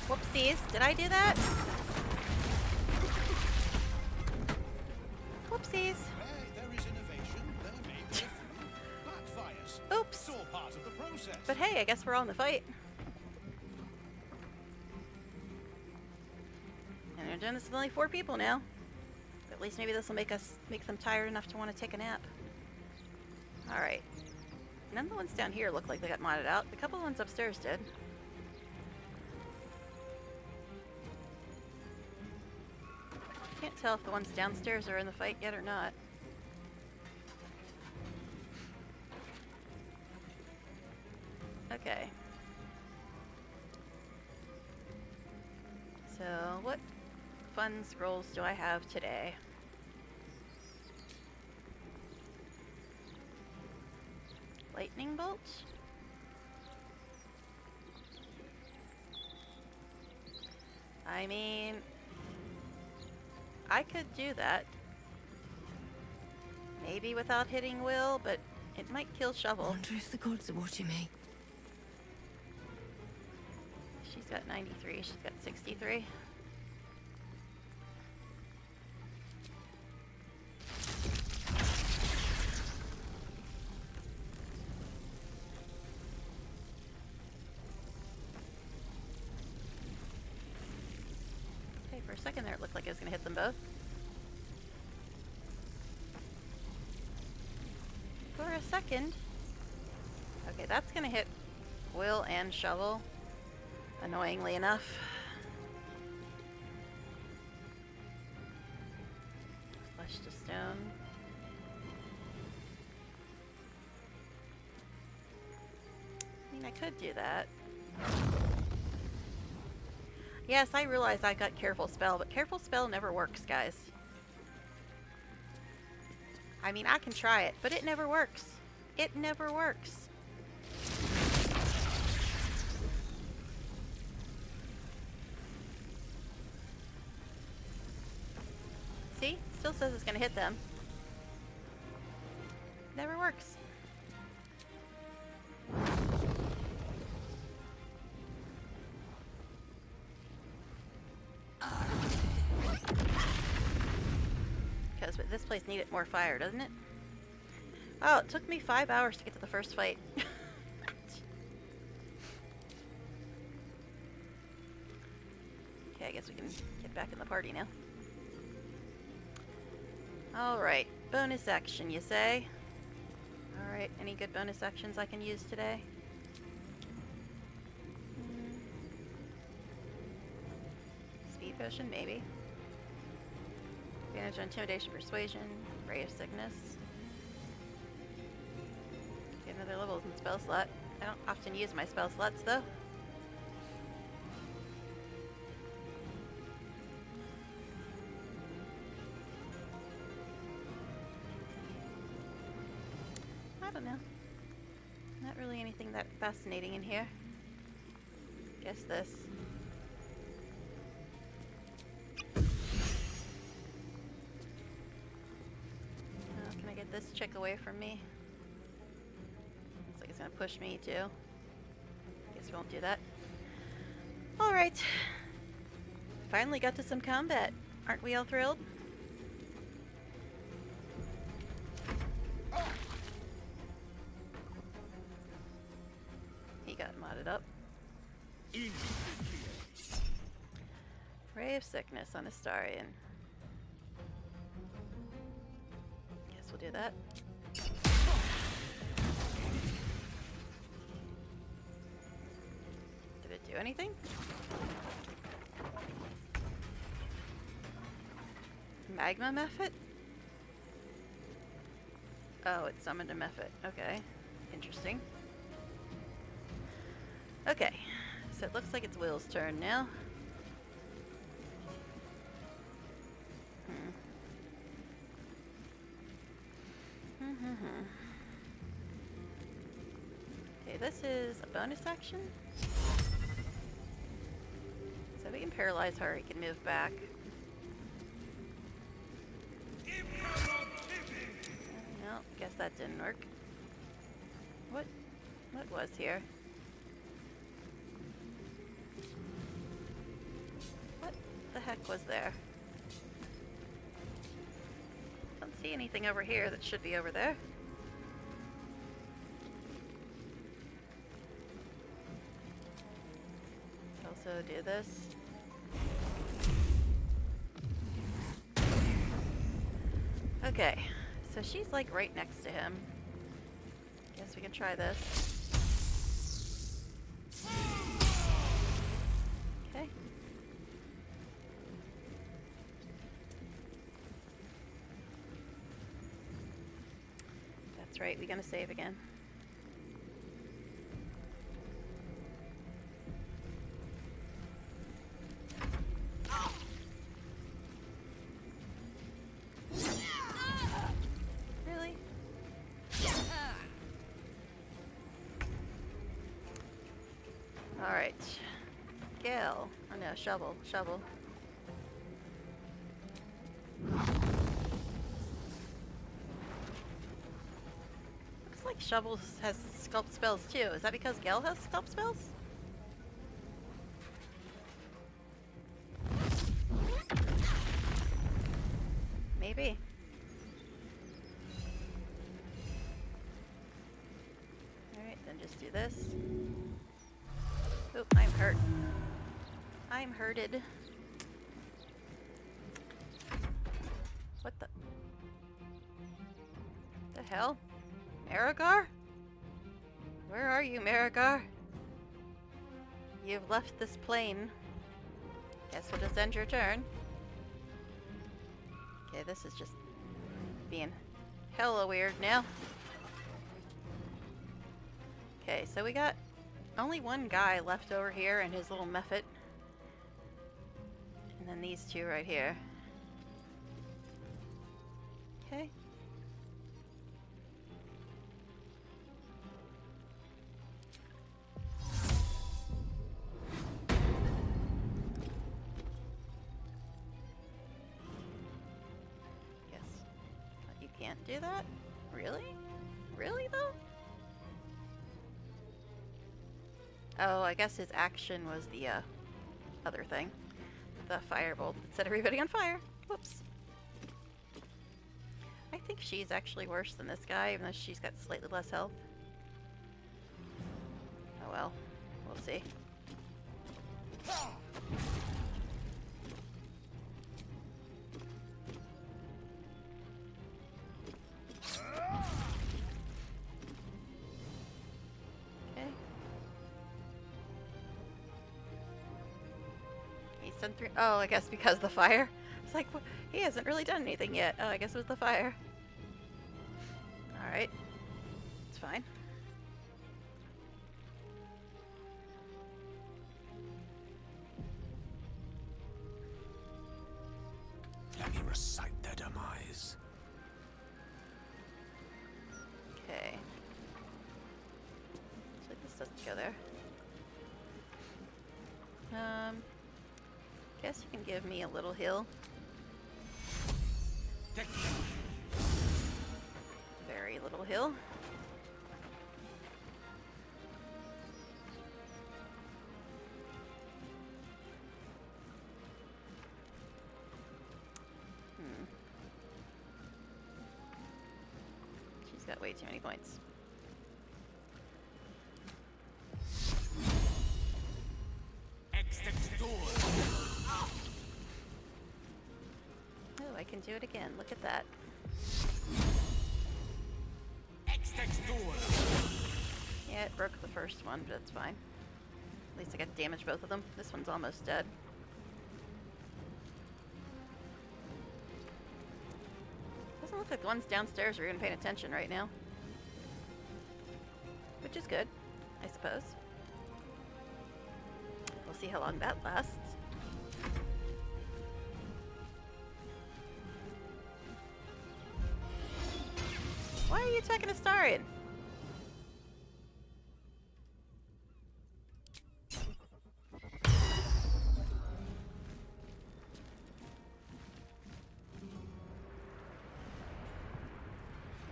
Whoopsies, did I do that? Whoopsies. There is innovation. There may be a few backfires. Oops. It's all part of the process. But hey, I guess we're all in the fight. And they're doing this with only 4 people now. At least maybe this will make them tired enough to want to take a nap. Alright. None of the ones down here look like they got modded out. A couple of ones upstairs did. Can't tell if the ones downstairs are in the fight yet or not. Okay. So, what fun scrolls do I have today? Lightning bolt? I mean, I could do that. Maybe without hitting Will, but it might kill Shovel. I wonder if the gods are watching me. She's got 93, she's got 63. Okay, for a second there it looked like I was going to hit them both. a second. Okay, that's gonna hit Will and Shovel, annoyingly enough. Flesh to stone. I mean, I could do that. Yes, I realize I got Careful Spell, but Careful Spell never works, guys. I mean, I can try it, but it never works. It never works. See? Still says it's gonna hit them. Never works. Because this place needed more fire, doesn't it? Oh, it took me 5 hours to get to the first fight. Okay, I guess we can get back in the party now. Alright, bonus action, you say? Alright, any good bonus actions I can use today? Speed potion, maybe. Advantage on intimidation, persuasion, ray of sickness. Get another level in spell slot. I don't often use my spell slots though. I don't know. Not really anything that fascinating in here. Guess this. Can I get this chick away from me? Looks like it's gonna push me too. Guess we won't do that. Alright. Finally got to some combat. Aren't we all thrilled? He got modded up. Ray of sickness on Astarian. Guess we'll do that. Did it do anything? Magma Mephit? Oh, it summoned a Mephit. Okay. Interesting. Okay. So it looks like it's Will's turn now. Okay, this is a bonus action. So we can paralyze her, he can move back. No, guess that didn't work. What was here? What the heck was there? Don't see anything over here that should be over there. Let's also do this. Okay, so she's like right next to him. Guess we can try this. Okay. That's right, we're gonna save again. Really? Alright. Gale. Oh no, Shovel. Shovel. Looks like Shovel has sculpt spells too. Is that because Gale has sculpt spells? Maybe. Alright, then just do this. Oop, I'm hurt. I'm hurted. What the hell? Marigar? Where are you, Marigar? You've left this plane. Guess we'll just end your turn. Okay, this is just being hella weird now. Okay, so we got only one guy left over here and his little mephit. And then these two right here. Okay. Guess you can't do that? Really? Really though? Oh, I guess his action was the other thing. The firebolt that set everybody on fire. Whoops. I think she's actually worse than this guy, even though she's got slightly less health. Oh well, we'll see. Okay. He's done 3. Oh, I guess because of the fire. It's like, he hasn't really done anything yet. Oh, I guess it was the fire. Alright. It's fine. Let me recite their demise. Okay. So this doesn't go there. Guess you can give me a little heal. Very little heal. She's got way too many points. Oh, I can do it again. Look at that. Yeah, it broke the first one, but it's fine. At least I got to damage both of them. This one's almost dead. Doesn't look like the ones downstairs are even paying attention right now. Which is good, I suppose. We'll see how long that lasts. Why are you attacking Astarion?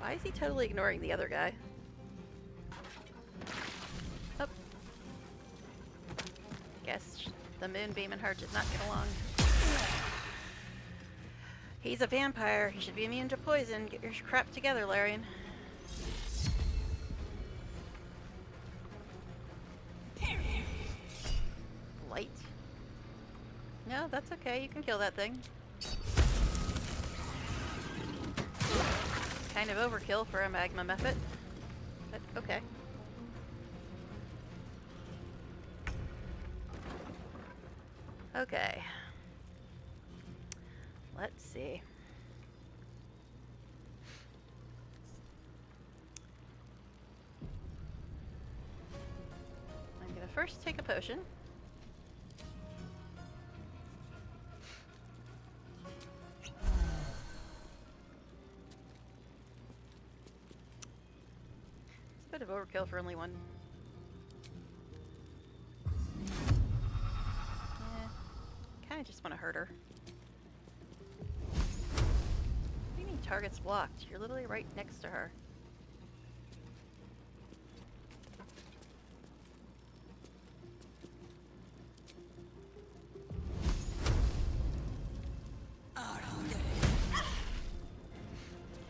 Why is he totally ignoring the other guy? Oh. Guess the moonbeam and her did not get along. He's a vampire. He should be immune to poison. Get your crap together, Larian. Light. No, that's okay. You can kill that thing. Kind of overkill for a magma mephit, but okay. Okay. Let's see. I'm gonna first take a potion. It's a bit of overkill for only one. I just want to hurt her. What do you mean target's blocked? You're literally right next to her.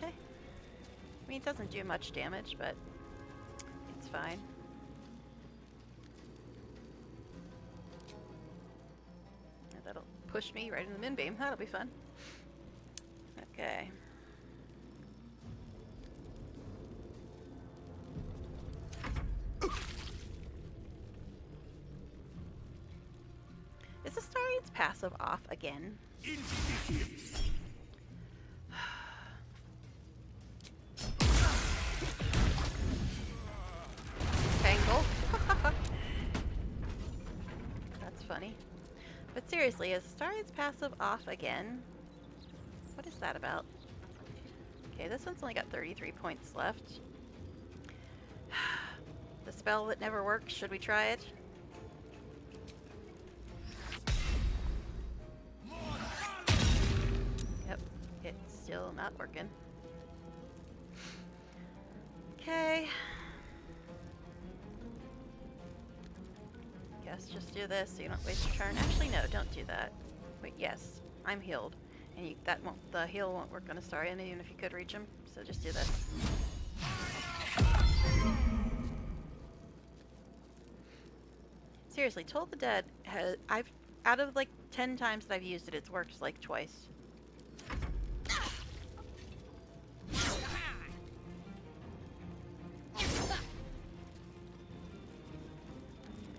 Okay. I mean, it doesn't do much damage, but it's fine. That'll push me right in the moonbeam. That'll be fun. Okay. passive off again? Tangle. That's funny. But seriously, is Astaria's passive off again? What is that about? Okay, this one's only got 33 points left. The spell that never works, should we try it? Yep, it's still not working. Okay. Guess just do this so you don't waste your turn. Actually, no, don't do that. Wait, yes, I'm healed. And the heal won't work on Astaria, even if you could reach him. So just do this. Seriously, Toll the Dead has, out of like 10 times that I've used it, it's worked like twice.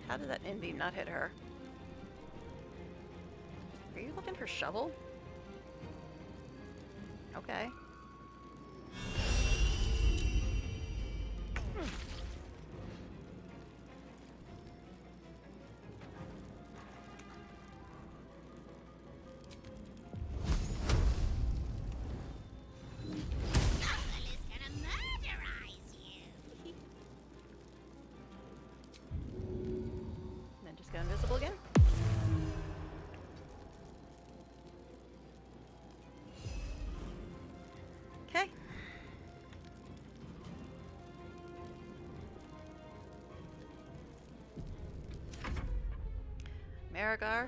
How did that Inbeam not hit her? Are you looking for shovel? Okay. Then just go invisible again. Okay. Marigar,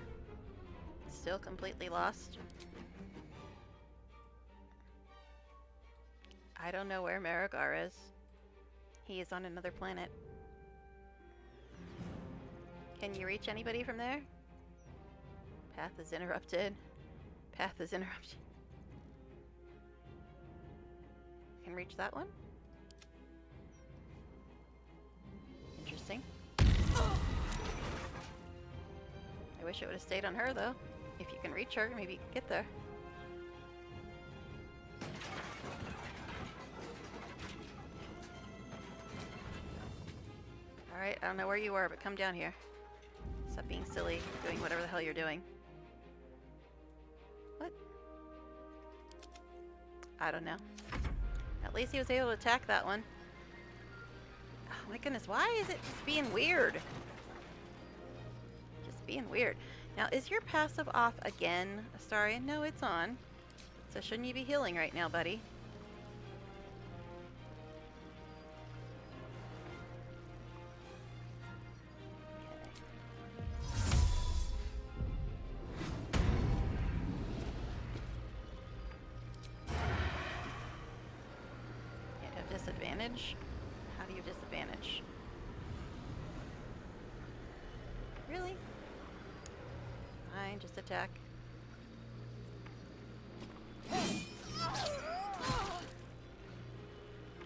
still completely lost. I don't know where Marigar is. He is on another planet. Can you reach anybody from there? Path is interrupted. Path is interrupted. Can reach that one? Interesting. I wish it would have stayed on her, though. If you can reach her, maybe you can get there. Alright, I don't know where you were, but come down here. Stop being silly, doing whatever the hell you're doing. What? I don't know. At least he was able to attack that one. Oh my goodness, why is it just being weird? Just being weird. Now, is your passive off again, Astaria? No, it's on. So shouldn't you be healing right now, buddy? Can't have disadvantage? How do you disadvantage? Really? Fine, just attack.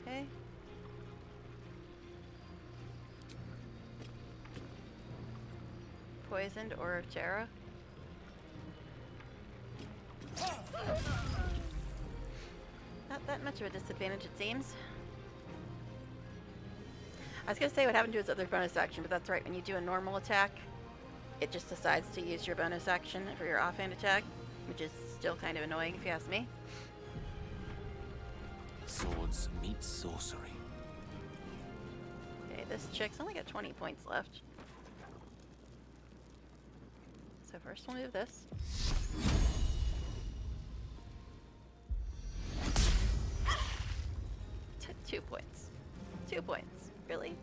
Okay. Poisoned or Terra? Not that much of a disadvantage, it seems. I was gonna say what happened to his other bonus action, but that's right. When you do a normal attack, it just decides to use your bonus action for your offhand attack, which is still kind of annoying if you ask me. Swords meet sorcery. Okay, this chick's only got 20 points left. So first we'll move this. Two points. 2 points. Really?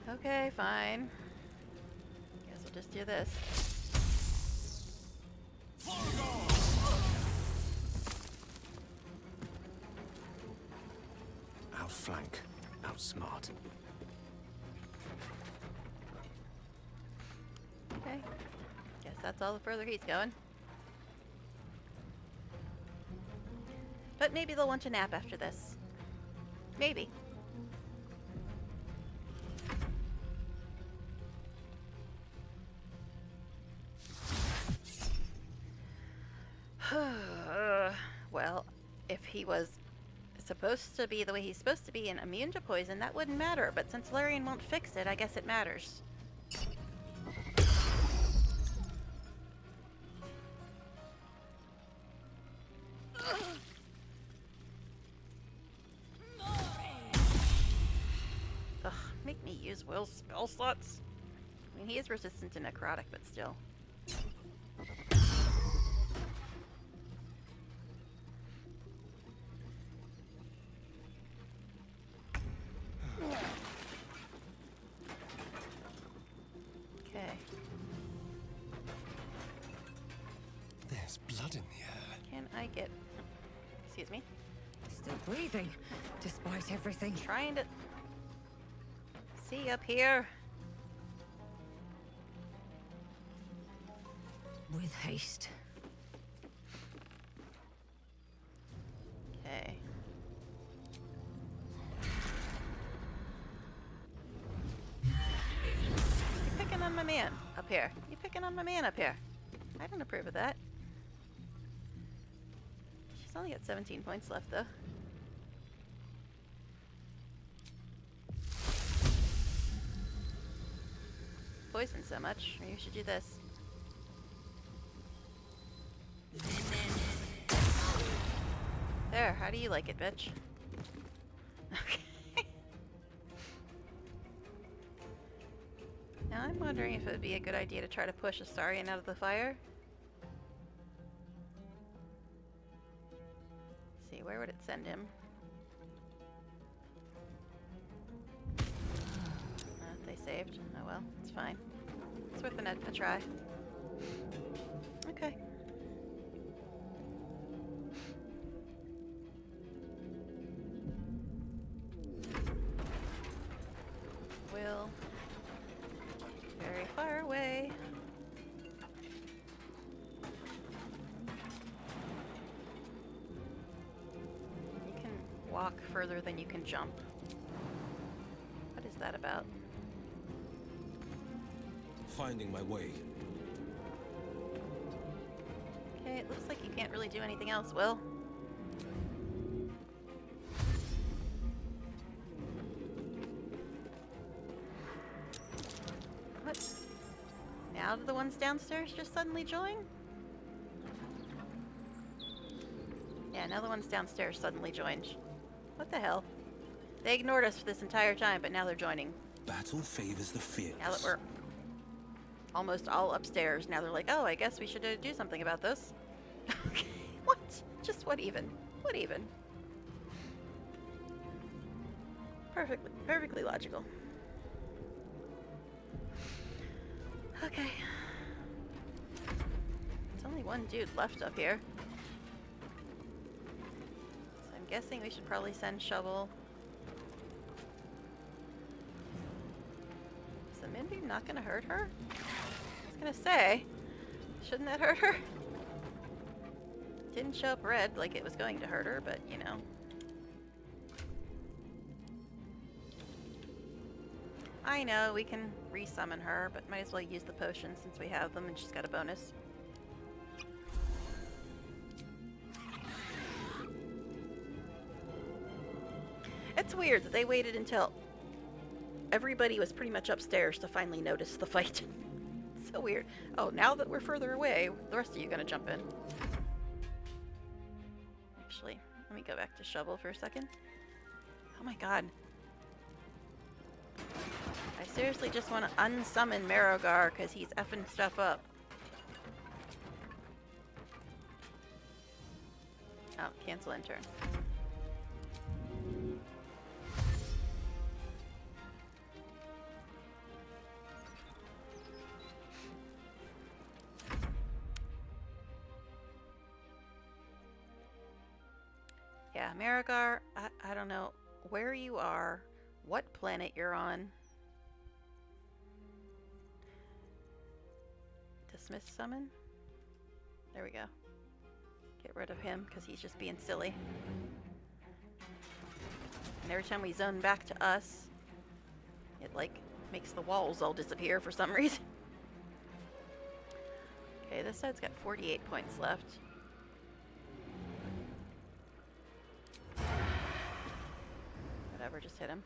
Okay, fine. Guess we'll just do this. Outflank, outsmart. Okay. Guess that's all the further he's going. But maybe they'll want to nap after this. Maybe. he was supposed to be the way he's supposed to be and immune to poison, that wouldn't matter. But since Larian won't fix it, I guess it matters. Ugh, make me use Will's spell slots. I mean, he is resistant to necrotic, but still. Okay. There's blood in the air. Can I get... Excuse me. Still breathing, despite everything. Trying to... See up here. With haste. Okay. You picking on my man up here. You picking on my man up here. I don't approve of that. She's only got 17 points left, though. Poison so much. Maybe you should do this. There, how do you like it, bitch? Okay. Now I'm wondering if it would be a good idea to try to push Astarion out of the fire. Let's see, where would it send him? They saved. Oh well, it's fine. It's worth a try. Okay. Will. Very far away. You can walk further than you can jump. What is that about? Finding my way. Okay, it looks like you can't really do anything else, Will. What? Now do the ones downstairs just suddenly join? Yeah, now the ones downstairs suddenly joined. What the hell? They ignored us for this entire time, but now they're joining. Battle favors the fearless. Now that we're almost all upstairs, now they're like, oh, I guess we should do something about this. Okay, what? Just what even? What even? Perfectly logical. Okay. There's only one dude left up here. So I'm guessing we should probably send Shovel. Is the Minby not gonna hurt her? I was gonna say, shouldn't that hurt her? Didn't show up red like it was going to hurt her, but you know. I know, we can resummon her, but might as well use the potions since we have them and she's got a bonus. It's weird that they waited until everybody was pretty much upstairs to finally notice the fight. So weird. Oh, now that we're further away, the rest of you gonna jump in. Actually, let me go back to Shovel for a second. Oh my god. I seriously just want to unsummon Marogar because he's effing stuff up. Oh, cancel in turn. Yeah, Marogar, I don't know where you are, what planet you're on. Dismiss summon? There we go. Get rid of him because he's just being silly. And every time we zone back to us, it like makes the walls all disappear for some reason. Okay, this side's got 48 points left. whatever, just hit him.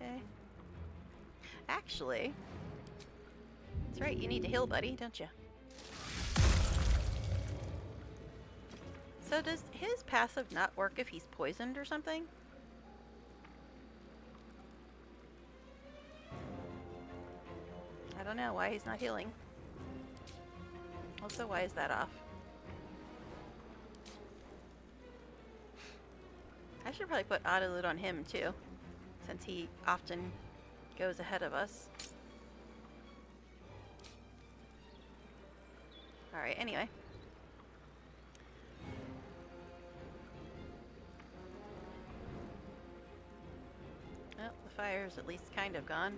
Okay. Actually, that's right, you need to heal, buddy, don't you? So does his passive not work if he's poisoned or something? I don't know why he's not healing. Also, why is that off? I should probably put auto loot on him too, since he often goes ahead of us. Alright, anyway. Well, the fire's at least kind of gone.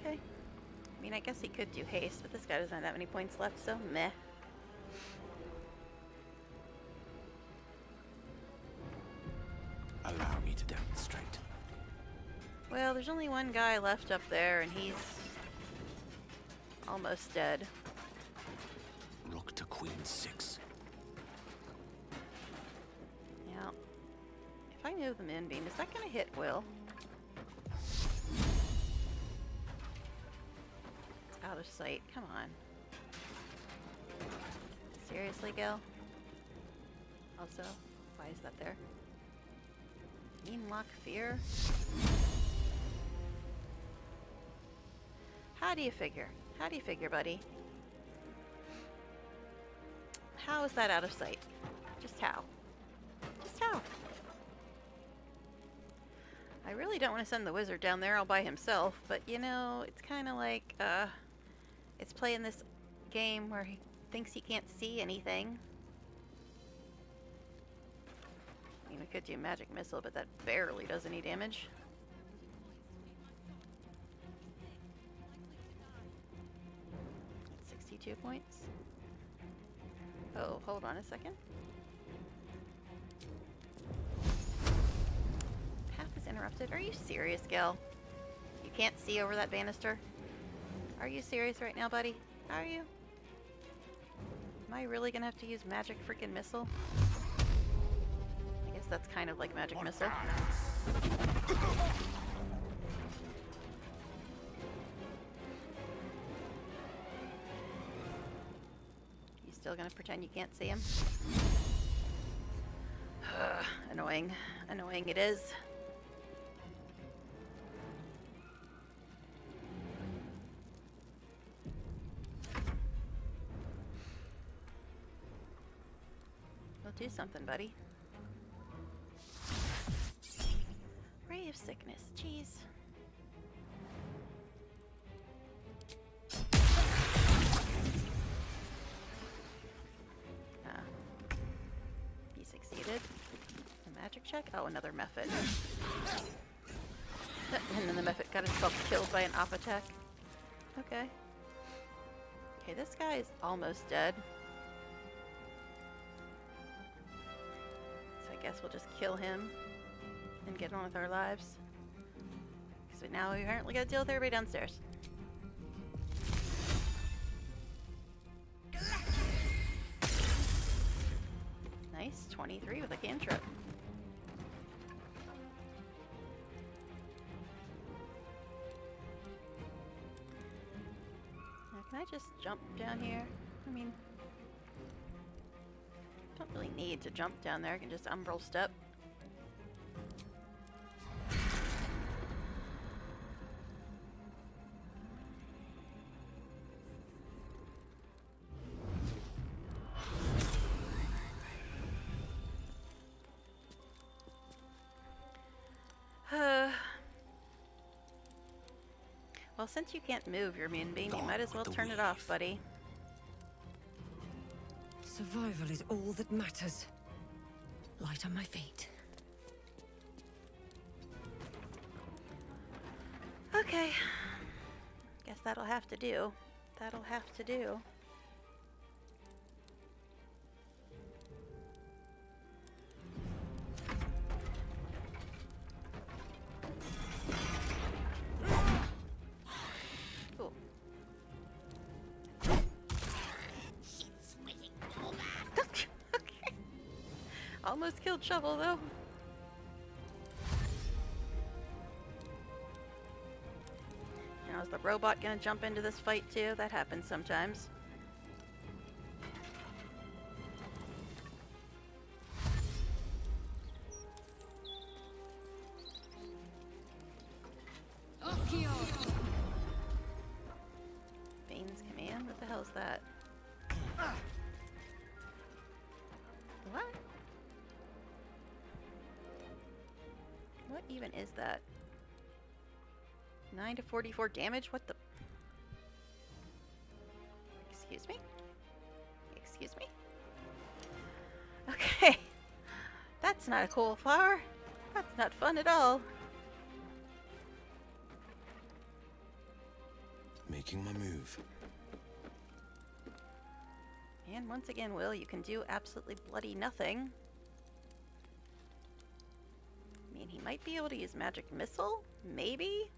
Okay. I mean, I guess he could do haste, but this guy doesn't have that many points left, so meh. Allow me to demonstrate. Well, there's only one guy left up there, and he's almost dead. Rook to queen 6. Now, if I move the moonbeam, is that going to hit Will? It's out of sight. Come on. Seriously, Gil? Also, why is that there? Mean lock fear? How do you figure? How do you figure, buddy? How is that out of sight? Just how? Just how? I really don't want to send the wizard down there all by himself, but you know, it's kind of like, it's playing this game where he thinks he can't see anything. I mean, we could do magic missile, but that barely does any damage. That's 62 points. Oh, hold on a second. Path is interrupted. Are you serious, Gil? You can't see over that banister? Are you serious right now, buddy? Are you? Am I really gonna have to use magic freaking missile? I guess that's kind of like magic missile. You still gonna pretend you can't see him? Annoying. Annoying it is. We'll do something, buddy. Ray of sickness, jeez. He succeeded. A magic check? Oh, another Mephit. And then the Mephit got himself killed by an op attack. Okay. Okay, this guy is almost dead. So I guess we'll just kill him and get on with our lives. Because now we apparently gotta deal with everybody downstairs. Nice, 23 with a cantrip. Now, can I just jump down here? I mean, don't really need to jump down there. I can just umbral step. Well, since you can't move your moonbeam, you might as well turn it off, buddy. Survival is all that matters. Light on my feet. Okay. Guess that'll have to do. That'll have to do. Almost killed Shovel, though. Now, is the robot gonna jump into this fight, too? That happens sometimes. Bane's command? What the hell is that? What? What even is that? 9 to 44 damage? What the? Excuse me? Excuse me? Okay. That's not a cool flower. That's not fun at all. Making my move. And once again, Will, you can do absolutely bloody nothing. I mean, he might be able to use magic missile? Maybe?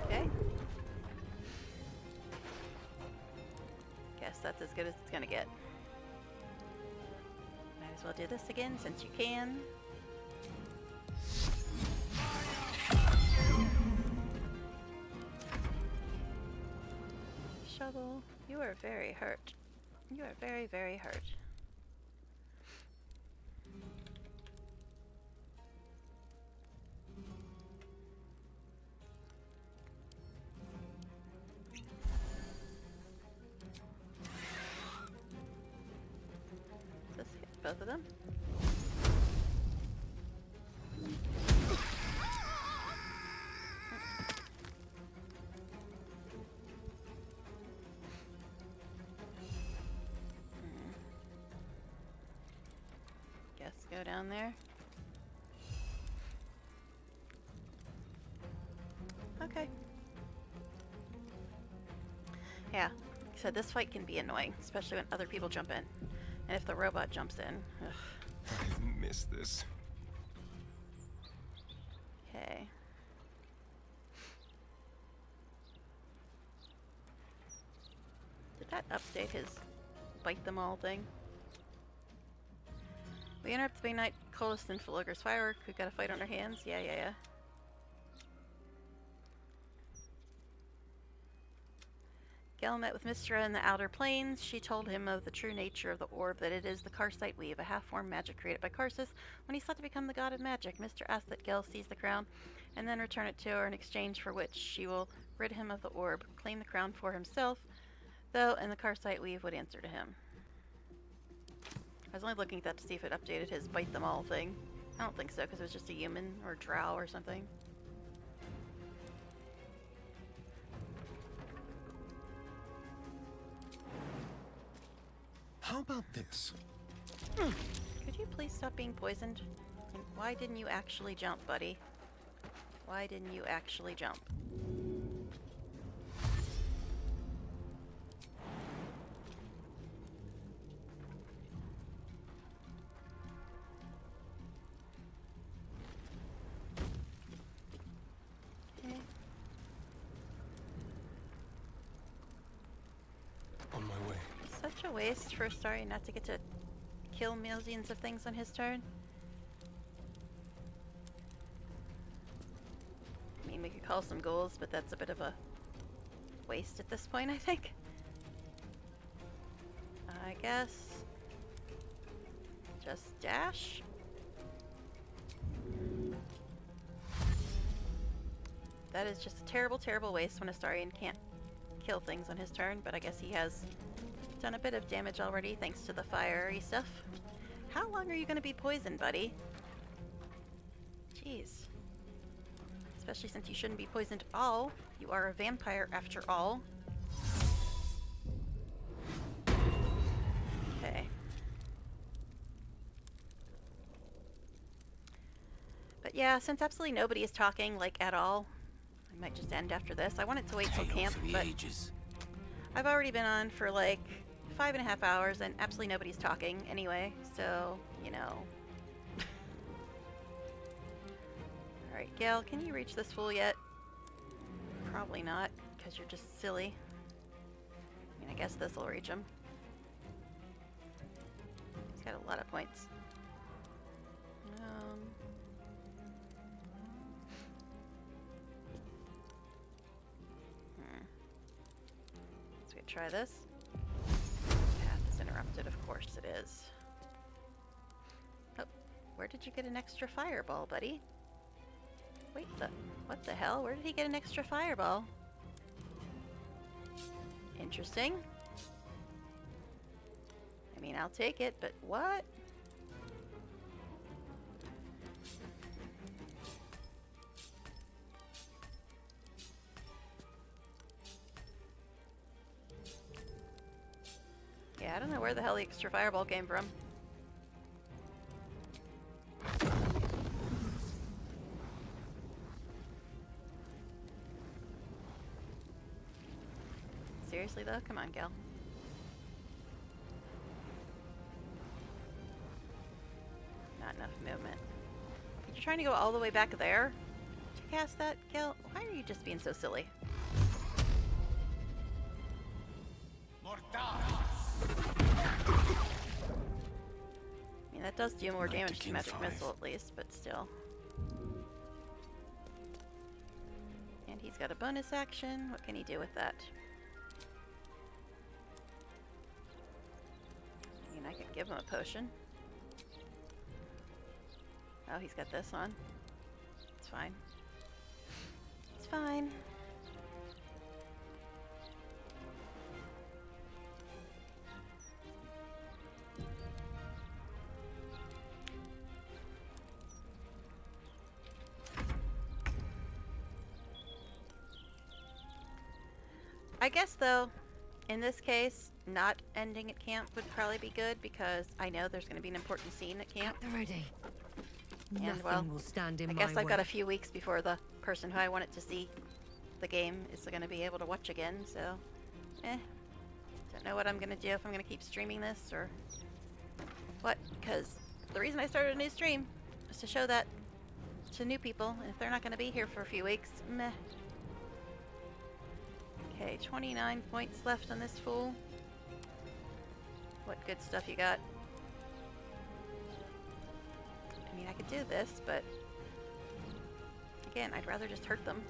Okay. Guess that's as good as it's gonna get. Might as well do this again since you can. Shovel, you are very hurt. You are very, very hurt. Does this hit both of them? Guess go down there. Okay. Yeah, so this fight can be annoying, especially when other people jump in. And if the robot jumps in, ugh. I miss this. Okay. Did that update his bite them all thing? We interrupt the Bay Knight Coldest and Fulgur's firework. We've got a fight on our hands. Yeah. Gel met with Mystra in the Outer Plains. She told him of the true nature of the orb, that it is the Karsite weave, a half-formed magic created by Karsus. When he sought to become the god of magic, Mystra asked that Gel seize the crown and then return it to her, in exchange for which she will rid him of the orb, claim the crown for himself, though, and the Karsite weave would answer to him. I was only looking at that to see if it updated his bite them all thing. I don't think so, because it was just a human or drow or something. How about this? Could you please stop being poisoned? And why didn't you actually jump, buddy? Why didn't you actually jump? Okay. On my way. Such a waste for a Starry not to get to kill millions of things on his turn. I mean, we could call some goals, but that's a bit of a waste at this point, I think. I guess just dash. That is just a terrible, terrible waste when Astarion can't kill things on his turn, but I guess he has done a bit of damage already thanks to the fiery stuff. How long are you going to be poisoned, buddy? Jeez. Especially since you shouldn't be poisoned at all. You are a vampire after all. Okay. But yeah, since absolutely nobody is talking, like, at all, I might just end after this. I wanted to wait till camp, but I've already been on for like 5.5 hours and absolutely nobody's talking anyway, so, you know. Alright, Gale, can you reach this fool yet? Probably not, because you're just silly. I mean, I guess this will reach him. He's got a lot of points. So we try this. Path is interrupted, of course it is. Oh, where did you get an extra fireball, buddy? Wait, what the hell? Where did he get an extra fireball? Interesting. I mean, I'll take it, but what? Yeah, I don't know where the hell the extra fireball came from. Seriously though? Come on, Gil. Not enough movement. You're trying to go all the way back there to cast that, Gil? Why are you just being so silly? I mean, that does do more damage to magic missile at least, but still. And he's got a bonus action. What can he do with that? I mean, I could give him a potion. Oh, he's got this on. It's fine. It's fine. I guess, though, in this case, not ending at camp would probably be good because I know there's going to be an important scene at camp. They're ready. And Nothing well, will stand in I my guess I've got a way. few weeks before the person who I wanted to see the game is going to be able to watch again, so don't know what I'm going to do, if I'm going to keep streaming this or what, because the reason I started a new stream was to show that to new people, and if they're not going to be here for a few weeks, meh. Okay, 29 points left on this fool. What good stuff you got? I mean, I could do this, but again, I'd rather just hurt them.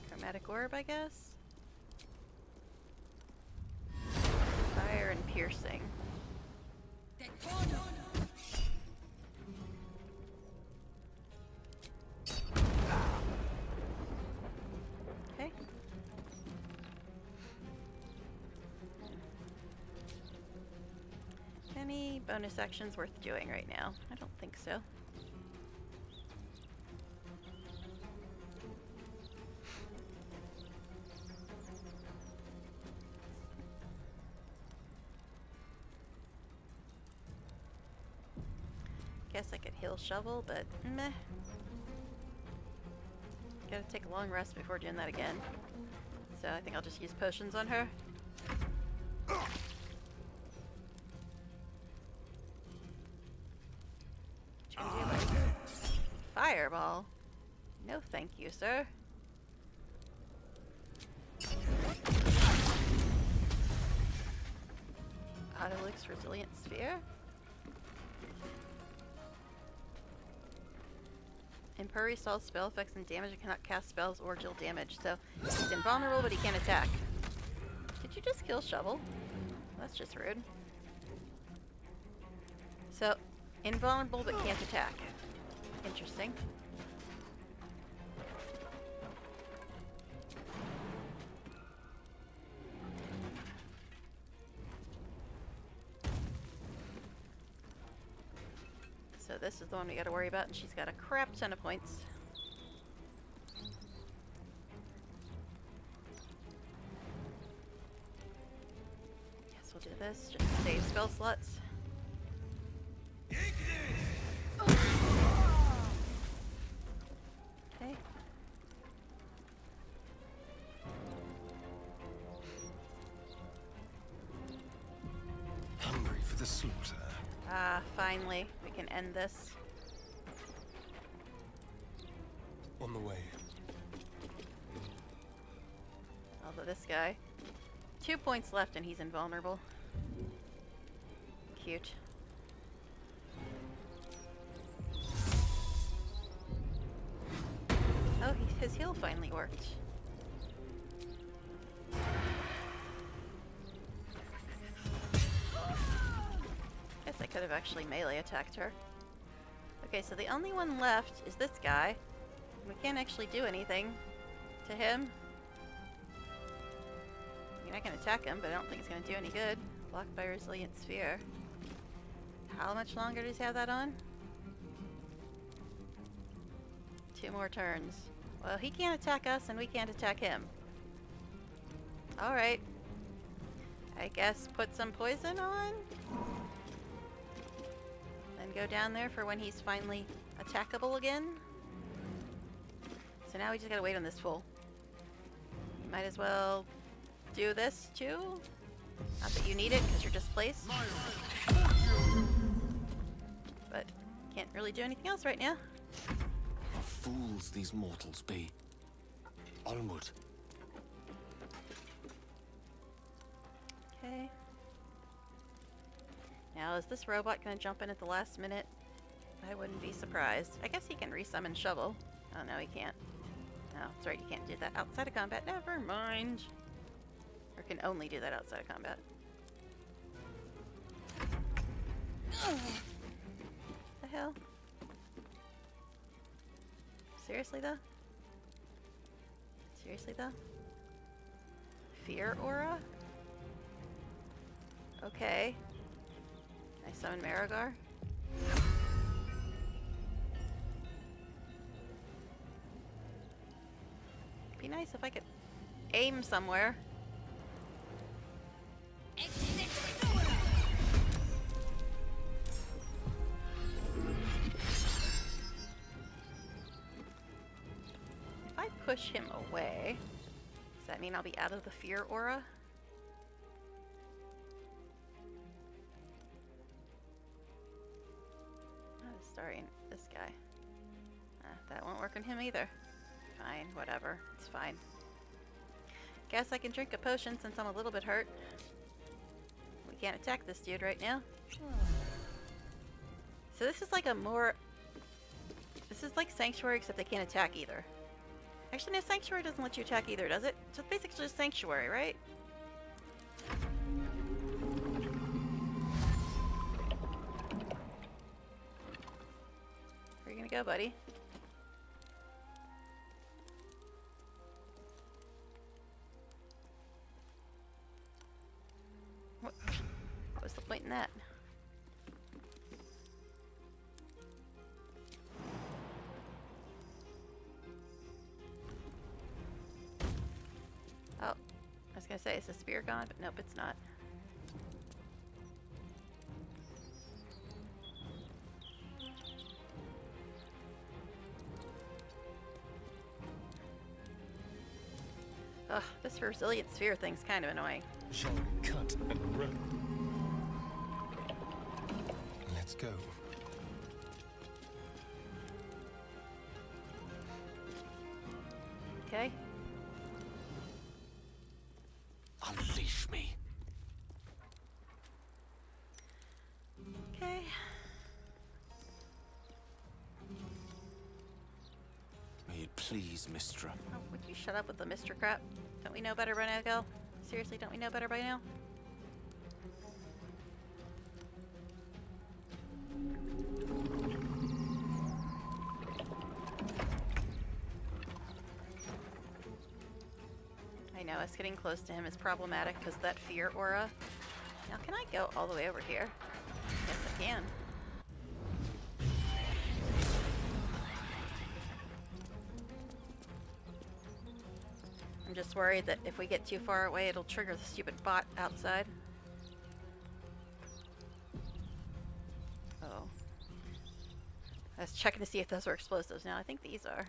Chromatic orb, I guess? Fire and piercing. Okay. Any bonus actions worth doing right now? I don't think so. Guess I could heal shovel, but meh. Gotta take a long rest before doing that again. So I think I'll just use potions on her. Fireball? No thank you, sir. Autolux Resilient Sphere? Imper restalls spell effects and damage and cannot cast spells or deal damage, so he's invulnerable but he can't attack. Did you just kill Shovel? That's just rude. So, invulnerable but can't attack. Interesting. So this is the one we gotta worry about, and she's got a crap ton of points. Guess we'll do this, just to save spell slots. Okay. the slaughter. Ah, finally, we can end this. On the way. Although this guy, 2 points left and he's invulnerable. Cute. Oh, his heal finally worked. Guess I could have actually melee attacked her. Okay, so the only one left is this guy. We can't actually do anything to him. I mean, I can attack him, but I don't think it's going to do any good. Blocked by Resilient Sphere. How much longer does he have that on? 2 more turns. Well, he can't attack us, and we can't attack him. Alright. I guess put some poison on? Then go down there for when he's finally attackable again? So now we just gotta wait on this fool. You might as well do this too. Not that you need it because you're displaced. But can't really do anything else right now. What fools these mortals be. Onward. Okay. Now is this robot gonna jump in at the last minute? I wouldn't be surprised. I guess he can resummon Shovel. Oh no, he can't. No, that's right, you can't do that outside of combat. Never mind. Or can only do that outside of combat. The hell? Seriously though? Seriously though? Fear aura? Okay. Can I summon Marigar? Be nice if I could aim somewhere. If I push him away, does that mean I'll be out of the fear aura? Oh, starring this guy. That won't work on him either. Fine, whatever. It's fine. Guess I can drink a potion since I'm a little bit hurt. We can't attack this dude right now. So this is like a more... This is like Sanctuary, except they can't attack either. Actually, no, Sanctuary doesn't let you attack either, does it? So it's basically just Sanctuary, right? Where are you gonna go, buddy? What was the point in that? Oh, I was gonna say, is the spear gone? But nope, it's not. Ugh, this resilient sphere thing's kind of annoying. Shall we cut and run? Let's go. Okay. Unleash me. Okay. May it please, Mistra. Oh, would you shut up with the Mr. crap? Don't we know better by now, Gil? Seriously, don't we know better by now? I know, us getting close to him is problematic because that fear aura. Now, can I go all the way over here? Yes, I can. I'm just worried that if we get too far away, it'll trigger the stupid bot outside. Oh. I was checking to see if those were explosives. Now, I think these are.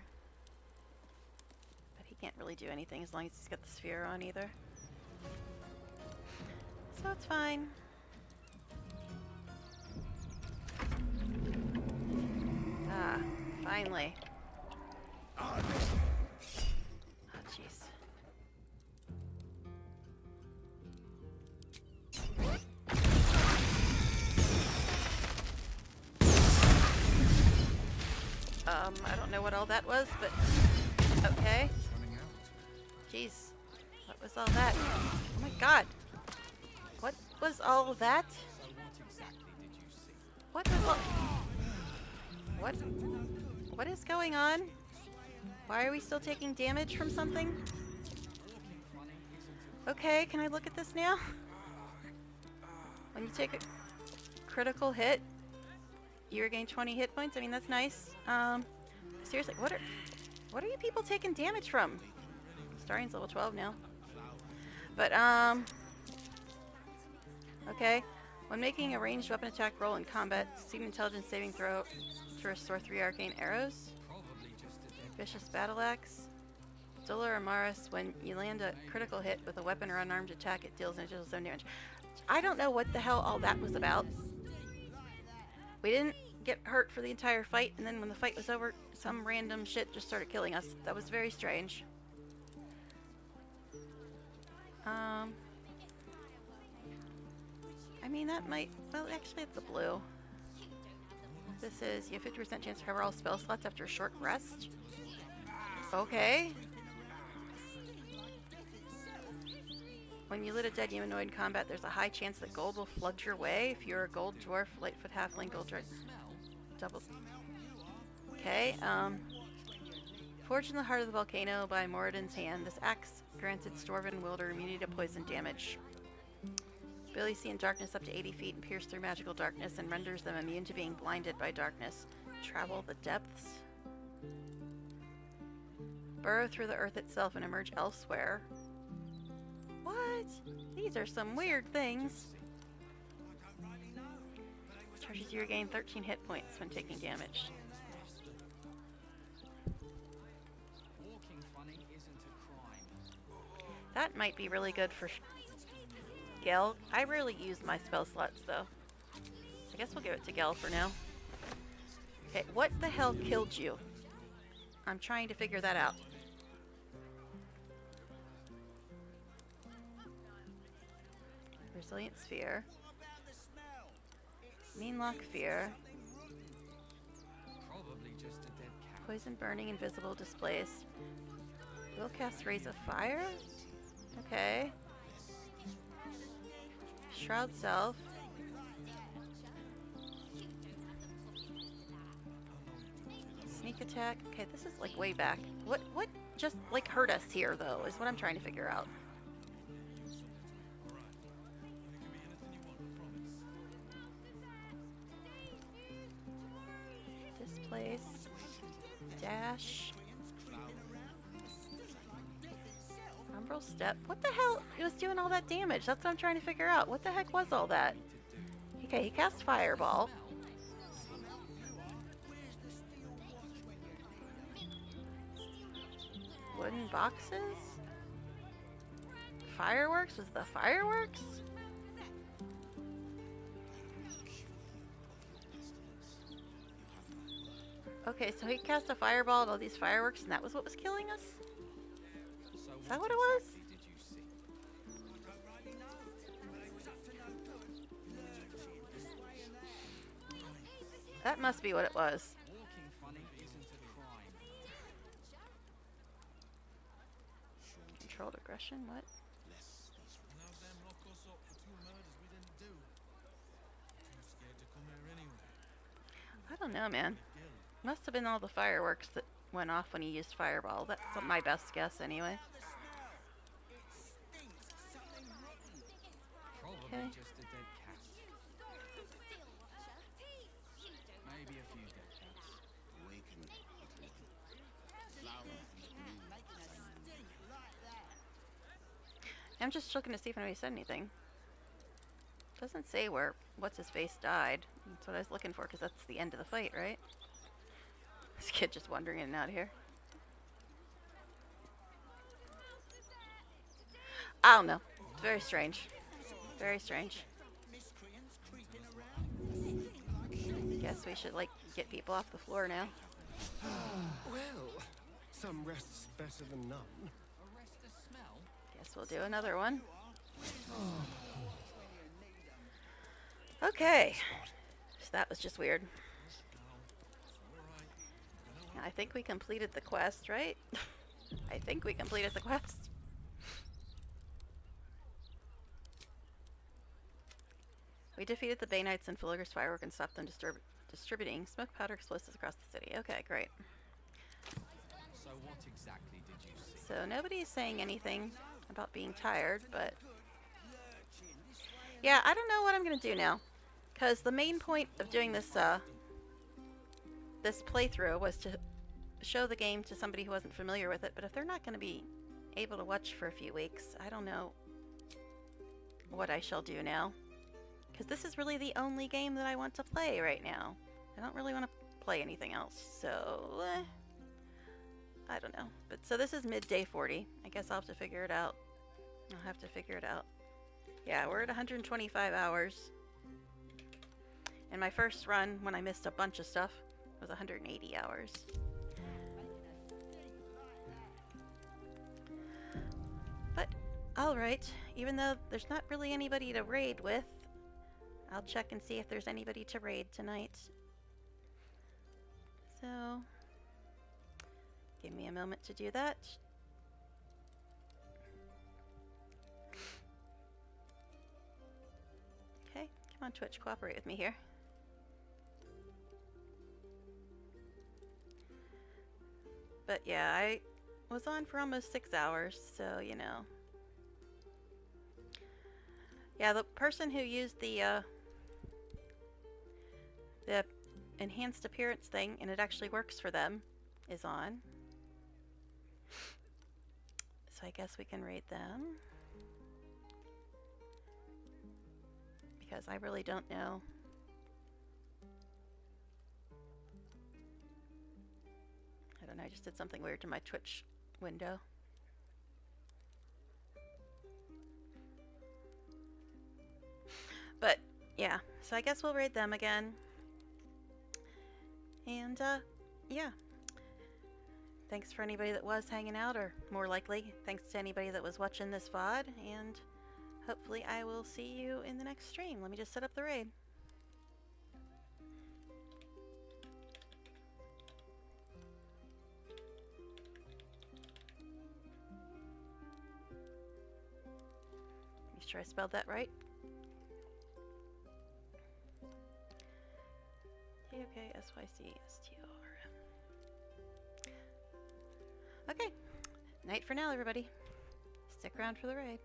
But he can't really do anything as long as he's got the sphere on either. So it's fine. Finally. Oh, jeez. I don't know what all that was, but okay. Jeez. What was all that? Oh my god. What was all of that? What was all... What is going on? Why are we still taking damage from something? Okay, can I look at this now? When you take a critical hit, you regain 20 hit points. I mean, that's nice. Seriously, what are you people taking damage from? Starian's level 12 now. But, okay. When making a ranged weapon attack roll in combat, succeed an intelligence saving throw to restore 3 arcane arrows. Vicious battle axe. Dolor Amaris, when you land a critical hit with a weapon or unarmed attack, it deals an additional 7 damage. I don't know what the hell all that was about. We didn't get hurt for the entire fight, and then when the fight was over, some random shit just started killing us. That was very strange. I mean, that might... Well, actually, it's a blue. This is... You have 50% chance to cover all spell slots after a short rest. Okay. When you lit a dead humanoid in combat, there's a high chance that gold will flood your way. If you're a gold dwarf, lightfoot halfling, gold dwarf... Double... Okay, Forged in the heart of the volcano by Moradin's hand, this axe granted Dwarven wielder immunity to poison damage. Ability to see in darkness up to 80 feet and pierce through magical darkness, and renders them immune to being blinded by darkness. Travel the depths. Burrow through the earth itself and emerge elsewhere. What? These are some weird things. Charges you regain 13 hit points when taking damage. That might be really good for Gel. I rarely use my spell slots, though. I guess we'll give it to Gel for now. Okay, what the hell killed you? I'm trying to figure that out. Resilient Sphere. Meanlock Fear. Poison Burning, Invisible, Displaced. Will cast Rays of Fire? Okay. Shroud Self. Sneak Attack. Okay, this is like way back. What just like hurt us here though is what I'm trying to figure out. Displace. Dash. Umbral Step. What the hell? It was doing all that damage. That's what I'm trying to figure out. What the heck was all that? Okay, he cast Fireball. Wooden boxes? Fireworks? Was the fireworks? Okay, so he cast a fireball at all these fireworks and that was what was killing us? Is that what it was? That must be what it was. Controlled aggression? What? I don't know, man. Must have been all the fireworks that went off when he used Fireball. That's my best guess, anyway. Okay. Just a dead cat. Maybe a few dead cats. I'm just looking to see if anybody said anything. Doesn't say where what's his face died. That's what I was looking for, because that's the end of the fight, right? This kid just wandering in and out of here. I don't know. It's very strange. Very strange. Guess we should, like, get people off the floor now. Well, some rest's better than none. Arrest the smell? Guess we'll do another one. Okay. So that was just weird. I think we completed the quest, right? I think we completed the quest. We defeated the Bay Knights and Fuller's firework and stopped them distributing smoke powder explosives across the city. Okay, great. So what exactly did you see? So nobody's saying anything about being tired, but yeah, I don't know what I'm gonna do now, because the main point of doing this this playthrough was to show the game to somebody who wasn't familiar with it. But if they're not going to be able to watch for a few weeks, I don't know what I shall do now, because this is really the only game that I want to play right now. I don't really want to play anything else, so I don't know. But so this is midday 40. I guess I'll have to figure it out. I'll have to figure it out. Yeah, we're at 125 hours. And my first run, when I missed a bunch of stuff, was 180 hours. But, alright, even though there's not really anybody to raid with, I'll check and see if there's anybody to raid tonight. So, give me a moment to do that. Okay, come on Twitch, cooperate with me here. But yeah, I was on for almost 6 hours, so you know. Yeah, the person who used the enhanced appearance thing, and it actually works for them, is on. So I guess we can raid them. Because I really don't know. I don't know, I just did something weird to my Twitch window. But, yeah, so I guess we'll raid them again. And, yeah. Thanks for anybody that was hanging out, or more likely, thanks to anybody that was watching this VOD, and hopefully I will see you in the next stream. Let me just set up the raid. Make sure I spelled that right. T-O-K-S-Y-C-S-T-O-R. Okay, night for now, everybody. Stick around for the raid.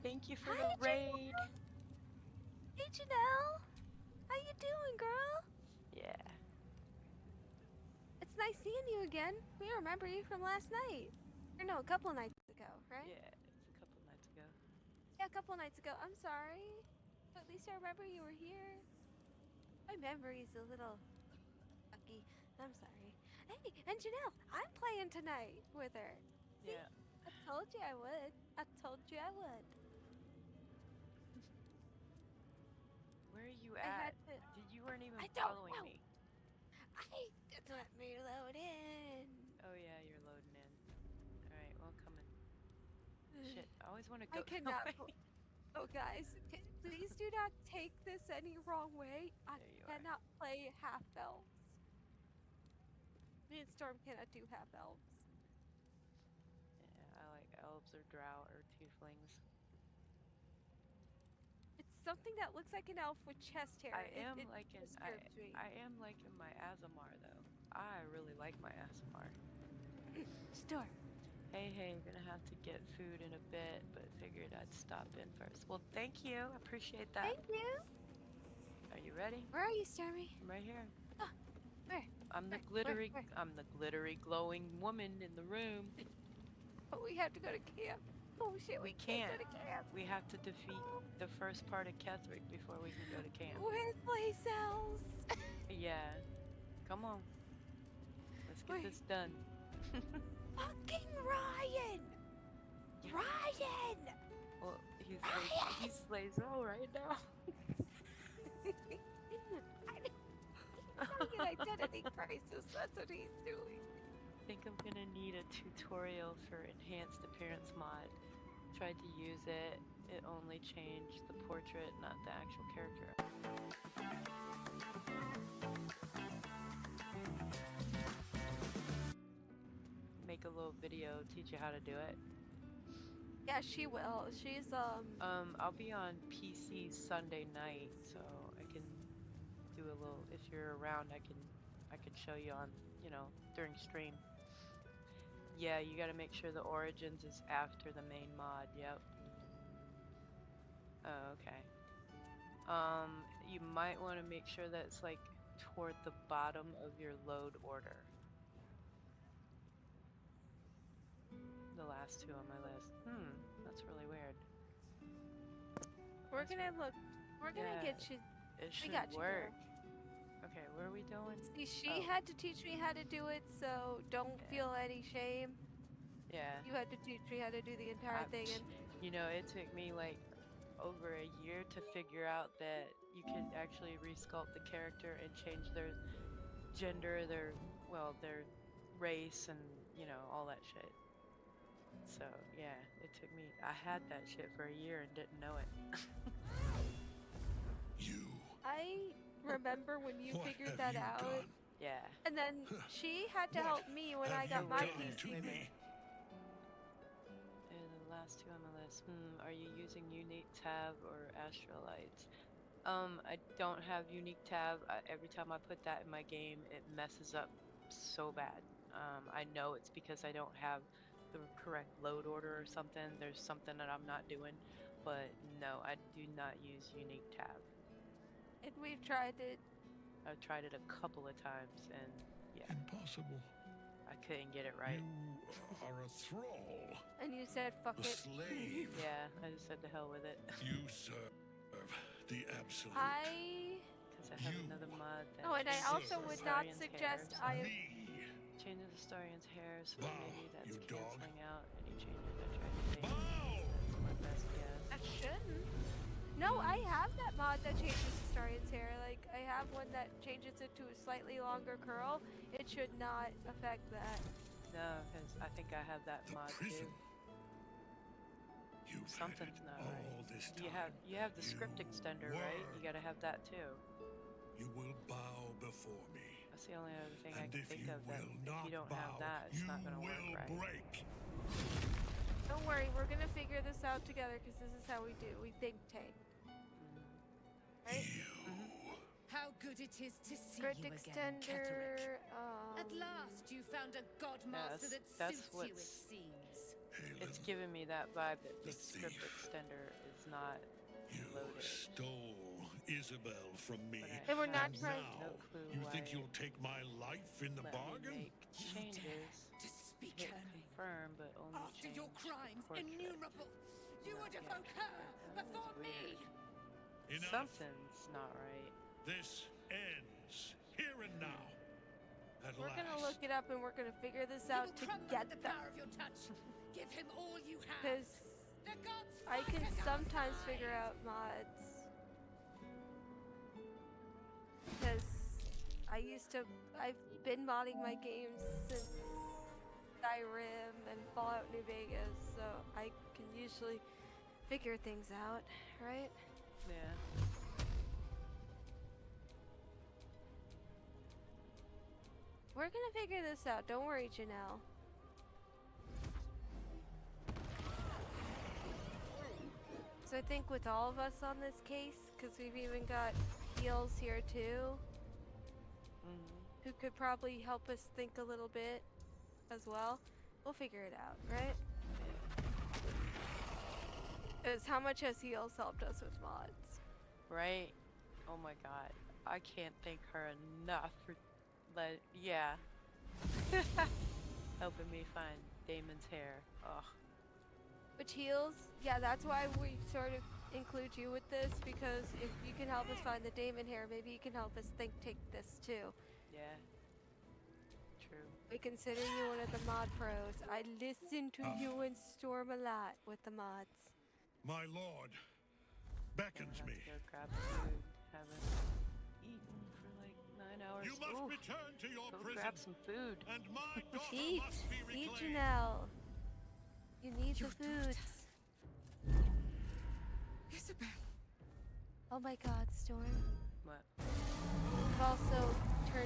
Thank you for the raid. Hey Janelle, how you doing, girl? Yeah. It's nice seeing you again. We remember you from last night. Or no, a couple nights ago, right? Yeah, it's a couple nights ago. Yeah, a couple nights ago. I'm sorry. But at least I remember you were here. My memory's a little sucky. I'm sorry. Hey, and Janelle, I'm playing tonight with her. See? Yeah. I told you I would. I told you I would. Where are you at? You weren't even following me. Just let me load in. Oh yeah, you're loading in. Alright, well, coming. Shit, I always want to go. I cannot. Oh, guys, please do not take this any wrong way. I cannot play half elves. Me and Storm cannot do half elves. Yeah, I like elves or drow or tieflings. It's something that looks like an elf with chest hair. I am liking my Azamar though. I really like my Azamar. Storm. Hey, we're gonna have to get food in a bit, but figured I'd stop in first. Well, thank you. I appreciate that. Thank you. Are you ready? Where are you, Stormy? I'm right here. Oh, where? I'm the glittery, I'm the glittery glowing woman in the room. But we have to go to camp. Oh shit, we can't go to camp. We have to defeat the first part of Ketherick before we can go to camp. With play cells. Yeah. Come on. Let's get this done. Fucking Ryan! Ryan! Well, he's Slazo right now. He's having an identity crisis. That's what he's doing. I think I'm gonna need a tutorial for enhanced appearance mod. Tried to use it. It only changed the portrait, not the actual character. Make a little video, teach you how to do it. Yeah, she will. She's I'll be on PC Sunday night, so I can do a little. If you're around, I can show you on, during stream. Yeah, you got to make sure the Origins is after the main mod. Yep. Oh, okay. You might want to make sure that it's like toward the bottom of your load order. The last two on my list. That's really weird. We're gonna look. We're gonna get you. It should we got work. You, okay, where are we doing? See, she had to teach me how to do it, so don't feel any shame. Yeah. You had to teach me how to do the entire thing, and it took me like over a year to figure out that you could actually resculpt the character and change their gender, their race, and all that shit. So yeah, it took me. I had that shit for a year and didn't know it. I remember when you figured that out. Yeah. And then she had to help me when I got my PC. And the last two on my list. Are you using Unique Tab or Astralites? I don't have Unique Tab. Every time I put that in my game, it messes up so bad. I know it's because I don't have the correct load order or something. There's something that I'm not doing, but no, I do not use Unique Tab. And we've tried it. I've tried it a couple of times, and yeah. Impossible. I couldn't get it right. You are a thrall. And you said, fuck a it. slave. Yeah, I just said to hell with it. You serve the absolute. Because I have another mod that and I also would not suggest changes the Starian's hair, so maybe that's canceling out any changes I tried to make. That's my best guess. That shouldn't. No, I have that mod that changes Starian's hair. Like, I have one that changes it to a slightly longer curl. It should not affect that. No, because I think I have that mod too. Something's not right. You have the script extender, right? You gotta have that too. You will bow before me. That's the only other thing I can think of that if you don't have that, it's not gonna work right. Break. Don't worry, we're gonna figure this out together because this is how we do. We think tank. Right? How good it is to see Script you again, extender. Ketherick. At last you found a godmaster that suits you, it seems. It's giving me that vibe that the script extender is not loaded. You stole Isabel from me. And we're not trying. Now, you think you'll take my life in the bargain? Changes. To speak Hit her confirm, but only after your crimes portrait. innumerable. You would evoke her before me. Enough. Something's not right. This ends here and now. At We're last. gonna look it up and we're gonna figure this out together. The power of your touch. Give him all you have. Because I can sometimes figure out mods. Because I've been modding my games since Skyrim and Fallout New Vegas, so I can usually figure things out, right? Yeah. We're gonna figure this out. Don't worry, Janelle. So I think with all of us on this case, because we've even got heels here too, who could probably help us think a little bit as well, we'll figure it out, right? Because how much has heels helped us with mods? Right? Oh my god. I can't thank her enough for yeah. Helping me find Damon's hair. Ugh. Which heals? Yeah, that's why we sort of include you with this, because if you can help us find the Damon hair, maybe you can help us take this too. Yeah. True. We consider you one of the mod pros. I listen to you and Storm a lot with the mods. My lord beckons me. Go grab food. Haven't eaten for like 9 hours. You must Ooh, return to your go prison. grab some food. And my daughter Eat! must be Eat, reclaimed. Janelle. You need the food. Isabel. Oh my god, Storm. What? You've also